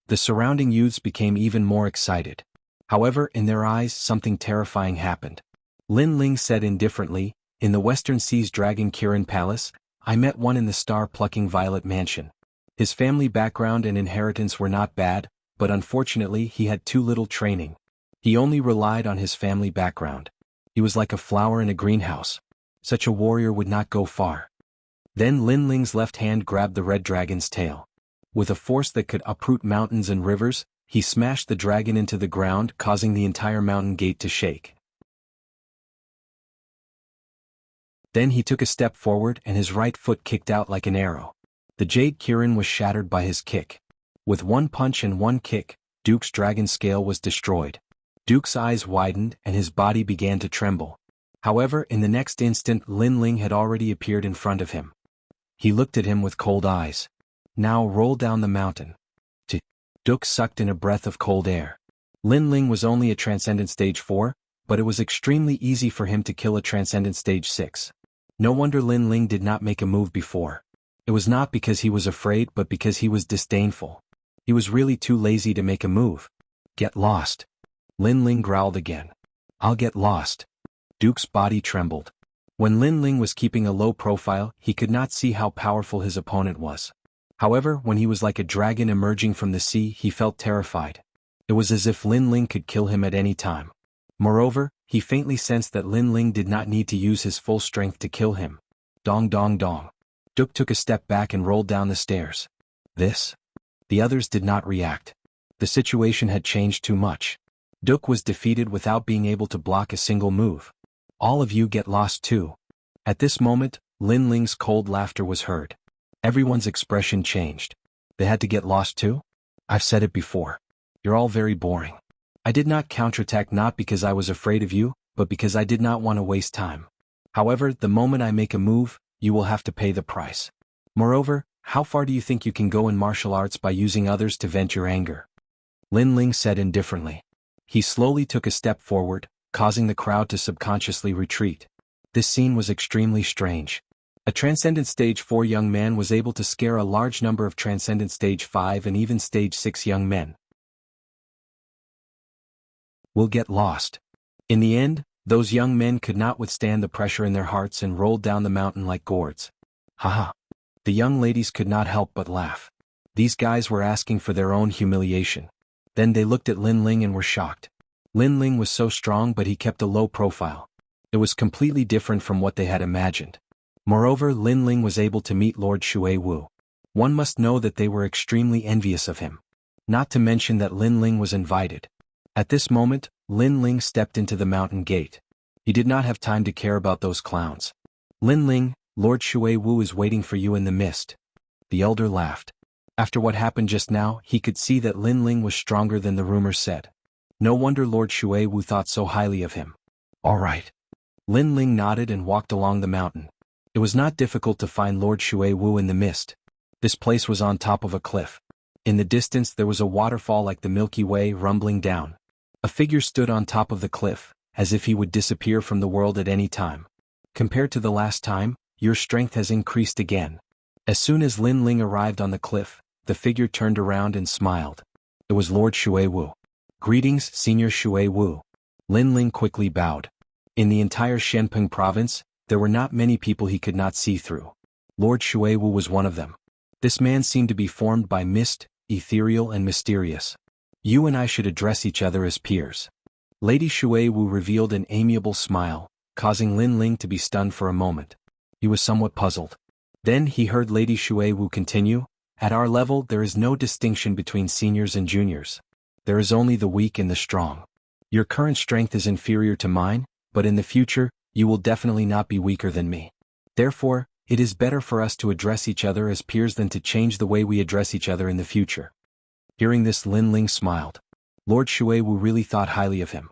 The surrounding youths became even more excited. However, in their eyes, something terrifying happened. Lin Ling said indifferently, in the Western Seas Dragon Kirin Palace, I met one in the star-plucking Violet Mansion. His family background and inheritance were not bad, but unfortunately he had too little training. He only relied on his family background. He was like a flower in a greenhouse. Such a warrior would not go far. Then Lin Ling's left hand grabbed the red dragon's tail. With a force that could uproot mountains and rivers, he smashed the dragon into the ground, causing the entire mountain gate to shake. Then he took a step forward and his right foot kicked out like an arrow. The Jade Kirin was shattered by his kick. With one punch and one kick, Duke's dragon scale was destroyed. Duke's eyes widened and his body began to tremble. However, in the next instant Lin Ling had already appeared in front of him. He looked at him with cold eyes. Now roll down the mountain. Duke sucked in a breath of cold air. Lin Ling was only a Transcendent Stage 4, but it was extremely easy for him to kill a Transcendent Stage 6. No wonder Lin Ling did not make a move before. It was not because he was afraid but because he was disdainful. He was really too lazy to make a move. Get lost. Lin Ling growled again. I'll get lost. Duke's body trembled. When Lin Ling was keeping a low profile, he could not see how powerful his opponent was. However, when he was like a dragon emerging from the sea, he felt terrified. It was as if Lin Ling could kill him at any time. Moreover, he faintly sensed that Lin Ling did not need to use his full strength to kill him. Dong dong dong. Duke took a step back and rolled down the stairs. This? The others did not react. The situation had changed too much. Duke was defeated without being able to block a single move. All of you get lost too. At this moment, Lin Ling's cold laughter was heard. Everyone's expression changed. They had to get lost too? I've said it before. You're all very boring. I did not counterattack not because I was afraid of you, but because I did not want to waste time. However, the moment I make a move, you will have to pay the price. Moreover, how far do you think you can go in martial arts by using others to vent your anger? Lin Ling said indifferently. He slowly took a step forward, causing the crowd to subconsciously retreat. This scene was extremely strange. A Transcendent Stage 4 young man was able to scare a large number of Transcendent Stage 5 and even Stage 6 young men. We'll get lost. In the end, those young men could not withstand the pressure in their hearts and rolled down the mountain like gourds. Haha. The young ladies could not help but laugh. These guys were asking for their own humiliation. Then they looked at Lin Ling and were shocked. Lin Ling was so strong but he kept a low profile. It was completely different from what they had imagined. Moreover, Lin Ling was able to meet Lord Shui Wu. One must know that they were extremely envious of him. Not to mention that Lin Ling was invited. At this moment, Lin Ling stepped into the mountain gate. He did not have time to care about those clowns. Lin Ling, Lord Shui Wu is waiting for you in the mist. The elder laughed. After what happened just now, he could see that Lin Ling was stronger than the rumors said. No wonder Lord Shui Wu thought so highly of him. All right. Lin Ling nodded and walked along the mountain. It was not difficult to find Lord Shui Wu in the mist. This place was on top of a cliff. In the distance there was a waterfall like the Milky Way rumbling down. A figure stood on top of the cliff, as if he would disappear from the world at any time. Compared to the last time, your strength has increased again. As soon as Lin Ling arrived on the cliff, the figure turned around and smiled. It was Lord Shui Wu. Greetings, Senior Shui Wu. Lin Ling quickly bowed. In the entire Shenping province, there were not many people he could not see through. Lord Shui Wu was one of them. This man seemed to be formed by mist, ethereal and mysterious. You and I should address each other as peers. Lady Shui Wu revealed an amiable smile, causing Lin Ling to be stunned for a moment. He was somewhat puzzled. Then he heard Lady Shui Wu continue, at our level there is no distinction between seniors and juniors. There is only the weak and the strong. Your current strength is inferior to mine, but in the future, you will definitely not be weaker than me. Therefore, it is better for us to address each other as peers than to change the way we address each other in the future. Hearing this, Lin Ling smiled. Lord Shui Wu really thought highly of him.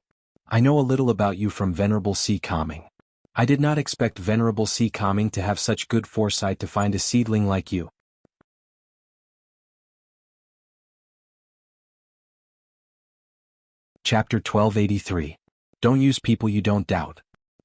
I know a little about you from Venerable Si Kaming. I did not expect Venerable Si Kaming to have such good foresight to find a seedling like you. Chapter 1283. Don't use people you don't doubt.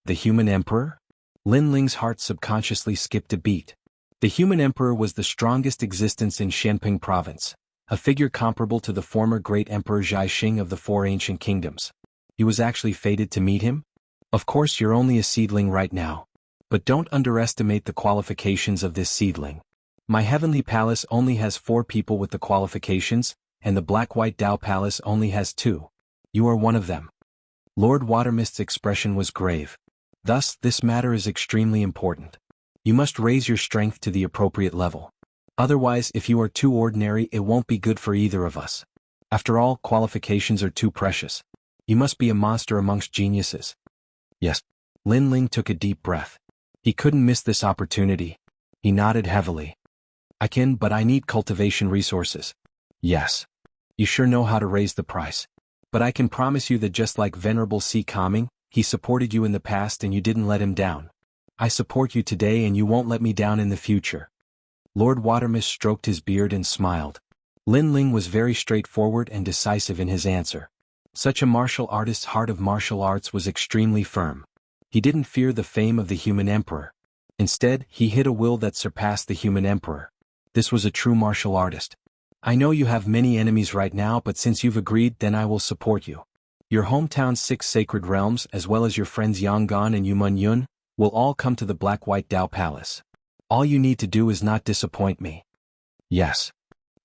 The Human Emperor? Lin Ling's heart subconsciously skipped a beat. The Human Emperor was the strongest existence in Shenping province, a figure comparable to the former great Emperor Zhaixing of the Four Ancient Kingdoms. He was actually fated to meet him? Of course you're only a seedling right now. But don't underestimate the qualifications of this seedling. My Heavenly Palace only has 4 people with the qualifications, and the Black-White Dao Palace only has 2. You are one of them. Lord Watermist's expression was grave. Thus, this matter is extremely important. You must raise your strength to the appropriate level. Otherwise, if you are too ordinary, it won't be good for either of us. After all, qualifications are too precious. You must be a monster amongst geniuses. Yes. Lin Ling took a deep breath. He couldn't miss this opportunity. He nodded heavily. I can, but I need cultivation resources. Yes. You sure know how to raise the price. But I can promise you that just like Venerable C. Calming, he supported you in the past and you didn't let him down. I support you today and you won't let me down in the future. Lord Watermist stroked his beard and smiled. Lin Ling was very straightforward and decisive in his answer. Such a martial artist's heart of martial arts was extremely firm. He didn't fear the fame of the human emperor. Instead, he hid a will that surpassed the human emperor. This was a true martial artist. I know you have many enemies right now, but since you've agreed, then I will support you. Your hometown's 6 sacred realms, as well as your friends Yanggan and Yumun Yun, will all come to the Black-White Dao Palace. All you need to do is not disappoint me. Yes.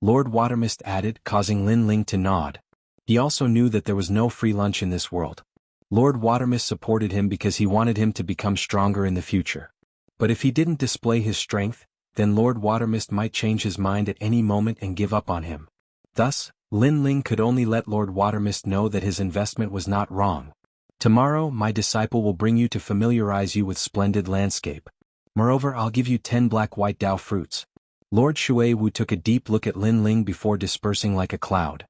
Lord Watermist added, causing Lin Ling to nod. He also knew that there was no free lunch in this world. Lord Watermist supported him because he wanted him to become stronger in the future. But if he didn't display his strength, then Lord Watermist might change his mind at any moment and give up on him. Thus, Lin Ling could only let Lord Watermist know that his investment was not wrong. Tomorrow, my disciple will bring you to familiarize you with splendid landscape. Moreover, I'll give you 10 black-white Dao fruits. Lord Shui Wu took a deep look at Lin Ling before dispersing like a cloud.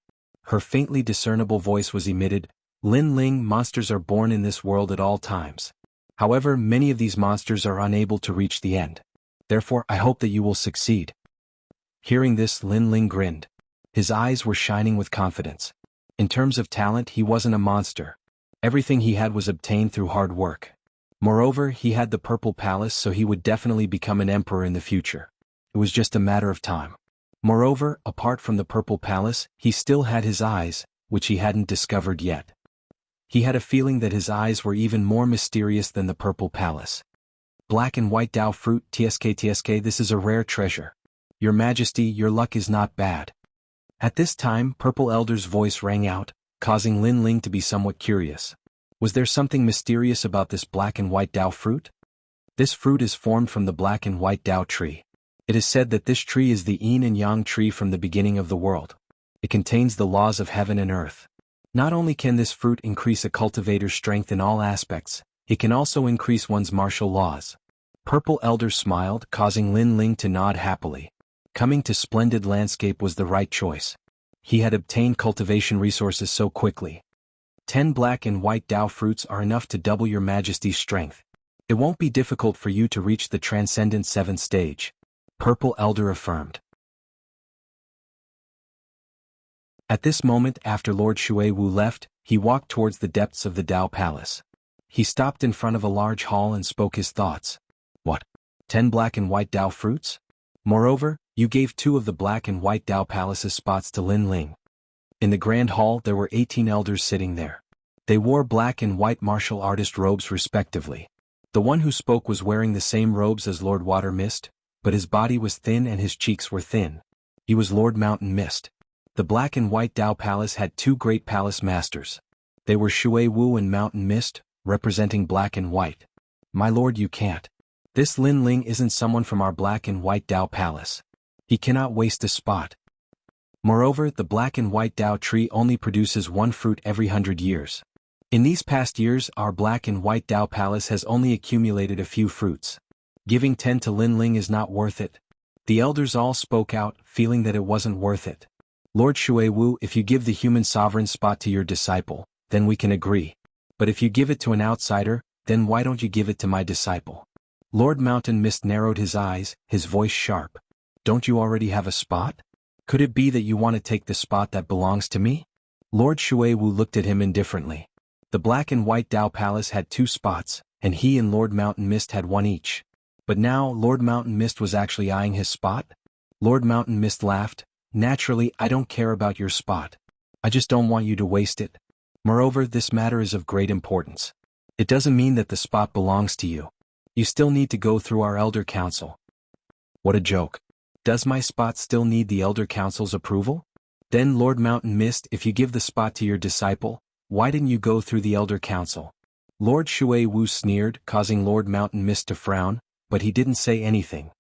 Her faintly discernible voice was emitted, Lin Ling, monsters are born in this world at all times. However, many of these monsters are unable to reach the end. Therefore, I hope that you will succeed. Hearing this, Lin Ling grinned. His eyes were shining with confidence. In terms of talent, he wasn't a monster. Everything he had was obtained through hard work. Moreover, he had the Purple Palace, so he would definitely become an emperor in the future. It was just a matter of time. Moreover, apart from the Purple Palace, he still had his eyes, which he hadn't discovered yet. He had a feeling that his eyes were even more mysterious than the Purple Palace. Black and white Dao fruit, TSK, this is a rare treasure. Your Majesty, your luck is not bad. At this time, Purple Elder's voice rang out, causing Lin Ling to be somewhat curious. Was there something mysterious about this black and white Dao fruit? This fruit is formed from the black and white Dao tree. It is said that this tree is the yin and yang tree from the beginning of the world. It contains the laws of heaven and earth. Not only can this fruit increase a cultivator's strength in all aspects, it can also increase one's martial laws. Purple Elder smiled, causing Lin Ling to nod happily. Coming to splendid landscape was the right choice. He had obtained cultivation resources so quickly. 10 black and white Dao fruits are enough to double your Majesty's strength. It won't be difficult for you to reach the Transcendent 7th stage. Purple Elder affirmed. At this moment, after Lord Shui Wu left, he walked towards the depths of the Dao Palace. He stopped in front of a large hall and spoke his thoughts. What? 10 black and white Dao fruits? Moreover, you gave 2 of the black and white Dao Palace's spots to Lin Ling. In the grand hall there were 18 elders sitting there. They wore black and white martial artist robes respectively. The one who spoke was wearing the same robes as Lord Water Mist, but his body was thin and his cheeks were thin. He was Lord Mountain Mist. The black and white Dao Palace had 2 great palace masters. They were Shui Wu and Mountain Mist, representing black and white. My lord, you can't. This Lin Ling isn't someone from our black and white Dao Palace. He cannot waste a spot. Moreover, the black and white Dao tree only produces 1 fruit every 100 years. In these past years, our black and white Dao Palace has only accumulated a few fruits. Giving 10 to Lin Ling is not worth it. The elders all spoke out, feeling that it wasn't worth it. Lord Shui Wu, if you give the human sovereign spot to your disciple, then we can agree. But if you give it to an outsider, then why don't you give it to my disciple? Lord Mountain Mist narrowed his eyes, his voice sharp. Don't you already have a spot? Could it be that you want to take the spot that belongs to me? Lord Shui Wu looked at him indifferently. The black and white Dao Palace had 2 spots, and he and Lord Mountain Mist had 1 each. But now Lord Mountain Mist was actually eyeing his spot? Lord Mountain Mist laughed. Naturally, I don't care about your spot. I just don't want you to waste it. Moreover, this matter is of great importance. It doesn't mean that the spot belongs to you. You still need to go through our Elder Council. What a joke. Does my spot still need the Elder Council's approval? Then Lord Mountain Mist, if you give the spot to your disciple, why didn't you go through the Elder Council? Lord Shui Wu sneered, causing Lord Mountain Mist to frown, but he didn't say anything.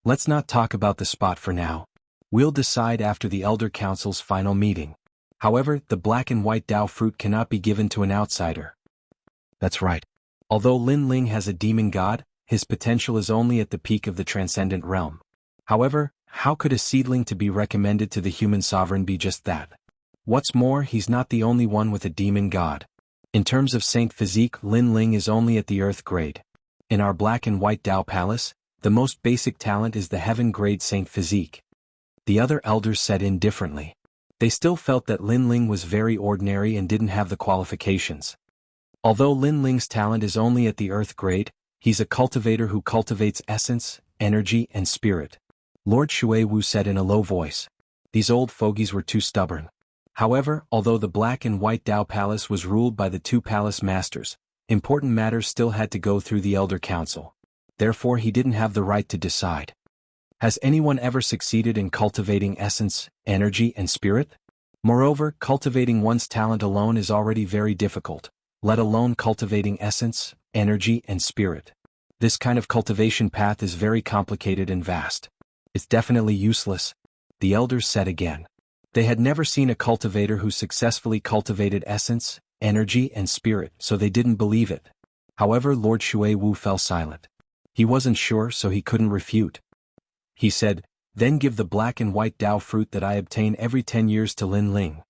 Let's not talk about the spot for now. We'll decide after the Elder Council's final meeting. However, the black and white Dao fruit cannot be given to an outsider. That's right. Although Lin Ling has a demon god, his potential is only at the peak of the transcendent realm. However, how could a seedling to be recommended to the human sovereign be just that? What's more, he's not the only one with a demon god. In terms of saint physique, Lin Ling is only at the earth grade. In our black and white Tao Palace, the most basic talent is the heaven grade saint physique. The other elders said indifferently. They still felt that Lin Ling was very ordinary and didn't have the qualifications. Although Lin Ling's talent is only at the earth grade, he's a cultivator who cultivates essence, energy, and spirit. Lord Shui Wu said in a low voice. These old fogies were too stubborn. However, although the black and white Tao Palace was ruled by the two palace masters, important matters still had to go through the Elder Council. Therefore he didn't have the right to decide. Has anyone ever succeeded in cultivating essence, energy, and spirit? Moreover, cultivating one's talent alone is already very difficult, let alone cultivating essence, energy, and spirit. This kind of cultivation path is very complicated and vast. It's definitely useless, the elders said again. They had never seen a cultivator who successfully cultivated essence, energy, and spirit, so they didn't believe it. However, Lord Shui Wu fell silent. He wasn't sure, so he couldn't refute. He said, "Then give the black and white Tao fruit that I obtain every 10 years to Lin Ling."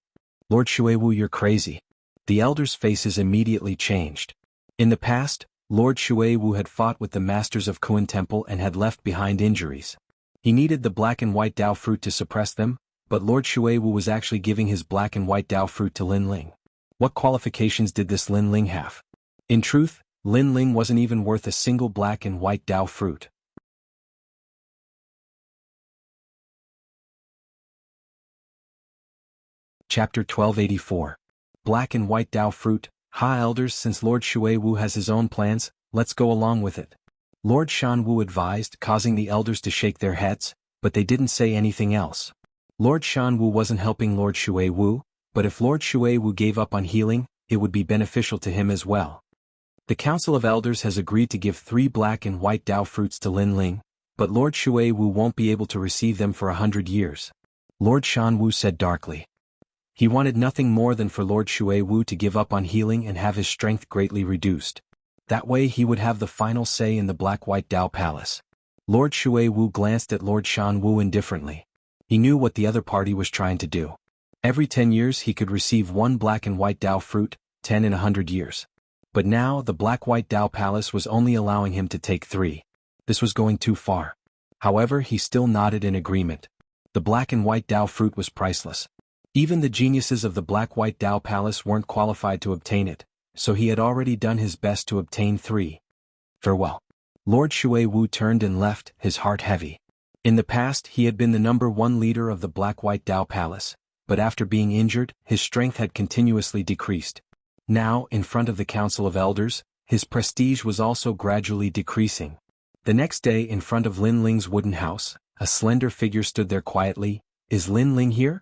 Lord Shui Wu, you're crazy. The elders' faces immediately changed. In the past, Lord Shui Wu had fought with the masters of Kuan Temple and had left behind injuries. He needed the black and white Tao fruit to suppress them, but Lord Shui Wu was actually giving his black and white Tao fruit to Lin Ling. What qualifications did this Lin Ling have? In truth, Lin Ling wasn't even worth a single black and white Tao fruit. Chapter 1284. Black and white Tao fruit. Ha elders, since Lord Shui Wu has his own plans, let's go along with it. Lord Shan Wu advised, causing the elders to shake their heads, but they didn't say anything else. Lord Shan Wu wasn't helping Lord Shui Wu, but if Lord Shui Wu gave up on healing, it would be beneficial to him as well. The Council of Elders has agreed to give 3 black and white Tao fruits to Lin Ling, but Lord Shui Wu won't be able to receive them for 100 years. Lord Shan Wu said darkly. He wanted nothing more than for Lord Shui Wu to give up on healing and have his strength greatly reduced. That way he would have the final say in the black-white Tao Palace. Lord Shui Wu glanced at Lord Shan Wu indifferently. He knew what the other party was trying to do. Every 10 years he could receive 1 black and white Tao fruit, 10 in 100 years. But now the black-white Tao Palace was only allowing him to take 3. This was going too far. However, he still nodded in agreement. The black and white Tao fruit was priceless. Even the geniuses of the black-white Tao Palace weren't qualified to obtain it, so he had already done his best to obtain 3. Farewell. Lord Shui Wu turned and left, his heart heavy. In the past he had been the #1 leader of the black-white Tao Palace, but after being injured, his strength had continuously decreased. Now, in front of the Council of Elders, his prestige was also gradually decreasing. The next day, in front of Lin Ling's wooden house, a slender figure stood there quietly. Is Lin Ling here?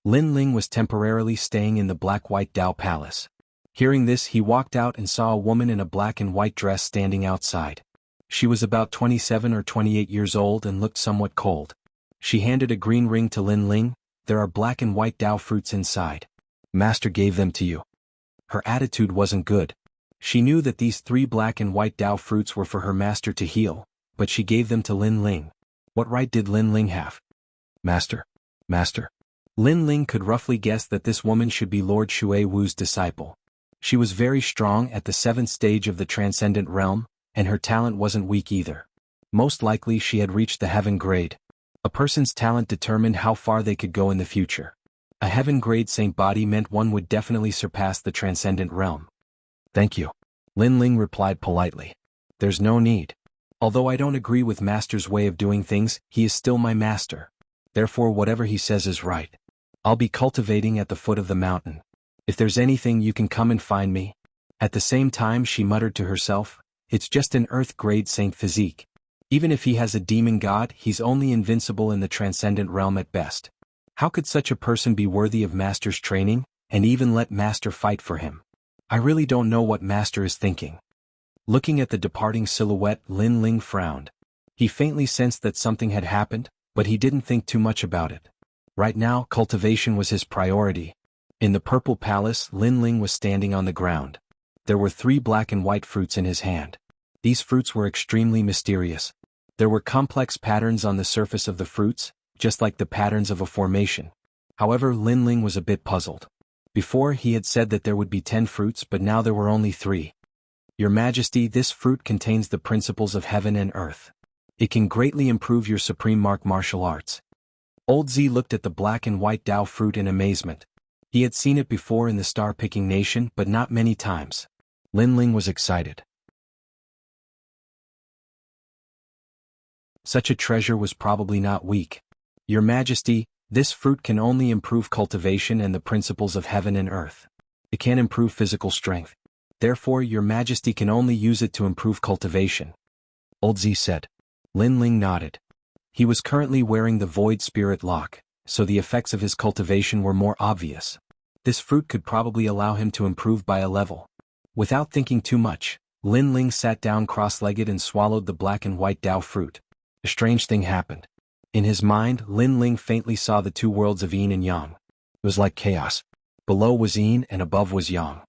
Lin Ling was temporarily staying in the black-white Tao Palace. Hearing this, he walked out and saw a woman in a black and white dress standing outside. She was about 27 or 28 years old and looked somewhat cold. She handed a green ring to Lin Ling. There are black and white Tao fruits inside. Master gave them to you. Her attitude wasn't good. She knew that these 3 black and white Tao fruits were for her master to heal, but she gave them to Lin Ling. What right did Lin Ling have? Master. Master. Lin Ling could roughly guess that this woman should be Lord Shui Wu's disciple. She was very strong at the 7th stage of the transcendent realm, and her talent wasn't weak either. Most likely she had reached the heaven grade. A person's talent determined how far they could go in the future. A heaven grade saint body meant one would definitely surpass the transcendent realm. Thank you. Lin Ling replied politely. There's no need. Although I don't agree with Master's way of doing things, he is still my master. Therefore whatever he says is right. I'll be cultivating at the foot of the mountain. If there's anything, you can come and find me. At the same time she muttered to herself, it's just an earth-grade saint physique. Even if he has a demon god, he's only invincible in the transcendent realm at best. How could such a person be worthy of Master's training, and even let Master fight for him? I really don't know what Master is thinking. Looking at the departing silhouette, Lin Ling frowned. He faintly sensed that something had happened, but he didn't think too much about it. Right now, cultivation was his priority. In the purple palace, Lin Ling was standing on the ground. There were 3 black and white fruits in his hand. These fruits were extremely mysterious. There were complex patterns on the surface of the fruits, just like the patterns of a formation. However, Lin Ling was a bit puzzled. Before he had said that there would be 10 fruits, but now there were only 3. Your Majesty, this fruit contains the principles of heaven and earth. It can greatly improve your supreme martial arts. Old Z looked at the black and white Dao fruit in amazement. He had seen it before in the star-picking nation, but not many times. Lin Ling was excited. Such a treasure was probably not weak. Your Majesty, this fruit can only improve cultivation and the principles of heaven and earth. It can't improve physical strength. Therefore, Your Majesty can only use it to improve cultivation. Old Z said. Lin Ling nodded. He was currently wearing the Void Spirit Lock, so the effects of his cultivation were more obvious. This fruit could probably allow him to improve by a level. Without thinking too much, Lin Ling sat down cross-legged and swallowed the black and white Dao fruit. A strange thing happened. In his mind, Lin Ling faintly saw the 2 worlds of Yin and Yang. It was like chaos. Below was Yin and above was Yang.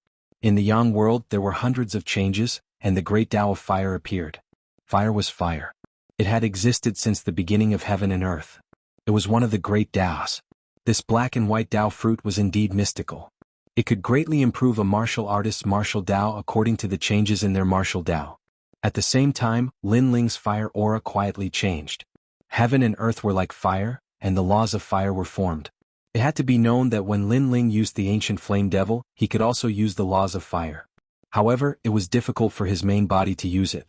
In the Yang world there were hundreds of changes, and the great Tao of fire appeared. Fire was fire. It had existed since the beginning of heaven and earth. It was one of the great Taos. This black and white Tao fruit was indeed mystical. It could greatly improve a martial artist's martial Tao according to the changes in their martial Tao. At the same time, Lin Ling's fire aura quietly changed. Heaven and earth were like fire, and the laws of fire were formed. It had to be known that when Lin Ling used the ancient flame devil, he could also use the laws of fire. However, it was difficult for his main body to use it.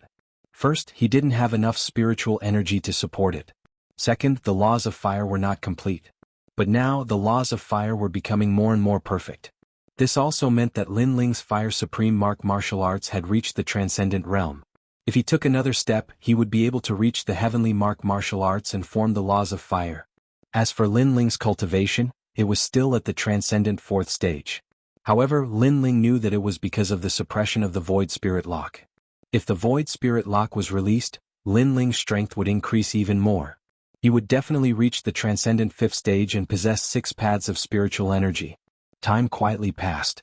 First, he didn't have enough spiritual energy to support it. Second, the laws of fire were not complete. But now, the laws of fire were becoming more and more perfect. This also meant that Lin Ling's Fire Supreme martial arts had reached the transcendent realm. If he took another step, he would be able to reach the heavenly martial arts and form the laws of fire. As for Lin Ling's cultivation, it was still at the transcendent 4th stage. However, Lin Ling knew that it was because of the suppression of the Void Spirit Lock. If the Void Spirit Lock was released, Lin Ling's strength would increase even more. He would definitely reach the transcendent 5th stage and possess 6 paths of spiritual energy. Time quietly passed.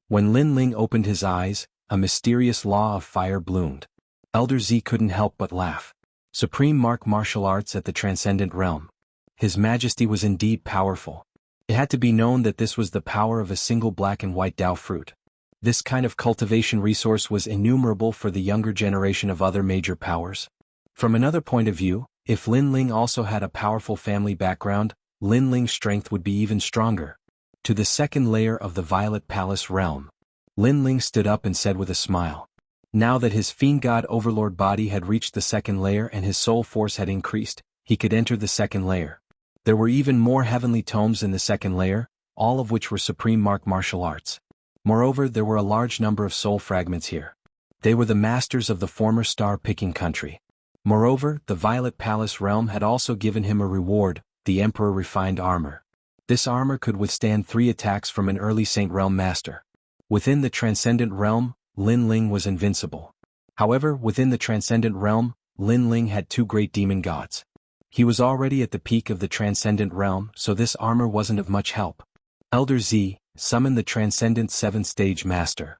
When Lin Ling opened his eyes, a mysterious law of fire bloomed. Elder Z couldn't help but laugh. Supreme martial arts at the transcendent realm. His Majesty was indeed powerful. It had to be known that this was the power of a single black and white Tao fruit. This kind of cultivation resource was innumerable for the younger generation of other major powers. From another point of view, if Lin Ling also had a powerful family background, Lin Ling's strength would be even stronger. To the 2nd layer of the Violet Palace realm. Lin Ling stood up and said with a smile. Now that his Fiend God Overlord body had reached the 2nd layer and his soul force had increased, he could enter the 2nd layer. There were even more heavenly tomes in the 2nd layer, all of which were supreme martial arts. Moreover, there were a large number of soul fragments here. They were the masters of the former star-picking country. Moreover, the Violet Palace realm had also given him a reward, the Emperor Refined Armor. This armor could withstand 3 attacks from an early Saint Realm master. Within the Transcendent Realm, Lin Ling was invincible. However, within the Transcendent Realm, Lin Ling had 2 great demon gods. He was already at the peak of the Transcendent Realm, so this armor wasn't of much help. Elder Z, summon the Transcendent 7th Stage Master.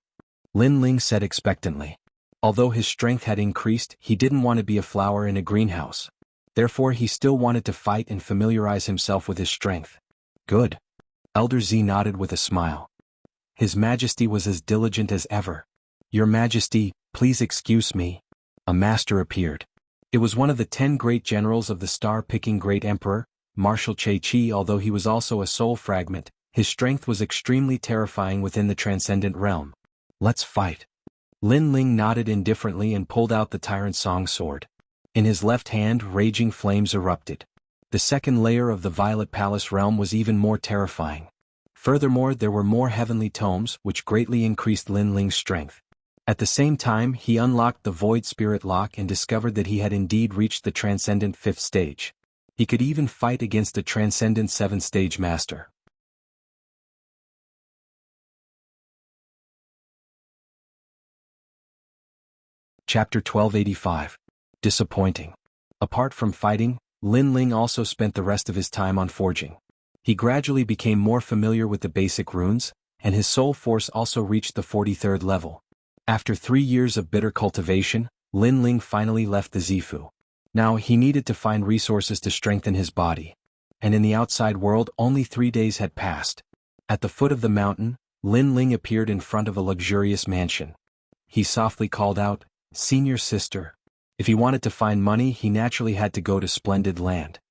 Lin Ling said expectantly. Although his strength had increased, he didn't want to be a flower in a greenhouse. Therefore he still wanted to fight and familiarize himself with his strength. Good. Elder Z nodded with a smile. His Majesty was as diligent as ever. Your Majesty, please excuse me. A master appeared. It was one of the 10 great generals of the star-picking Great Emperor, Marshal Che Chi. Although he was also a soul fragment, his strength was extremely terrifying within the Transcendent Realm. Let's fight. Lin Ling nodded indifferently and pulled out the Tyrant Song sword. In his left hand, raging flames erupted. The 2nd layer of the Violet Palace realm was even more terrifying. Furthermore, there were more heavenly tomes, which greatly increased Lin Ling's strength. At the same time, he unlocked the Void Spirit Lock and discovered that he had indeed reached the Transcendent 5th stage. He could even fight against the Transcendent 7th Stage Master. Chapter 1285. Disappointing. Apart from fighting, Lin Ling also spent the rest of his time on forging. He gradually became more familiar with the basic runes, and his soul force also reached the 43rd level. After 3 years of bitter cultivation, Lin Ling finally left the Zifu. Now he needed to find resources to strengthen his body. And in the outside world only 3 days had passed. At the foot of the mountain, Lin Ling appeared in front of a luxurious mansion. He softly called out, "Senior sister." If he wanted to find money, he naturally had to go to Splendid Land.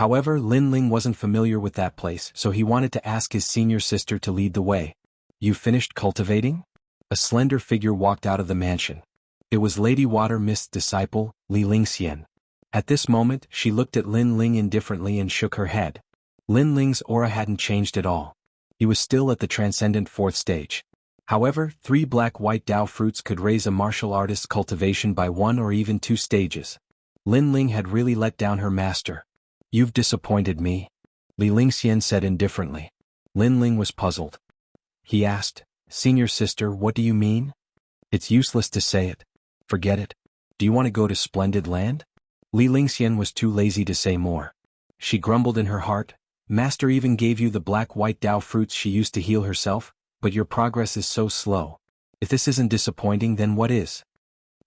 However, Lin Ling wasn't familiar with that place, so he wanted to ask his senior sister to lead the way. "You finished cultivating?" A slender figure walked out of the mansion. It was Lady Water Mist's disciple, Li Lingxian. At this moment, she looked at Lin Ling indifferently and shook her head. Lin Ling's aura hadn't changed at all. He was still at the transcendent 4th stage. However, 3 black-white Dao fruits could raise a martial artist's cultivation by 1 or even 2 stages. Lin Ling had really let down her master. "You've disappointed me," Li Lingxian said indifferently. Lin Ling was puzzled. He asked, "Senior sister, what do you mean?" "It's useless to say it. Forget it. Do you want to go to Splendid Land?" Li Lingxian was too lazy to say more. She grumbled in her heart, "Master even gave you the black-white Dao fruits she used to heal herself, but your progress is so slow. If this isn't disappointing, then what is?"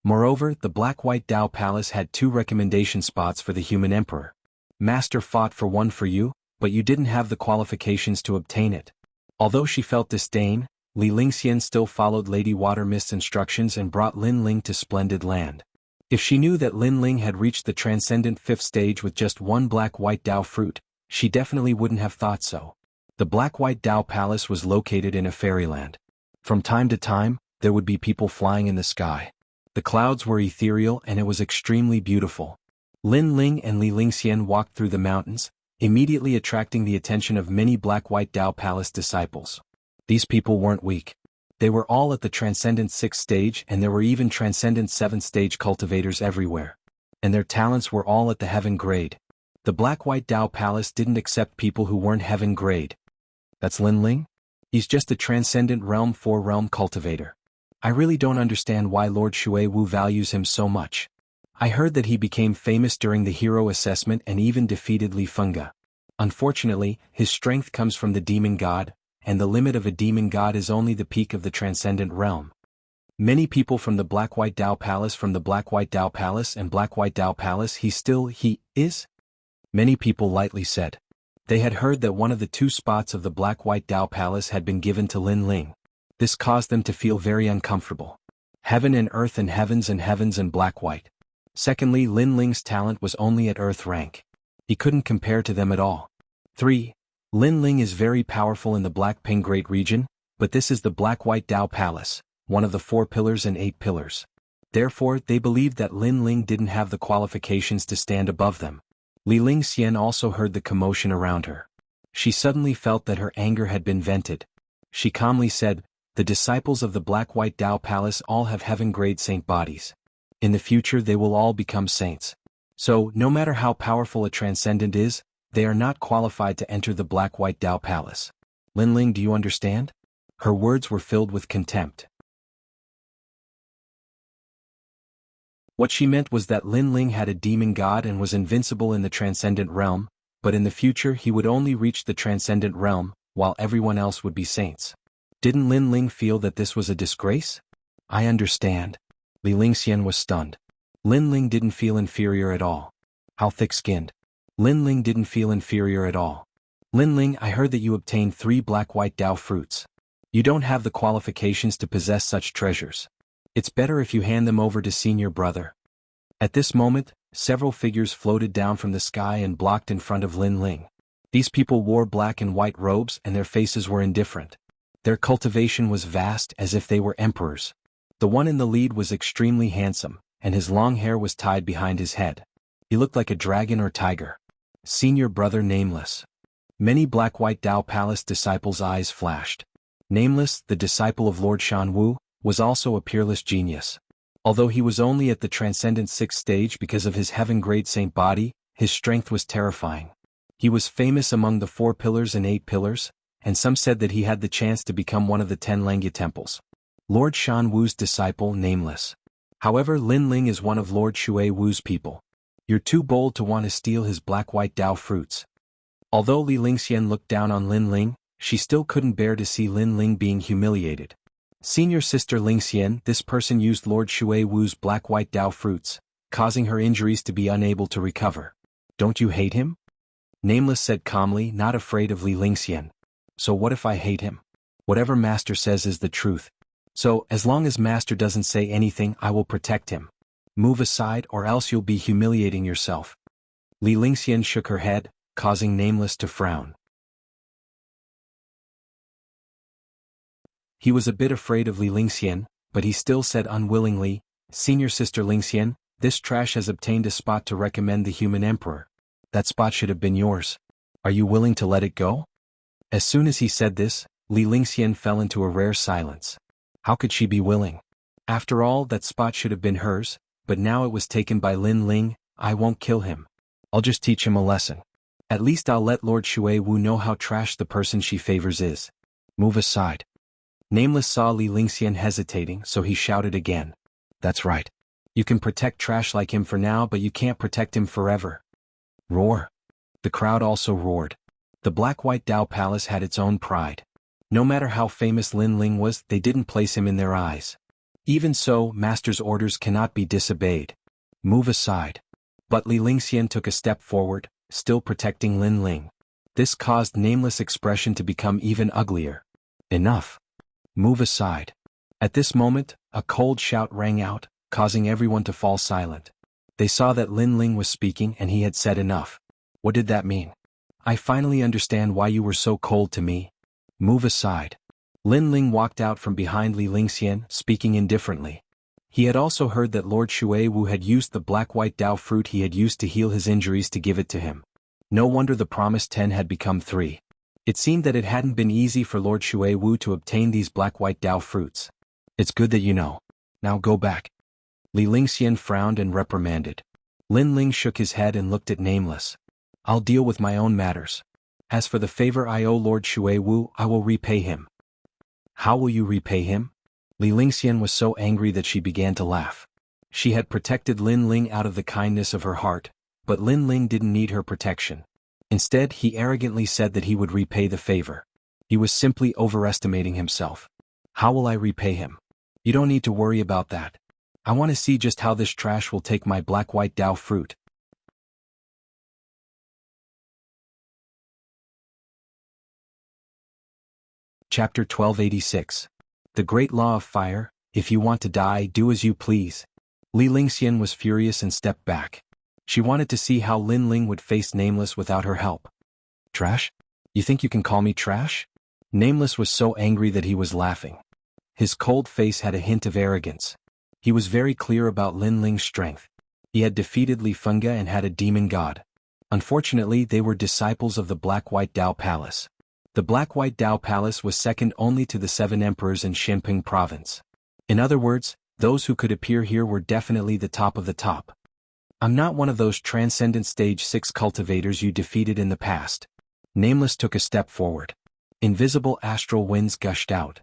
Moreover, the black-white Dao Palace had 2 recommendation spots for the human emperor. Master fought for one for you, but you didn't have the qualifications to obtain it. Although she felt disdain, Li Lingxian still followed Lady Watermist's instructions and brought Lin Ling to Splendid Land. If she knew that Lin Ling had reached the transcendent 5th stage with just 1 black-white Dao fruit, she definitely wouldn't have thought so. The black-white Dao Palace was located in a fairyland. From time to time, there would be people flying in the sky. The clouds were ethereal and it was extremely beautiful. Lin Ling and Li Lingxian walked through the mountains, immediately attracting the attention of many black-white Dao Palace disciples. These people weren't weak. They were all at the transcendent 6th stage, and there were even transcendent 7th stage cultivators everywhere. And their talents were all at the heaven grade. The black-white Dao Palace didn't accept people who weren't heaven grade. "That's Lin Ling? He's just a transcendent realm 4 realm cultivator. I really don't understand why Lord Shui Wu values him so much. I heard that he became famous during the hero assessment and even defeated Li Fenga. Unfortunately, his strength comes from the demon god, and the limit of a demon god is only the peak of the transcendent realm. Many people from the black-white Dao Palace and black-white Dao Palace he is? Many people lightly said. They had heard that one of the 2 spots of the black-white Dao Palace had been given to Lin Ling. This caused them to feel very uncomfortable. Heaven and earth and heavens and black-white. Secondly, Lin Ling's talent was only at earth rank. He couldn't compare to them at all. 3. Lin Ling is very powerful in the Black Ping Great region, but this is the black-white Dao Palace, one of the 4 pillars and 8 pillars. Therefore, they believed that Lin Ling didn't have the qualifications to stand above them. Li Lingxian also heard the commotion around her. She suddenly felt that her anger had been vented. She calmly said, "The disciples of the black-white Dao Palace all have heaven-grade saint bodies. In the future they will all become saints. So, no matter how powerful a transcendent is, they are not qualified to enter the black-white Dao Palace. Lin Ling, do you understand?" Her words were filled with contempt. What she meant was that Lin Ling had a demon god and was invincible in the transcendent realm, but in the future he would only reach the transcendent realm, while everyone else would be saints. Didn't Lin Ling feel that this was a disgrace? "I understand." Li Lingxian was stunned. Lin Ling didn't feel inferior at all. How thick-skinned. Lin Ling didn't feel inferior at all. "Lin Ling, I heard that you obtained 3 black-white Dao fruits. You don't have the qualifications to possess such treasures. It's better if you hand them over to senior brother." At this moment, several figures floated down from the sky and blocked in front of Lin Ling. These people wore black and white robes and their faces were indifferent. Their cultivation was vast, as if they were emperors. The one in the lead was extremely handsome, and his long hair was tied behind his head. He looked like a dragon or tiger. Senior brother Nameless. Many black-white Dao Palace disciples' eyes flashed. Nameless, the disciple of Lord Shan Wu, was also a peerless genius. Although he was only at the transcendent 6th stage because of his heaven-grade saint body, his strength was terrifying. He was famous among the 4 pillars and 8 pillars, and some said that he had the chance to become one of the 10 Langya temples. Lord Shan Wu's disciple Nameless. However, Lin Ling is one of Lord Shui Wu's people. You're too bold to want to steal his black-white Dao fruits. Although Li Lingxian looked down on Lin Ling, she still couldn't bear to see Lin Ling being humiliated. Senior Sister Lingxian, this person used Lord Shui Wu's black-white Dao fruits, causing her injuries to be unable to recover. Don't you hate him? Nameless said calmly, not afraid of Li Lingxian. So what if I hate him? Whatever Master says is the truth. So, as long as Master doesn't say anything, I will protect him. Move aside or else you'll be humiliating yourself. Li Lingxian shook her head, causing Nameless to frown. He was a bit afraid of Li Lingxian, but he still said unwillingly, Senior Sister Lingxian, this trash has obtained a spot to recommend the human emperor. That spot should have been yours. Are you willing to let it go? As soon as he said this, Li Lingxian fell into a rare silence. How could she be willing? After all, that spot should have been hers, but now it was taken by Lin Ling. I won't kill him. I'll just teach him a lesson. At least I'll let Lord Shui Wu know how trash the person she favors is. Move aside. Nameless saw Li Lingxian hesitating, so he shouted again. That's right. You can protect trash like him for now, but you can't protect him forever. Roar. The crowd also roared. The black-white Dao Palace had its own pride. No matter how famous Lin Ling was, they didn't place him in their eyes. Even so, Master's orders cannot be disobeyed. Move aside. But Li Lingxian took a step forward, still protecting Lin Ling. This caused Nameless' expression to become even uglier. Enough. Move aside. At this moment, a cold shout rang out, causing everyone to fall silent. They saw that Lin Ling was speaking and he had said enough. What did that mean? I finally understand why you were so cold to me. Move aside. Lin Ling walked out from behind Li Lingxian, speaking indifferently. He had also heard that Lord Shui Wu had used the black-white Dao fruit he had used to heal his injuries to give it to him. No wonder the promised 10 had become 3. It seemed that it hadn't been easy for Lord Shui Wu to obtain these black-white Dao fruits. It's good that you know. Now go back. Li Lingxian frowned and reprimanded. Lin Ling shook his head and looked at Nameless. I'll deal with my own matters. As for the favor I owe Lord Shui Wu, I will repay him. How will you repay him? Li Lingxian was so angry that she began to laugh. She had protected Lin Ling out of the kindness of her heart, but Lin Ling didn't need her protection. Instead, he arrogantly said that he would repay the favor. He was simply overestimating himself. How will I repay him? You don't need to worry about that. I want to see just how this trash will take my black-white Dao fruit. Chapter 1286. The Great Law of Fire. If you want to die, do as you please. Li Lingxian was furious and stepped back. She wanted to see how Lin Ling would face Nameless without her help. Trash? You think you can call me trash? Nameless was so angry that he was laughing. His cold face had a hint of arrogance. He was very clear about Lin Ling's strength. He had defeated Li Fengge and had a demon god. Unfortunately, they were disciples of the Black-White Dao Palace. The Black-White Dao Palace was second only to the 7 emperors in Xinping province. In other words, those who could appear here were definitely the top of the top. I'm not one of those transcendent stage 6 cultivators you defeated in the past. Nameless took a step forward. Invisible astral winds gushed out.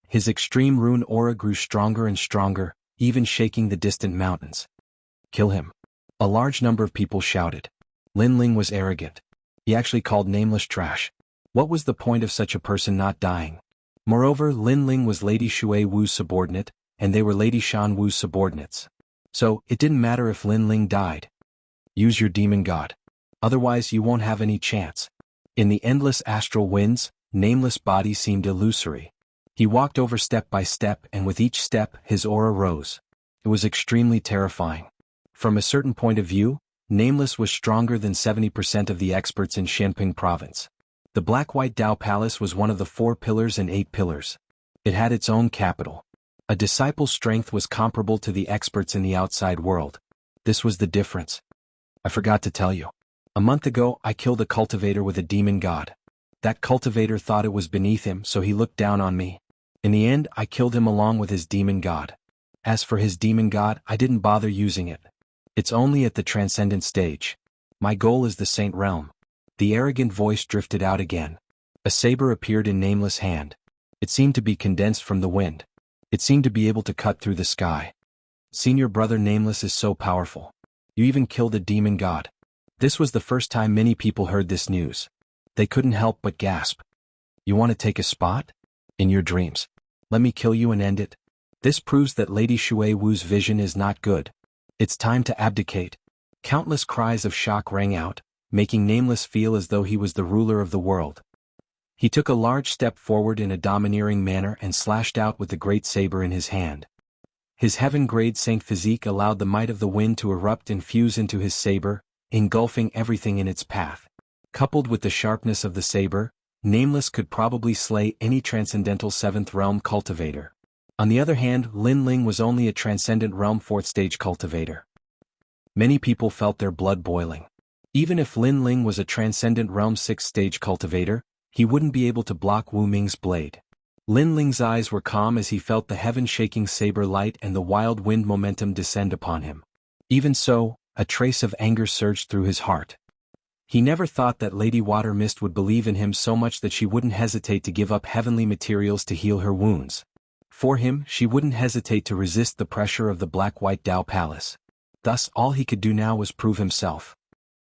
His extreme rune aura grew stronger and stronger, even shaking the distant mountains. Kill him. A large number of people shouted. Lin Ling was arrogant. He actually called Nameless trash. What was the point of such a person not dying? Moreover, Lin Ling was Lady Shui Wu's subordinate, and they were Lady Shan Wu's subordinates. So, it didn't matter if Lin Ling died. Use your demon god. Otherwise you won't have any chance. In the endless astral winds, Nameless' body seemed illusory. He walked over step by step, and with each step, his aura rose. It was extremely terrifying. From a certain point of view, Nameless was stronger than 70% of the experts in Xinping province. The Black-White Dao Palace was one of the 4 pillars and 8 pillars. It had its own capital. A disciple's strength was comparable to the experts in the outside world. This was the difference. I forgot to tell you. A month ago, I killed a cultivator with a demon god. That cultivator thought it was beneath him, so he looked down on me. In the end, I killed him along with his demon god. As for his demon god, I didn't bother using it. It's only at the transcendent stage. My goal is the Saint Realm. The arrogant voice drifted out again. A saber appeared in Nameless' hand. It seemed to be condensed from the wind. It seemed to be able to cut through the sky. Senior brother Nameless is so powerful. You even killed a demon god. This was the first time many people heard this news. They couldn't help but gasp. You want to take a spot? In your dreams. Let me kill you and end it. This proves that Lady Shui Wu's vision is not good. It's time to abdicate. Countless cries of shock rang out, making Nameless feel as though he was the ruler of the world. He took a large step forward in a domineering manner and slashed out with the great saber in his hand. His heaven-grade Saint physique allowed the might of the wind to erupt and fuse into his saber, engulfing everything in its path. Coupled with the sharpness of the saber, Nameless could probably slay any transcendental 7th realm cultivator. On the other hand, Lin Ling was only a transcendent realm 4th stage cultivator. Many people felt their blood boiling. Even if Lin Ling was a transcendent realm 6th stage cultivator, he wouldn't be able to block Wu Ming's blade. Lin Ling's eyes were calm as he felt the heaven-shaking saber light and the wild wind momentum descend upon him. Even so, a trace of anger surged through his heart. He never thought that Lady Water Mist would believe in him so much that she wouldn't hesitate to give up heavenly materials to heal her wounds. For him, she wouldn't hesitate to resist the pressure of the Black-White Dao Palace. Thus, all he could do now was prove himself.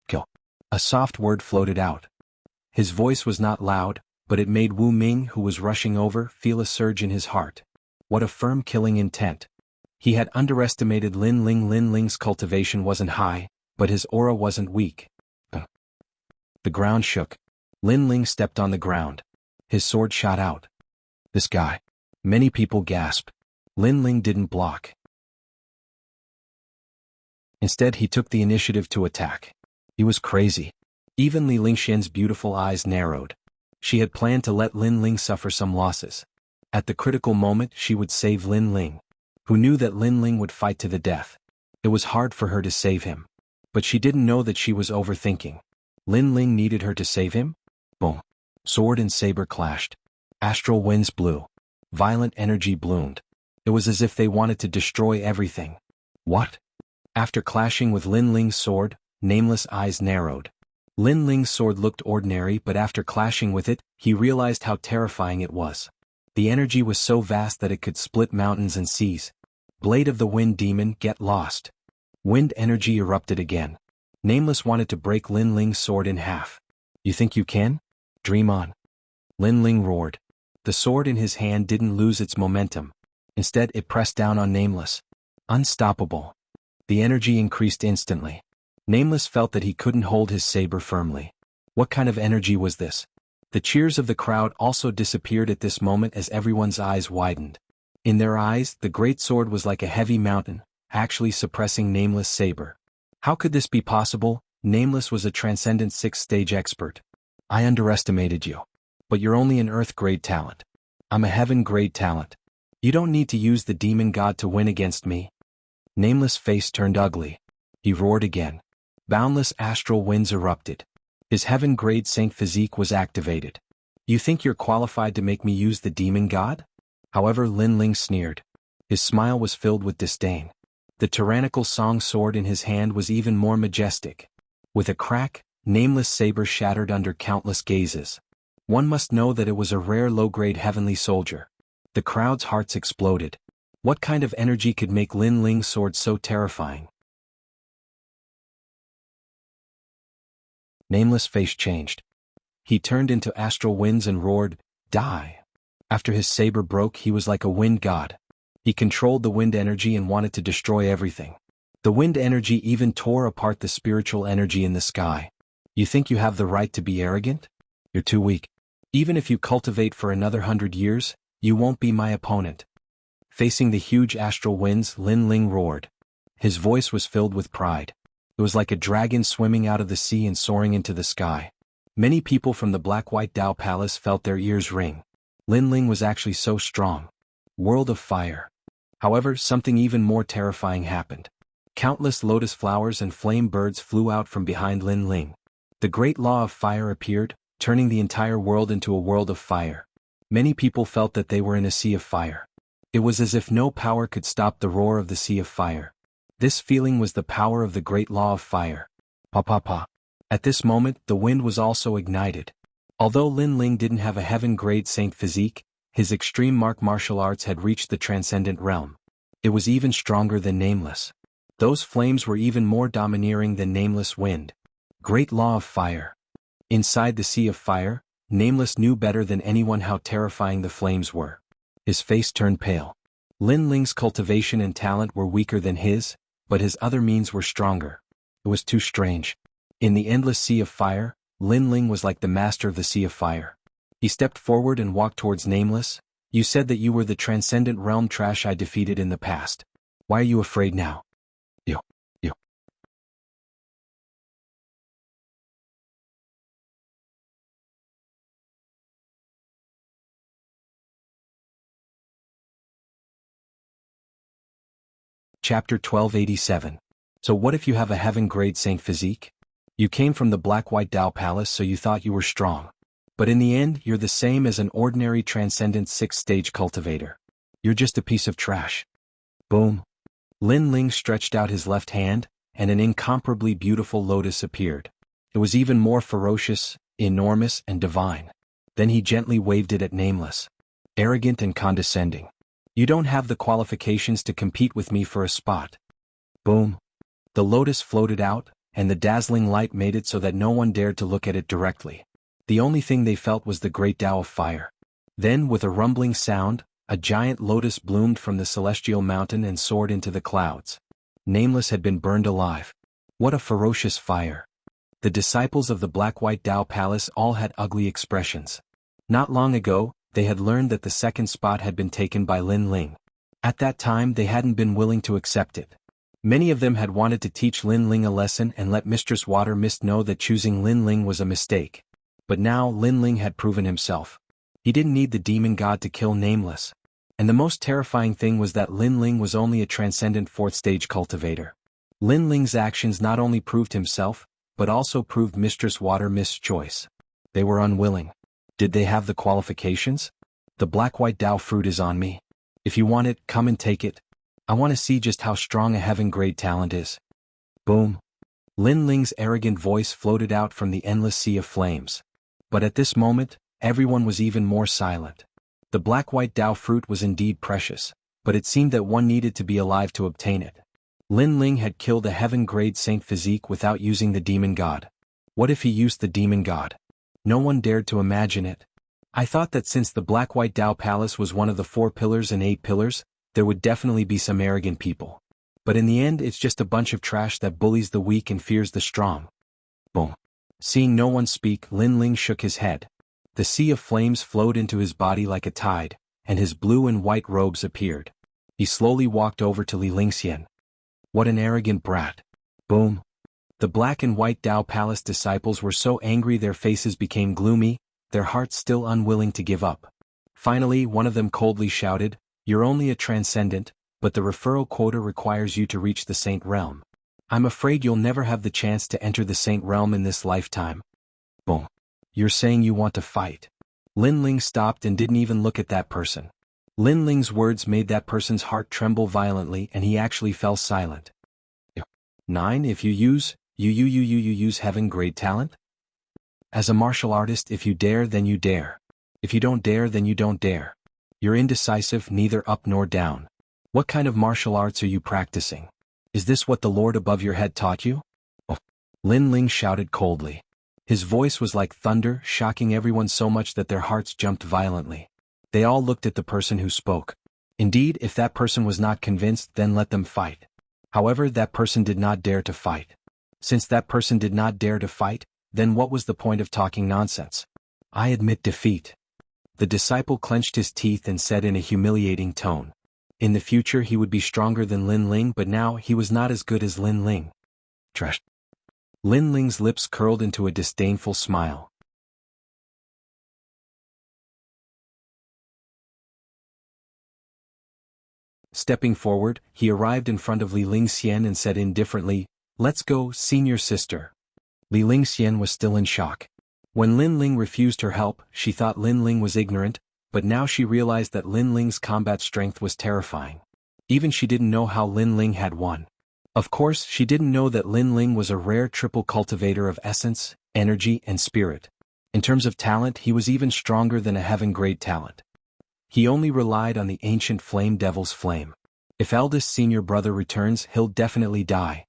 Kill. A soft word floated out. His voice was not loud, but it made Wu Ming, who was rushing over, feel a surge in his heart. What a firm killing intent. He had underestimated Lin Ling. Lin Ling's cultivation wasn't high, but his aura wasn't weak. The ground shook. Lin Ling stepped on the ground. His sword shot out. This guy. Many people gasped. Lin Ling didn't block. Instead, he took the initiative to attack. He was crazy. Even Li Lingxian's beautiful eyes narrowed. She had planned to let Lin Ling suffer some losses. At the critical moment, she would save Lin Ling, who knew that Lin Ling would fight to the death. It was hard for her to save him. But she didn't know that she was overthinking. Lin Ling needed her to save him? Boom. Sword and saber clashed. Astral winds blew. Violent energy bloomed. It was as if they wanted to destroy everything. What? After clashing with Lin Ling's sword, Nameless eyes narrowed. Lin Ling's sword looked ordinary, but after clashing with it, he realized how terrifying it was. The energy was so vast that it could split mountains and seas. Blade of the Wind Demon, get lost. Wind energy erupted again. Nameless wanted to break Lin Ling's sword in half. You think you can? Dream on. Lin Ling roared. The sword in his hand didn't lose its momentum. Instead, it pressed down on Nameless. Unstoppable. The energy increased instantly. Nameless felt that he couldn't hold his saber firmly. What kind of energy was this? The cheers of the crowd also disappeared at this moment as everyone's eyes widened. In their eyes, the great sword was like a heavy mountain, actually suppressing Nameless' saber. How could this be possible? Nameless was a transcendent 6th stage expert. I underestimated you. But you're only an Earth-grade talent. I'm a Heaven-grade talent. You don't need to use the demon god to win against me. Nameless' face turned ugly. He roared again. Boundless astral winds erupted. His heaven-grade Saint physique was activated. You think you're qualified to make me use the demon god? However, Lin Ling sneered. His smile was filled with disdain. The tyrannical song sword in his hand was even more majestic. With a crack, Nameless' saber shattered under countless gazes. One must know that it was a rare low-grade heavenly soldier. The crowd's hearts exploded. What kind of energy could make Lin Ling's sword so terrifying? Nameless' face changed. He turned into astral winds and roared, "Die!" After his saber broke, he was like a wind god. He controlled the wind energy and wanted to destroy everything. The wind energy even tore apart the spiritual energy in the sky. You think you have the right to be arrogant? You're too weak. Even if you cultivate for another 100 years, you won't be my opponent. Facing the huge astral winds, Lin Ling roared. His voice was filled with pride. It was like a dragon swimming out of the sea and soaring into the sky. Many people from the Black-White Dao Palace felt their ears ring. Lin Ling was actually so strong. World of fire. However, something even more terrifying happened. Countless lotus flowers and flame birds flew out from behind Lin Ling. The great law of fire appeared, turning the entire world into a world of fire. Many people felt that they were in a sea of fire. It was as if no power could stop the roar of the sea of fire. This feeling was the power of the great law of fire. Pa pa pa. At this moment, the wind was also ignited. Although Lin Ling didn't have a heaven-grade Saint physique, his extreme martial arts had reached the transcendent realm. It was even stronger than Nameless. Those flames were even more domineering than Nameless wind. Great law of fire. Inside the sea of fire, Nameless knew better than anyone how terrifying the flames were. His face turned pale. Lin Ling's cultivation and talent were weaker than his, but his other means were stronger. It was too strange. In the endless sea of fire, Lin Ling was like the master of the sea of fire. He stepped forward and walked towards Nameless. You said that you were the transcendent realm trash I defeated in the past. Why are you afraid now? You. Chapter 1287. So what if you have a heaven-grade saint physique? You came from the Black-White Dao Palace so you thought you were strong. But in the end, you're the same as an ordinary transcendent 6th-stage cultivator. You're just a piece of trash. Boom. Lin Ling stretched out his left hand, and an incomparably beautiful lotus appeared. It was even more ferocious, enormous, and divine. Then he gently waved it at Nameless. Arrogant and condescending. You don't have the qualifications to compete with me for a spot. Boom. The lotus floated out, and the dazzling light made it so that no one dared to look at it directly. The only thing they felt was the great Tao of fire. Then, with a rumbling sound, a giant lotus bloomed from the celestial mountain and soared into the clouds. Nameless had been burned alive. What a ferocious fire. The disciples of the Black-White Dao Palace all had ugly expressions. Not long ago, they had learned that the second spot had been taken by Lin Ling. At that time they hadn't been willing to accept it. Many of them had wanted to teach Lin Ling a lesson and let Mistress Water Mist know that choosing Lin Ling was a mistake. But now Lin Ling had proven himself. He didn't need the demon god to kill Nameless. And the most terrifying thing was that Lin Ling was only a transcendent 4th-stage cultivator. Lin Ling's actions not only proved himself, but also proved Mistress Water Mist's choice. They were unwilling. Did they have the qualifications? The Black-White Dao fruit is on me. If you want it, come and take it. I want to see just how strong a heaven-grade talent is. Boom. Lin Ling's arrogant voice floated out from the endless sea of flames. But at this moment, everyone was even more silent. The Black-White Dao fruit was indeed precious, but it seemed that one needed to be alive to obtain it. Lin Ling had killed a heaven-grade saint physique without using the demon god. What if he used the demon god? No one dared to imagine it. I thought that since the Black-White Dao Palace was one of the 4 pillars and 8 pillars, there would definitely be some arrogant people. But in the end it's just a bunch of trash that bullies the weak and fears the strong. Boom. Seeing no one speak, Lin Ling shook his head. The sea of flames flowed into his body like a tide, and his blue and white robes appeared. He slowly walked over to Li Lingxian. What an arrogant brat. Boom. The Black and White Dao Palace disciples were so angry their faces became gloomy, their hearts still unwilling to give up. Finally, one of them coldly shouted, "You're only a transcendent, but the referral quota requires you to reach the Saint Realm. I'm afraid you'll never have the chance to enter the Saint Realm in this lifetime." Boom. You're saying you want to fight? Lin Ling stopped and didn't even look at that person. Lin Ling's words made that person's heart tremble violently and he actually fell silent. 9. If you use heaven-grade talent? As a martial artist, if you dare then you dare. If you don't dare then you don't dare. You're indecisive, neither up nor down. What kind of martial arts are you practicing? Is this what the Lord above your head taught you? Oh. Lin Ling shouted coldly. His voice was like thunder, shocking everyone so much that their hearts jumped violently. They all looked at the person who spoke. Indeed, if that person was not convinced, then let them fight. However, that person did not dare to fight. Since that person did not dare to fight, then what was the point of talking nonsense? I admit defeat. The disciple clenched his teeth and said in a humiliating tone. In the future he would be stronger than Lin Ling, but now he was not as good as Lin Ling. Trash. Lin Ling's lips curled into a disdainful smile. Stepping forward, he arrived in front of Li Lingxian and said indifferently, "Let's go, senior sister." Li Lingxian was still in shock. When Lin Ling refused her help, she thought Lin Ling was ignorant, but now she realized that Lin Ling's combat strength was terrifying. Even she didn't know how Lin Ling had won. Of course, she didn't know that Lin Ling was a rare triple cultivator of essence, energy, and spirit. In terms of talent, he was even stronger than a heaven-grade talent. He only relied on the ancient flame devil's flame. If eldest senior brother returns, he'll definitely die.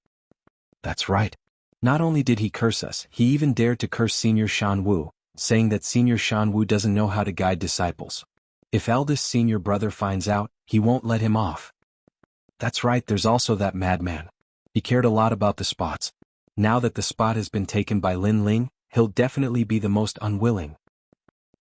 That's right. Not only did he curse us, he even dared to curse Senior Shan Wu, saying that Senior Shan Wu doesn't know how to guide disciples. If eldest senior brother finds out, he won't let him off. That's right, there's also that madman. He cared a lot about the spots. Now that the spot has been taken by Lin Ling, he'll definitely be the most unwilling.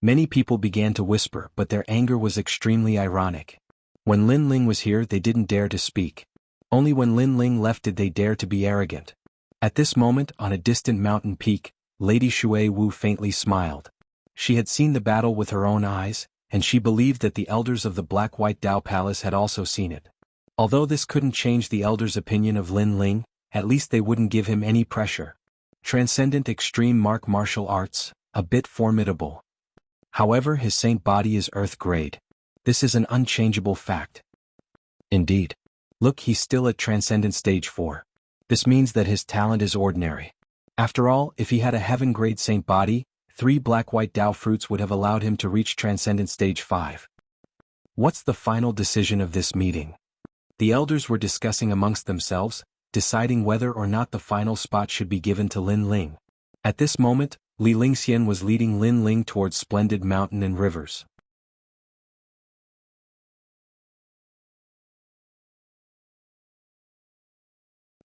Many people began to whisper, but their anger was extremely ironic. When Lin Ling was here, they didn't dare to speak. Only when Lin Ling left did they dare to be arrogant. At this moment, on a distant mountain peak, Lady Shui Wu faintly smiled. She had seen the battle with her own eyes, and she believed that the elders of the Black-White Dao Palace had also seen it. Although this couldn't change the elders' opinion of Lin Ling, at least they wouldn't give him any pressure. Transcendent Extreme Martial Arts, a bit formidable. However, his saint body is earth grade. This is an unchangeable fact. Indeed. Look, he's still at Transcendent Stage 4. This means that his talent is ordinary. After all, if he had a heaven-grade saint body, 3 black-white Dao fruits would have allowed him to reach Transcendent Stage 5. What's the final decision of this meeting? The elders were discussing amongst themselves, deciding whether or not the final spot should be given to Lin Ling. At this moment, Li Lingxian was leading Lin Ling towards splendid mountain and rivers.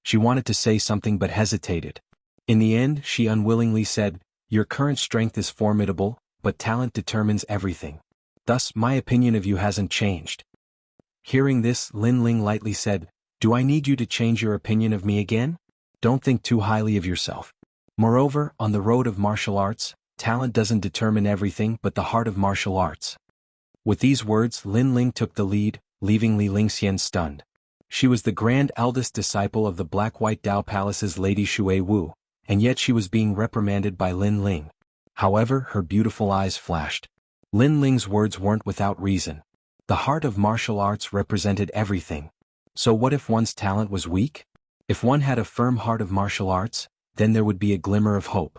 She wanted to say something but hesitated. In the end, she unwillingly said, "Your current strength is formidable, but talent determines everything. Thus, my opinion of you hasn't changed." Hearing this, Lin Ling lightly said, "Do I need you to change your opinion of me again? Don't think too highly of yourself. Moreover, on the road of martial arts, talent doesn't determine everything but the heart of martial arts." With these words, Lin Ling took the lead, leaving Li Lingxian stunned. She was the grand eldest disciple of the Black-White Dao Palace's Lady Shui Wu, and yet she was being reprimanded by Lin Ling. However, her beautiful eyes flashed. Lin Ling's words weren't without reason. The heart of martial arts represented everything. So what if one's talent was weak? If one had a firm heart of martial arts, then there would be a glimmer of hope.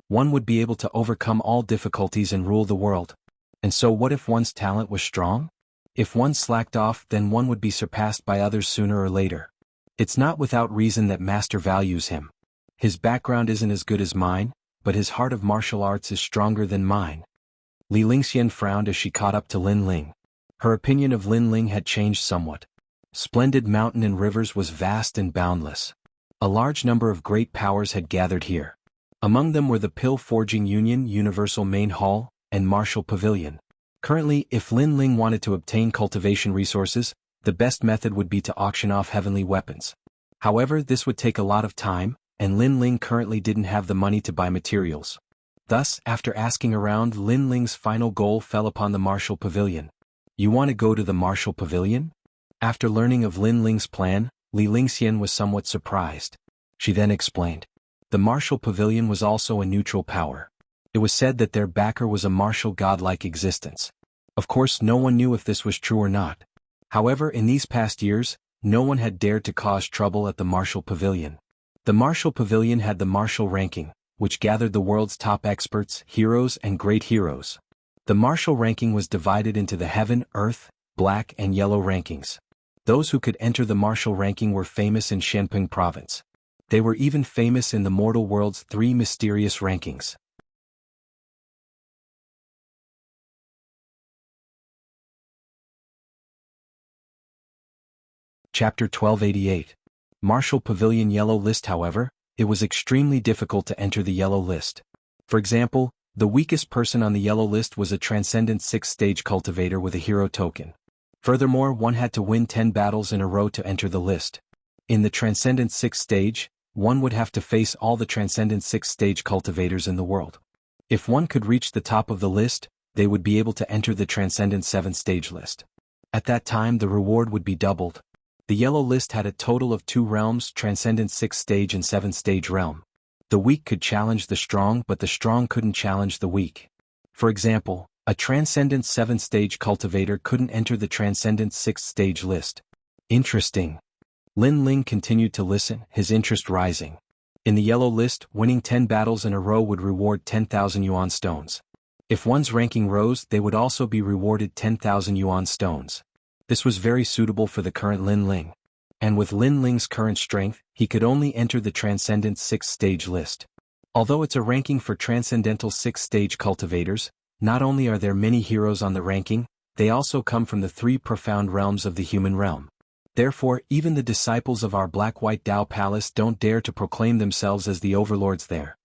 One would be able to overcome all difficulties and rule the world. And so what if one's talent was strong? If one slacked off, then one would be surpassed by others sooner or later. It's not without reason that Master values him. His background isn't as good as mine, but his heart of martial arts is stronger than mine. Li Lingxian frowned as she caught up to Lin Ling. Her opinion of Lin Ling had changed somewhat. Splendid mountain and rivers was vast and boundless. A large number of great powers had gathered here. Among them were the Pill Forging Union, Universal Main Hall, and Martial Pavilion. Currently, if Lin Ling wanted to obtain cultivation resources, the best method would be to auction off heavenly weapons. However, this would take a lot of time, and Lin Ling currently didn't have the money to buy materials. Thus, after asking around, Lin Ling's final goal fell upon the Martial Pavilion. "You want to go to the Martial Pavilion?" After learning of Lin Ling's plan, Li Lingxian was somewhat surprised. She then explained. The Martial Pavilion was also a neutral power. It was said that their backer was a martial godlike existence. Of course, no one knew if this was true or not. However, in these past years, no one had dared to cause trouble at the Martial Pavilion. The Martial Pavilion had the martial ranking, which gathered the world's top experts, heroes, and great heroes. The martial ranking was divided into the Heaven, Earth, Black, and Yellow rankings. Those who could enter the martial ranking were famous in Shenping Province. They were even famous in the mortal world's 3 mysterious rankings. Chapter 1288. Martial Pavilion Yellow List. However, it was extremely difficult to enter the Yellow List. For example, the weakest person on the Yellow List was a Transcendent 6th-stage cultivator with a hero token. Furthermore, one had to win 10 battles in a row to enter the list. In the Transcendent 6th stage, one would have to face all the Transcendent 6th-stage cultivators in the world. If one could reach the top of the list, they would be able to enter the Transcendent 7th-stage list. At that time, the reward would be doubled. The Yellow List had a total of 2 realms, Transcendent 6th stage and 7th stage realm. The weak could challenge the strong, but the strong couldn't challenge the weak. For example, a Transcendent 7th stage cultivator couldn't enter the Transcendent 6th stage list. Interesting. Lin Ling continued to listen, his interest rising. In the Yellow List, winning 10 battles in a row would reward 10,000 yuan stones. If one's ranking rose, they would also be rewarded 10,000 yuan stones. This was very suitable for the current Lin Ling. And with Lin Ling's current strength, he could only enter the Transcendent 6th-stage list. Although it's a ranking for Transcendental 6th-stage cultivators, not only are there many heroes on the ranking, they also come from the 3 profound realms of the human realm. Therefore, even the disciples of our Black-White Tao Palace don't dare to proclaim themselves as the overlords there.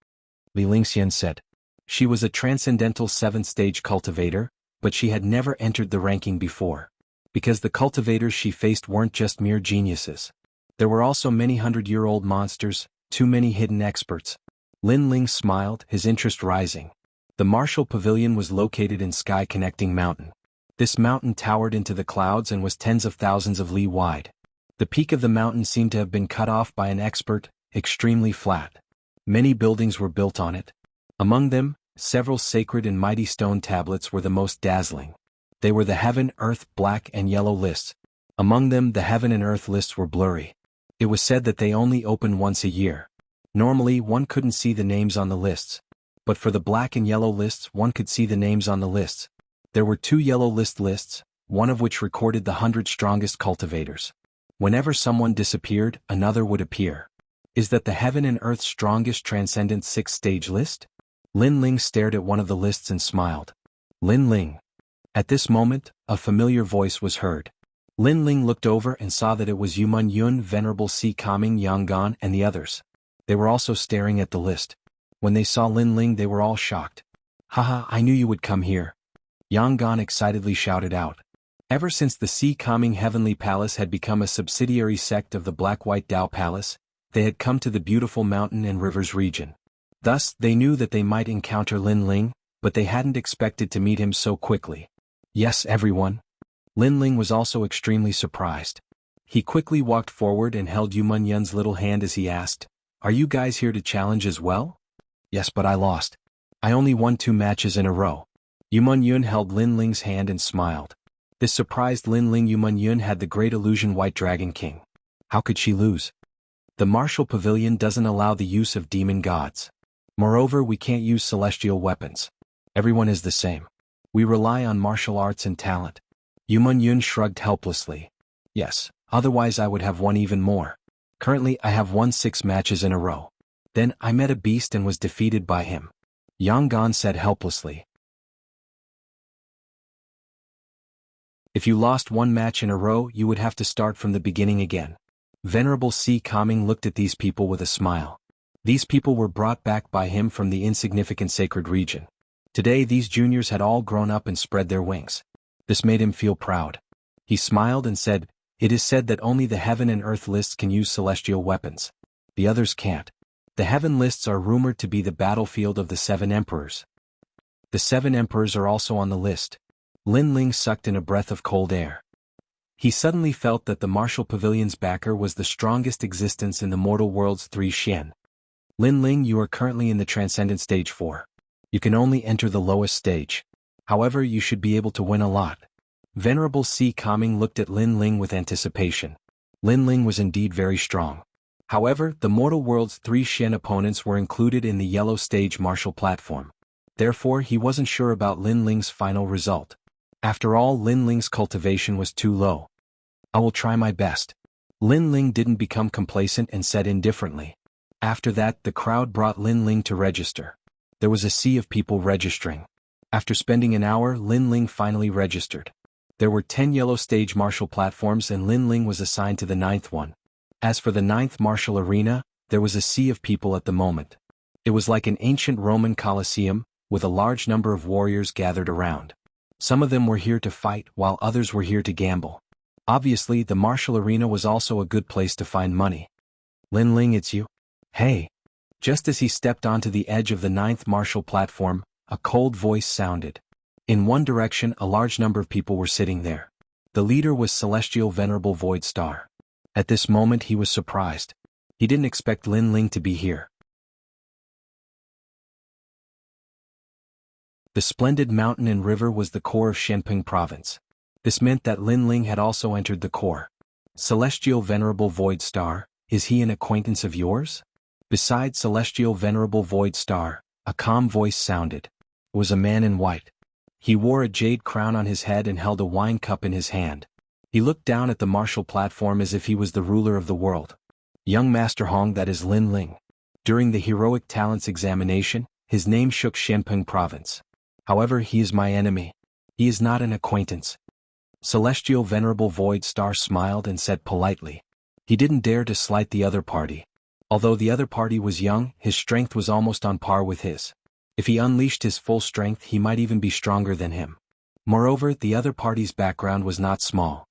Li Lingxian said. She was a Transcendental 7th-stage cultivator, but she had never entered the ranking before. Because the cultivators she faced weren't just mere geniuses. There were also many hundred-year-old monsters, too many hidden experts. Lin Ling smiled, his interest rising. The Martial Pavilion was located in Sky Connecting Mountain. This mountain towered into the clouds and was tens of thousands of li wide. The peak of the mountain seemed to have been cut off by an expert, extremely flat. Many buildings were built on it. Among them, several sacred and mighty stone tablets were the most dazzling. They were the Heaven, Earth, Black and Yellow lists. Among them the Heaven and Earth lists were blurry. It was said that they only open once a year. Normally one couldn't see the names on the lists. But for the Black and Yellow lists one could see the names on the lists. There were 2 yellow lists, one of which recorded the 100 strongest cultivators. Whenever someone disappeared, another would appear. Is that the Heaven and Earth strongest Transcendent 6th-stage list? Lin Ling stared at one of the lists and smiled. Lin Ling. At this moment, a familiar voice was heard. Lin Ling looked over and saw that it was Yuman Yun, Venerable Si Kaming, Yangon and the others. They were also staring at the list. When they saw Lin Ling they were all shocked. Haha, I knew you would come here. Yangon excitedly shouted out. Ever since the Si Kaming Heavenly Palace had become a subsidiary sect of the Black-White Tao Palace, they had come to the beautiful mountain and rivers region. Thus, they knew that they might encounter Lin Ling, but they hadn't expected to meet him so quickly. Yes, everyone. Lin Ling was also extremely surprised. He quickly walked forward and held Yuman Yun's little hand as he asked, "Are you guys here to challenge as well?" "Yes, but I lost. I only won 2 matches in a row." Yuman Yun held Lin Ling's hand and smiled. This surprised Lin Ling. Yuman Yun had the great illusion White Dragon King. How could she lose? The Martial Pavilion doesn't allow the use of demon gods. Moreover, we can't use celestial weapons. Everyone is the same. We rely on martial arts and talent. Yuman Yun shrugged helplessly. Yes, otherwise I would have won even more. Currently I have won 6 matches in a row. Then I met a beast and was defeated by him. Yangon said helplessly. If you lost 1 match in a row you would have to start from the beginning again. Venerable Si Kaming looked at these people with a smile. These people were brought back by him from the insignificant sacred region. Today these juniors had all grown up and spread their wings. This made him feel proud. He smiled and said, "It is said that only the Heaven and Earth lists can use celestial weapons. The others can't. The Heaven lists are rumored to be the battlefield of the 7 emperors. The 7 emperors are also on the list." Lin Ling sucked in a breath of cold air. He suddenly felt that the Martial Pavilion's backer was the strongest existence in the mortal world's 3 Xian. Lin Ling, you are currently in the Transcendent Stage 4. You can only enter the lowest stage. However, you should be able to win a lot. Venerable Si Kaming looked at Lin Ling with anticipation. Lin Ling was indeed very strong. However, the mortal world's 3 Xian opponents were included in the yellow stage martial platform. Therefore, he wasn't sure about Lin Ling's final result. After all, Lin Ling's cultivation was too low. I will try my best. Lin Ling didn't become complacent and said indifferently. After that, the crowd brought Lin Ling to register. There was a sea of people registering. After spending an hour, Lin Ling finally registered. There were 10 yellow stage martial platforms and Lin Ling was assigned to the 9th one. As for the 9th martial arena, there was a sea of people at the moment. It was like an ancient Roman Colosseum, with a large number of warriors gathered around. Some of them were here to fight, while others were here to gamble. Obviously, the martial arena was also a good place to find money. Lin Ling, it's you? Hey! Just as he stepped onto the edge of the 9th martial platform, a cold voice sounded. In one direction, a large number of people were sitting there. The leader was Celestial Venerable Void Star. At this moment he was surprised. He didn't expect Lin Ling to be here. The splendid mountain and river was the core of Shenping province. This meant that Lin Ling had also entered the core. Celestial Venerable Void Star, is he an acquaintance of yours? Besides Celestial Venerable Void Star, a calm voice sounded. It was a man in white. He wore a jade crown on his head and held a wine cup in his hand. He looked down at the martial platform as if he was the ruler of the world. Young Master Hong, that is Lin Ling. During the heroic talents examination, his name shook Shenpeng province. However, he is my enemy. He is not an acquaintance. Celestial Venerable Void Star smiled and said politely. He didn't dare to slight the other party. Although the other party was young, his strength was almost on par with his. If he unleashed his full strength, he might even be stronger than him. Moreover, the other party's background was not small.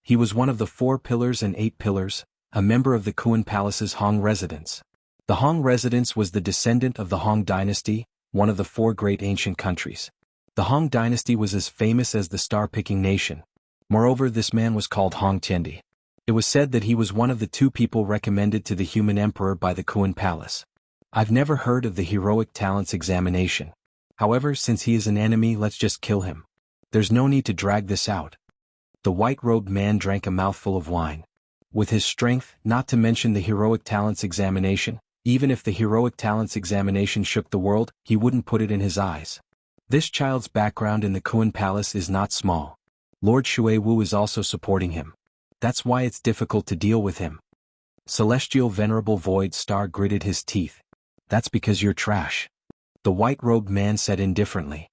He was one of the 4 pillars and 8 pillars, a member of the Kuan Palace's Hong residence. The Hong residence was the descendant of the Hong dynasty, one of the 4 great ancient countries. The Hong dynasty was as famous as the star-picking nation. Moreover, this man was called Hong Tiendi. It was said that he was one of the 2 people recommended to the human emperor by the Kuan Palace. I've never heard of the heroic talents examination. However, since he is an enemy, let's just kill him. There's no need to drag this out. The white-robed man drank a mouthful of wine. With his strength, not to mention the heroic talents examination, even if the heroic talents examination shook the world, he wouldn't put it in his eyes. This child's background in the Kuan Palace is not small. Lord Shui Wu is also supporting him. That's why it's difficult to deal with him. Celestial Venerable Void Star gritted his teeth. That's because you're trash. The white-robed man said indifferently.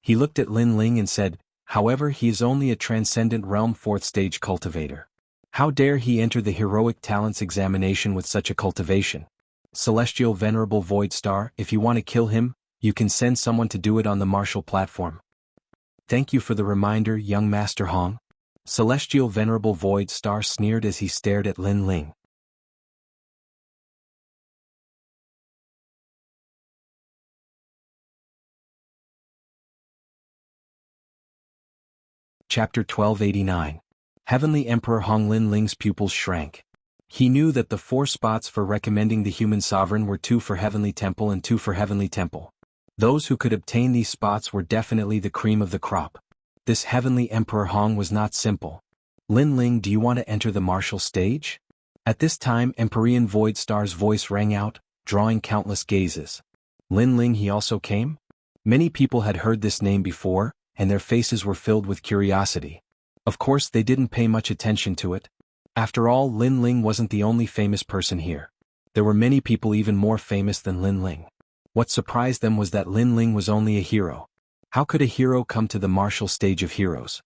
He looked at Lin Ling and said, however, he is only a transcendent realm 4th stage cultivator. How dare he enter the heroic talents examination with such a cultivation? Celestial Venerable Void Star, if you want to kill him, you can send someone to do it on the martial platform. Thank you for the reminder, young Master Hong. Celestial Venerable Void Star sneered as he stared at Lin Ling. Chapter 1289. Heavenly Emperor Hong. Lin Ling's pupils shrank. He knew that the 4 spots for recommending the human sovereign were 2 for Heavenly Temple and 2 for Heavenly Temple. Those who could obtain these spots were definitely the cream of the crop. This Heavenly Emperor Hong was not simple. Lin Ling, do you want to enter the martial stage? At this time, Empyrean Void Star's voice rang out, drawing countless gazes. Lin Ling, he also came? Many people had heard this name before, and their faces were filled with curiosity. Of course, they didn't pay much attention to it. After all, Lin Ling wasn't the only famous person here. There were many people even more famous than Lin Ling. What surprised them was that Lin Ling was only a hero. How could a hero come to the martial stage of heroes?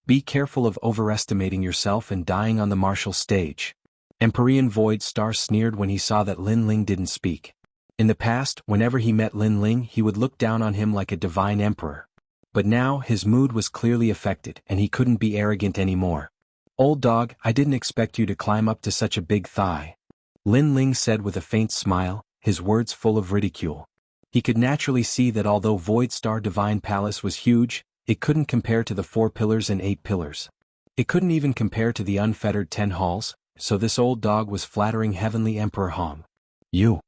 Be careful of overestimating yourself and dying on the martial stage. Empyrean Void Star sneered when he saw that Lin Ling didn't speak. In the past, whenever he met Lin Ling, he would look down on him like a divine emperor. But now, his mood was clearly affected, and he couldn't be arrogant anymore. Old dog, I didn't expect you to climb up to such a big thigh. Lin Ling said with a faint smile, his words full of ridicule. He could naturally see that although Void Star Divine Palace was huge, it couldn't compare to the 4 pillars and 8 pillars. It couldn't even compare to the unfettered 10 halls, so this old dog was flattering Heavenly Emperor Hong. You.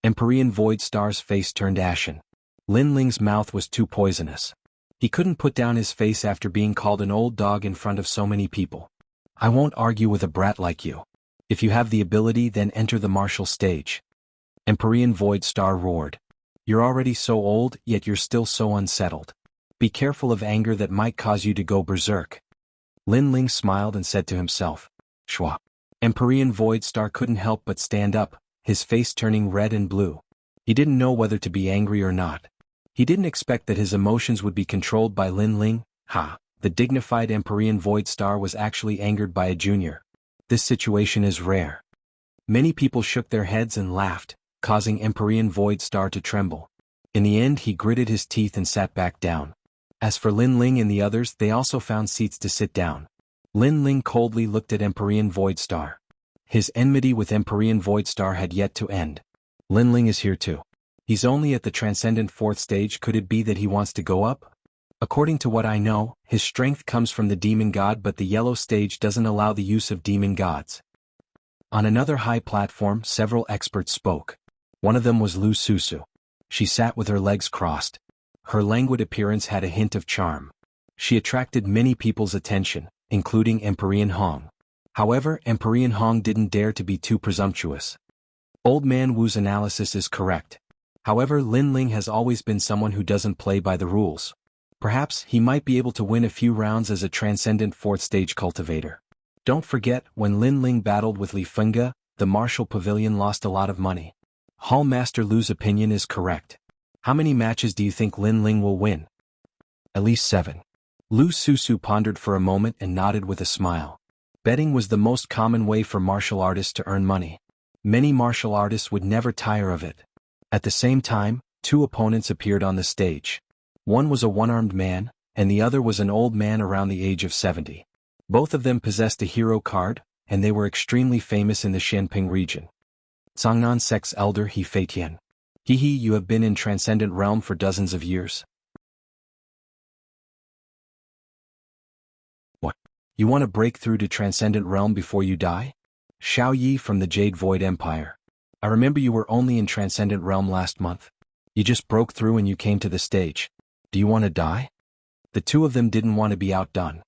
Empyrean Void Star's face turned ashen. Lin Ling's mouth was too poisonous. He couldn't put down his face after being called an old dog in front of so many people. I won't argue with a brat like you. If you have the ability, then enter the martial stage. Empyrean Void Star roared. You're already so old, yet you're still so unsettled. Be careful of anger that might cause you to go berserk. Lin Ling smiled and said to himself, Shwa. Empyrean Void Star couldn't help but stand up, his face turning red and blue. He didn't know whether to be angry or not. He didn't expect that his emotions would be controlled by Lin Ling. The dignified Empyrean Void Star was actually angered by a junior. This situation is rare. Many people shook their heads and laughed, causing Empyrean Void Star to tremble. In the end, he gritted his teeth and sat back down. As for Lin Ling and the others, they also found seats to sit down. Lin Ling coldly looked at Empyrean Void Star. His enmity with Empyrean Void Star had yet to end. Lin Ling is here too. He's only at the transcendent 4th stage. Could it be that he wants to go up? According to what I know, his strength comes from the demon god, but the yellow stage doesn't allow the use of demon gods. On another high platform, several experts spoke. One of them was Lu Susu. She sat with her legs crossed. Her languid appearance had a hint of charm. She attracted many people's attention, including Empyrean Hong. However, Empyrean Hong didn't dare to be too presumptuous. Old Man Wu's analysis is correct. However, Lin Ling has always been someone who doesn't play by the rules. Perhaps he might be able to win a few rounds as a transcendent 4th stage cultivator. Don't forget, when Lin Ling battled with Li Fenga, The martial pavilion lost a lot of money. Hall Master Lu's opinion is correct. How many matches do you think Lin Ling will win? At least 7. Lu Susu pondered for a moment and nodded with a smile. Betting was the most common way for martial artists to earn money. Many martial artists would never tire of it. At the same time, 2 opponents appeared on the stage. One was a one-armed man, and the other was an old man around the age of 70. Both of them possessed a hero card, and they were extremely famous in the Xianping region. Zhangnan sect's elder He Feitian. Hehe, you have been in Transcendent Realm for dozens of years. What? You want to break through to Transcendent Realm before you die? Xiao Yi from the Jade Void Empire. I remember you were only in Transcendent Realm last month. You just broke through and you came to the stage. Do you want to die? The 2 of them didn't want to be outdone.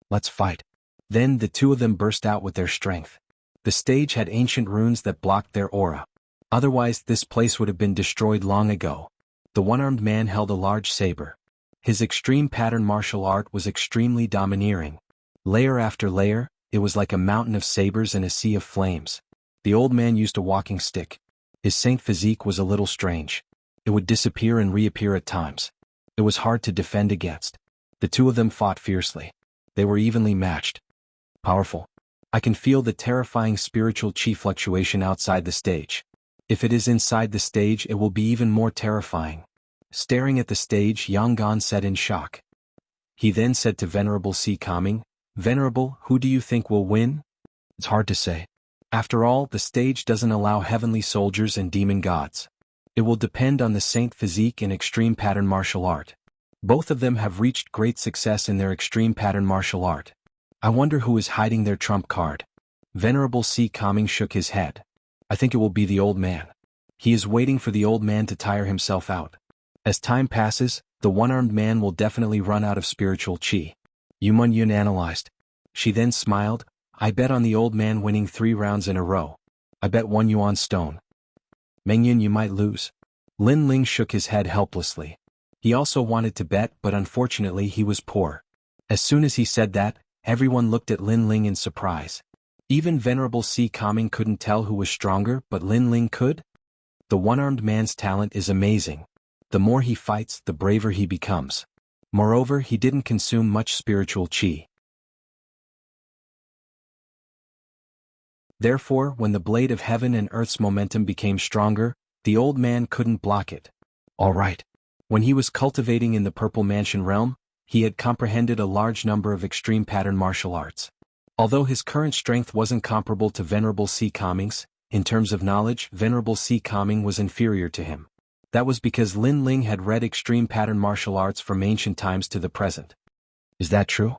Let's fight. Then the 2 of them burst out with their strength. The stage had ancient runes that blocked their aura. Otherwise this place would have been destroyed long ago. The one-armed man held a large saber. His extreme pattern martial art was extremely domineering. Layer after layer, it was like a mountain of sabers and a sea of flames. The old man used a walking stick. His saint physique was a little strange. It would disappear and reappear at times. It was hard to defend against. The 2 of them fought fiercely. They were evenly matched. Powerful. I can feel the terrifying spiritual chi fluctuation outside the stage. If it is inside the stage, it will be even more terrifying. Staring at the stage, Yang Gan said in shock. He then said to Venerable Si Kaming, Venerable, who do you think will win? It's hard to say. After all, the stage doesn't allow heavenly soldiers and demon gods. It will depend on the saint physique and extreme pattern martial art. Both of them have reached great success in their extreme pattern martial art. I wonder who is hiding their trump card. Venerable Si Kaming shook his head. I think it will be the old man. He is waiting for the old man to tire himself out. As time passes, the one-armed man will definitely run out of spiritual chi. Yu Munyun analyzed. She then smiled. I bet on the old man winning 3 rounds in a row. I bet 1 yuan stone. Mengyun, you might lose. Lin Ling shook his head helplessly. He also wanted to bet, but unfortunately he was poor. As soon as he said that, everyone looked at Lin Ling in surprise. Even Venerable Si Kaming couldn't tell who was stronger, but Lin Ling could? The one-armed man's talent is amazing. The more he fights, the braver he becomes. Moreover, he didn't consume much spiritual chi. Therefore, when the blade of heaven and earth's momentum became stronger, the old man couldn't block it. All right. When he was cultivating in the Purple Mansion realm, he had comprehended a large number of extreme pattern martial arts. Although his current strength wasn't comparable to Venerable Si Kaming's, in terms of knowledge, Venerable Si Kaming was inferior to him. That was because Lin Ling had read extreme pattern martial arts from ancient times to the present. Is that true?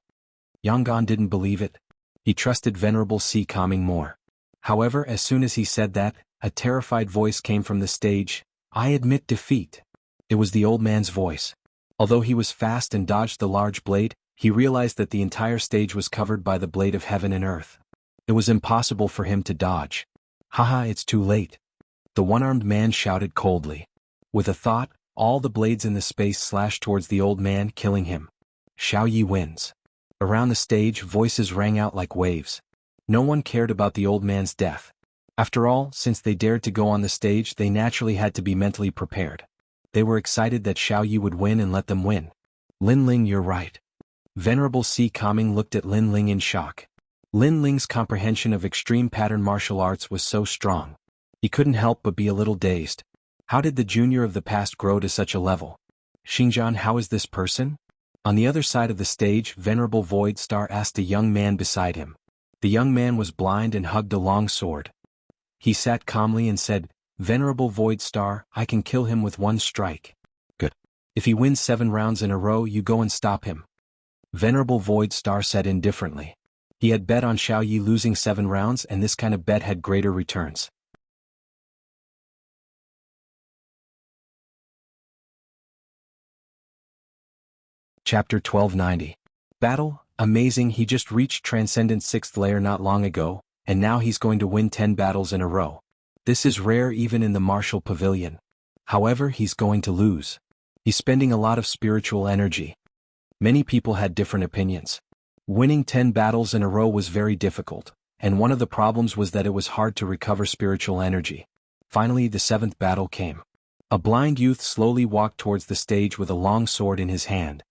Yang Gan didn't believe it. He trusted Venerable Si Kaming more. However, as soon as he said that, a terrified voice came from the stage. I admit defeat. It was the old man's voice. Although he was fast and dodged the large blade, he realized that the entire stage was covered by the blade of heaven and earth. It was impossible for him to dodge. Haha, it's too late. The one-armed man shouted coldly. With a thought, all the blades in the space slashed towards the old man, killing him. Xiao Yi wins. Around the stage, voices rang out like waves. No one cared about the old man's death. After all, since they dared to go on the stage, they naturally had to be mentally prepared. They were excited that Xiao Yi would win and let them win. Lin Ling, you're right. Venerable Si Kaming looked at Lin Ling in shock. Lin Ling's comprehension of extreme pattern martial arts was so strong. He couldn't help but be a little dazed. How did the junior of the past grow to such a level? Xingjian, how is this person? On the other side of the stage, Venerable Void Star asked a young man beside him. The young man was blind and hugged a long sword. He sat calmly and said, Venerable Void Star, I can kill him with 1 strike. Good. If he wins 7 rounds in a row, you go and stop him. Venerable Void Star said indifferently. He had bet on Xiao Yi losing 7 rounds, and this kind of bet had greater returns. Chapter 1290. Battle. Amazing, he just reached Transcendent 6th layer not long ago, and now he's going to win 10 battles in a row. This is rare even in the martial pavilion. However, he's going to lose. He's spending a lot of spiritual energy. Many people had different opinions. Winning 10 battles in a row was very difficult. and one of the problems was that it was hard to recover spiritual energy. Finally, the seventh battle came. A blind youth slowly walked towards the stage with a long sword in his hand.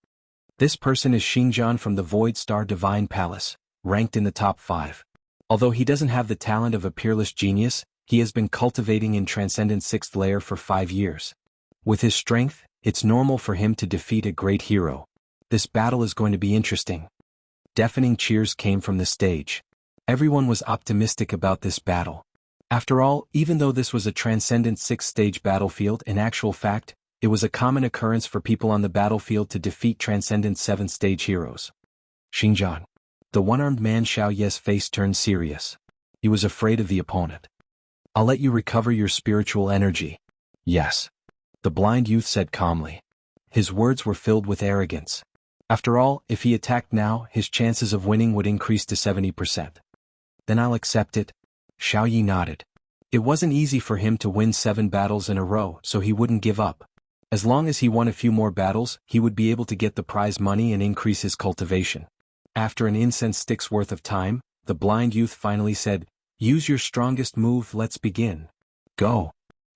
This person is Xingjian from the Void Star Divine Palace, ranked in the top 5. Although he doesn't have the talent of a peerless genius, he has been cultivating in Transcendent 6th layer for 5 years. With his strength, it's normal for him to defeat a great hero. This battle is going to be interesting. Deafening cheers came from the stage. Everyone was optimistic about this battle. After all, even though this was a Transcendent 6th stage battlefield, in actual fact, it was a common occurrence for people on the battlefield to defeat Transcendent 7th stage heroes. Xingjian. The one-armed man Xiao Ye's face turned serious. He was afraid of the opponent. I'll let you recover your spiritual energy. Yes. The blind youth said calmly. His words were filled with arrogance. After all, if he attacked now, his chances of winning would increase to 70%. Then I'll accept it. Xiao Yi nodded. It wasn't easy for him to win 7 battles in a row, so he wouldn't give up. As long as he won a few more battles, he would be able to get the prize money and increase his cultivation. After an incense stick's worth of time, the blind youth finally said, "Use your strongest move, let's begin." Go.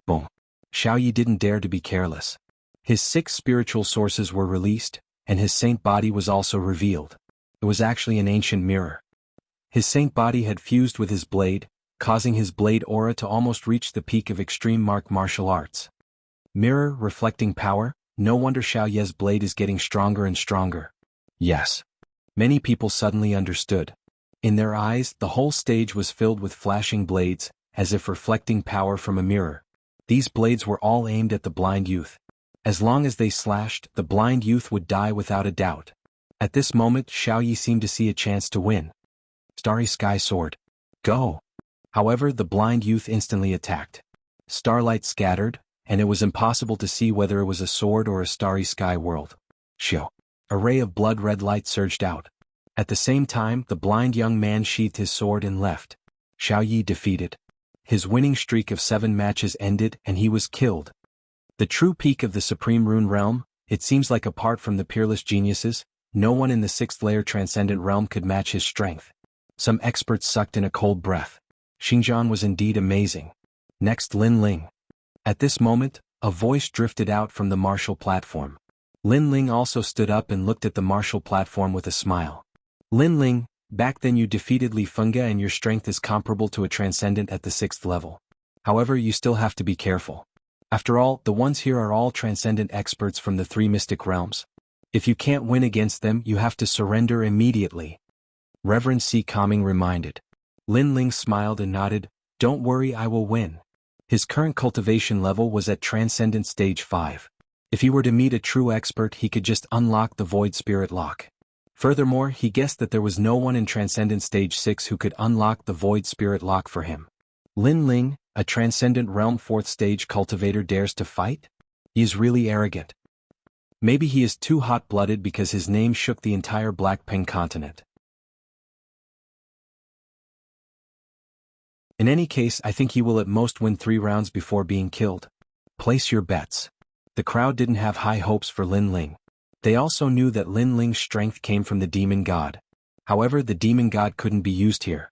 Boom. Xiao Yi didn't dare to be careless. His 6 spiritual sources were released, and his saint body was also revealed. It was actually an ancient mirror. His saint body had fused with his blade, causing his blade aura to almost reach the peak of extreme martial arts. Mirror reflecting power, no wonder Xiao Ye's blade is getting stronger and stronger. Yes. Many people suddenly understood. In their eyes, the whole stage was filled with flashing blades, as if reflecting power from a mirror. These blades were all aimed at the blind youth. As long as they slashed, the blind youth would die without a doubt. At this moment, Xiao Yi seemed to see a chance to win. Starry Sky Sword. Go! However, the blind youth instantly attacked. Starlight scattered, and it was impossible to see whether it was a sword or a starry sky world. Shio. A ray of blood-red light surged out. At the same time, the blind young man sheathed his sword and left. Xiao Yi defeated. His winning streak of 7 matches ended and he was killed. The true peak of the Supreme Rune Realm, it seems like apart from the peerless geniuses, no one in the 6th layer Transcendent Realm could match his strength. Some experts sucked in a cold breath. Xingjian was indeed amazing. Next, Lin Ling. At this moment, a voice drifted out from the martial platform. Lin Ling also stood up and looked at the martial platform with a smile. Lin Ling, back then you defeated Li Fengge and your strength is comparable to a Transcendent at the 6th level. However, you still have to be careful. After all, the ones here are all Transcendent experts from the 3 mystic realms. If you can't win against them, you have to surrender immediately. Reverend C. Calming reminded. Lin Ling smiled and nodded, "Don't worry, I will win." His current cultivation level was at Transcendent Stage 5. If he were to meet a true expert, he could just unlock the Void Spirit Lock. Furthermore, he guessed that there was no one in Transcendent Stage 6 who could unlock the Void Spirit Lock for him. Lin Ling, a Transcendent Realm 4th stage cultivator, dares to fight? He is really arrogant. Maybe he is too hot-blooded because his name shook the entire Black Peng continent. In any case, I think he will at most win 3 rounds before being killed. Place your bets. The crowd didn't have high hopes for Lin Ling. They also knew that Lin Ling's strength came from the demon god. However, the demon god couldn't be used here.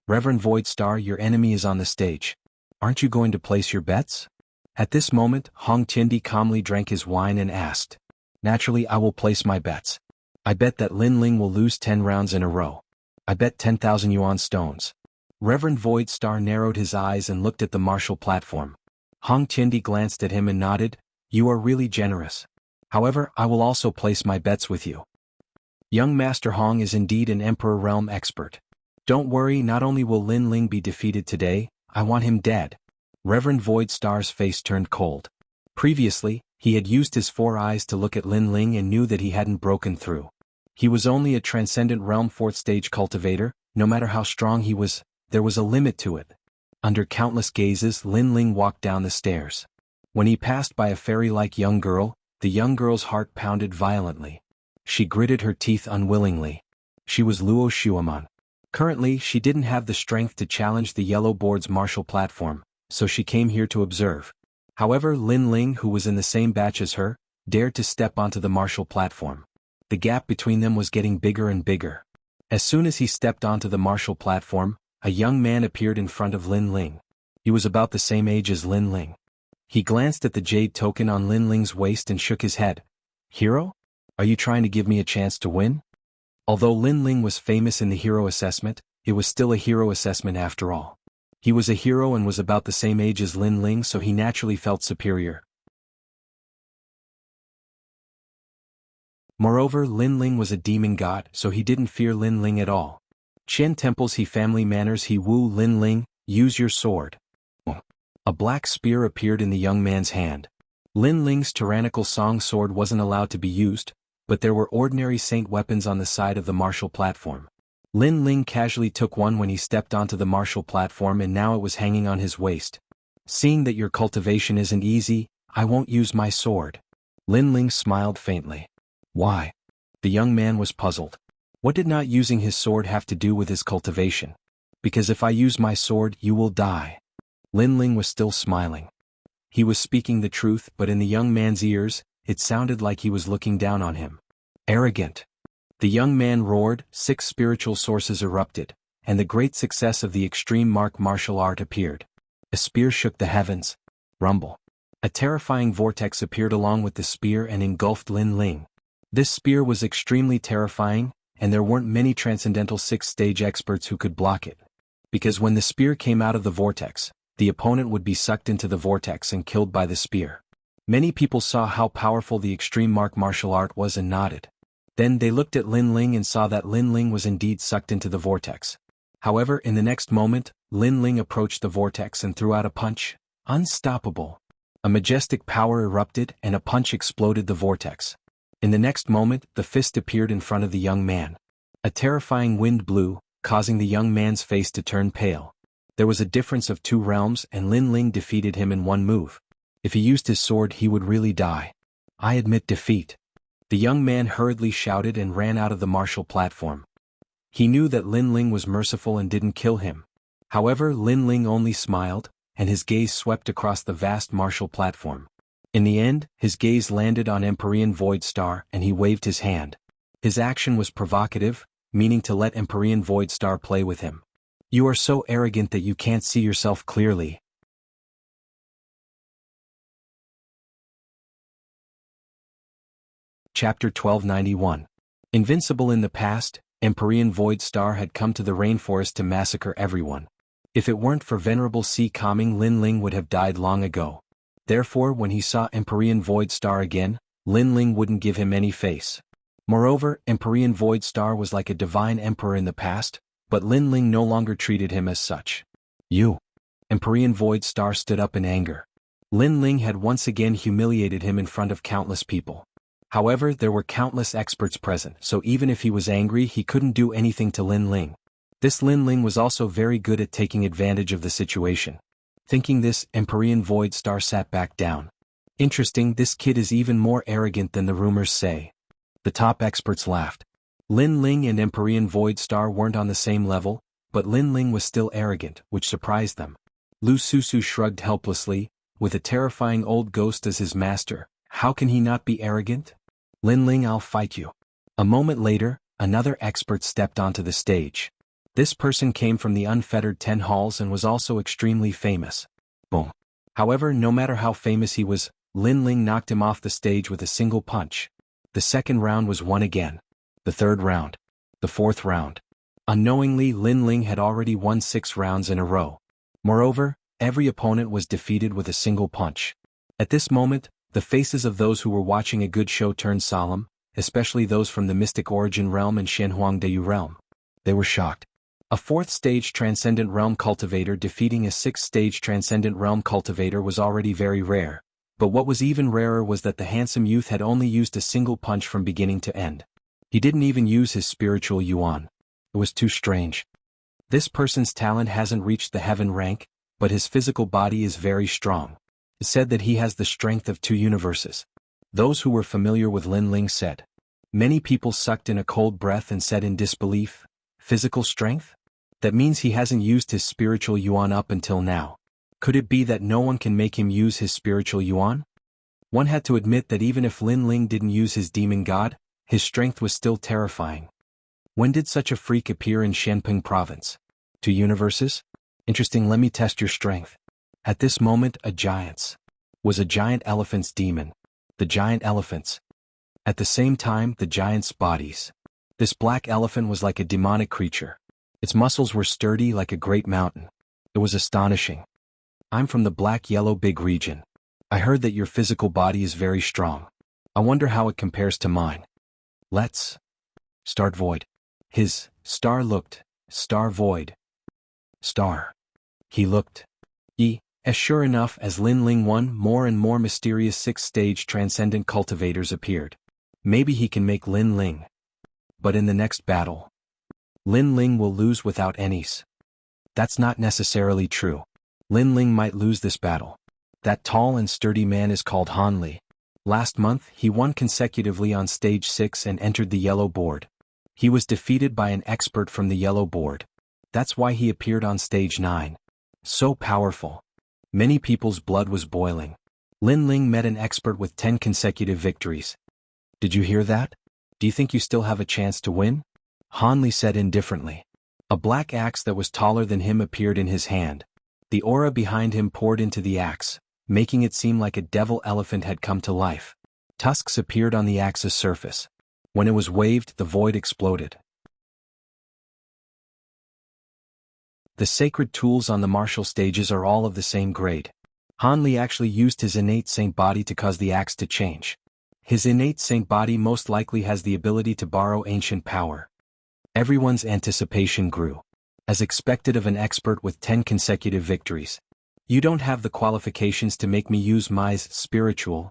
Reverend Void Star, your enemy is on the stage. Aren't you going to place your bets? At this moment, Hong Tiandi calmly drank his wine and asked. Naturally, I will place my bets. I bet that Lin Ling will lose 10 rounds in a row. I bet 10,000 yuan stones. Reverend Void Star narrowed his eyes and looked at the martial platform. Hong Tiandi glanced at him and nodded. You are really generous. However, I will also place my bets with you. Young Master Hong is indeed an Emperor Realm expert. Don't worry, not only will Lin Ling be defeated today, I want him dead. Reverend Void Star's face turned cold. Previously, he had used his 4 eyes to look at Lin Ling and knew that he hadn't broken through. He was only a Transcendent Realm 4th stage cultivator. No matter how strong he was, there was a limit to it. Under countless gazes, Lin Ling walked down the stairs. When he passed by a fairy-like young girl, the young girl's heart pounded violently. She gritted her teeth unwillingly. She was Luo Xueman. Currently, she didn't have the strength to challenge the Yellow Board's martial platform, so she came here to observe. However, Lin Ling, who was in the same batch as her, dared to step onto the martial platform. The gap between them was getting bigger and bigger. As soon as he stepped onto the martial platform, a young man appeared in front of Lin Ling. He was about the same age as Lin Ling. He glanced at the jade token on Lin Ling's waist and shook his head. Hero? Are you trying to give me a chance to win? Although Lin Ling was famous in the hero assessment, it was still a hero assessment after all. He was a hero and was about the same age as Lin Ling, so he naturally felt superior. Moreover, Lin Ling was a demon god, so he didn't fear Lin Ling at all. Qian temples he family manners he woo Lin Ling, use your sword. A black spear appeared in the young man's hand. Lin Ling's tyrannical song sword wasn't allowed to be used, but there were ordinary saint weapons on the side of the martial platform. Lin Ling casually took one when he stepped onto the martial platform and now it was hanging on his waist. Seeing that your cultivation isn't easy, I won't use my sword. Lin Ling smiled faintly. Why? The young man was puzzled. What did not using his sword have to do with his cultivation? Because if I use my sword, you will die. Lin Ling was still smiling. He was speaking the truth, but in the young man's ears, it sounded like he was looking down on him. Arrogant. The young man roared, 6 spiritual sources erupted, and the great success of the extreme martial art appeared. A spear shook the heavens. Rumble. A terrifying vortex appeared along with the spear and engulfed Lin Ling. This spear was extremely terrifying, and there weren't many transcendental 6th-stage experts who could block it. Because when the spear came out of the vortex, the opponent would be sucked into the vortex and killed by the spear. Many people saw how powerful the extreme martial art was and nodded. Then they looked at Lin Ling and saw that Lin Ling was indeed sucked into the vortex. However, in the next moment, Lin Ling approached the vortex and threw out a punch. Unstoppable. A majestic power erupted and a punch exploded the vortex. In the next moment, the fist appeared in front of the young man. A terrifying wind blew, causing the young man's face to turn pale. There was a difference of 2 realms and Lin Ling defeated him in 1 move. If he used his sword he would really die. I admit defeat. The young man hurriedly shouted and ran out of the martial platform. He knew that Lin Ling was merciful and didn't kill him. However, Lin Ling only smiled, and his gaze swept across the vast martial platform. In the end, his gaze landed on Empyrean Void Star and he waved his hand. His action was provocative, meaning to let Empyrean Void Star play with him. You are so arrogant that you can't see yourself clearly. Chapter 1291. Invincible in the past, Empyrean Void Star had come to the rainforest to massacre everyone. If it weren't for Venerable Sea Calming, Lin Ling would have died long ago. Therefore, when he saw Empyrean Void Star again, Lin Ling wouldn't give him any face. Moreover, Empyrean Void Star was like a divine emperor in the past, but Lin Ling no longer treated him as such. You. Empyrean Void Star stood up in anger. Lin Ling had once again humiliated him in front of countless people. However, there were countless experts present, so even if he was angry he couldn't do anything to Lin Ling. This Lin Ling was also very good at taking advantage of the situation. Thinking this, Empyrean Void Star sat back down. Interesting, this kid is even more arrogant than the rumors say. The top experts laughed. Lin Ling and Empyrean Void Star weren't on the same level, but Lin Ling was still arrogant, which surprised them. Lu Susu shrugged helplessly, with a terrifying old ghost as his master. How can he not be arrogant? Lin Ling, I'll fight you. A moment later, another expert stepped onto the stage. This person came from the unfettered 10 halls and was also extremely famous. Boom. However, no matter how famous he was, Lin Ling knocked him off the stage with a single punch. The second round was won again. The third round. The fourth round. Unknowingly, Lin Ling had already won 6 rounds in a row. Moreover, every opponent was defeated with a single punch. At this moment, the faces of those who were watching a good show turned solemn, especially those from the Mystic Origin realm and Shenhuang Deyu realm. They were shocked. A 4th-stage Transcendent Realm cultivator defeating a 6th-stage Transcendent Realm cultivator was already very rare, but what was even rarer was that the handsome youth had only used a single punch from beginning to end. He didn't even use his spiritual yuan. It was too strange. This person's talent hasn't reached the heaven rank, but his physical body is very strong. It said that he has the strength of 2 universes. Those who were familiar with Lin Ling said. Many people sucked in a cold breath and said in disbelief, physical strength? That means he hasn't used his spiritual yuan up until now. Could it be that no one can make him use his spiritual yuan? One had to admit that even if Lin Ling didn't use his demon god, his strength was still terrifying. When did such a freak appear in Shenping province? 2 universes? Interesting, let me test your strength. At this moment, a giant elephant's demon. The giant elephants. At the same time, the giant's bodies. This black elephant was like a demonic creature. Its muscles were sturdy like a great mountain. It was astonishing. I'm from the black-yellow big region. I heard that your physical body is very strong. I wonder how it compares to mine. Let's start void. His star looked, star void. Star. He looked. As sure enough as Lin Ling won, more and more mysterious 6th-stage transcendent cultivators appeared. Maybe he can make Lin Ling. But in the next battle, Lin Ling will lose without any's. That's not necessarily true. Lin Ling might lose this battle. That tall and sturdy man is called Han Li. Last month, he won consecutively on stage 6 and entered the yellow board. He was defeated by an expert from the yellow board. That's why he appeared on stage 9. So powerful. Many people's blood was boiling. Lin Ling met an expert with 10 consecutive victories. Did you hear that? Do you think you still have a chance to win? Han Li said indifferently. A black axe that was taller than him appeared in his hand. The aura behind him poured into the axe, making it seem like a devil elephant had come to life. Tusks appeared on the axe's surface. When it was waved, the void exploded. The sacred tools on the martial stages are all of the same grade. Han Li actually used his innate saint body to cause the axe to change. His innate saint body most likely has the ability to borrow ancient power. Everyone's anticipation grew. As expected of an expert with 10 consecutive victories. You don't have the qualifications to make me use my spiritual.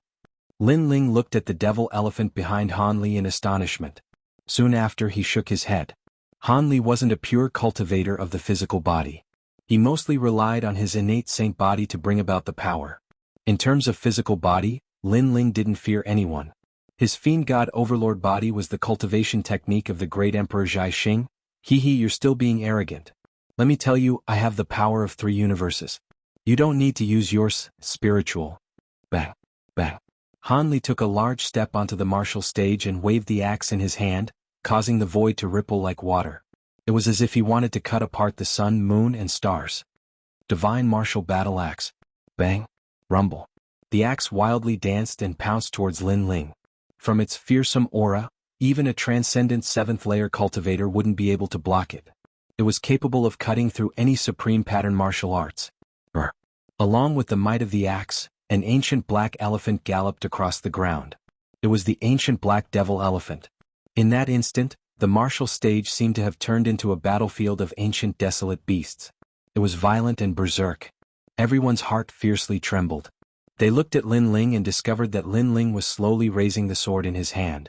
Lin Ling looked at the devil elephant behind Han Li in astonishment. Soon after, he shook his head. Han Li wasn't a pure cultivator of the physical body. He mostly relied on his innate saint body to bring about the power. In terms of physical body, Lin Ling didn't fear anyone. His fiend god overlord body was the cultivation technique of the great emperor Zhai Xing. You're still being arrogant. Let me tell you, I have the power of 3 universes. You don't need to use yours, spiritual. Bang, bang. Han Li took a large step onto the martial stage and waved the axe in his hand, causing the void to ripple like water. It was as if he wanted to cut apart the sun, moon, and stars. Divine martial battle axe. Bang, rumble. The axe wildly danced and pounced towards Lin Ling. From its fearsome aura, even a transcendent 7th-layer cultivator wouldn't be able to block it. It was capable of cutting through any supreme pattern martial arts. Along with the might of the axe, an ancient black elephant galloped across the ground. It was the ancient black devil elephant. In that instant, the martial stage seemed to have turned into a battlefield of ancient desolate beasts. It was violent and berserk. Everyone's heart fiercely trembled. They looked at Lin Ling and discovered that Lin Ling was slowly raising the sword in his hand.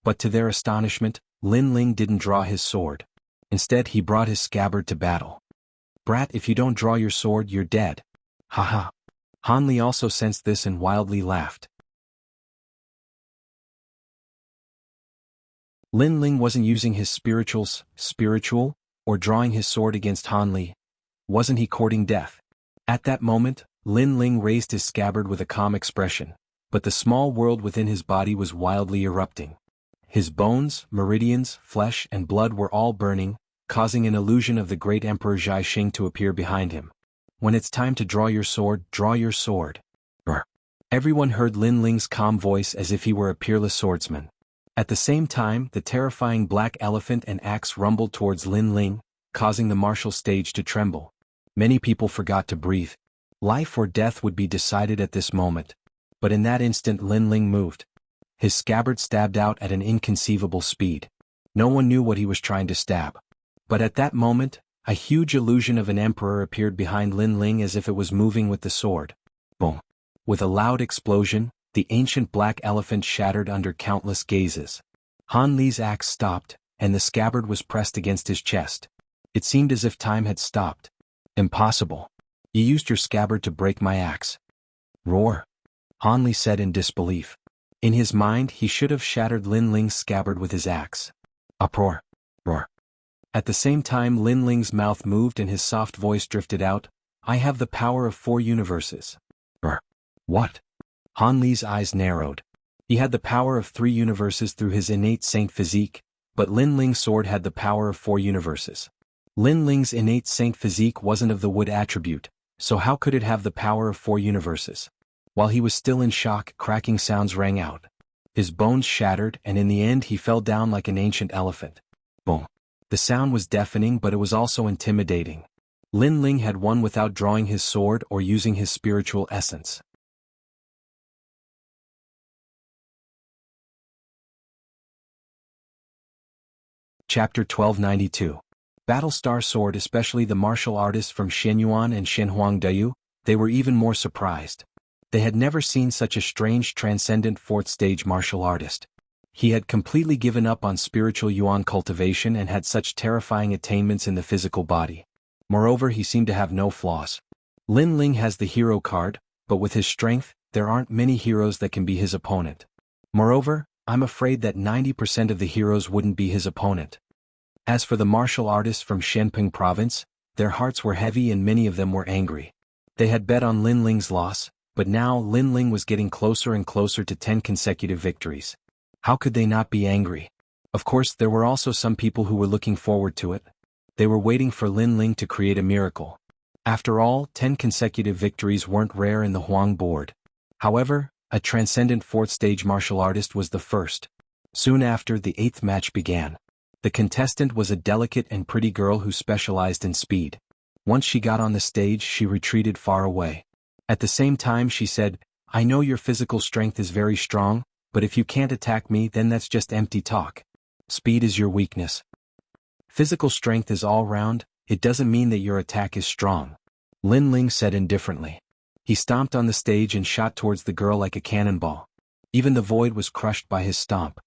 But to their astonishment, Lin Ling didn't draw his sword. Instead, he brought his scabbard to battle. Brat, if you don't draw your sword, you're dead. Haha. Han Li also sensed this and wildly laughed. Lin Ling wasn't using his spiritual, or drawing his sword against Han Li. Wasn't he courting death? At that moment, Lin Ling raised his scabbard with a calm expression, but the small world within his body was wildly erupting. His bones, meridians, flesh, and blood were all burning, causing an illusion of the great Emperor Zhai Xing to appear behind him. When it's time to draw your sword, draw your sword. Everyone heard Lin Ling's calm voice as if he were a peerless swordsman. At the same time, the terrifying black elephant and axe rumbled towards Lin Ling, causing the martial stage to tremble. Many people forgot to breathe. Life or death would be decided at this moment. But in that instant, Lin Ling moved. His scabbard stabbed out at an inconceivable speed. No one knew what he was trying to stab. But at that moment, a huge illusion of an emperor appeared behind Lin Ling as if it was moving with the sword. Boom. With a loud explosion, the ancient black elephant shattered under countless gazes. Han Li's axe stopped, and the scabbard was pressed against his chest. It seemed as if time had stopped. Impossible. You used your scabbard to break my axe. Roar. Han Li said in disbelief. In his mind, he should have shattered Lin Ling's scabbard with his axe. Uproar. Roar. At the same time, Lin Ling's mouth moved and his soft voice drifted out. I have the power of 4 universes. What? Han Li's eyes narrowed. He had the power of 3 universes through his innate saint physique, but Lin Ling's sword had the power of 4 universes. Lin Ling's innate saint physique wasn't of the wood attribute, so how could it have the power of 4 universes? While he was still in shock, cracking sounds rang out. His bones shattered, and in the end he fell down like an ancient elephant. Boom. The sound was deafening, but it was also intimidating. Lin Ling had won without drawing his sword or using his spiritual essence. Chapter 1292. Battlestar Sword. Especially the martial artists from Shenyuan and Shenhuangdayu, they were even more surprised. They had never seen such a strange transcendent fourth-stage martial artist. He had completely given up on spiritual yuan cultivation and had such terrifying attainments in the physical body. Moreover, he seemed to have no flaws. Lin Ling has the hero card, but with his strength, there aren't many heroes that can be his opponent. Moreover, I'm afraid that 90% of the heroes wouldn't be his opponent. As for the martial artists from Shenping province, their hearts were heavy and many of them were angry. They had bet on Lin Ling's loss, but now Lin Ling was getting closer and closer to 10 consecutive victories. How could they not be angry? Of course, there were also some people who were looking forward to it. They were waiting for Lin Ling to create a miracle. After all, 10 consecutive victories weren't rare in the Huang board. However, a transcendent fourth-stage martial artist was the first. Soon after, the 8th match began. The contestant was a delicate and pretty girl who specialized in speed. Once she got on the stage, she retreated far away. At the same time she said, "I know your physical strength is very strong, but if you can't attack me, then that's just empty talk. Speed is your weakness. Physical strength is all round, it doesn't mean that your attack is strong," Lin Ling said indifferently. He stomped on the stage and shot towards the girl like a cannonball. Even the void was crushed by his stomp.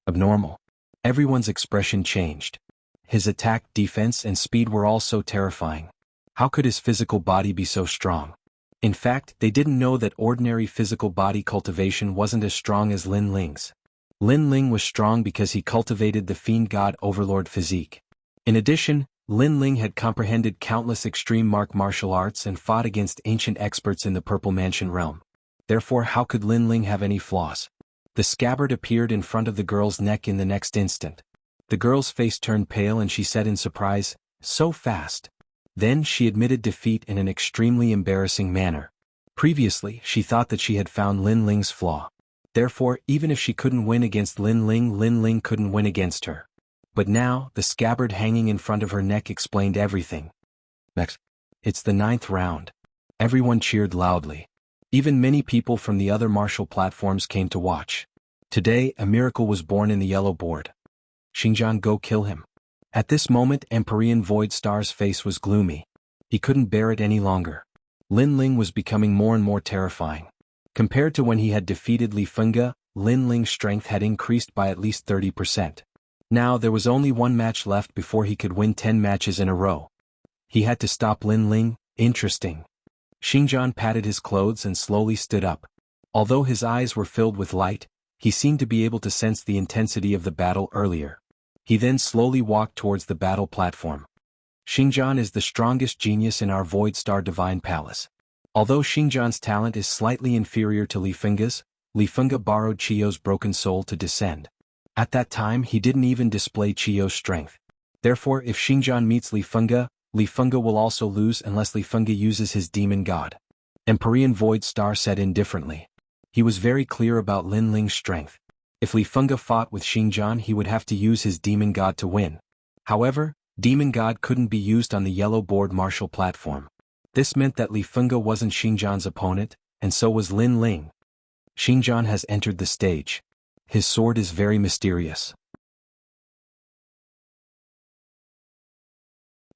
Abnormal. Everyone's expression changed. His attack, defense, and speed were all so terrifying. How could his physical body be so strong? In fact, they didn't know that ordinary physical body cultivation wasn't as strong as Lin Ling's. Lin Ling was strong because he cultivated the fiend god overlord physique. In addition, Lin Ling had comprehended countless extreme martial arts and fought against ancient experts in the Purple Mansion realm. Therefore, how could Lin Ling have any flaws? The scabbard appeared in front of the girl's neck in the next instant. The girl's face turned pale and she said in surprise, "So fast." Then she admitted defeat in an extremely embarrassing manner. Previously, she thought that she had found Lin Ling's flaw. Therefore, even if she couldn't win against Lin Ling couldn't win against her. But now, the scabbard hanging in front of her neck explained everything. Next. It's the 9th round. Everyone cheered loudly. Even many people from the other martial platforms came to watch. Today, a miracle was born in the yellow board. Xingjian, go kill him. At this moment, Empyrean Void Star's face was gloomy. He couldn't bear it any longer. Lin Ling was becoming more and more terrifying. Compared to when he had defeated Li Fengge, Lin Ling's strength had increased by at least 30%. Now there was only one match left before he could win 10 matches in a row. He had to stop Lin Ling. Interesting. Xingjian patted his clothes and slowly stood up. Although his eyes were filled with light, he seemed to be able to sense the intensity of the battle earlier. He then slowly walked towards the battle platform. Xingjian is the strongest genius in our Void Star Divine Palace. Although Xingjian's talent is slightly inferior to Li Fengge's, Li Fengge borrowed Chiyo's broken soul to descend. At that time he didn't even display Chiyo's strength. Therefore, if Xingjian meets Li Fengge will also lose unless Li Fengge uses his demon god. Empyrean Void Star said indifferently. He was very clear about Lin Ling's strength. If Li Fengge fought with Xingjian, he would have to use his demon god to win. However, demon god couldn't be used on the yellow board martial platform. This meant that Li Fengge wasn't Xingjian's opponent, and so was Lin Ling. Xingjian has entered the stage. His sword is very mysterious.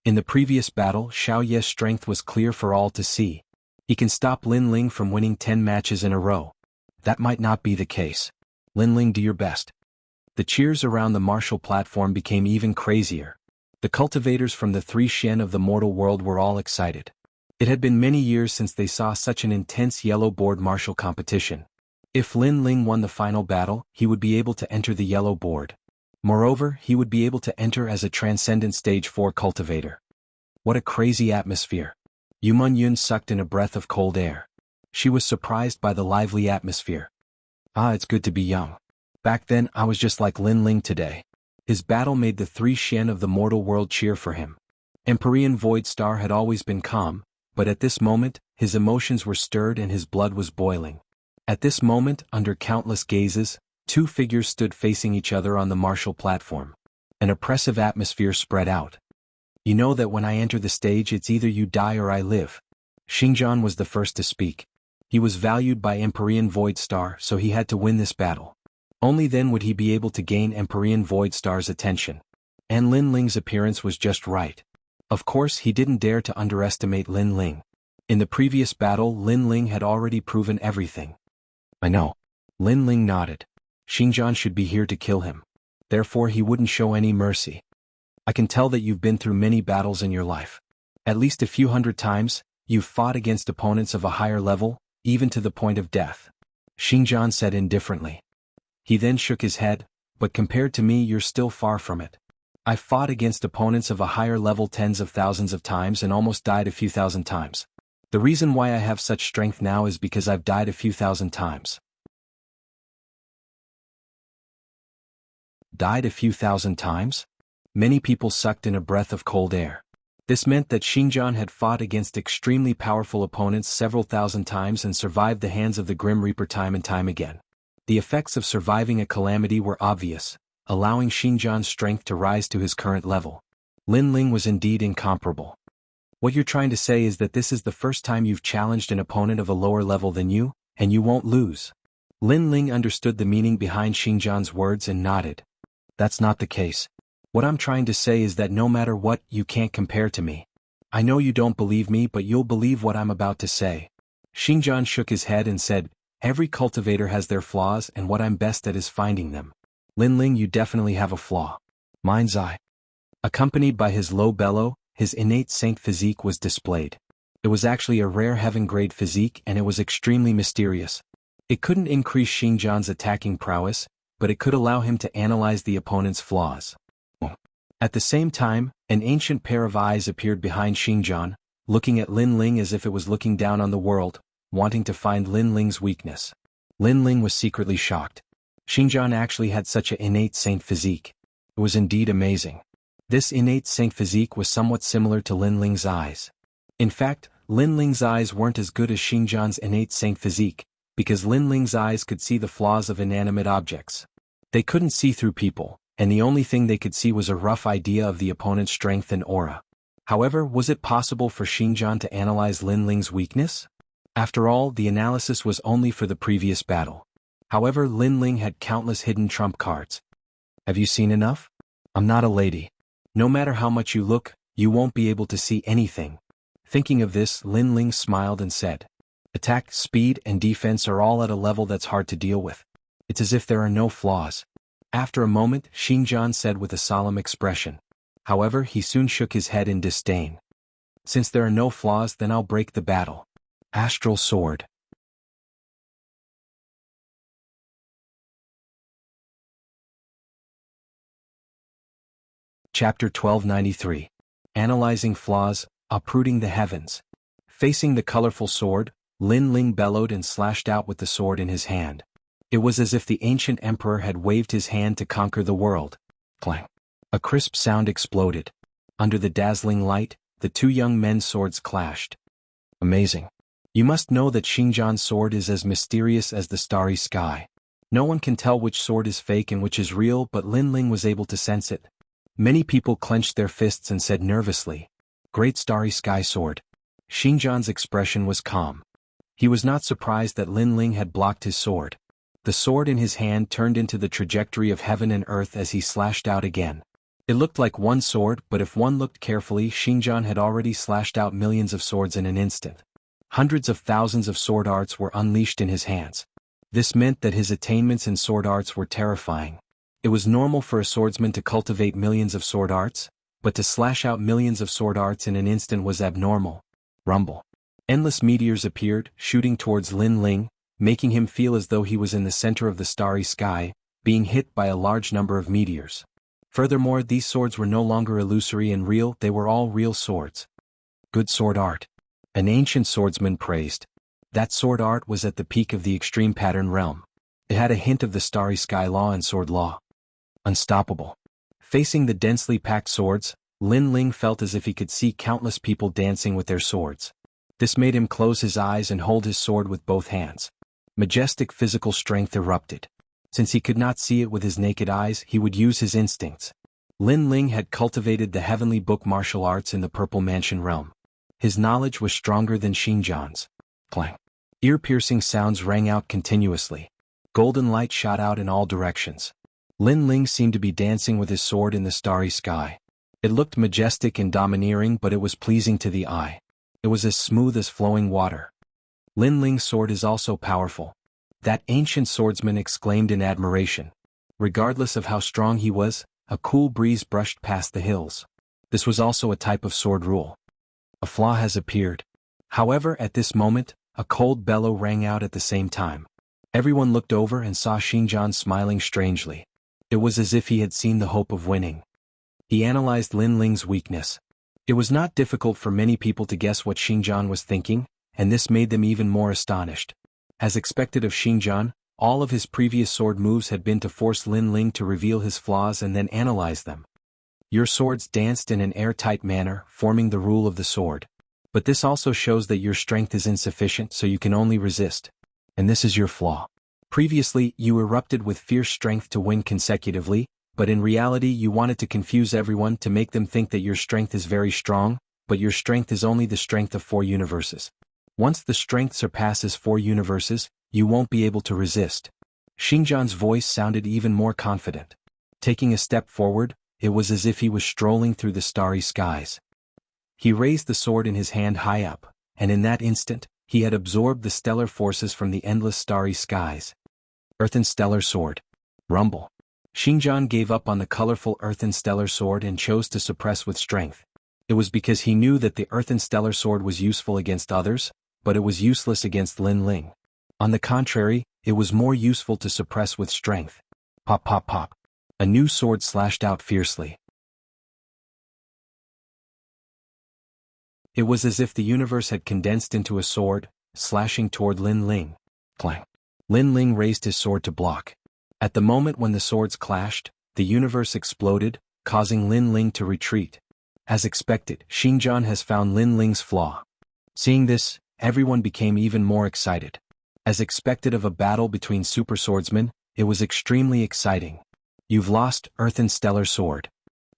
In the previous battle, Xiao Ye's strength was clear for all to see. He can stop Lin Ling from winning 10 matches in a row. That might not be the case. Lin Ling, do your best. The cheers around the martial platform became even crazier. The cultivators from the 3 Shen of the mortal world were all excited. It had been many years since they saw such an intense yellow board martial competition. If Lin Ling won the final battle, he would be able to enter the yellow board. Moreover, he would be able to enter as a transcendent stage 4 cultivator. What a crazy atmosphere. Yumun Yun sucked in a breath of cold air. She was surprised by the lively atmosphere. Ah, it's good to be young. Back then, I was just like Lin Ling today. His battle made the 3 Shen of the mortal world cheer for him. Empyrean Void Star had always been calm, but at this moment, his emotions were stirred and his blood was boiling. At this moment, under countless gazes, two figures stood facing each other on the martial platform. An oppressive atmosphere spread out. You know that when I enter the stage it's either you die or I live. Xingjian was the first to speak. He was valued by Empyrean Void Star, so he had to win this battle. Only then would he be able to gain Empyrean Void Star's attention. And Lin Ling's appearance was just right. Of course he didn't dare to underestimate Lin Ling. In the previous battle Lin Ling had already proven everything. I know. Lin Ling nodded. Xingjian should be here to kill him. Therefore he wouldn't show any mercy. I can tell that you've been through many battles in your life. At least a few hundred times, you've fought against opponents of a higher level, even to the point of death. Xingjian said indifferently. He then shook his head, but compared to me you're still far from it. I fought against opponents of a higher level tens of thousands of times and almost died a few thousand times. The reason why I have such strength now is because I've died a few thousand times. Died a few thousand times? Many people sucked in a breath of cold air. This meant that Xingjian had fought against extremely powerful opponents several thousand times and survived the hands of the Grim Reaper time and time again. The effects of surviving a calamity were obvious, allowing Xingjian's strength to rise to his current level. Lin Ling was indeed incomparable. What you're trying to say is that this is the first time you've challenged an opponent of a lower level than you, and you won't lose. Lin Ling understood the meaning behind Xingjian's words and nodded. That's not the case. What I'm trying to say is that no matter what, you can't compare to me. I know you don't believe me, but you'll believe what I'm about to say. Xingjian shook his head and said, every cultivator has their flaws and what I'm best at is finding them. Lin Ling, you definitely have a flaw. Mine's eye. Accompanied by his low bellow, his innate saint physique was displayed. It was actually a rare heaven-grade physique and it was extremely mysterious. It couldn't increase Xingjian's attacking prowess, but it could allow him to analyze the opponent's flaws. At the same time, an ancient pair of eyes appeared behind Xingjian, looking at Lin Ling as if it was looking down on the world, wanting to find Lin Ling's weakness. Lin Ling was secretly shocked. Xingjian actually had such an innate saint physique. It was indeed amazing. This innate saint physique was somewhat similar to Lin Ling's eyes. In fact, Lin Ling's eyes weren't as good as Xingjian's innate saint physique, because Lin Ling's eyes could see the flaws of inanimate objects. They couldn't see through people, and the only thing they could see was a rough idea of the opponent's strength and aura. However, was it possible for Xingjian to analyze Lin Ling's weakness? After all, the analysis was only for the previous battle. However, Lin Ling had countless hidden trump cards. Have you seen enough? I'm not a lady. No matter how much you look, you won't be able to see anything. Thinking of this, Lin Ling smiled and said, attack, speed, and defense are all at a level that's hard to deal with. It's as if there are no flaws. After a moment, Xingjian said with a solemn expression. However, he soon shook his head in disdain. Since there are no flaws, then I'll break the battle. Astral Sword. Chapter 1293. Analyzing Flaws, Uprooting the Heavens. Facing the colorful sword, Lin Ling bellowed and slashed out with the sword in his hand. It was as if the ancient emperor had waved his hand to conquer the world. Clang. A crisp sound exploded. Under the dazzling light, the two young men's swords clashed. Amazing. You must know that Xingjian's sword is as mysterious as the starry sky. No one can tell which sword is fake and which is real, but Lin Ling was able to sense it. Many people clenched their fists and said nervously, Great Starry Sky Sword. Xingjian's expression was calm. He was not surprised that Lin Ling had blocked his sword. The sword in his hand turned into the trajectory of heaven and earth as he slashed out again. It looked like one sword, but if one looked carefully, Xingjian had already slashed out millions of swords in an instant. Hundreds of thousands of sword arts were unleashed in his hands. This meant that his attainments in sword arts were terrifying. It was normal for a swordsman to cultivate millions of sword arts, but to slash out millions of sword arts in an instant was abnormal. Rumble. Endless meteors appeared, shooting towards Lin Ling, making him feel as though he was in the center of the starry sky, being hit by a large number of meteors. Furthermore, these swords were no longer illusory and real, they were all real swords. Good sword art. An ancient swordsman praised. That sword art was at the peak of the extreme pattern realm. It had a hint of the starry sky law and sword law. Unstoppable. Facing the densely packed swords, Lin Ling felt as if he could see countless people dancing with their swords. This made him close his eyes and hold his sword with both hands. Majestic physical strength erupted. Since he could not see it with his naked eyes, he would use his instincts. Lin Ling had cultivated the heavenly book martial arts in the Purple Mansion realm. His knowledge was stronger than Xinjiang's. Clang. Ear-piercing sounds rang out continuously. Golden light shot out in all directions. Lin Ling seemed to be dancing with his sword in the starry sky. It looked majestic and domineering, but it was pleasing to the eye. It was as smooth as flowing water. Lin Ling's sword is also powerful. That ancient swordsman exclaimed in admiration. Regardless of how strong he was, a cool breeze brushed past the hills. This was also a type of sword rule. A flaw has appeared. However, at this moment, a cold bellow rang out at the same time. Everyone looked over and saw Xinjiang smiling strangely. It was as if he had seen the hope of winning. He analyzed Lin Ling's weakness. It was not difficult for many people to guess what Xinjiang was thinking, and this made them even more astonished. As expected of Xinjiang, all of his previous sword moves had been to force Lin Ling to reveal his flaws and then analyze them. Your swords danced in an airtight manner, forming the rule of the sword. But this also shows that your strength is insufficient, so you can only resist. And this is your flaw. Previously, you erupted with fierce strength to win consecutively, but in reality you wanted to confuse everyone to make them think that your strength is very strong, but your strength is only the strength of 4 universes. Once the strength surpasses 4 universes, you won't be able to resist. Xinjiang's voice sounded even more confident. Taking a step forward, it was as if he was strolling through the starry skies. He raised the sword in his hand high up, and in that instant, he had absorbed the stellar forces from the endless starry skies. Earthen Stellar Sword. Rumble. Xinjiang gave up on the colorful Earthen Stellar Sword and chose to suppress with strength. It was because he knew that the Earthen Stellar Sword was useful against others, but it was useless against Lin Ling. On the contrary, it was more useful to suppress with strength. Pop pop pop. A new sword slashed out fiercely. It was as if the universe had condensed into a sword, slashing toward Lin Ling. Clang. Lin Ling raised his sword to block. At the moment when the swords clashed, the universe exploded, causing Lin Ling to retreat. As expected, Xinjiang has found Lin Ling's flaw. Seeing this, everyone became even more excited. As expected of a battle between super swordsmen, it was extremely exciting. You've lost, Earthen Stellar Sword.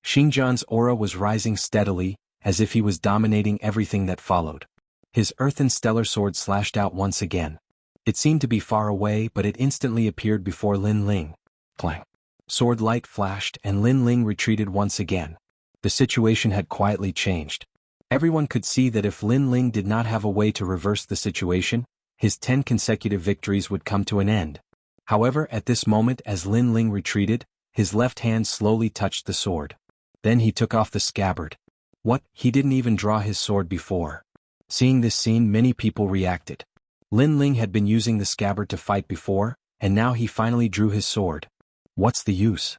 Xinjiang's aura was rising steadily, as if he was dominating everything that followed. His Earthen Stellar Sword slashed out once again. It seemed to be far away, but it instantly appeared before Lin Ling. Clang. Sword light flashed and Lin Ling retreated once again. The situation had quietly changed. Everyone could see that if Lin Ling did not have a way to reverse the situation, his 10 consecutive victories would come to an end. However, at this moment as Lin Ling retreated, his left hand slowly touched the sword. Then he took off the scabbard. What? He didn't even draw his sword before. Seeing this scene, many people reacted. Lin Ling had been using the scabbard to fight before, and now he finally drew his sword. What's the use?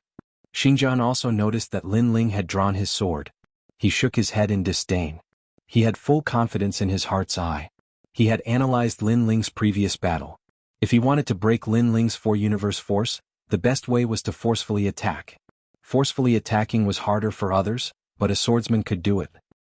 Xinjiang also noticed that Lin Ling had drawn his sword. He shook his head in disdain. He had full confidence in his heart's eye. He had analyzed Lin Ling's previous battle. If he wanted to break Lin Ling's 4-universe force, the best way was to forcefully attack. Forcefully attacking was harder for others, but a swordsman could do it.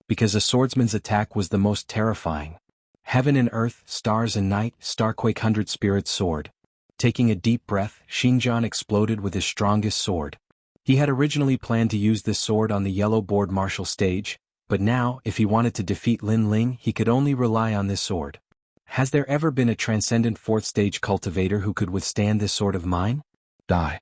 Because a swordsman's attack was the most terrifying. Heaven and earth, stars and night, Starquake 100 Spirit's sword. Taking a deep breath, Xinjiang exploded with his strongest sword. He had originally planned to use this sword on the yellow board martial stage, but now, if he wanted to defeat Lin Ling, he could only rely on this sword. Has there ever been a transcendent 4th stage cultivator who could withstand this sword of mine? Die.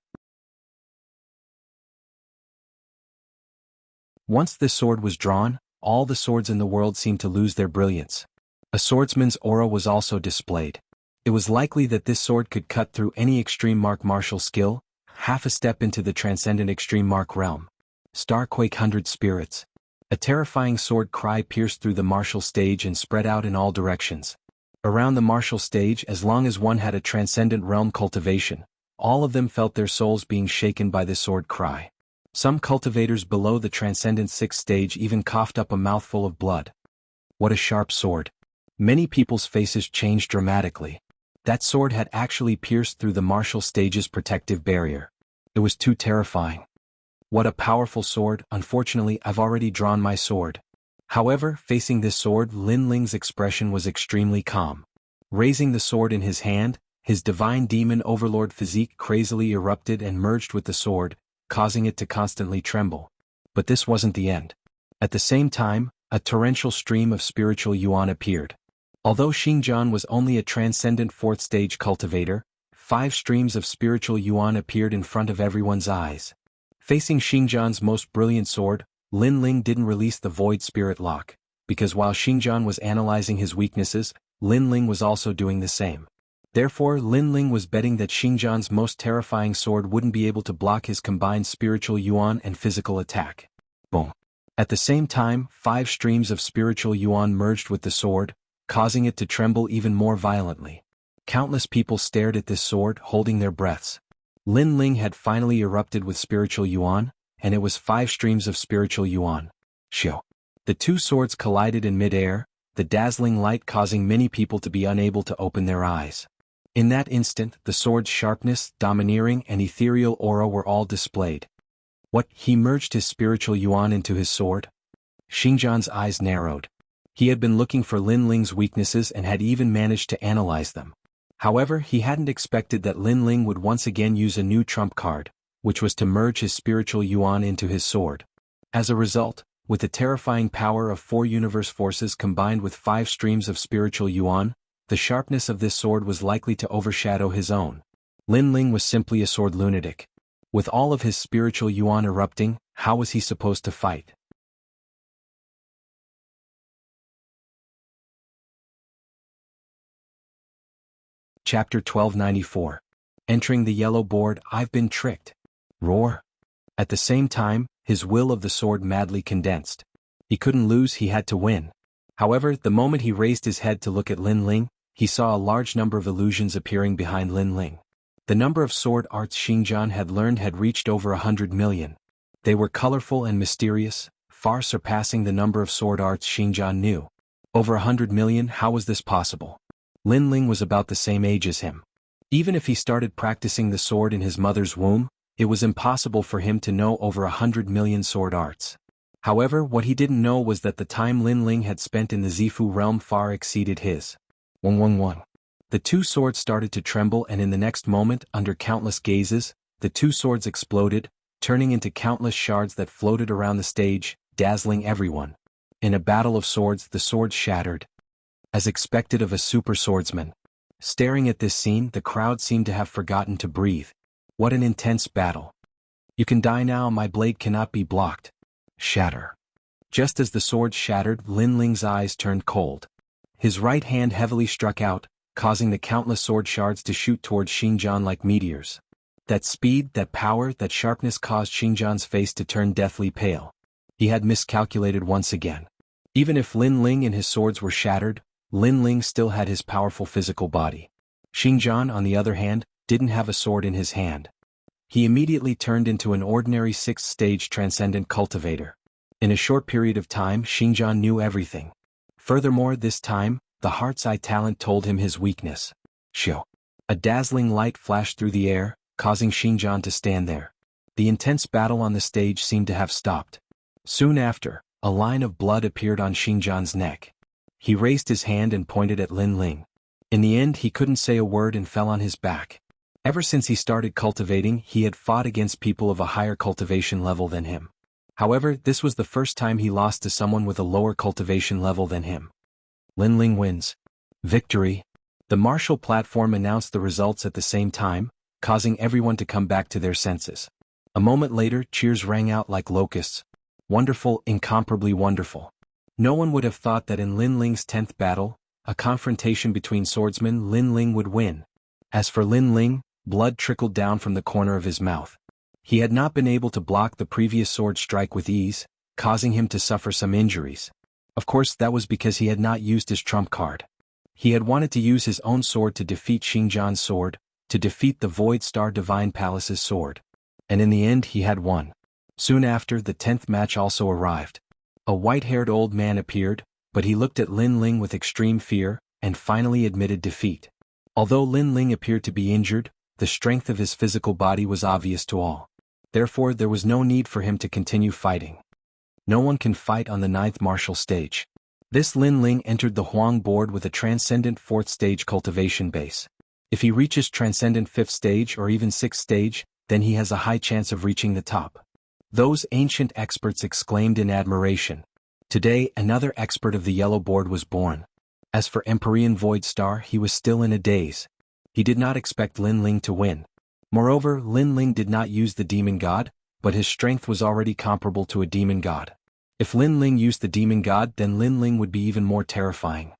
Once this sword was drawn, all the swords in the world seemed to lose their brilliance. A swordsman's aura was also displayed. It was likely that this sword could cut through any extreme mark martial skill, half a step into the transcendent extreme mark realm. Starquake 100 Spirits. A terrifying sword cry pierced through the martial stage and spread out in all directions. Around the martial stage, as long as one had a transcendent realm cultivation, all of them felt their souls being shaken by this sword cry. Some cultivators below the transcendent 6th stage even coughed up a mouthful of blood. What a sharp sword. Many people's faces changed dramatically. That sword had actually pierced through the martial stage's protective barrier. It was too terrifying. What a powerful sword. Unfortunately, I've already drawn my sword. However, facing this sword, Lin Ling's expression was extremely calm. Raising the sword in his hand, his divine demon overlord physique crazily erupted and merged with the sword, causing it to constantly tremble. But this wasn't the end. At the same time, a torrential stream of spiritual yuan appeared. Although Xingjian was only a transcendent fourth-stage cultivator, 5 streams of spiritual yuan appeared in front of everyone's eyes. Facing Xingjian's most brilliant sword, Lin Ling didn't release the Void Spirit Lock, because while Xingjian was analyzing his weaknesses, Lin Ling was also doing the same. Therefore, Lin Ling was betting that Xingjian's most terrifying sword wouldn't be able to block his combined spiritual yuan and physical attack. Boom. At the same time, 5 streams of spiritual yuan merged with the sword, causing it to tremble even more violently. Countless people stared at this sword, holding their breaths. Lin Ling had finally erupted with spiritual yuan, and it was 5 streams of spiritual yuan. Shio. The 2 swords collided in mid-air, the dazzling light causing many people to be unable to open their eyes. In that instant, the sword's sharpness, domineering, and ethereal aura were all displayed. What? He merged his spiritual yuan into his sword? Xingjian's eyes narrowed. He had been looking for Lin Ling's weaknesses and had even managed to analyze them. However, he hadn't expected that Lin Ling would once again use a new trump card, which was to merge his spiritual yuan into his sword. As a result, with the terrifying power of 4 universe forces combined with 5 streams of spiritual yuan, the sharpness of this sword was likely to overshadow his own. Lin Ling was simply a sword lunatic. With all of his spiritual yuan erupting, how was he supposed to fight? Chapter 1294. Entering the yellow board, I've been tricked. Roar. At the same time, his will of the sword madly condensed. He couldn't lose, he had to win. However, the moment he raised his head to look at Lin Ling, he saw a large number of illusions appearing behind Lin Ling. The number of sword arts Xingjian had learned had reached over 100 million. They were colorful and mysterious, far surpassing the number of sword arts Xingjian knew. Over 100 million, how was this possible? Lin Ling was about the same age as him. Even if he started practicing the sword in his mother's womb, it was impossible for him to know over 100 million sword arts. However, what he didn't know was that the time Lin Ling had spent in the Zifu realm far exceeded his. 111. The 2 swords started to tremble, and in the next moment, under countless gazes, the 2 swords exploded, turning into countless shards that floated around the stage, dazzling everyone. In a battle of swords, the swords shattered. As expected of a super swordsman. Staring at this scene, the crowd seemed to have forgotten to breathe. What an intense battle. You can die now, my blade cannot be blocked. Shatter. Just as the swords shattered, Lin Ling's eyes turned cold. His right hand heavily struck out, causing the countless sword shards to shoot towards Xingjian like meteors. That speed, that power, that sharpness caused Xingjian's face to turn deathly pale. He had miscalculated once again. Even if Lin Ling and his swords were shattered, Lin Ling still had his powerful physical body. Xingjian, on the other hand, didn't have a sword in his hand. He immediately turned into an ordinary 6th-stage transcendent cultivator. In a short period of time, Xingjian knew everything. Furthermore, this time, the heart's eye talent told him his weakness. Shio. A dazzling light flashed through the air, causing Xingjian to stand there. The intense battle on the stage seemed to have stopped. Soon after, a line of blood appeared on Xingjian's neck. He raised his hand and pointed at Lin Ling. In the end, he couldn't say a word and fell on his back. Ever since he started cultivating, he had fought against people of a higher cultivation level than him. However, this was the first time he lost to someone with a lower cultivation level than him. Lin Ling wins. Victory. The martial platform announced the results at the same time, causing everyone to come back to their senses. A moment later, cheers rang out like locusts. Wonderful, incomparably wonderful. No one would have thought that in Lin Ling's 10th battle, a confrontation between swordsmen, Lin Ling would win. As for Lin Ling, blood trickled down from the corner of his mouth. He had not been able to block the previous sword strike with ease, causing him to suffer some injuries. Of course, that was because he had not used his trump card. He had wanted to use his own sword to defeat Xingjian's sword, to defeat the Void Star Divine Palace's sword. And in the end, he had won. Soon after, the 10th match also arrived. A white-haired old man appeared, but he looked at Lin Ling with extreme fear, and finally admitted defeat. Although Lin Ling appeared to be injured, the strength of his physical body was obvious to all. Therefore there was no need for him to continue fighting. No one can fight on the 9th martial stage. This Lin Ling entered the Huang board with a transcendent 4th stage cultivation base. If he reaches transcendent 5th stage or even 6th stage, then he has a high chance of reaching the top. Those ancient experts exclaimed in admiration. Today another expert of the yellow board was born. As for Empyrean Void Star, he was still in a daze. He did not expect Lin Ling to win. Moreover, Lin Ling did not use the demon god, but his strength was already comparable to a demon god. If Lin Ling used the demon god, then Lin Ling would be even more terrifying.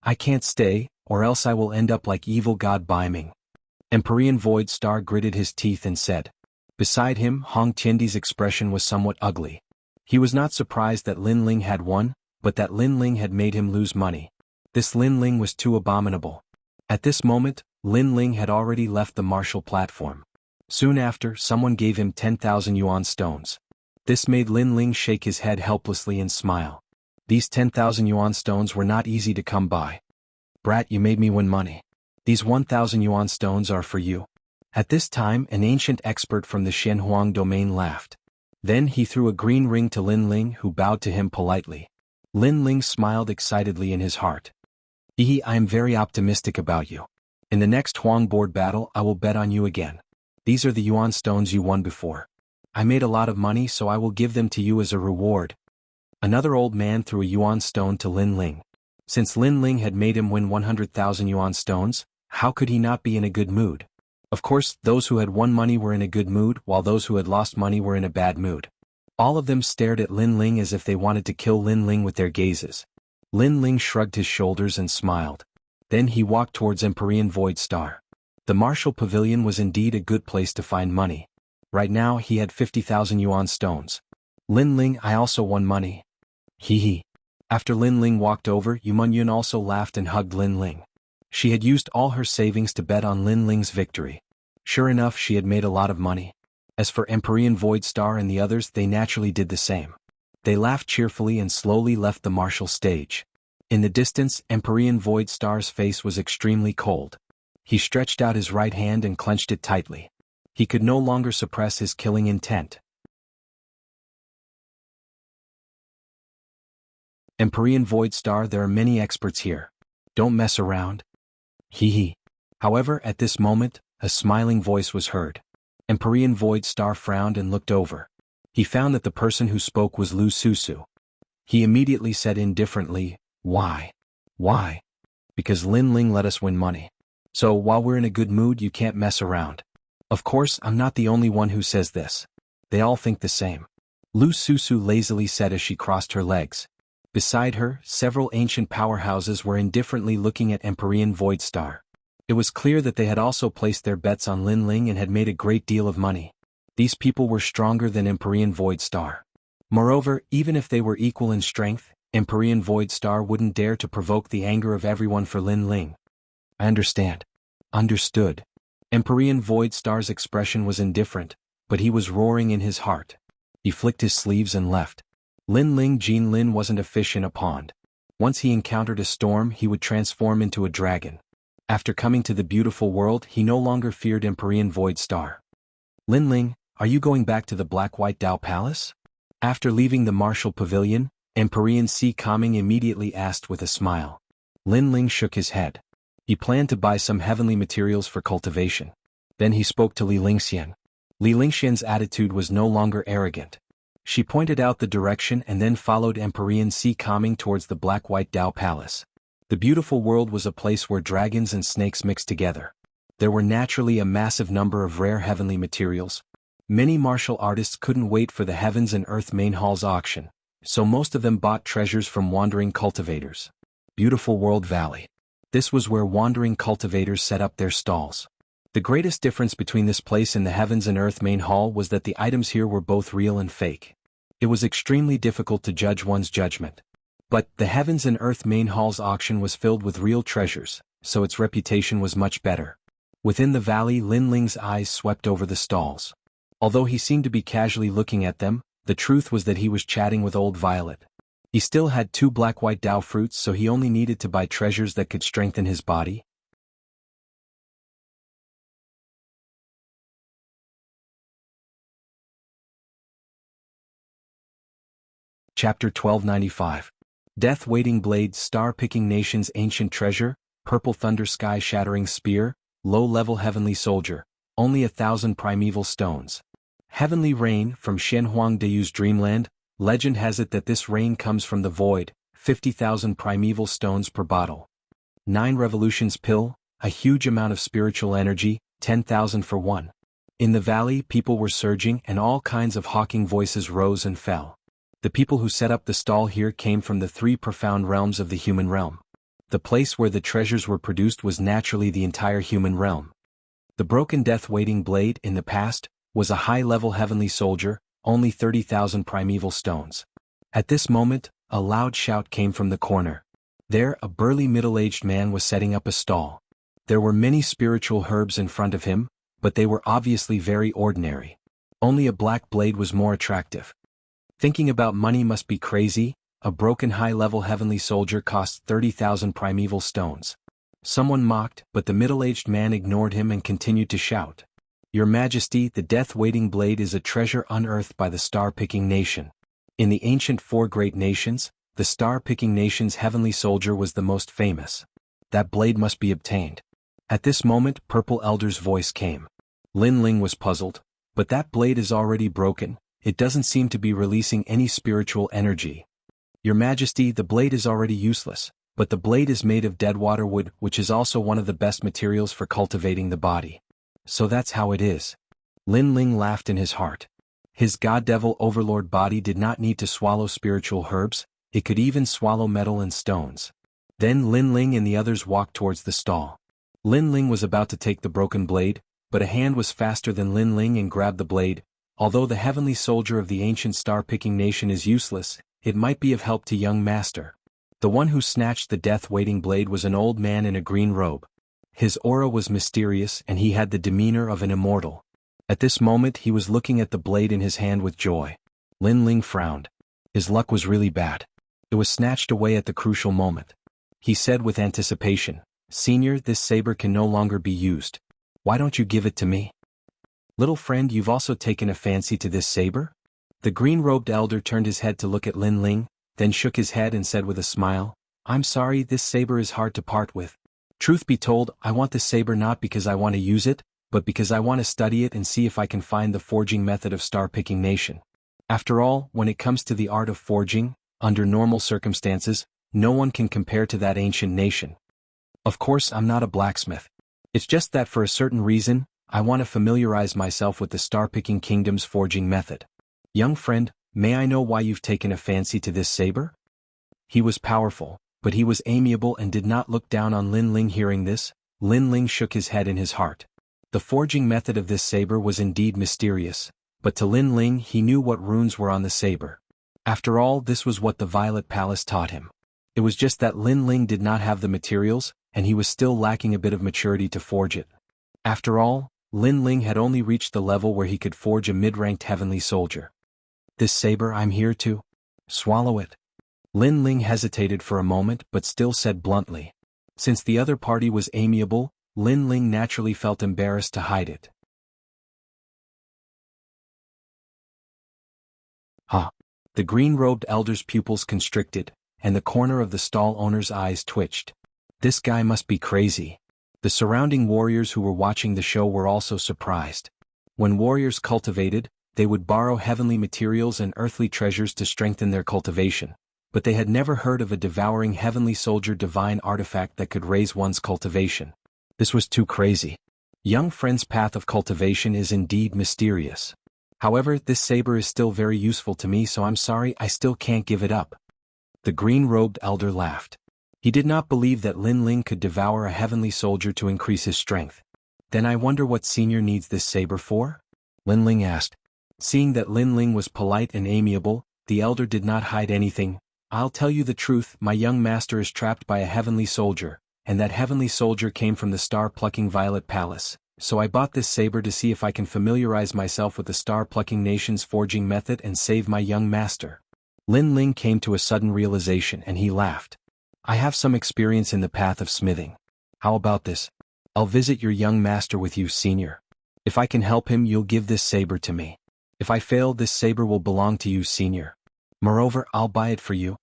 I can't stay, or else I will end up like evil god Baiming. Empyrean Void Star gritted his teeth and said. Beside him, Hong Tiandi's expression was somewhat ugly. He was not surprised that Lin Ling had won, but that Lin Ling had made him lose money. This Lin Ling was too abominable. At this moment, Lin Ling had already left the martial platform. Soon after, someone gave him 10,000 yuan stones. This made Lin Ling shake his head helplessly and smile. These 10,000 yuan stones were not easy to come by. Brat, you made me win money. These 1,000 yuan stones are for you. At this time, an ancient expert from the Xianhuang domain laughed. Then he threw a green ring to Lin Ling, who bowed to him politely. Lin Ling smiled excitedly in his heart. Hehe, I am very optimistic about you. In the next Huang board battle, I will bet on you again. These are the yuan stones you won before. I made a lot of money, so I will give them to you as a reward. Another old man threw a yuan stone to Lin Ling. Since Lin Ling had made him win 100,000 yuan stones, how could he not be in a good mood? Of course, those who had won money were in a good mood, while those who had lost money were in a bad mood. All of them stared at Lin Ling as if they wanted to kill Lin Ling with their gazes. Lin Ling shrugged his shoulders and smiled. Then he walked towards Empyrean Void Star. The martial pavilion was indeed a good place to find money. Right now he had 50,000 yuan stones. Lin Ling, I also won money. Hehe. After Lin Ling walked over, Yumun Yun also laughed and hugged Lin Ling. She had used all her savings to bet on Lin Ling's victory. Sure enough, she had made a lot of money. As for Empyrean Void Star and the others, they naturally did the same. They laughed cheerfully and slowly left the martial stage. In the distance, Empyrean Void Star's face was extremely cold. He stretched out his right hand and clenched it tightly. He could no longer suppress his killing intent. Empyrean Void Star, there are many experts here. Don't mess around. Hehe. However, at this moment, a smiling voice was heard. Empyrean Void Star frowned and looked over. He found that the person who spoke was Lu Susu. He immediately said indifferently, Why? Why? Because Lin Ling let us win money. So while we're in a good mood, you can't mess around. Of course, I'm not the only one who says this. They all think the same. Lu Susu lazily said as she crossed her legs. Beside her, several ancient powerhouses were indifferently looking at Empyrean Void Star. It was clear that they had also placed their bets on Lin Ling and had made a great deal of money. These people were stronger than Empyrean Void Star. Moreover, even if they were equal in strength, Empyrean Void Star wouldn't dare to provoke the anger of everyone for Lin Ling. I understand. Understood. Empyrean Void Star's expression was indifferent, but he was roaring in his heart. He flicked his sleeves and left. Lin Ling Jin Lin wasn't a fish in a pond. Once he encountered a storm, he would transform into a dragon. After coming to the beautiful world, he no longer feared Empyrean Void Star. Lin Ling, are you going back to the Black-White Dao Palace? After leaving the martial pavilion, Empyrean Si Kaming immediately asked with a smile. Lin Ling shook his head. He planned to buy some heavenly materials for cultivation. Then he spoke to Li Lingxian. Li Lingxian's attitude was no longer arrogant. She pointed out the direction and then followed Empyrean Si Kaming towards the Black-White Dao Palace. The beautiful world was a place where dragons and snakes mixed together. There were naturally a massive number of rare heavenly materials. Many martial artists couldn't wait for the Heavens and Earth Main Hall's auction, so most of them bought treasures from wandering cultivators. Beautiful World Valley. This was where wandering cultivators set up their stalls. The greatest difference between this place and the Heavens and Earth Main Hall was that the items here were both real and fake. It was extremely difficult to judge one's judgment. But the Heavens and Earth Main Hall's auction was filled with real treasures, so its reputation was much better. Within the valley, Lin Ling's eyes swept over the stalls. Although he seemed to be casually looking at them, the truth was that he was chatting with Old Violet. He still had 2 black-white Dao fruits, so he only needed to buy treasures that could strengthen his body. Chapter 1295. Death-waiting blade, star-picking nation's ancient treasure, purple thunder, sky-shattering spear, low-level heavenly soldier, only 1,000 primeval stones. Heavenly rain from Shenhuang Deyu's dreamland. Legend has it that this rain comes from the void, 50,000 primeval stones per bottle. 9 revolutions pill, a huge amount of spiritual energy, 10,000 for one. In the valley, people were surging and all kinds of hawking voices rose and fell. The people who set up the stall here came from the 3 profound realms of the human realm. The place where the treasures were produced was naturally the entire human realm. The broken death-waiting blade in the past was a high-level heavenly soldier, only 30,000 primeval stones. At this moment, a loud shout came from the corner. There, a burly middle-aged man was setting up a stall. There were many spiritual herbs in front of him, but they were obviously very ordinary. Only a black blade was more attractive. Thinking about money must be crazy. A broken high-level heavenly soldier costs 30,000 primeval stones. Someone mocked, but the middle-aged man ignored him and continued to shout. Your Majesty, the death-waiting blade is a treasure unearthed by the star-picking nation. In the ancient 4 great nations, the star-picking nation's heavenly soldier was the most famous. That blade must be obtained. At this moment, Purple Elder's voice came. Lin Ling was puzzled, but that blade is already broken. It doesn't seem to be releasing any spiritual energy. Your Majesty, the blade is already useless, but the blade is made of deadwater wood, which is also one of the best materials for cultivating the body. So that's how it is. Lin Ling laughed in his heart. His god-devil overlord body did not need to swallow spiritual herbs, it could even swallow metal and stones. Then Lin Ling and the others walked towards the stall. Lin Ling was about to take the broken blade, but a hand was faster than Lin Ling and grabbed the blade. Although the heavenly soldier of the ancient star-picking nation is useless, it might be of help to young master. The one who snatched the death-waiting blade was an old man in a green robe. His aura was mysterious and he had the demeanor of an immortal. At this moment he was looking at the blade in his hand with joy. Lin Ling frowned. His luck was really bad. It was snatched away at the crucial moment. He said with anticipation, Senior, this saber can no longer be used. Why don't you give it to me? Little friend, you've also taken a fancy to this saber? The green-robed elder turned his head to look at Lin Ling, then shook his head and said with a smile, I'm sorry, this saber is hard to part with. Truth be told, I want this saber not because I want to use it, but because I want to study it and see if I can find the forging method of star-picking nation. After all, when it comes to the art of forging, under normal circumstances, no one can compare to that ancient nation. Of course, I'm not a blacksmith. It's just that for a certain reason, I want to familiarize myself with the star-picking kingdom's forging method. Young friend, may I know why you've taken a fancy to this saber? He was powerful, but he was amiable and did not look down on Lin Ling. Hearing this, Lin Ling shook his head in his heart. The forging method of this saber was indeed mysterious, but to Lin Ling he knew what runes were on the saber. After all, this was what the Violet Palace taught him. It was just that Lin Ling did not have the materials, and he was still lacking a bit of maturity to forge it. After all, Lin Ling had only reached the level where he could forge a mid-ranked heavenly soldier. This saber, I'm here to swallow it. Lin Ling hesitated for a moment but still said bluntly. Since the other party was amiable, Lin Ling naturally felt embarrassed to hide it. The green-robed elder's pupils constricted, and the corner of the stall owner's eyes twitched. This guy must be crazy. The surrounding warriors who were watching the show were also surprised. When warriors cultivated, they would borrow heavenly materials and earthly treasures to strengthen their cultivation, but they had never heard of a devouring heavenly soldier divine artifact that could raise one's cultivation. This was too crazy. Young friend's path of cultivation is indeed mysterious. However, this saber is still very useful to me, so I'm sorry, I still can't give it up. The green-robed elder laughed. He did not believe that Lin Ling could devour a heavenly soldier to increase his strength. Then I wonder what senior needs this saber for? Lin Ling asked. Seeing that Lin Ling was polite and amiable, the elder did not hide anything. I'll tell you the truth, my young master is trapped by a heavenly soldier, and that heavenly soldier came from the star-plucking Violet Palace. So I bought this saber to see if I can familiarize myself with the star-plucking nation's forging method and save my young master. Lin Ling came to a sudden realization and he laughed. I have some experience in the path of smithing. How about this? I'll visit your young master with you, senior. If I can help him, you'll give this saber to me. If I fail, this saber will belong to you, senior. Moreover, I'll buy it for you."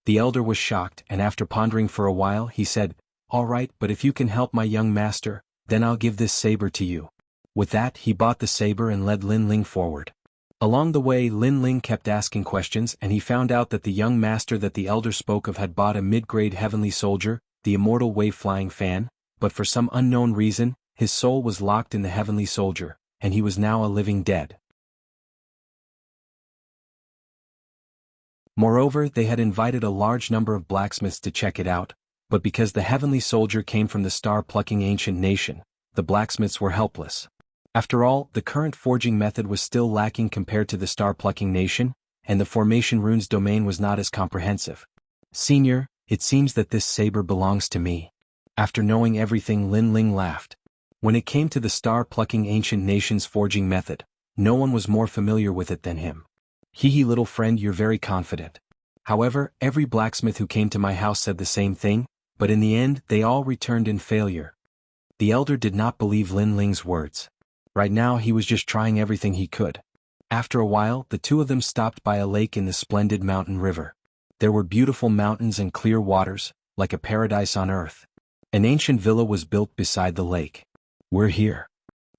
The elder was shocked, and after pondering for a while he said, "All right, but if you can help my young master, then I'll give this saber to you." With that he bought the saber and led Lin Ling forward. Along the way Lin Ling kept asking questions and he found out that the young master that the elder spoke of had bought a mid-grade heavenly soldier, the immortal wave-flying fan, but for some unknown reason, his soul was locked in the heavenly soldier, and he was now a living dead. Moreover, they had invited a large number of blacksmiths to check it out, but because the heavenly soldier came from the star-plucking ancient nation, the blacksmiths were helpless. After all, the current forging method was still lacking compared to the star-plucking nation, and the formation runes domain was not as comprehensive. "Senior, it seems that this saber belongs to me." After knowing everything, Lin Ling laughed. When it came to the star-plucking ancient nation's forging method, no one was more familiar with it than him. "Hee little friend, you're very confident." However, every blacksmith who came to my house said the same thing, but in the end they all returned in failure. The elder did not believe Lin Ling's words. Right now he was just trying everything he could. After a while, the two of them stopped by a lake in the splendid mountain river. There were beautiful mountains and clear waters, like a paradise on earth. An ancient villa was built beside the lake. "We're here,"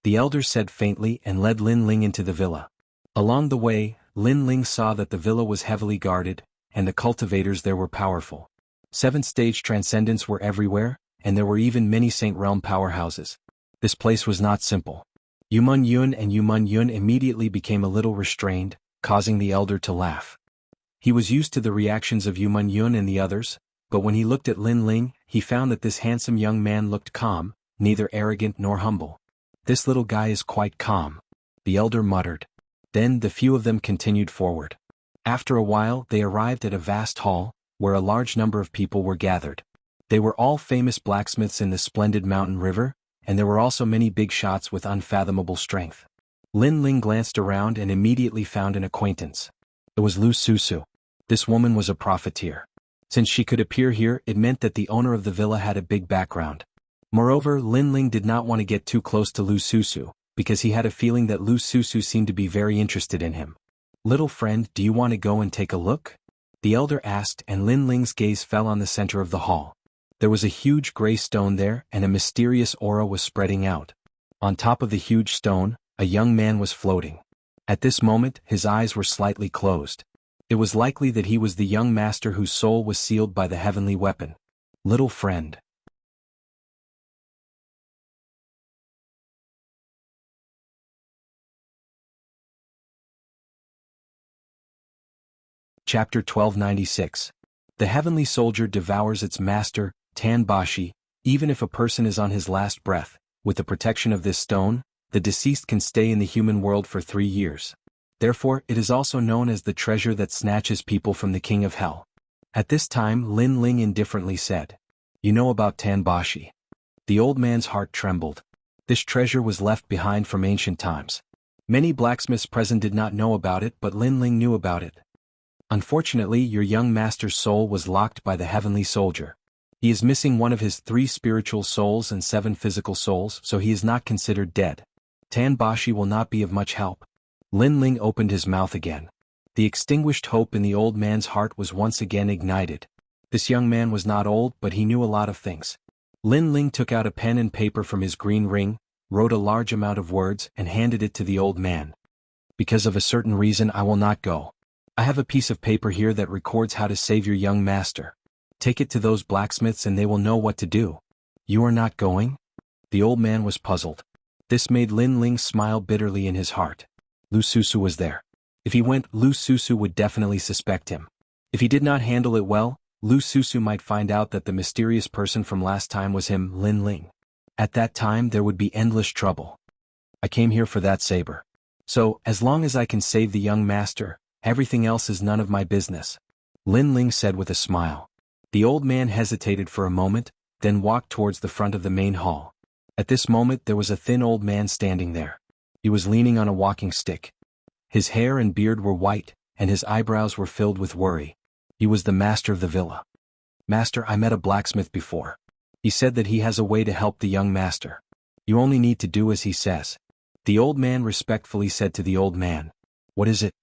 the elder said faintly and led Lin Ling into the villa. Along the way, Lin Ling saw that the villa was heavily guarded, and the cultivators there were powerful. 7th-stage transcendents were everywhere, and there were even many Saint Realm powerhouses. This place was not simple. Yumun Yun and Yumun Yun immediately became a little restrained, causing the elder to laugh. He was used to the reactions of Yumun Yun and the others, but when he looked at Lin Ling, he found that this handsome young man looked calm, neither arrogant nor humble. "This little guy is quite calm," the elder muttered. Then the few of them continued forward. After a while they arrived at a vast hall, where a large number of people were gathered. They were all famous blacksmiths in the splendid mountain river, and there were also many big shots with unfathomable strength. Lin Ling glanced around and immediately found an acquaintance. It was Lu Susu. This woman was a profiteer. Since she could appear here, it meant that the owner of the villa had a big background. Moreover, Lin Ling did not want to get too close to Lu Susu, because he had a feeling that Lu Susu seemed to be very interested in him. "Little friend, do you want to go and take a look?" the elder asked, and Lin Ling's gaze fell on the center of the hall. There was a huge gray stone there, and a mysterious aura was spreading out. On top of the huge stone, a young man was floating. At this moment, his eyes were slightly closed. It was likely that he was the young master whose soul was sealed by the heavenly weapon. "Little friend." Chapter 1296. The heavenly soldier devours its master, Tanbashi. Even if a person is on his last breath, with the protection of this stone, the deceased can stay in the human world for 3 years. Therefore, it is also known as the treasure that snatches people from the king of hell. At this time Lin Ling indifferently said, "You know about Tanbashi." The old man's heart trembled. This treasure was left behind from ancient times. Many blacksmiths present did not know about it, but Lin Ling knew about it. "Unfortunately, your young master's soul was locked by the heavenly soldier. He is missing one of his 3 spiritual souls and 7 physical souls, so he is not considered dead. Tanbashi will not be of much help." Lin Ling opened his mouth again. The extinguished hope in the old man's heart was once again ignited. This young man was not old, but he knew a lot of things. Lin Ling took out a pen and paper from his green ring, wrote a large amount of words, and handed it to the old man. "Because of a certain reason I will not go. I have a piece of paper here that records how to save your young master. Take it to those blacksmiths and they will know what to do." "You are not going?" The old man was puzzled. This made Lin Ling smile bitterly in his heart. Lu Susu was there. If he went, Lu Susu would definitely suspect him. If he did not handle it well, Lu Susu might find out that the mysterious person from last time was him, Lin Ling. At that time there would be endless trouble. "I came here for that saber. So, as long as I can save the young master, everything else is none of my business," Lin Ling said with a smile. The old man hesitated for a moment, then walked towards the front of the main hall. At this moment there was a thin old man standing there. He was leaning on a walking stick. His hair and beard were white, and his eyebrows were filled with worry. He was the master of the villa. "Master, I met a blacksmith before. He said that he has a way to help the young master. You only need to do as he says." The old man respectfully said to the old man, "What is it?"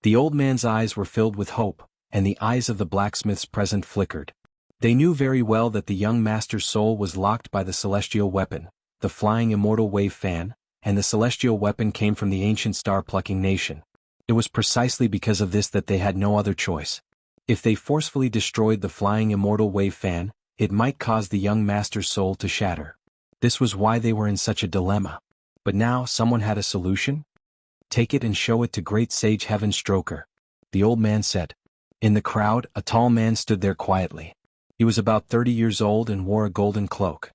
The old man's eyes were filled with hope, and the eyes of the blacksmiths present flickered. They knew very well that the young master's soul was locked by the celestial weapon, the flying immortal wave fan, and the celestial weapon came from the ancient star-plucking nation. It was precisely because of this that they had no other choice. If they forcefully destroyed the flying immortal wave fan, it might cause the young master's soul to shatter. This was why they were in such a dilemma. But now someone had a solution? Take it and show it to great sage Heaven Stroker, the old man said. In the crowd, a tall man stood there quietly. He was about 30 years old and wore a golden cloak.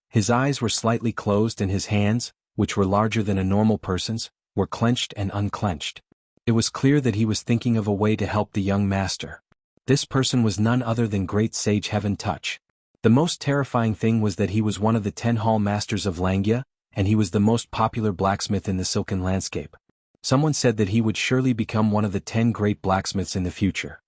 His eyes were slightly closed and his hands, which were larger than a normal person's, were clenched and unclenched. It was clear that he was thinking of a way to help the young master. This person was none other than great sage Heaven Touch. The most terrifying thing was that he was one of the 10 hall masters of Langia, and he was the most popular blacksmith in the silken landscape. Someone said that he would surely become one of the 10 great blacksmiths in the future.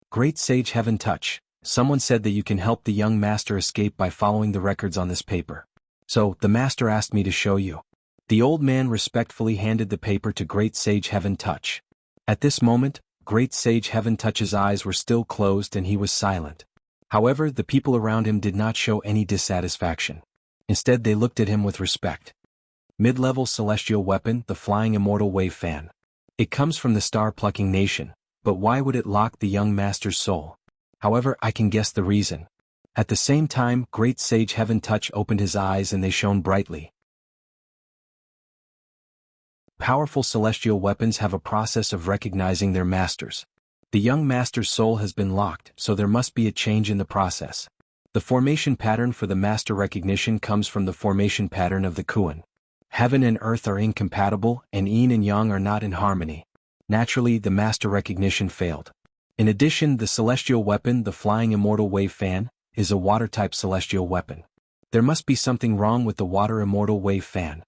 Great sage Heaven Touch, someone said that you can help the young master escape by following the records on this paper. So, the master asked me to show you. The old man respectfully handed the paper to great sage Heaven Touch. At this moment, great sage Heaven Touch's eyes were still closed and he was silent. However, the people around him did not show any dissatisfaction. Instead they looked at him with respect. Mid-level celestial weapon, the flying immortal wave fan. It comes from the star-plucking nation, but why would it lock the young master's soul? However, I can guess the reason. At the same time, great sage Heaven Touch opened his eyes and they shone brightly. Powerful celestial weapons have a process of recognizing their masters. The young master's soul has been locked, so there must be a change in the process. The formation pattern for the master recognition comes from the formation pattern of the Kuan. Heaven and earth are incompatible, and yin and yang are not in harmony. Naturally, the master recognition failed. In addition, the celestial weapon, the flying immortal wave fan, is a water-type celestial weapon. There must be something wrong with the water immortal wave fan.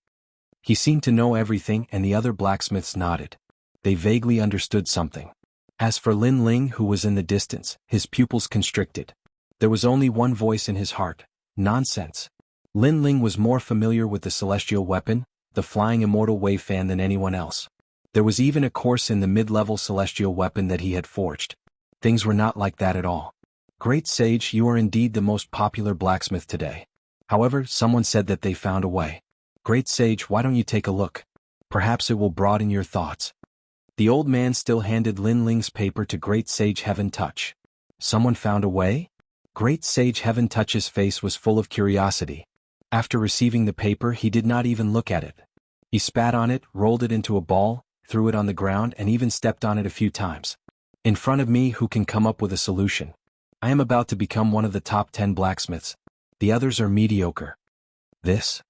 He seemed to know everything and the other blacksmiths nodded. They vaguely understood something. As for Lin Ling, who was in the distance, his pupils constricted. There was only one voice in his heart: nonsense. Lin Ling was more familiar with the celestial weapon, the flying immortal wave fan, than anyone else. There was even a course in the mid-level celestial weapon that he had forged. Things were not like that at all. Great sage, you are indeed the most popular blacksmith today. However, someone said that they found a way. Great sage, why don't you take a look? Perhaps it will broaden your thoughts. The old man still handed Lin Ling's paper to great sage Heaven Touch. Someone found a way? Great sage Heaven Touch's face was full of curiosity. After receiving the paper, he did not even look at it. He spat on it, rolled it into a ball, threw it on the ground, and even stepped on it a few times. In front of me, who can come up with a solution? I am about to become one of the top 10 blacksmiths. The others are mediocre. This?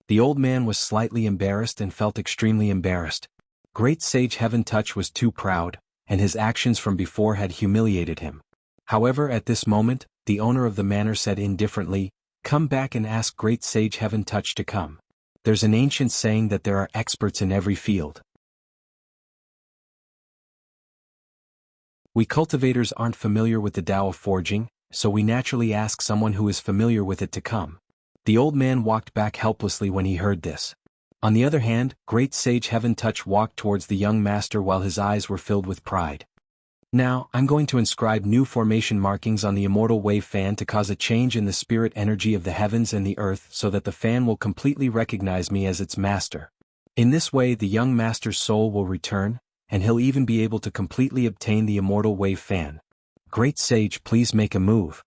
The old man was slightly embarrassed and felt extremely embarrassed. Great sage Heaven Touch was too proud, and his actions from before had humiliated him. However, at this moment, the owner of the manor said indifferently, "Come back and ask great sage Heaven Touch to come. There's an ancient saying that there are experts in every field. We cultivators aren't familiar with the Tao of forging, so we naturally ask someone who is familiar with it to come." The old man walked back helplessly when he heard this. On the other hand, great sage Heaven Touch walked towards the young master while his eyes were filled with pride. Now, I'm going to inscribe new formation markings on the immortal wave fan to cause a change in the spirit energy of the heavens and the earth so that the fan will completely recognize me as its master. In this way, the young master's soul will return, and he'll even be able to completely obtain the immortal wave fan. Great sage, please make a move.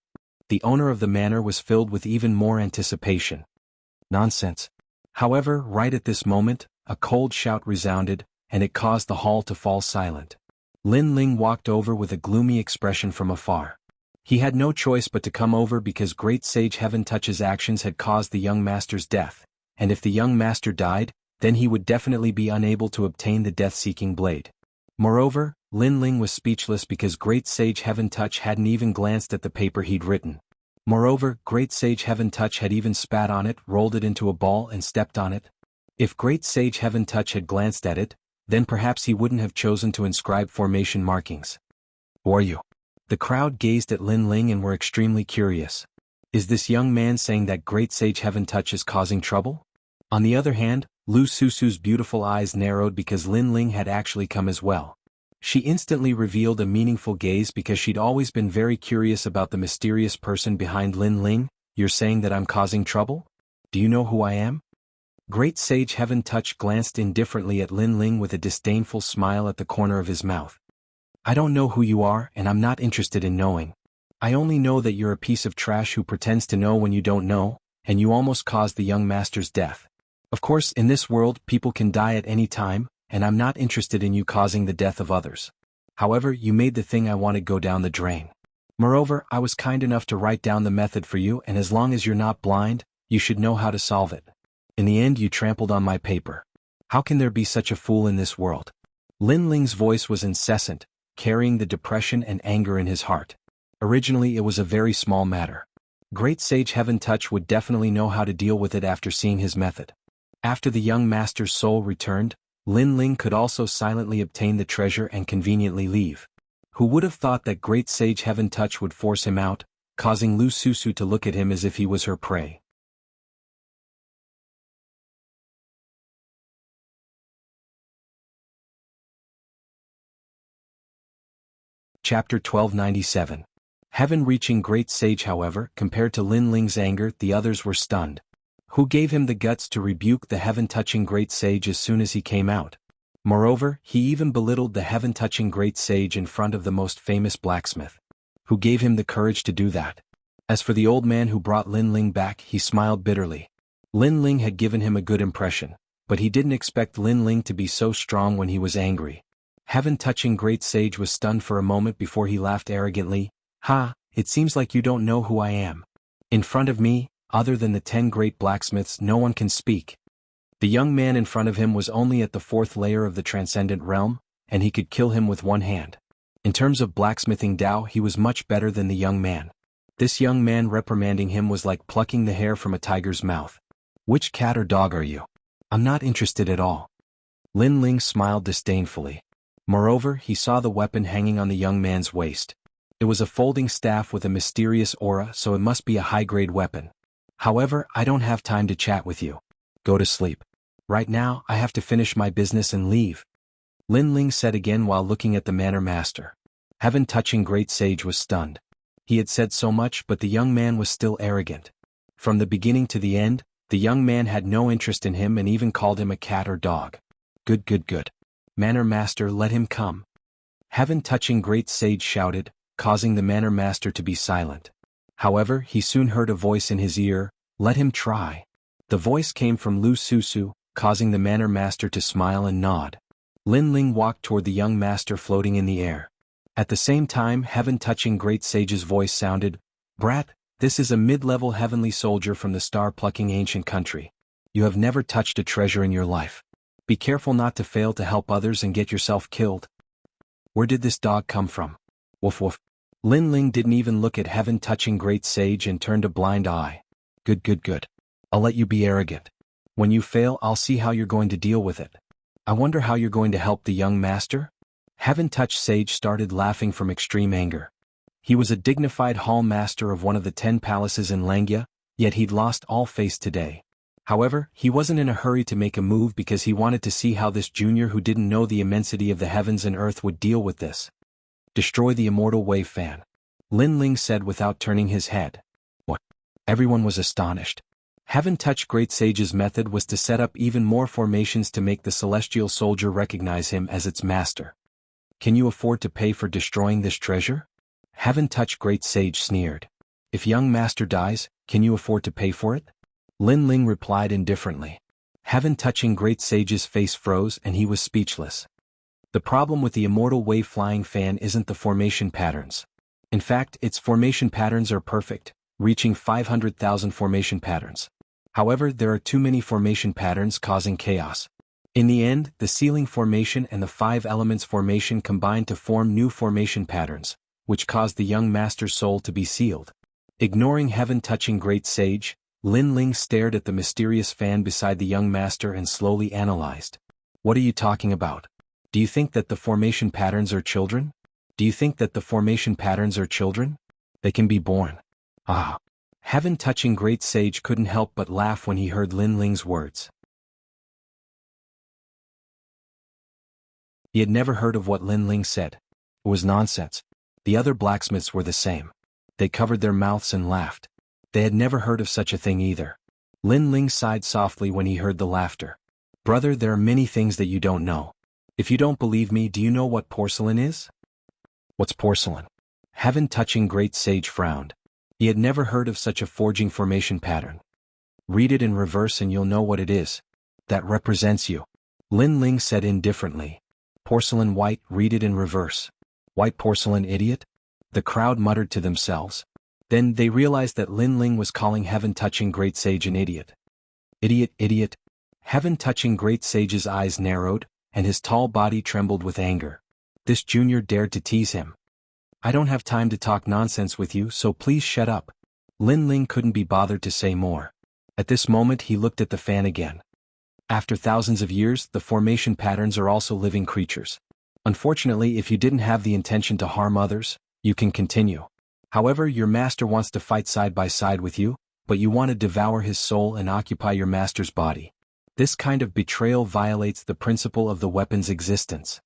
The owner of the manor was filled with even more anticipation. Nonsense. However, right at this moment, a cold shout resounded, and it caused the hall to fall silent. Lin Ling walked over with a gloomy expression from afar. He had no choice but to come over because great sage Heaven Touch's actions had caused the young master's death, and if the young master died, then he would definitely be unable to obtain the death-seeking blade. Moreover, Lin Ling was speechless because great sage Heaven Touch hadn't even glanced at the paper he'd written. Moreover, great sage Heaven Touch had even spat on it, rolled it into a ball and stepped on it. If great sage Heaven Touch had glanced at it, then perhaps he wouldn't have chosen to inscribe formation markings. Who are you? The crowd gazed at Lin Ling and were extremely curious. Is this young man saying that great sage Heaven Touch is causing trouble? On the other hand, Lu Susu's beautiful eyes narrowed because Lin Ling had actually come as well. She instantly revealed a meaningful gaze because she'd always been very curious about the mysterious person behind Lin Ling. You're saying that I'm causing trouble? Do you know who I am? Great Sage Heaven Touch glanced indifferently at Lin Ling with a disdainful smile at the corner of his mouth. I don't know who you are and I'm not interested in knowing. I only know that you're a piece of trash who pretends to know when you don't know, and you almost caused the young master's death. Of course, in this world, people can die at any time, and I'm not interested in you causing the death of others. However, you made the thing I wanted go down the drain. Moreover, I was kind enough to write down the method for you, and as long as you're not blind, you should know how to solve it. In the end, you trampled on my paper. How can there be such a fool in this world? Lin Ling's voice was incessant, carrying the depression and anger in his heart. Originally, it was a very small matter. Great Sage Heaven Touch would definitely know how to deal with it after seeing his method. After the young master's soul returned, Lin Ling could also silently obtain the treasure and conveniently leave. Who would have thought that Great Sage Heaven Touch would force him out, causing Lu Susu to look at him as if he was her prey. Chapter 1297. Heaven reaching Great Sage. However, compared to Lin Ling's anger, the others were stunned. Who gave him the guts to rebuke the heaven-touching Great Sage as soon as he came out? Moreover, he even belittled the heaven-touching Great Sage in front of the most famous blacksmith. Who gave him the courage to do that? As for the old man who brought Lin Ling back, he smiled bitterly. Lin Ling had given him a good impression, but he didn't expect Lin Ling to be so strong when he was angry. Heaven-touching Great Sage was stunned for a moment before he laughed arrogantly. Ha, it seems like you don't know who I am. In front of me, other than the 10 great blacksmiths, no one can speak. The young man in front of him was only at the 4th layer of the transcendent realm, and he could kill him with one hand. In terms of blacksmithing Dao, he was much better than the young man. This young man reprimanding him was like plucking the hair from a tiger's mouth. Which cat or dog are you? I'm not interested at all. Lin Ling smiled disdainfully. Moreover, he saw the weapon hanging on the young man's waist. It was a folding staff with a mysterious aura, so it must be a high-grade weapon. However, I don't have time to chat with you. Go to sleep. Right now, I have to finish my business and leave. Lin Ling said again while looking at the manor master. Heaven-touching Great Sage was stunned. He had said so much, but the young man was still arrogant. From the beginning to the end, the young man had no interest in him and even called him a cat or dog. Good. Manor master, let him come. Heaven-touching Great Sage shouted, causing the manor master to be silent. However, he soon heard a voice in his ear, let him try. The voice came from Lu Susu, causing the manor master to smile and nod. Lin Ling walked toward the young master floating in the air. At the same time, heaven-touching Great Sage's voice sounded, Brat, this is a mid-level heavenly soldier from the star-plucking ancient country. You have never touched a treasure in your life. Be careful not to fail to help others and get yourself killed. Where did this dog come from? Woof woof. Lin Ling didn't even look at heaven-touching Great Sage and turned a blind eye. Good. I'll let you be arrogant. When you fail, I'll see how you're going to deal with it. I wonder how you're going to help the young master? Heaven-touched Sage started laughing from extreme anger. He was a dignified hall master of one of the 10 palaces in Langya, yet he'd lost all face today. However, he wasn't in a hurry to make a move because he wanted to see how this junior who didn't know the immensity of the heavens and earth would deal with this. Destroy the immortal wave fan. Lin Ling said without turning his head. What? Everyone was astonished. Heaven-touched Great Sage's method was to set up even more formations to make the celestial soldier recognize him as its master. Can you afford to pay for destroying this treasure? Heaven-touched Great Sage sneered. If young master dies, can you afford to pay for it? Lin Ling replied indifferently. Heaven-touching Great Sage's face froze and he was speechless. The problem with the immortal wave flying fan isn't the formation patterns. In fact, its formation patterns are perfect, reaching 500,000 formation patterns. However, there are too many formation patterns causing chaos. In the end, the ceiling formation and the 5 elements formation combined to form new formation patterns, which caused the young master's soul to be sealed. Ignoring heaven-touching Great Sage, Lin Ling stared at the mysterious fan beside the young master and slowly analyzed. What are you talking about? Do you think that the formation patterns are children? Do you think that the formation patterns are children? They can be born. Ah. Heaven-touching Great Sage couldn't help but laugh when he heard Lin Ling's words. He had never heard of what Lin Ling said. It was nonsense. The other blacksmiths were the same. They covered their mouths and laughed. They had never heard of such a thing either. Lin Ling sighed softly when he heard the laughter. Brother, there are many things that you don't know. If you don't believe me, do you know what porcelain is? What's porcelain? Heaven-touching great sage frowned. He had never heard of such a forging formation pattern. Read it in reverse and you'll know what it is. That represents you. Lin Ling said indifferently. Porcelain white, read it in reverse. White porcelain, idiot? The crowd muttered to themselves. Then they realized that Lin Ling was calling heaven-touching great sage an idiot. Idiot, idiot. Heaven-touching great sage's eyes narrowed, and his tall body trembled with anger. This junior dared to tease him. I don't have time to talk nonsense with you, so please shut up. Lin Ling couldn't be bothered to say more. At this moment he looked at the fan again. After thousands of years, the formation patterns are also living creatures. Unfortunately, if you didn't have the intention to harm others, you can continue. However, your master wants to fight side by side with you, but you want to devour his soul and occupy your master's body. This kind of betrayal violates the principle of the weapon's existence.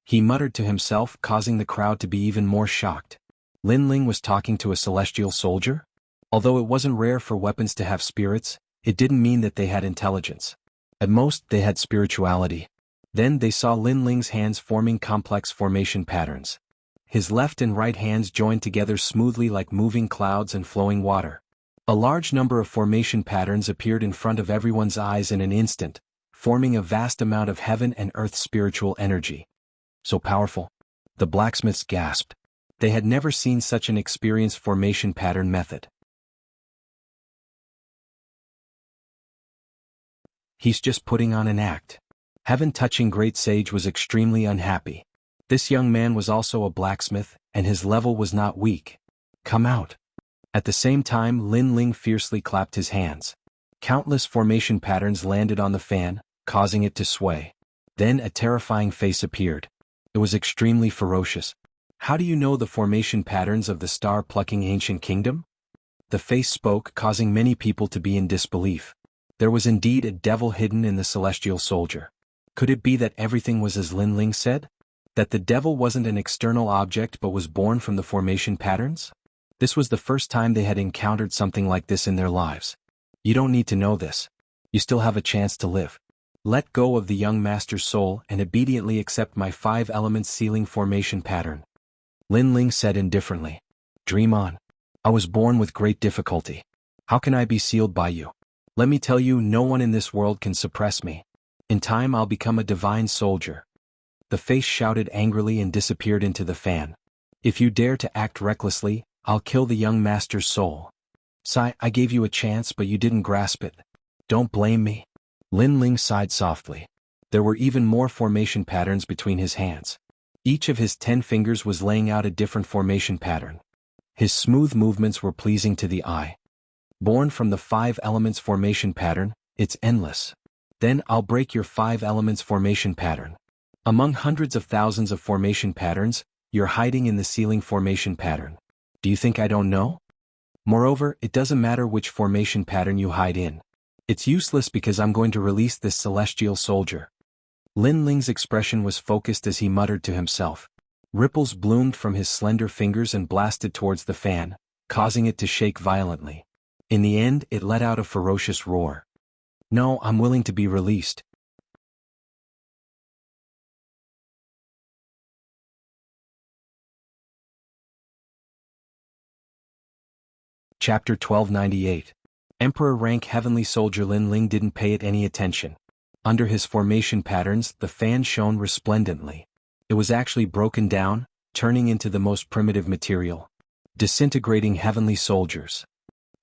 He muttered to himself, causing the crowd to be even more shocked. Lin Ling was talking to a celestial soldier? Although it wasn't rare for weapons to have spirits, it didn't mean that they had intelligence. At most, they had spirituality. Then they saw Lin Ling's hands forming complex formation patterns. His left and right hands joined together smoothly like moving clouds and flowing water. A large number of formation patterns appeared in front of everyone's eyes in an instant, forming a vast amount of heaven and earth spiritual energy. So powerful. The blacksmiths gasped. They had never seen such an experienced formation pattern method. He's just putting on an act. Heaven-touching great sage was extremely unhappy. This young man was also a blacksmith, and his level was not weak. Come out. At the same time, Lin Ling fiercely clapped his hands. Countless formation patterns landed on the fan, causing it to sway. Then a terrifying face appeared. It was extremely ferocious. How do you know the formation patterns of the star-plucking ancient kingdom? The face spoke, causing many people to be in disbelief. There was indeed a devil hidden in the celestial soldier. Could it be that everything was as Lin Ling said? That the devil wasn't an external object but was born from the formation patterns? This was the first time they had encountered something like this in their lives. You don't need to know this. You still have a chance to live. Let go of the young master's soul and obediently accept my 5 elements sealing formation pattern. Lin Ling said indifferently. Dream on. I was born with great difficulty. How can I be sealed by you? Let me tell you, no one in this world can suppress me. In time I'll become a divine soldier. The face shouted angrily and disappeared into the fan. If you dare to act recklessly, I'll kill the young master's soul. Sigh, I gave you a chance but you didn't grasp it. Don't blame me. Lin Ling sighed softly. There were even more formation patterns between his hands. Each of his 10 fingers was laying out a different formation pattern. His smooth movements were pleasing to the eye. Born from the 5 elements formation pattern, it's endless. Then I'll break your 5 elements formation pattern. Among hundreds of thousands of formation patterns, you're hiding in the sealing formation pattern. Do you think I don't know? Moreover, it doesn't matter which formation pattern you hide in. It's useless because I'm going to release this celestial soldier. Lin Ling's expression was focused as he muttered to himself. Ripples bloomed from his slender fingers and blasted towards the fan, causing it to shake violently. In the end, it let out a ferocious roar. No, I'm willing to be released. Chapter 1298. Emperor rank heavenly soldier Lin Ling didn't pay it any attention. Under his formation patterns, the fan shone resplendently. It was actually broken down, turning into the most primitive material. Disintegrating heavenly soldiers.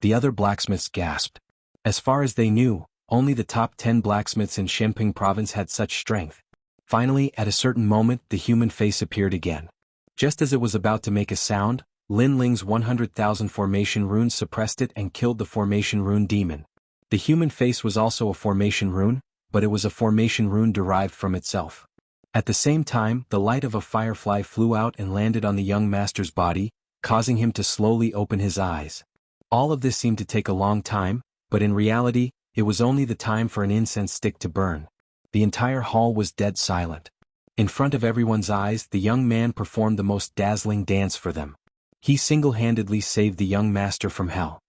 The other blacksmiths gasped. As far as they knew, only the top 10 blacksmiths in Shenping province had such strength. Finally, at a certain moment, the human face appeared again. Just as it was about to make a sound, Lin Ling's 100,000 formation runes suppressed it and killed the formation rune demon. The human face was also a formation rune, but it was a formation rune derived from itself. At the same time, the light of a firefly flew out and landed on the young master's body, causing him to slowly open his eyes. All of this seemed to take a long time, but in reality, it was only the time for an incense stick to burn. The entire hall was dead silent. In front of everyone's eyes, the young man performed the most dazzling dance for them. He single-handedly saved the young master from hell.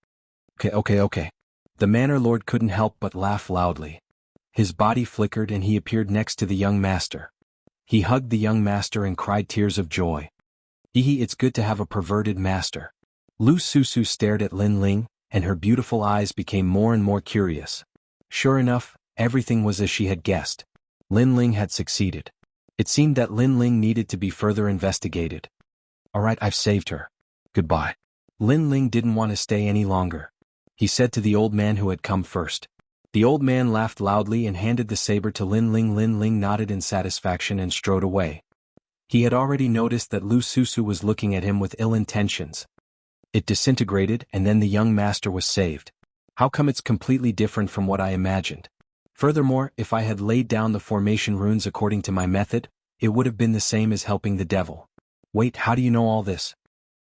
Okay. The Manor Lord couldn't help but laugh loudly. His body flickered and he appeared next to the young master. He hugged the young master and cried tears of joy. It's good to have a perverted master. Lu Susu stared at Lin Ling, and her beautiful eyes became more and more curious. Sure enough, everything was as she had guessed. Lin Ling had succeeded. It seemed that Lin Ling needed to be further investigated. Alright, I've saved her. Goodbye. Lin Ling didn't want to stay any longer. He said to the old man who had come first. The old man laughed loudly and handed the saber to Lin Ling. Lin Ling nodded in satisfaction and strode away. He had already noticed that Lu Susu was looking at him with ill intentions. It disintegrated and then the young master was saved. How come it's completely different from what I imagined? Furthermore, if I had laid down the formation runes according to my method, it would have been the same as helping the devil. Wait, how do you know all this?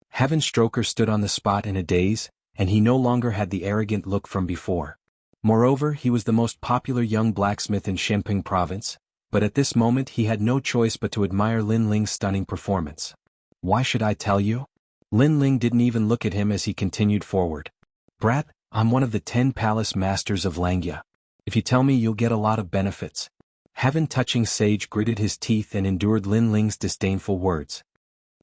Heaven Stroker stood on the spot in a daze, and he no longer had the arrogant look from before. Moreover, he was the most popular young blacksmith in Shenping province, but at this moment he had no choice but to admire Lin Ling's stunning performance. Why should I tell you? Lin Ling didn't even look at him as he continued forward. Brat, I'm one of the 10 palace masters of Langya. If you tell me, you'll get a lot of benefits. Heaven-touching sage gritted his teeth and endured Lin Ling's disdainful words.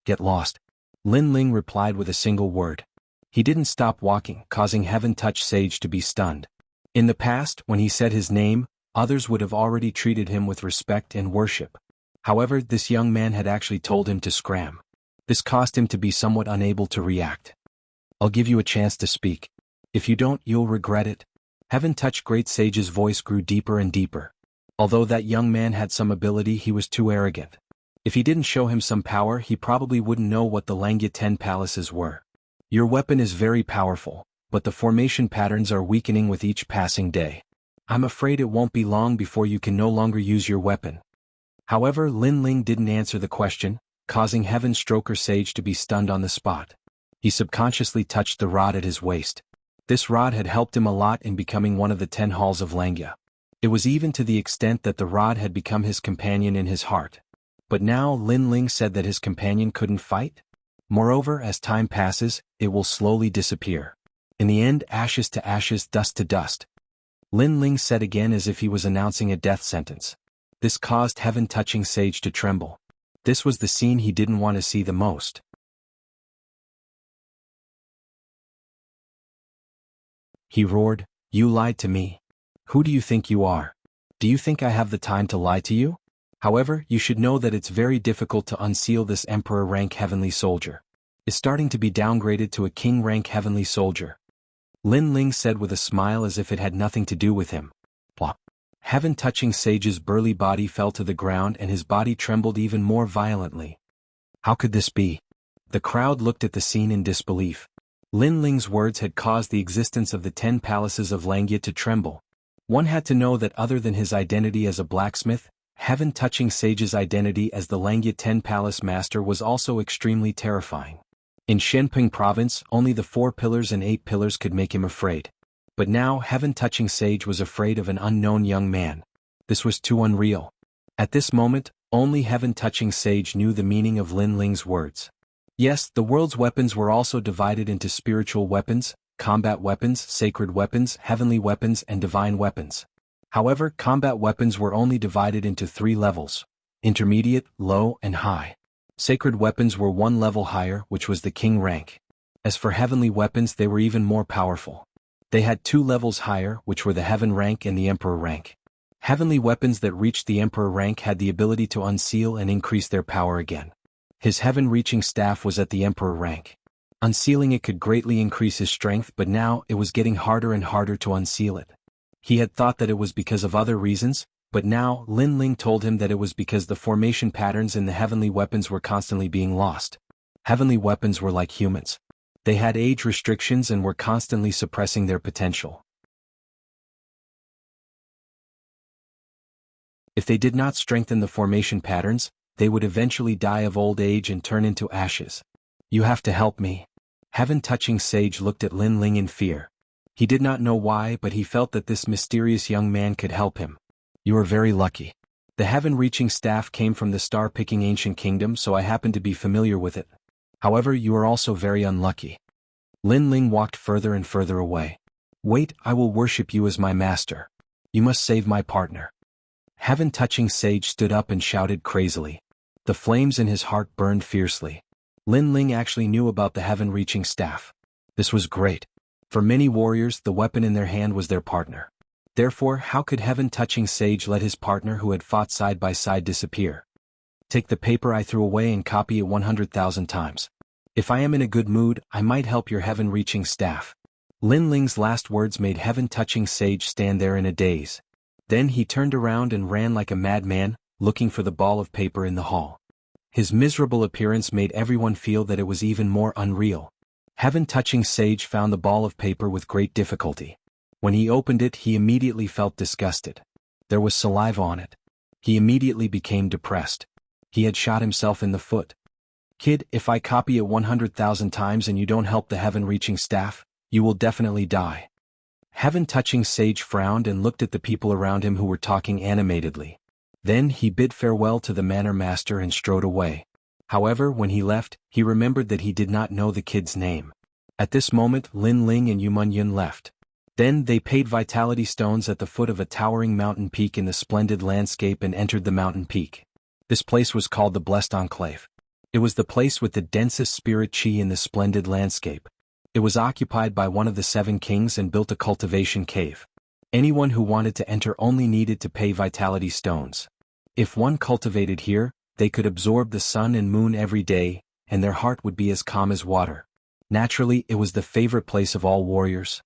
Get lost. Lin Ling replied with a single word. He didn't stop walking, causing Heaven-touch sage to be stunned. In the past, when he said his name, others would have already treated him with respect and worship. However, this young man had actually told him to scram. This caused him to be somewhat unable to react. I'll give you a chance to speak. If you don't, you'll regret it. Heaven-touch great sage's voice grew deeper and deeper. Although that young man had some ability, he was too arrogant. If he didn't show him some power, he probably wouldn't know what the Langya 10 palaces were. Your weapon is very powerful, but the formation patterns are weakening with each passing day. I'm afraid it won't be long before you can no longer use your weapon. However, Lin Ling didn't answer the question, causing Heaven Stroker Sage to be stunned on the spot. He subconsciously touched the rod at his waist. This rod had helped him a lot in becoming one of the 10 halls of Langya. It was even to the extent that the rod had become his companion in his heart. But now Lin Ling said that his companion couldn't fight? Moreover, as time passes, it will slowly disappear. In the end, ashes to ashes, dust to dust. Lin Ling said again as if he was announcing a death sentence. This caused Heaven-touching Sage to tremble. This was the scene he didn't want to see the most. He roared, "You lied to me. Who do you think you are? Do you think I have the time to lie to you? However, you should know that it's very difficult to unseal this Emperor rank Heavenly Soldier. Is starting to be downgraded to a King rank Heavenly Soldier." Lin Ling said with a smile as if it had nothing to do with him. Plop. Heaven-touching Sage's burly body fell to the ground and his body trembled even more violently. How could this be? The crowd looked at the scene in disbelief. Lin Ling's words had caused the existence of the 10 palaces of Langya to tremble. One had to know that other than his identity as a blacksmith, Heaven-touching Sage's identity as the Langya 10 Palace Master was also extremely terrifying. In Shenping Province, only the 4 pillars and 8 pillars could make him afraid. But now Heaven-touching Sage was afraid of an unknown young man. This was too unreal. At this moment, only Heaven-touching Sage knew the meaning of Lin Ling's words. Yes, the world's weapons were also divided into spiritual weapons, combat weapons, sacred weapons, heavenly weapons, and divine weapons. However, combat weapons were only divided into 3 levels: intermediate, low, and high. Sacred weapons were 1 level higher, which was the king rank. As for heavenly weapons, they were even more powerful. They had 2 levels higher, which were the heaven rank and the emperor rank. Heavenly weapons that reached the emperor rank had the ability to unseal and increase their power again. His heaven-reaching staff was at the emperor rank. Unsealing it could greatly increase his strength, but now it was getting harder and harder to unseal it. He had thought that it was because of other reasons, but now Lin Ling told him that it was because the formation patterns in the heavenly weapons were constantly being lost. Heavenly weapons were like humans. They had age restrictions and were constantly suppressing their potential. If they did not strengthen the formation patterns, they would eventually die of old age and turn into ashes. You have to help me. Heaven-touching Sage looked at Lin Ling in fear. He did not know why, but he felt that this mysterious young man could help him. You are very lucky. The heaven-reaching staff came from the star-picking ancient kingdom, so I happen to be familiar with it. However, you are also very unlucky. Lin Ling walked further and further away. Wait, I will worship you as my master. You must save my partner. Heaven-touching sage stood up and shouted crazily. The flames in his heart burned fiercely. Lin Ling actually knew about the heaven-reaching staff. This was great. For many warriors, the weapon in their hand was their partner. Therefore, how could heaven-touching sage let his partner who had fought side by side disappear? Take the paper I threw away and copy it 100,000 times. If I am in a good mood, I might help your heaven-reaching staff. Lin Ling's last words made heaven-touching sage stand there in a daze. Then he turned around and ran like a madman, looking for the ball of paper in the hall. His miserable appearance made everyone feel that it was even more unreal. Heaven-touching sage found the ball of paper with great difficulty. When he opened it, he immediately felt disgusted. There was saliva on it. He immediately became depressed. He had shot himself in the foot. Kid, if I copy it 100,000 times and you don't help the heaven-reaching staff, you will definitely die. Heaven-touching sage frowned and looked at the people around him who were talking animatedly. Then he bid farewell to the manor master and strode away. However, when he left, he remembered that he did not know the kid's name. At this moment, Lin Ling and Yu Munyun left. Then they paid vitality stones at the foot of a towering mountain peak in the splendid landscape and entered the mountain peak. This place was called the Blessed Enclave. It was the place with the densest spirit chi in the splendid landscape. It was occupied by one of the 7 kings and built a cultivation cave. Anyone who wanted to enter only needed to pay vitality stones. If one cultivated here, they could absorb the sun and moon every day, and their heart would be as calm as water. Naturally, it was the favorite place of all warriors.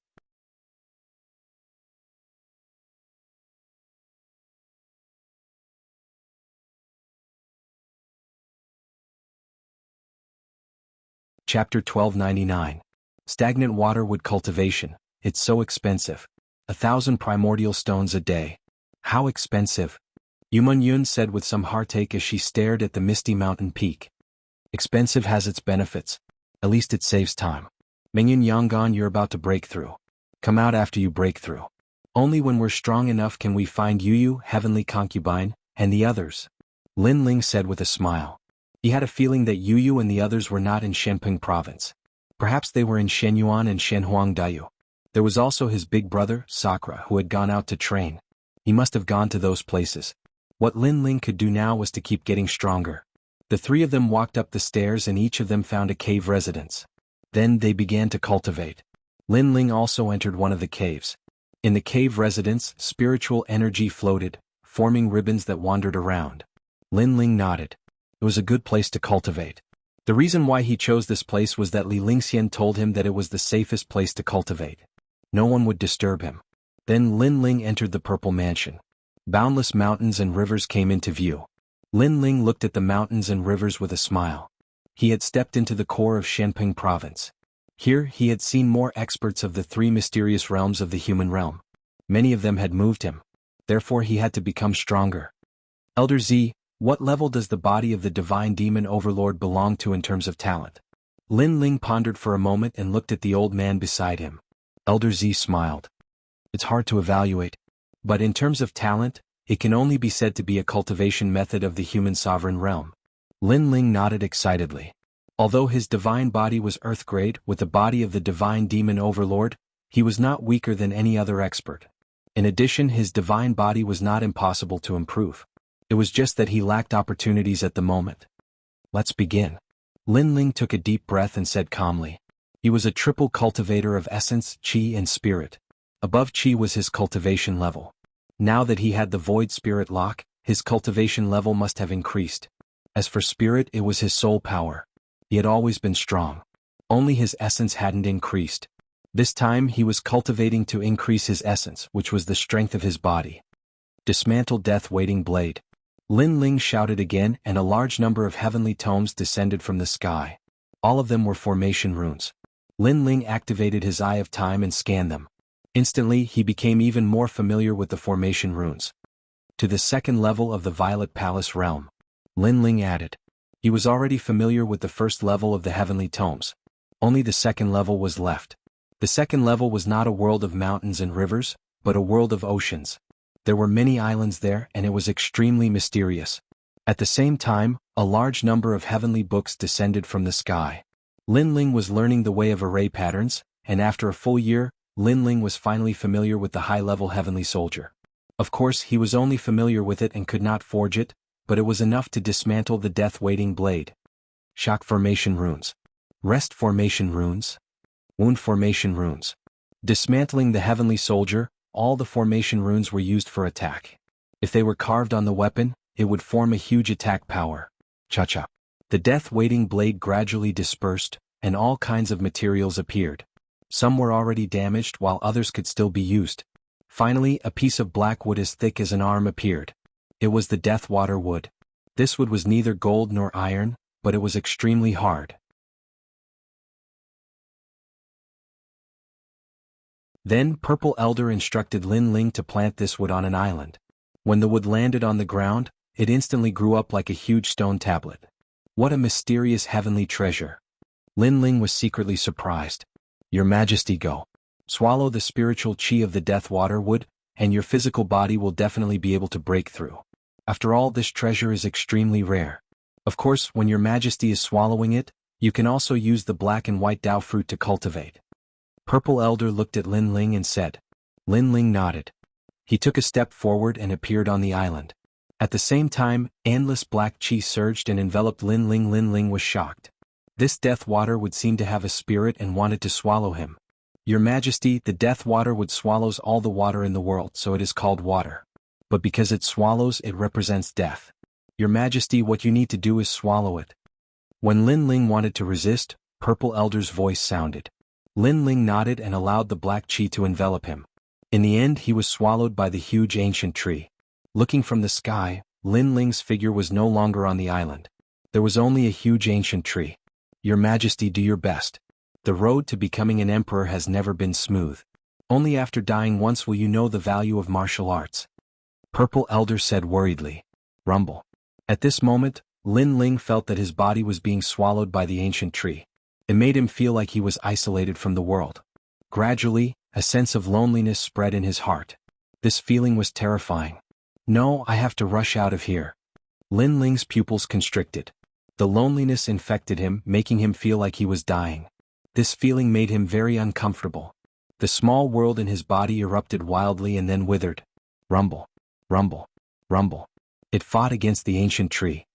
Chapter 1299. Stagnant water wood cultivation. It's so expensive. 1,000 primordial stones a day. How expensive? Yu Munyun said with some heartache as she stared at the misty mountain peak. Expensive has its benefits. At least it saves time. Mingyun Yanggan, you're about to break through. Come out after you break through. Only when we're strong enough can we find Yu, heavenly concubine, and the others. Lin Ling said with a smile. He had a feeling that Yu and the others were not in Shenping province. Perhaps they were in Shenyuan and Shenhuangdayu. There was also his big brother, Sakura, who had gone out to train. He must have gone to those places. What Lin Ling could do now was to keep getting stronger. The 3 of them walked up the stairs and each of them found a cave residence. Then they began to cultivate. Lin Ling also entered one of the caves. In the cave residence, spiritual energy floated, forming ribbons that wandered around. Lin Ling nodded. It was a good place to cultivate. The reason why he chose this place was that Li Lingxian told him that it was the safest place to cultivate. No one would disturb him. Then Lin Ling entered the purple mansion. Boundless mountains and rivers came into view. Lin Ling looked at the mountains and rivers with a smile. He had stepped into the core of Shenping province. Here he had seen more experts of the 3 mysterious realms of the human realm. Many of them had moved him. Therefore he had to become stronger. Elder Z, what level does the body of the divine demon overlord belong to in terms of talent? Lin Ling pondered for a moment and looked at the old man beside him. Elder Z smiled. It's hard to evaluate. But in terms of talent, it can only be said to be a cultivation method of the human sovereign realm. Lin Ling nodded excitedly. Although his divine body was earth grade with the body of the divine demon overlord, he was not weaker than any other expert. In addition, his divine body was not impossible to improve. It was just that he lacked opportunities at the moment. Let's begin. Lin Ling took a deep breath and said calmly. He was a triple cultivator of essence, chi and spirit. Above chi was his cultivation level. Now that he had the void spirit lock, his cultivation level must have increased. As for spirit, it was his soul power. He had always been strong. Only his essence hadn't increased. This time he was cultivating to increase his essence, which was the strength of his body. Dismantle death waiting blade. Lin Ling shouted again and a large number of heavenly tomes descended from the sky. All of them were formation runes. Lin Ling activated his Eye of Time and scanned them. Instantly he became even more familiar with the formation runes. To the 2nd level of the Violet Palace realm. Lin Ling added. He was already familiar with the 1st level of the heavenly tomes. Only the 2nd level was left. The 2nd level was not a world of mountains and rivers, but a world of oceans. There were many islands there and it was extremely mysterious. At the same time, a large number of heavenly books descended from the sky. Lin Ling was learning the way of array patterns, and after a full year, Lin Ling was finally familiar with the high-level heavenly soldier. Of course, he was only familiar with it and could not forge it, but it was enough to dismantle the death-waiting blade. Shock formation runes. Rest formation runes. Wound formation runes. Dismantling the heavenly soldier, all the formation runes were used for attack. If they were carved on the weapon, it would form a huge attack power. Cha-cha. The death-waiting blade gradually dispersed, and all kinds of materials appeared. Some were already damaged while others could still be used. Finally, a piece of black wood as thick as an arm appeared. It was the Deathwater wood. This wood was neither gold nor iron, but it was extremely hard. Then Purple Elder instructed Lin Ling to plant this wood on an island. When the wood landed on the ground, it instantly grew up like a huge stone tablet. What a mysterious heavenly treasure. Lin Ling was secretly surprised. Your Majesty, go. Swallow the spiritual chi of the Deathwater wood, and your physical body will definitely be able to break through. After all, this treasure is extremely rare. Of course, when your Majesty is swallowing it, you can also use the black and white Dao fruit to cultivate. Purple Elder looked at Lin Ling and said. Lin Ling nodded. He took a step forward and appeared on the island. At the same time, endless black chi surged and enveloped Lin Ling. Lin Ling was shocked. This death water would seem to have a spirit and wanted to swallow him. Your Majesty, the death water would swallows all the water in the world, so it is called water. But because it swallows, it represents death. Your Majesty, what you need to do is swallow it. When Lin Ling wanted to resist, Purple Elder's voice sounded. Lin Ling nodded and allowed the black chi to envelop him. In the end, he was swallowed by the huge ancient tree. Looking from the sky, Lin Ling's figure was no longer on the island. There was only a huge ancient tree. Your Majesty, do your best. The road to becoming an emperor has never been smooth. Only after dying once will you know the value of martial arts. Purple Elder said worriedly. Rumble. At this moment, Lin Ling felt that his body was being swallowed by the ancient tree. It made him feel like he was isolated from the world. Gradually, a sense of loneliness spread in his heart. This feeling was terrifying. No, I have to rush out of here. Lin Ling's pupils constricted. The loneliness infected him, making him feel like he was dying. This feeling made him very uncomfortable. The small world in his body erupted wildly and then withered. Rumble. Rumble. Rumble. It fought against the ancient tree.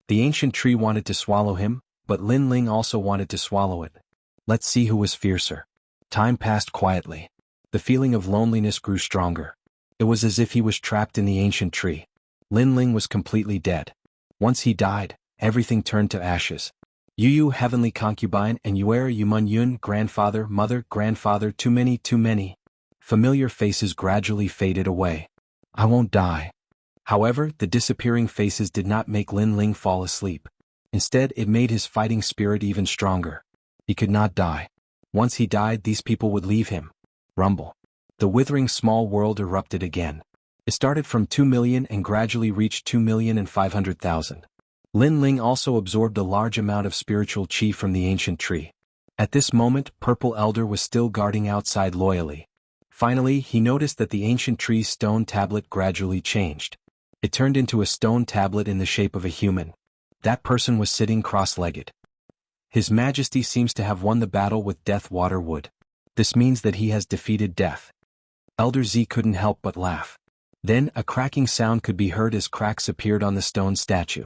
The ancient tree wanted to swallow him, but Lin Ling also wanted to swallow it. Let's see who was fiercer. Time passed quietly. The feeling of loneliness grew stronger. It was as if he was trapped in the ancient tree. Lin Ling was completely dead. Once he died, everything turned to ashes. Yu heavenly concubine and Yuera Yumun Yun grandfather, mother, grandfather, too many. Familiar faces gradually faded away. I won't die. However, the disappearing faces did not make Lin Ling fall asleep. Instead, it made his fighting spirit even stronger. He could not die. Once he died, these people would leave him. Rumble. The withering small world erupted again. It started from 2 million and gradually reached 2,500,000. Lin Ling also absorbed a large amount of spiritual chi from the ancient tree. At this moment, Purple Elder was still guarding outside loyally. Finally, he noticed that the ancient tree's stone tablet gradually changed. It turned into a stone tablet in the shape of a human. That person was sitting cross-legged. His Majesty seems to have won the battle with Deathwater wood. This means that he has defeated death. Elder Z couldn't help but laugh. Then a cracking sound could be heard as cracks appeared on the stone statue.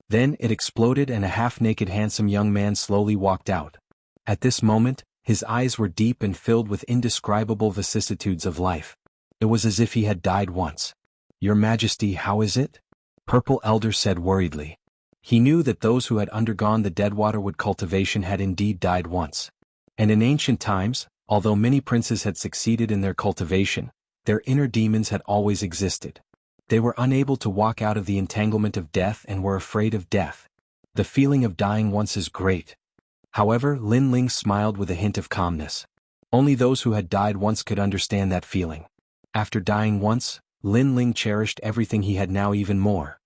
Then it exploded and a half-naked handsome young man slowly walked out. At this moment, his eyes were deep and filled with indescribable vicissitudes of life. It was as if he had died once. Your Majesty, how is it? Purple Elder said worriedly. He knew that those who had undergone the Deadwater wood cultivation had indeed died once. And in ancient times, although many princes had succeeded in their cultivation, their inner demons had always existed. They were unable to walk out of the entanglement of death and were afraid of death. The feeling of dying once is great. However, Lin Ling smiled with a hint of calmness. Only those who had died once could understand that feeling. After dying once, Lin Ling cherished everything he had now even more.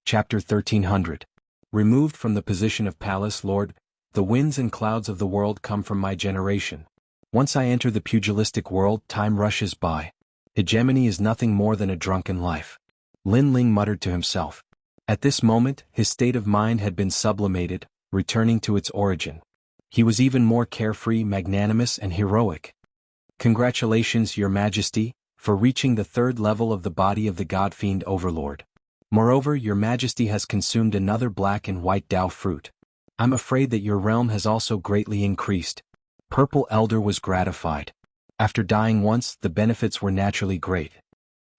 Chapter 1300. Removed from the position of palace lord, the winds and clouds of the world come from my generation. Once I enter the pugilistic world, time rushes by. Hegemony is nothing more than a drunken life. Lin Ling muttered to himself. At this moment, his state of mind had been sublimated, returning to its origin. He was even more carefree, magnanimous, and heroic. Congratulations, Your Majesty, for reaching the third level of the body of the God-fiend overlord. Moreover, Your Majesty has consumed another black and white Dao fruit. I'm afraid that your realm has also greatly increased. Purple Elder was gratified. After dying once, the benefits were naturally great.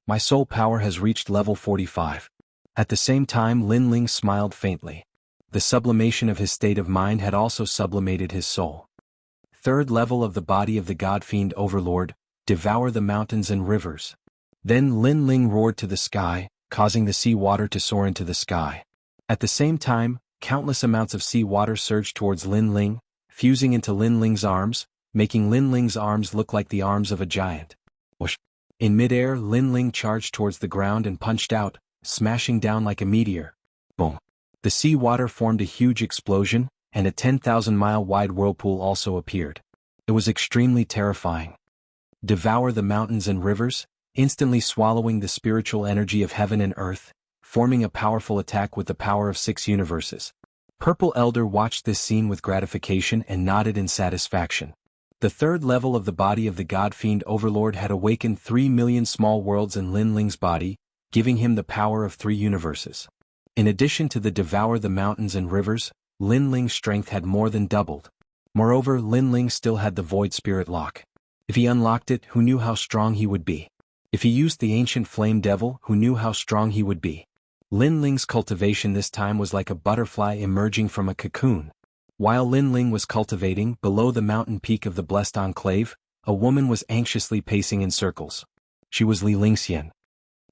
My soul power has reached level 45. At the same time, Lin Ling smiled faintly. The sublimation of his state of mind had also sublimated his soul. Third level of the body of the God-fiend overlord, devour the mountains and rivers. Then Lin Ling roared to the sky, causing the sea water to soar into the sky. At the same time, countless amounts of sea water surged towards Lin Ling, fusing into Lin Ling's arms, making Lin Ling's arms look like the arms of a giant. Whoosh! In midair, Lin Ling charged towards the ground and punched out, smashing down like a meteor. Boom! The sea water formed a huge explosion, and a 10,000-mile-wide whirlpool also appeared. It was extremely terrifying. Devour the mountains and rivers, instantly swallowing the spiritual energy of heaven and earth, forming a powerful attack with the power of 6 universes. Purple Elder watched this scene with gratification and nodded in satisfaction. The third level of the body of the God-fiend overlord had awakened 3 million small worlds in Lin Ling's body, giving him the power of 3 universes. In addition to the devour the mountains and rivers, Lin Ling's strength had more than doubled. Moreover, Lin Ling still had the Void Spirit Lock. If he unlocked it, who knew how strong he would be? If he used the ancient Flame Devil, who knew how strong he would be? Lin Ling's cultivation this time was like a butterfly emerging from a cocoon. While Lin Ling was cultivating, below the mountain peak of the Blessed Enclave, a woman was anxiously pacing in circles. She was Li Lingxian.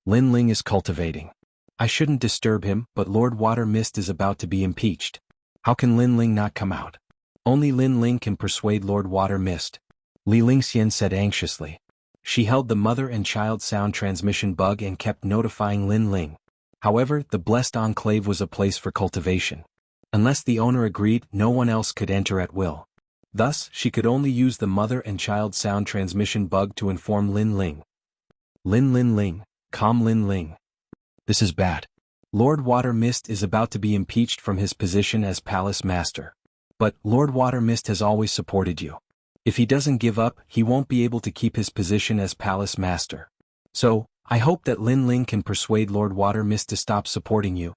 Lin Ling is cultivating. I shouldn't disturb him, but Lord Water Mist is about to be impeached. How can Lin Ling not come out? Only Lin Ling can persuade Lord Water Mist. Li Lingxian said anxiously. She held the mother and child sound transmission bug and kept notifying Lin Ling. However, the Blessed Enclave was a place for cultivation. Unless the owner agreed, no one else could enter at will. Thus, she could only use the mother and child sound transmission bug to inform Lin Ling. Lin Ling, calm Lin Ling. This is bad. Lord Water Mist is about to be impeached from his position as Palace Master. But Lord Water Mist has always supported you. If he doesn't give up, he won't be able to keep his position as Palace Master. So, I hope that Lin Ling can persuade Lord Water Mist to stop supporting you.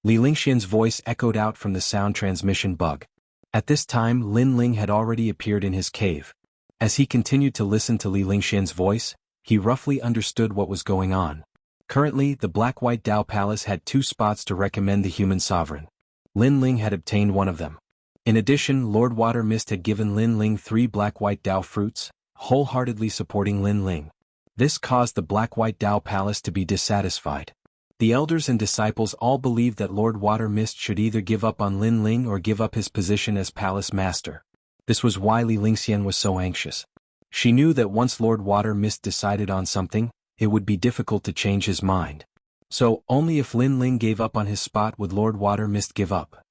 Li Lingxian's voice echoed out from the sound transmission bug. At this time, Lin Ling had already appeared in his cave. As he continued to listen to Li Lingxian's voice, he roughly understood what was going on. Currently, the Black-White Dao Palace had 2 spots to recommend the human sovereign. Lin Ling had obtained one of them. In addition, Lord Water Mist had given Lin Ling 3 Black-White Dao fruits, wholeheartedly supporting Lin Ling. This caused the Black-White Dao Palace to be dissatisfied. The elders and disciples all believed that Lord Water Mist should either give up on Lin Ling or give up his position as Palace Master. This was why Li Lingxian was so anxious. She knew that once Lord Water Mist decided on something, it would be difficult to change his mind. So, only if Lin Ling gave up on his spot would Lord Water Mist give up.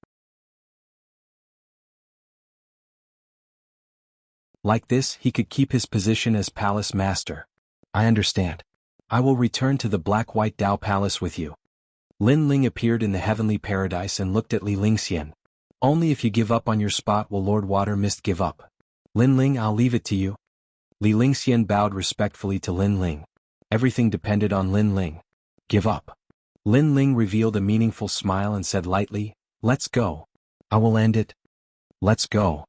Like this, he could keep his position as Palace Master. I understand. I will return to the Black-White Dao Palace with you. Lin Ling appeared in the heavenly paradise and looked at Li Lingxian. Only if you give up on your spot will Lord Water Mist give up. Lin Ling, I'll leave it to you. Li Lingxian bowed respectfully to Lin Ling. Everything depended on Lin Ling. Give up. Lin Ling revealed a meaningful smile and said lightly, let's go. I will end it. Let's go.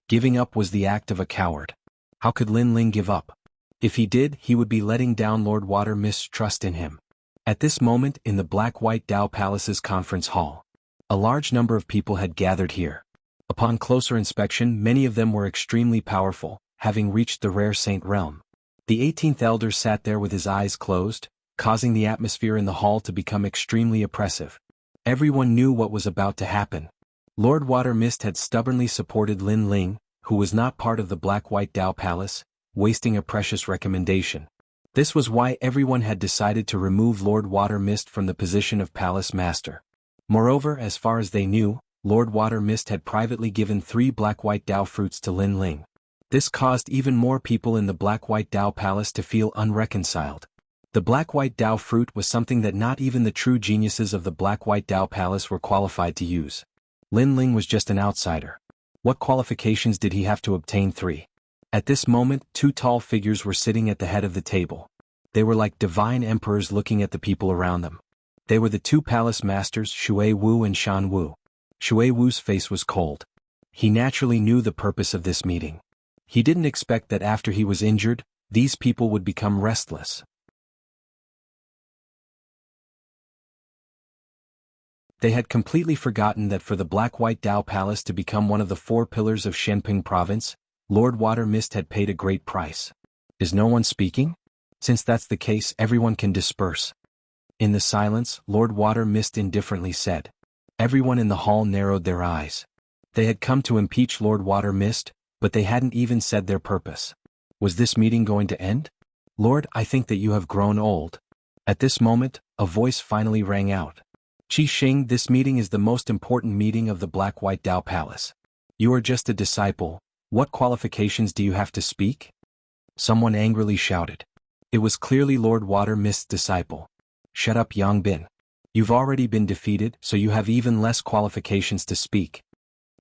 Giving up was the act of a coward. How could Lin Ling give up? If he did, he would be letting down Lord Water Mist's trust in him. At this moment, in the Black-White Dao Palace's conference hall, a large number of people had gathered here. Upon closer inspection, many of them were extremely powerful, having reached the rare saint realm. The 18th elder sat there with his eyes closed, causing the atmosphere in the hall to become extremely oppressive. Everyone knew what was about to happen. Lord Water Mist had stubbornly supported Lin Ling, who was not part of the Black-White Dao Palace, wasting a precious recommendation. This was why everyone had decided to remove Lord Water Mist from the position of Palace Master. Moreover, as far as they knew, Lord Water Mist had privately given 3 black-white Dao fruits to Lin Ling. This caused even more people in the black-white Dao palace to feel unreconciled. The black-white Dao fruit was something that not even the true geniuses of the black-white Dao palace were qualified to use. Lin Ling was just an outsider. What qualifications did he have to obtain 3? At this moment, 2 tall figures were sitting at the head of the table. They were like divine emperors looking at the people around them. They were the 2 palace masters, Shui Wu and Shan Wu. Shui Wu's face was cold. He naturally knew the purpose of this meeting. He didn't expect that after he was injured, these people would become restless. They had completely forgotten that for the black-white Dao Palace to become one of the 4 pillars of Shenping Province, Lord Water Mist had paid a great price. Is no one speaking? Since that's the case, everyone can disperse. In the silence, Lord Water Mist indifferently said. Everyone in the hall narrowed their eyes. They had come to impeach Lord Water Mist, but they hadn't even said their purpose. Was this meeting going to end? Lord, I think that you have grown old. At this moment, a voice finally rang out. Qi Xing, this meeting is the most important meeting of the Black-White Dao Palace. You are just a disciple. What qualifications do you have to speak? Someone angrily shouted. It was clearly Lord Water Mist's disciple. Shut up, Yang Bin. You've already been defeated, so you have even less qualifications to speak.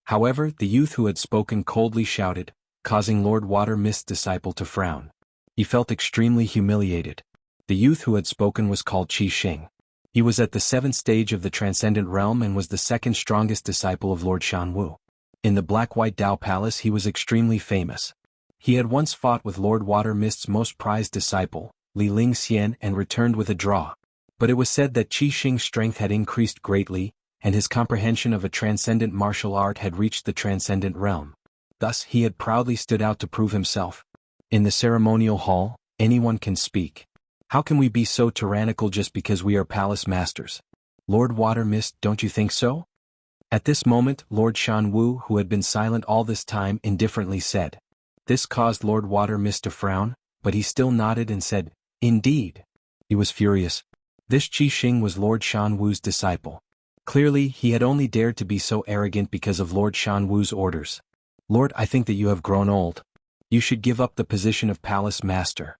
However, the youth who had spoken coldly shouted, causing Lord Water Mist's disciple to frown. He felt extremely humiliated. The youth who had spoken was called Qi Xing. He was at the 7th stage of the Transcendent Realm and was the 2nd strongest disciple of Lord Shan Wu. In the Black-White Dao Palace he was extremely famous. He had once fought with Lord Water Mist's most prized disciple, Li Ling Xian, and returned with a draw. But it was said that Qi Xing's strength had increased greatly, and his comprehension of a transcendent martial art had reached the Transcendent Realm. Thus he had proudly stood out to prove himself. In the ceremonial hall, anyone can speak. How can we be so tyrannical just because we are palace masters? Lord Water Mist, don't you think so? At this moment, Lord Shan Wu, who had been silent all this time, indifferently said. This caused Lord Water Mist to frown, but he still nodded and said, Indeed. He was furious. This Qi Xing was Lord Shan Wu's disciple. Clearly, he had only dared to be so arrogant because of Lord Shan Wu's orders. Lord, I think that you have grown old. You should give up the position of palace master.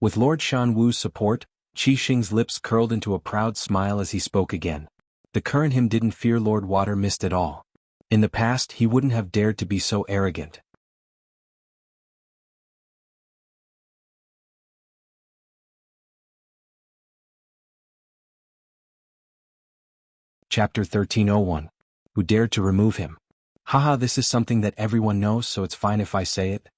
With Lord Shan Wu's support, Qi Xing's lips curled into a proud smile as he spoke again. The current him didn't fear Lord Water Mist at all. In the past he wouldn't have dared to be so arrogant. Chapter 1301. Who dared to remove him? Haha, this is something that everyone knows, so it's fine if I say it.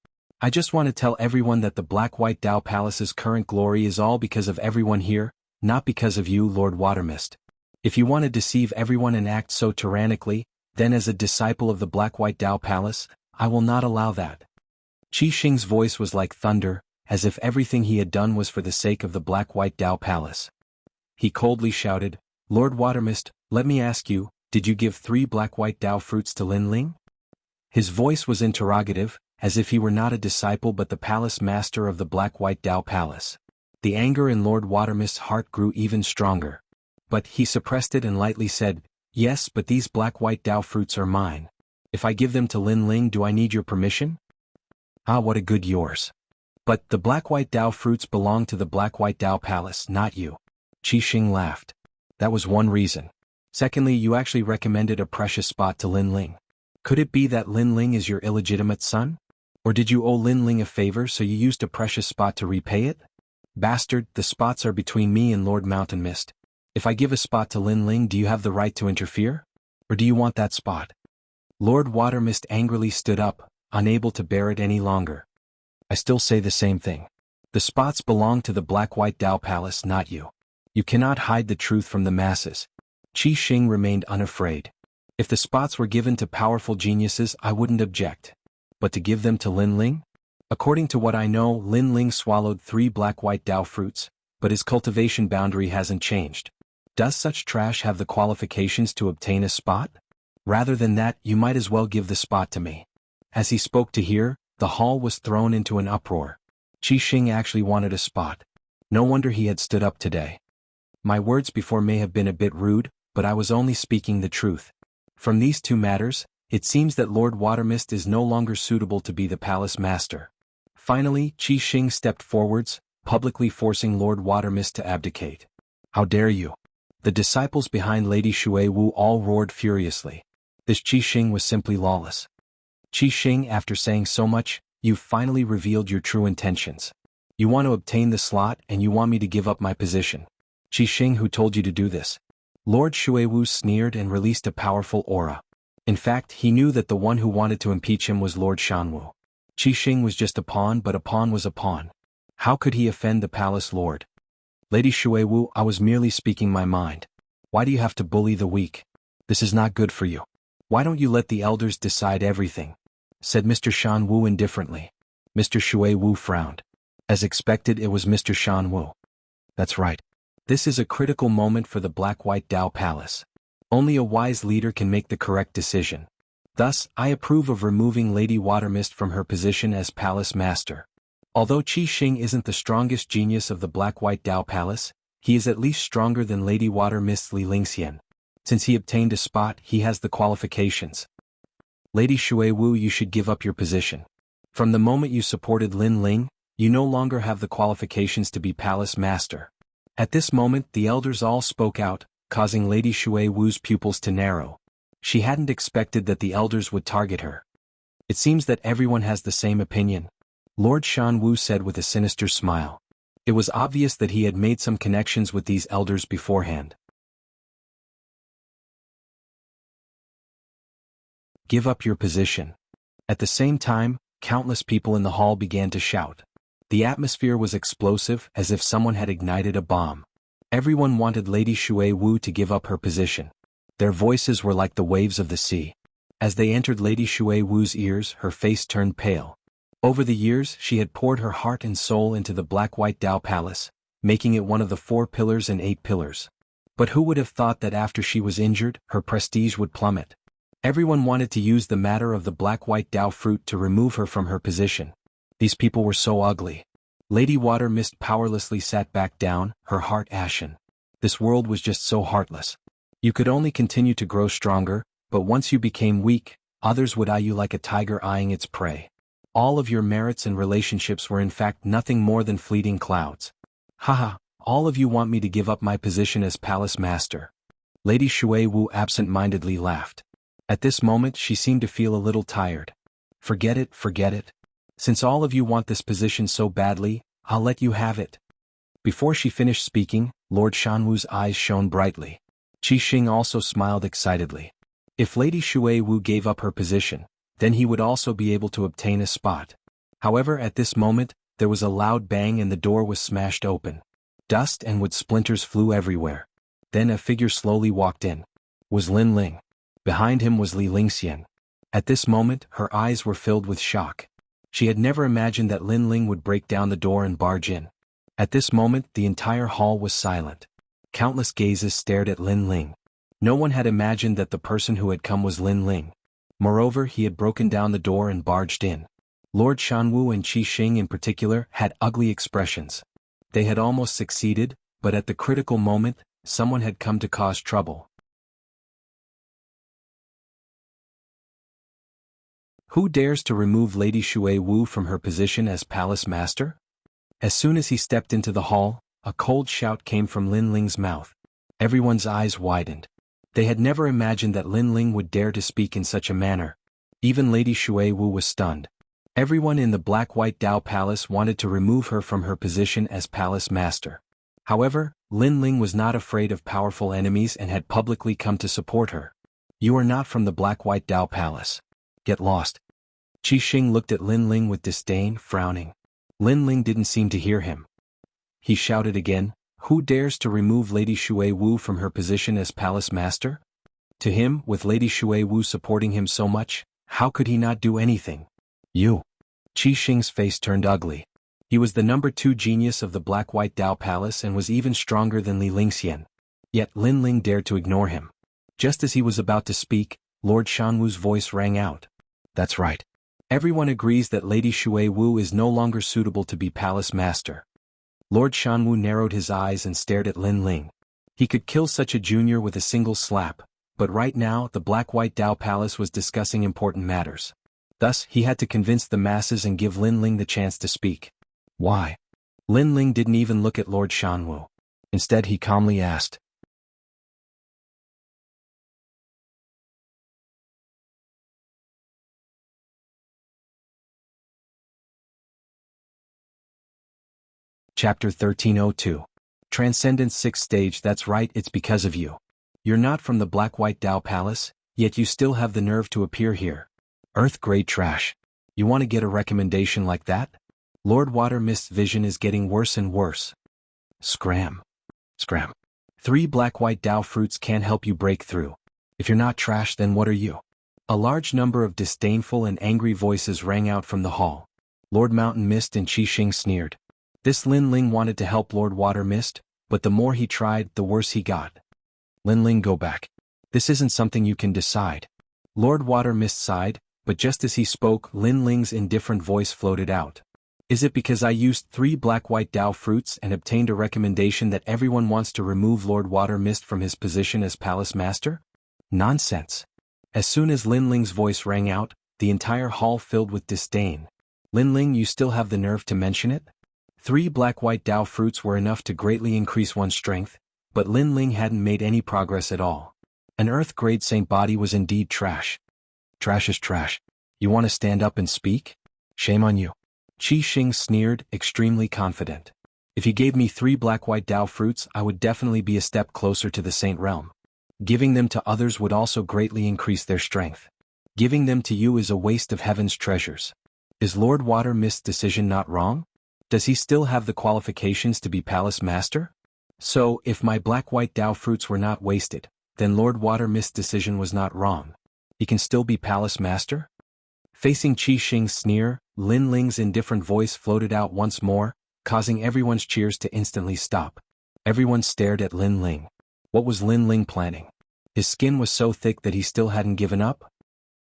I just want to tell everyone that the Black-White Dao Palace's current glory is all because of everyone here, not because of you, Lord Water Mist. If you want to deceive everyone and act so tyrannically, then as a disciple of the Black-White Dao Palace, I will not allow that. Qi Xing's voice was like thunder, as if everything he had done was for the sake of the Black-White Dao Palace. He coldly shouted, Lord Water Mist, let me ask you, did you give 3 Black-White Dao fruits to Lin Ling? His voice was interrogative, as if he were not a disciple but the palace master of the Black-White Dao Palace. The anger in Lord Water Mist's heart grew even stronger. But he suppressed it and lightly said, Yes, but these Black-White Dao fruits are mine. If I give them to Lin Ling, do I need your permission? Ah, what a good yours. But the Black-White Dao fruits belong to the Black-White Dao Palace, not you. Qi Xing laughed. That was one reason. Secondly, you actually recommended a precious spot to Lin Ling. Could it be that Lin Ling is your illegitimate son? Or did you owe Lin Ling a favor so you used a precious spot to repay it? Bastard, the spots are between me and Lord Mountain Mist. If I give a spot to Lin Ling, do you have the right to interfere? Or do you want that spot? Lord Water Mist angrily stood up, unable to bear it any longer. I still say the same thing. The spots belong to the Black-White Dao Palace, not you. You cannot hide the truth from the masses. Qi Xing remained unafraid. If the spots were given to powerful geniuses, I wouldn't object. But to give them to Lin Ling? According to what I know, Lin Ling swallowed 3 Black-White Dao fruits, but his cultivation boundary hasn't changed. Does such trash have the qualifications to obtain a spot? Rather than that, you might as well give the spot to me. As he spoke to hear, the hall was thrown into an uproar. Qi Xing actually wanted a spot. No wonder he had stood up today. My words before may have been a bit rude, but I was only speaking the truth. From these two matters, it seems that Lord Watermist is no longer suitable to be the palace master. Finally, Qi Xing stepped forwards, publicly forcing Lord Watermist to abdicate. How dare you? The disciples behind Lady Shui Wu all roared furiously. This Qi Xing was simply lawless. Qi Xing, after saying so much, you've finally revealed your true intentions. You want to obtain the slot and you want me to give up my position. Qi Xing, who told you to do this? Lord Shui Wu sneered and released a powerful aura. In fact, he knew that the one who wanted to impeach him was Lord Shanwu. Qi Xing was just a pawn, but a pawn was a pawn. How could he offend the palace lord? Lady Shui Wu, I was merely speaking my mind. Why do you have to bully the weak? This is not good for you. Why don't you let the elders decide everything? Said Mr. Shan Wu indifferently. Mr. Shui Wu frowned. As expected, it was Mr. Shan Wu. That's right. This is a critical moment for the Black-White Dao Palace. Only a wise leader can make the correct decision. Thus, I approve of removing Lady Watermist from her position as palace master. Although Qi Xing isn't the strongest genius of the Black-White Dao Palace, he is at least stronger than Lady Watermist's Li Lingxian. Since he obtained a spot, he has the qualifications. Lady Shui Wu, you should give up your position. From the moment you supported Lin Ling, you no longer have the qualifications to be palace master. At this moment, the elders all spoke out, causing Lady Shui Wu's pupils to narrow. She hadn't expected that the elders would target her. It seems that everyone has the same opinion. Lord Shan Wu said with a sinister smile. It was obvious that he had made some connections with these elders beforehand. Give up your position. At the same time, countless people in the hall began to shout. The atmosphere was explosive, as if someone had ignited a bomb. Everyone wanted Lady Shui Wu to give up her position. Their voices were like the waves of the sea. As they entered Lady Shui Wu's ears, her face turned pale. Over the years, she had poured her heart and soul into the Black-White Dao Palace, making it one of the 4 pillars and 8 pillars. But who would have thought that after she was injured, her prestige would plummet? Everyone wanted to use the matter of the Black-White Dao fruit to remove her from her position. These people were so ugly. Lady Watermist powerlessly sat back down, her heart ashen. This world was just so heartless. You could only continue to grow stronger, but once you became weak, others would eye you like a tiger eyeing its prey. All of your merits and relationships were in fact nothing more than fleeting clouds. Haha, all of you want me to give up my position as palace master. Lady Shui Wu absent-mindedly laughed. At this moment she seemed to feel a little tired. Forget it, forget it. Since all of you want this position so badly, I'll let you have it. Before she finished speaking, Lord Shanwu's eyes shone brightly. Qi Xing also smiled excitedly. If Lady Shui Wu gave up her position, then he would also be able to obtain a spot. However, at this moment, there was a loud bang and the door was smashed open. Dust and wood splinters flew everywhere. Then a figure slowly walked in. Was Lin Ling. Behind him was Li Lingxian. At this moment, her eyes were filled with shock. She had never imagined that Lin Ling would break down the door and barge in. At this moment, the entire hall was silent. Countless gazes stared at Lin Ling. No one had imagined that the person who had come was Lin Ling. Moreover, he had broken down the door and barged in. Lord Shanwu and Qi Xing in particular had ugly expressions. They had almost succeeded, but at the critical moment, someone had come to cause trouble. Who dares to remove Lady Shui Wu from her position as palace master? As soon as he stepped into the hall, a cold shout came from Lin Ling's mouth. Everyone's eyes widened. They had never imagined that Lin Ling would dare to speak in such a manner. Even Lady Shui Wu was stunned. Everyone in the Black-White Dao Palace wanted to remove her from her position as palace master. However, Lin Ling was not afraid of powerful enemies and had publicly come to support her. You are not from the Black-White Dao Palace. Get lost. Qi Xing looked at Lin Ling with disdain, frowning. Lin Ling didn't seem to hear him. He shouted again, who dares to remove Lady Shui Wu from her position as palace master? To him, with Lady Shui Wu supporting him so much, how could he not do anything? You. Qi Xing's face turned ugly. He was the number 2 genius of the Black-White Dao Palace and was even stronger than Li Lingxian. Yet Lin Ling dared to ignore him. Just as he was about to speak, Lord Shanwu's voice rang out. That's right. Everyone agrees that Lady Shui Wu is no longer suitable to be palace master. Lord Shanwu narrowed his eyes and stared at Lin Ling. He could kill such a junior with a single slap, but right now the Black-White Dao Palace was discussing important matters. Thus, he had to convince the masses and give Lin Ling the chance to speak. Why? Lin Ling didn't even look at Lord Shanwu. Instead, he calmly asked. Chapter 1302. Transcendence 6th Stage. That's right, it's because of you. You're not from the Black-White Dao Palace, yet you still have the nerve to appear here. Earth-grade trash. You want to get a recommendation like that? Lord Water Mist's vision is getting worse and worse. Scram. Scram. 3 Black-White Dao fruits can't help you break through. If you're not trash, then what are you? A large number of disdainful and angry voices rang out from the hall. Lord Mountain Mist and Qi Xing sneered. This Lin Ling wanted to help Lord Water Mist, but the more he tried, the worse he got. Lin Ling, go back. This isn't something you can decide. Lord Water Mist sighed, but just as he spoke, Lin Ling's indifferent voice floated out. Is it because I used 3 Black-White Dao fruits and obtained a recommendation that everyone wants to remove Lord Water Mist from his position as Palace Master? Nonsense. As soon as Lin Ling's voice rang out, the entire hall filled with disdain. Lin Ling, you still have the nerve to mention it? 3 Black-White Dao fruits were enough to greatly increase one's strength, but Lin Ling hadn't made any progress at all. An Earth-grade saint body was indeed trash. Trash is trash. You want to stand up and speak? Shame on you. Qi Xing sneered, extremely confident. If you gave me 3 Black-White Dao fruits, I would definitely be a step closer to the saint realm. Giving them to others would also greatly increase their strength. Giving them to you is a waste of heaven's treasures. Is Lord Water Mist's decision not wrong? Does he still have the qualifications to be Palace Master? So, if my Black-White Dao fruits were not wasted, then Lord Water Mist's decision was not wrong. He can still be Palace Master? Facing Qi Xing's sneer, Lin Ling's indifferent voice floated out once more, causing everyone's cheers to instantly stop. Everyone stared at Lin Ling. What was Lin Ling planning? His skin was so thick that he still hadn't given up?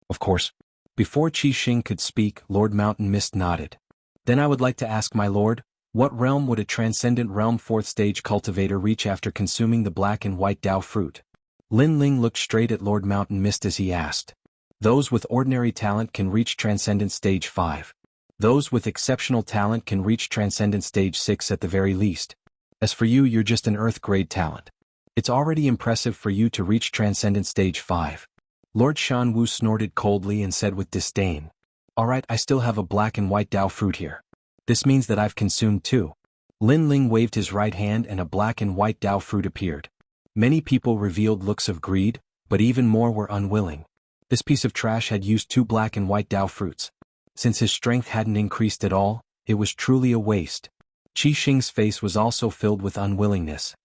Of course. Before Qi Xing could speak, Lord Mountain Mist nodded. Then I would like to ask my lord, what realm would a transcendent realm 4th stage cultivator reach after consuming the Black and White Dao fruit? Lin Ling looked straight at Lord Mountain Mist as he asked. Those with ordinary talent can reach Transcendent Stage 5. Those with exceptional talent can reach Transcendent Stage 6 at the very least. As for you, you're just an Earth-grade talent. It's already impressive for you to reach Transcendent Stage 5. Lord Shanwu snorted coldly and said with disdain. Alright, I still have a Black and White Dao fruit here. This means that I've consumed 2. Lin Ling waved his right hand and a Black and White Dao fruit appeared. Many people revealed looks of greed, but even more were unwilling. This piece of trash had used 2 Black and White Dao fruits. Since his strength hadn't increased at all, it was truly a waste. Qi Xing's face was also filled with unwillingness.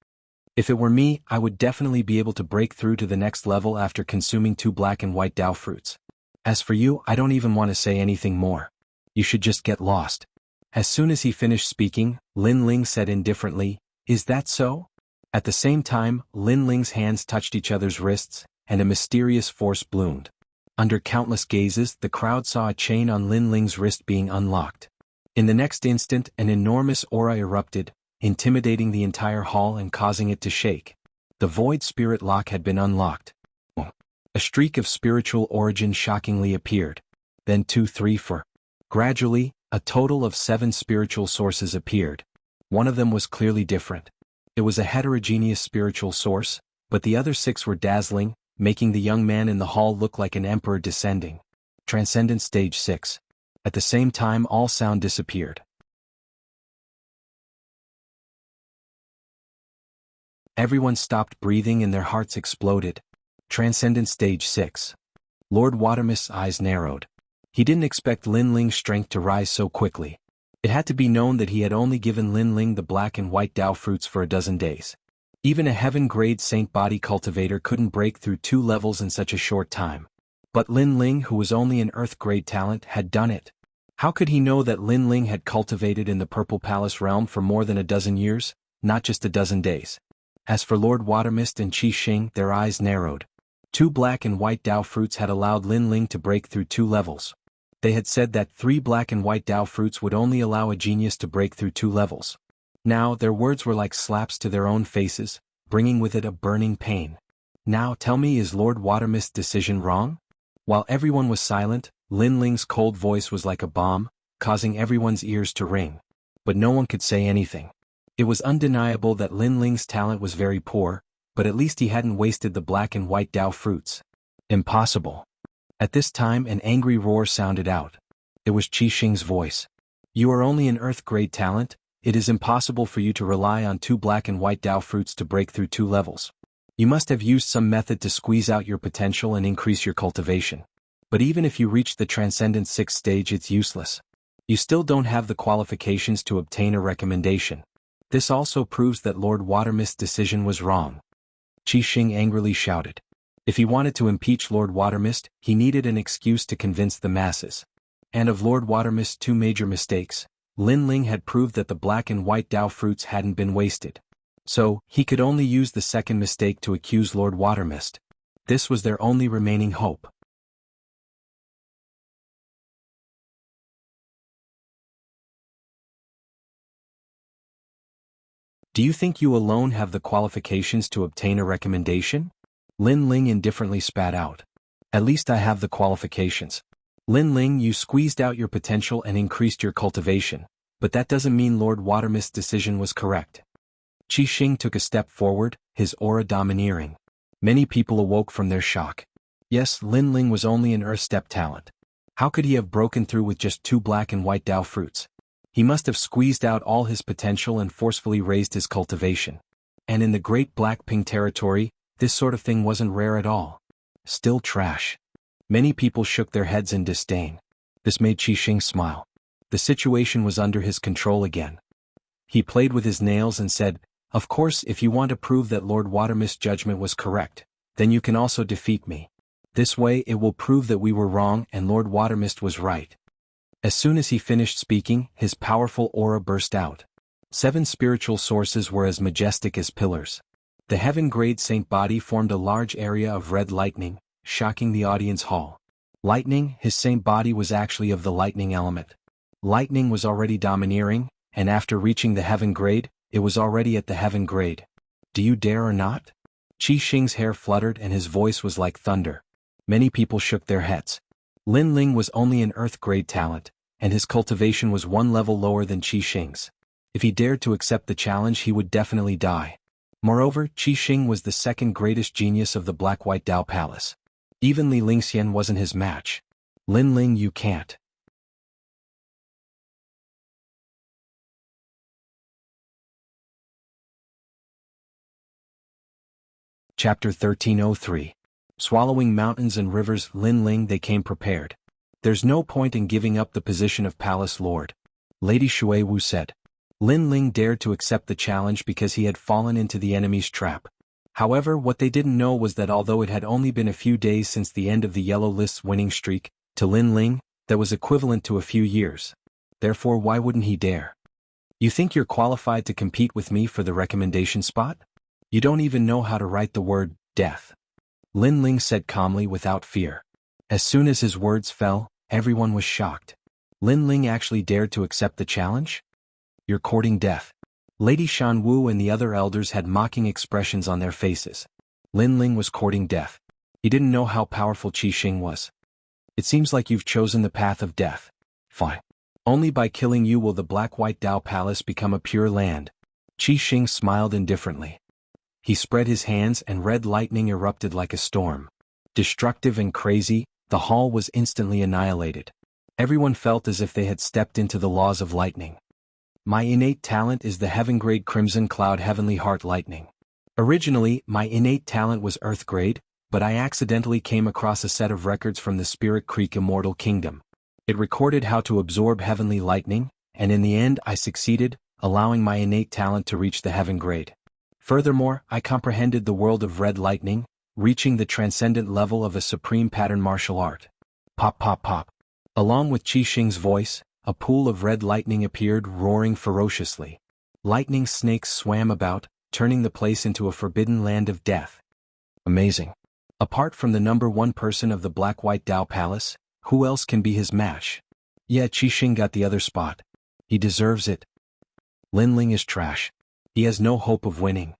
If it were me, I would definitely be able to break through to the next level after consuming 2 Black and White Dao fruits. As for you, I don't even want to say anything more. You should just get lost. As soon as he finished speaking, Lin Ling said indifferently, Is that so? At the same time, Lin Ling's hands touched each other's wrists, and a mysterious force bloomed. Under countless gazes, the crowd saw a chain on Lin Ling's wrist being unlocked. In the next instant, an enormous aura erupted, intimidating the entire hall and causing it to shake. The Void Spirit Lock had been unlocked. A streak of spiritual origin shockingly appeared. Then 2, 3, 4. Gradually, a total of 7 spiritual sources appeared. One of them was clearly different. It was a heterogeneous spiritual source, but the other 6 were dazzling, making the young man in the hall look like an emperor descending. Transcendent Stage 6. At the same time, all sound disappeared. Everyone stopped breathing and their hearts exploded. Transcendent Stage 6. Lord Watermist's eyes narrowed. He didn't expect Lin Ling's strength to rise so quickly. It had to be known that he had only given Lin Ling the Black and White Dao fruits for a dozen days. Even a heaven-grade saint body cultivator couldn't break through 2 levels in such a short time. But Lin Ling, who was only an Earth-grade talent, had done it. How could he know that Lin Ling had cultivated in the Purple Palace realm for more than a dozen years, not just a dozen days? As for Lord Watermist and Qi Xing, their eyes narrowed. 2 Black and White Dao fruits had allowed Lin Ling to break through 2 levels. They had said that 3 Black and White Dao fruits would only allow a genius to break through 2 levels. Now, their words were like slaps to their own faces, bringing with it a burning pain. Now tell me, is Lord Watermist's decision wrong? While everyone was silent, Lin Ling's cold voice was like a bomb, causing everyone's ears to ring. But no one could say anything. It was undeniable that Lin Ling's talent was very poor, but at least he hadn't wasted the black and white Dao fruits. Impossible. At this time an angry roar sounded out. It was Qi Xing's voice. You are only an earth-grade talent. It is impossible for you to rely on 2 black and white Dao fruits to break through 2 levels. You must have used some method to squeeze out your potential and increase your cultivation. But even if you reach the Transcendent 6th stage, it's useless. You still don't have the qualifications to obtain a recommendation. This also proves that Lord Watermist's decision was wrong. Qi Xing angrily shouted. If he wanted to impeach Lord Watermist, he needed an excuse to convince the masses. And of Lord Watermist's 2 major mistakes, Lin Ling had proved that the black and white Dao fruits hadn't been wasted. So, he could only use the second mistake to accuse Lord Watermist. This was their only remaining hope. Do you think you alone have the qualifications to obtain a recommendation? Lin Ling indifferently spat out. At least I have the qualifications. Lin Ling, you squeezed out your potential and increased your cultivation, but that doesn't mean Lord Watermist's decision was correct. Qi Xing took a step forward, his aura domineering. Many people awoke from their shock. Yes, Lin Ling was only an earth-step talent. How could he have broken through with just 2 black and white Dao fruits? He must have squeezed out all his potential and forcefully raised his cultivation. And in the Great Black Ping territory, this sort of thing wasn't rare at all. Still trash. Many people shook their heads in disdain. This made Qi Xing smile. The situation was under his control again. He played with his nails and said, of course, if you want to prove that Lord Watermist's judgment was correct, then you can also defeat me. This way it will prove that we were wrong and Lord Watermist was right. As soon as he finished speaking, his powerful aura burst out. 7 spiritual sources were as majestic as pillars. The heaven-grade saint body formed a large area of red lightning, shocking the audience hall. Lightning, his saint body was actually of the lightning element. Lightning was already domineering, and after reaching the heaven grade, it was already at the heaven grade. Do you dare or not? Qi Xing's hair fluttered and his voice was like thunder. Many people shook their heads. Lin Ling was only an earth-grade talent, and his cultivation was 1 level lower than Qi Xing's. If he dared to accept the challenge, he would definitely die. Moreover, Qi Xing was the 2nd greatest genius of the Black-White Dao Palace. Even Li Lingxian wasn't his match. Lin Ling, you can't. Chapter 1303. Swallowing mountains and rivers. Lin Ling, they came prepared. There's no point in giving up the position of Palace Lord. Lady Shui Wu said. Lin Ling dared to accept the challenge because he had fallen into the enemy's trap. However, what they didn't know was that although it had only been a few days since the end of the Yellow List's winning streak, to Lin Ling, that was equivalent to a few years. Therefore, why wouldn't he dare? You think you're qualified to compete with me for the recommendation spot? You don't even know how to write the word, death. Lin Ling said calmly without fear. As soon as his words fell, everyone was shocked. Lin Ling actually dared to accept the challenge? You're courting death. Lady Shan Wu and the other elders had mocking expressions on their faces. Lin Ling was courting death. He didn't know how powerful Qi Xing was. It seems like you've chosen the path of death. Fine. Only by killing you will the Black-White Dao Palace become a pure land. Qi Xing smiled indifferently. He spread his hands and red lightning erupted like a storm. Destructive and crazy, the hall was instantly annihilated. Everyone felt as if they had stepped into the laws of lightning. My innate talent is the heaven-grade Crimson Cloud Heavenly Heart Lightning. Originally, my innate talent was Earth-grade, but I accidentally came across a set of records from the Spirit Creek Immortal Kingdom. It recorded how to absorb heavenly lightning, and in the end I succeeded, allowing my innate talent to reach the heaven grade. Furthermore, I comprehended the world of red lightning, reaching the transcendent level of a supreme pattern martial art. Pop pop pop. Along with Qi Xing's voice, a pool of red lightning appeared, roaring ferociously. Lightning snakes swam about, turning the place into a forbidden land of death. Amazing. Apart from the #1 person of the Black-White Dao Palace, who else can be his match? Yeah, Qi Xing got the other spot. He deserves it. Lin Ling is trash. He has no hope of winning.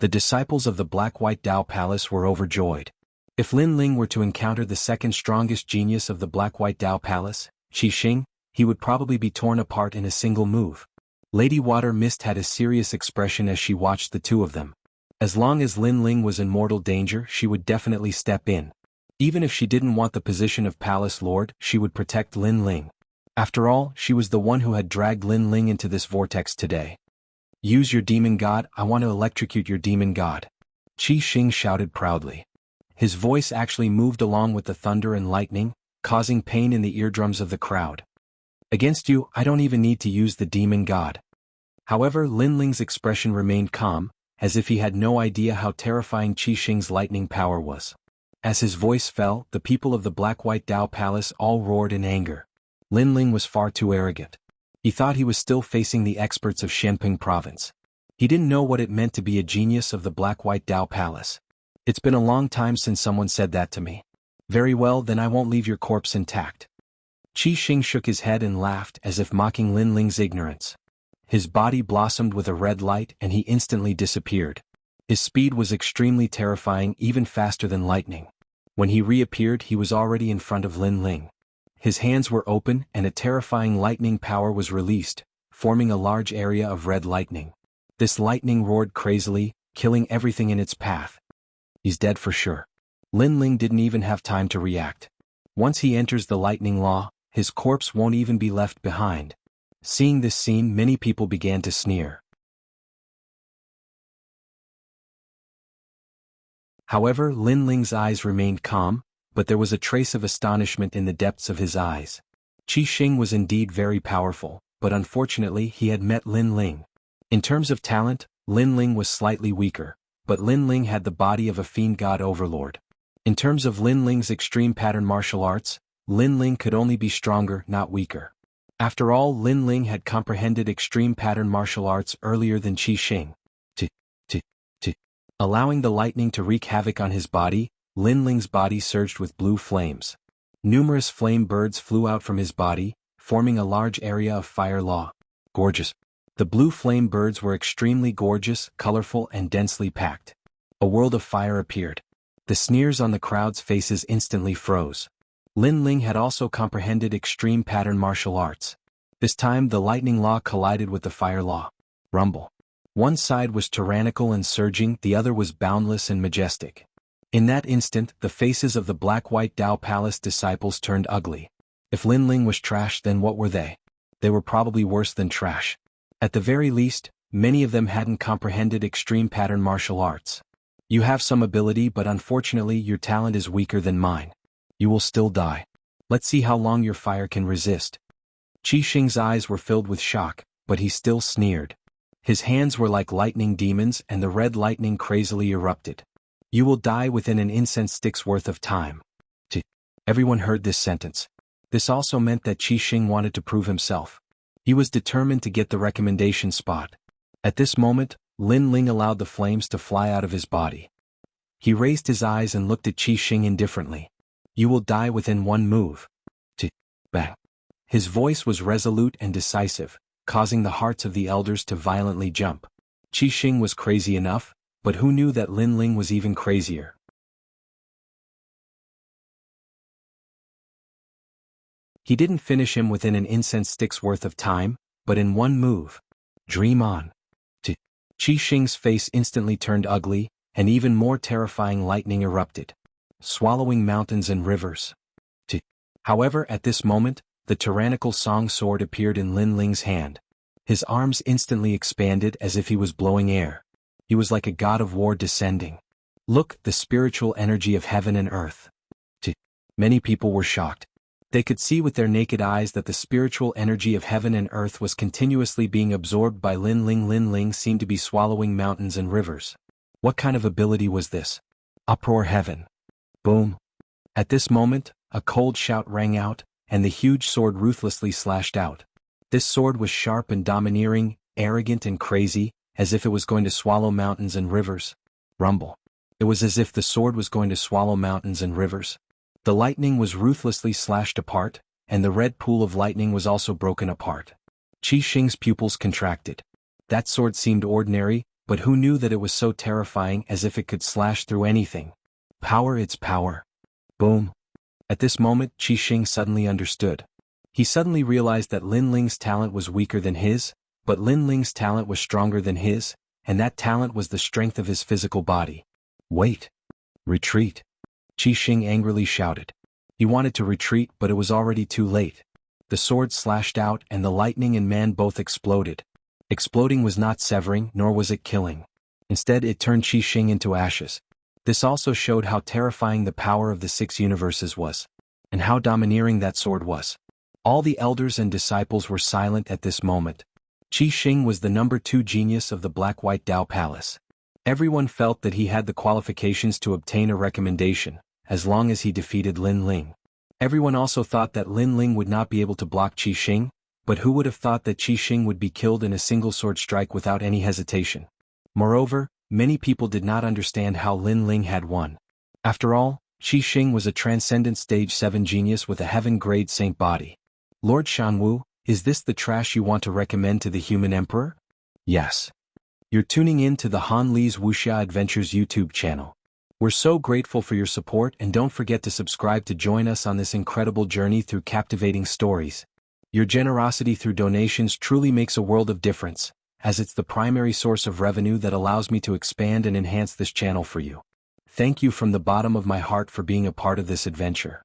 The disciples of the Black-White Tao Palace were overjoyed. If Lin Ling were to encounter the second strongest genius of the Black-White Tao Palace, Qi Xing, he would probably be torn apart in a single move. Lady Water Mist had a serious expression as she watched the two of them. As long as Lin Ling was in mortal danger, she would definitely step in. Even if she didn't want the position of Palace Lord, she would protect Lin Ling. After all, she was the one who had dragged Lin Ling into this vortex today. Use your demon god, I want to electrocute your demon god. Qi Xing shouted proudly. His voice actually moved along with the thunder and lightning, causing pain in the eardrums of the crowd. Against you, I don't even need to use the demon god. However, Lin Ling's expression remained calm, as if he had no idea how terrifying Qi Xing's lightning power was. As his voice fell, the people of the Black-White Tao Palace all roared in anger. Lin Ling was far too arrogant. He thought he was still facing the experts of Shenping Province. He didn't know what it meant to be a genius of the Black-White Tao Palace. It's been a long time since someone said that to me. Very well, then I won't leave your corpse intact. Qi Xing shook his head and laughed as if mocking Lin Ling's ignorance. His body blossomed with a red light and he instantly disappeared. His speed was extremely terrifying, even faster than lightning. When he reappeared, he was already in front of Lin Ling. His hands were open and a terrifying lightning power was released, forming a large area of red lightning. This lightning roared crazily, killing everything in its path. He's dead for sure. Lin Ling didn't even have time to react. Once he enters the lightning law, his corpse won't even be left behind. Seeing this scene, many people began to sneer. However, Lin Ling's eyes remained calm, but there was a trace of astonishment in the depths of his eyes. Qi Xing was indeed very powerful, but unfortunately he had met Lin Ling. In terms of talent, Lin Ling was slightly weaker, but Lin Ling had the body of a fiend god overlord. In terms of Lin Ling's extreme pattern martial arts, Lin Ling could only be stronger, not weaker. After all, Lin Ling had comprehended extreme pattern martial arts earlier than Qi Xing. Allowing the lightning to wreak havoc on his body, Lin Ling's body surged with blue flames. Numerous flame birds flew out from his body, forming a large area of fire law. Gorgeous. The blue flame birds were extremely gorgeous, colorful and densely packed. A world of fire appeared. The sneers on the crowd's faces instantly froze. Lin Ling had also comprehended extreme pattern martial arts. This time the lightning law collided with the fire law. Rumble. One side was tyrannical and surging, the other was boundless and majestic. In that instant, the faces of the Black-White Tao Palace disciples turned ugly. If Lin Ling was trash, then what were they? They were probably worse than trash. At the very least, many of them hadn't comprehended extreme pattern martial arts. You have some ability, but unfortunately your talent is weaker than mine. You will still die. Let's see how long your fire can resist. Qi Xing's eyes were filled with shock, but he still sneered. His hands were like lightning demons and the red lightning crazily erupted. You will die within an incense stick's worth of time. Everyone heard this sentence. This also meant that Qi Xing wanted to prove himself. He was determined to get the recommendation spot. At this moment, Lin Ling allowed the flames to fly out of his body. He raised his eyes and looked at Qi Xing indifferently. You will die within one move. Bang. His voice was resolute and decisive, causing the hearts of the elders to violently jump. Qi Xing was crazy enough, but who knew that Lin Ling was even crazier? He didn't finish him within an incense stick's worth of time, but in one move. Dream on. Qi Xing's face instantly turned ugly, and even more terrifying lightning erupted, swallowing mountains and rivers. However, at this moment, the tyrannical song sword appeared in Lin Ling's hand. His arms instantly expanded as if he was blowing air. He was like a god of war descending. Look, the spiritual energy of heaven and earth. Many people were shocked. They could see with their naked eyes that the spiritual energy of heaven and earth was continuously being absorbed by Lin Ling. Lin Ling seemed to be swallowing mountains and rivers. What kind of ability was this? Uproar heaven. Boom. At this moment, a cold shout rang out, and the huge sword ruthlessly slashed out. This sword was sharp and domineering, arrogant and crazy, as if it was going to swallow mountains and rivers. Rumble. It was as if the sword was going to swallow mountains and rivers. The lightning was ruthlessly slashed apart, and the red pool of lightning was also broken apart. Qi Xing's pupils contracted. That sword seemed ordinary, but who knew that it was so terrifying as if it could slash through anything? Power, its power. Boom. At this moment, Qi Xing suddenly understood. He suddenly realized that Lin Ling's talent was weaker than his, but Lin Ling's talent was stronger than his, and that talent was the strength of his physical body. Wait. Retreat. Qi Xing angrily shouted. He wanted to retreat, but it was already too late. The sword slashed out and the lightning and man both exploded. Exploding was not severing, nor was it killing. Instead, it turned Qi Xing into ashes. This also showed how terrifying the power of the 6 universes was, and how domineering that sword was. All the elders and disciples were silent at this moment. Qi Xing was the number 2 genius of the Black-White Dao Palace. Everyone felt that he had the qualifications to obtain a recommendation, as long as he defeated Lin Ling. Everyone also thought that Lin Ling would not be able to block Qi Xing, but who would have thought that Qi Xing would be killed in a single sword strike without any hesitation? Moreover, many people did not understand how Lin Ling had won. After all, Qi Xing was a transcendent stage 7 genius with a heaven-grade saint body. Lord Shanwu, is this the trash you want to recommend to the human emperor? Yes. You're tuning in to the Han Li's Wuxia Adventures YouTube channel. We're so grateful for your support, and don't forget to subscribe to join us on this incredible journey through captivating stories. Your generosity through donations truly makes a world of difference, as it's the primary source of revenue that allows me to expand and enhance this channel for you. Thank you from the bottom of my heart for being a part of this adventure.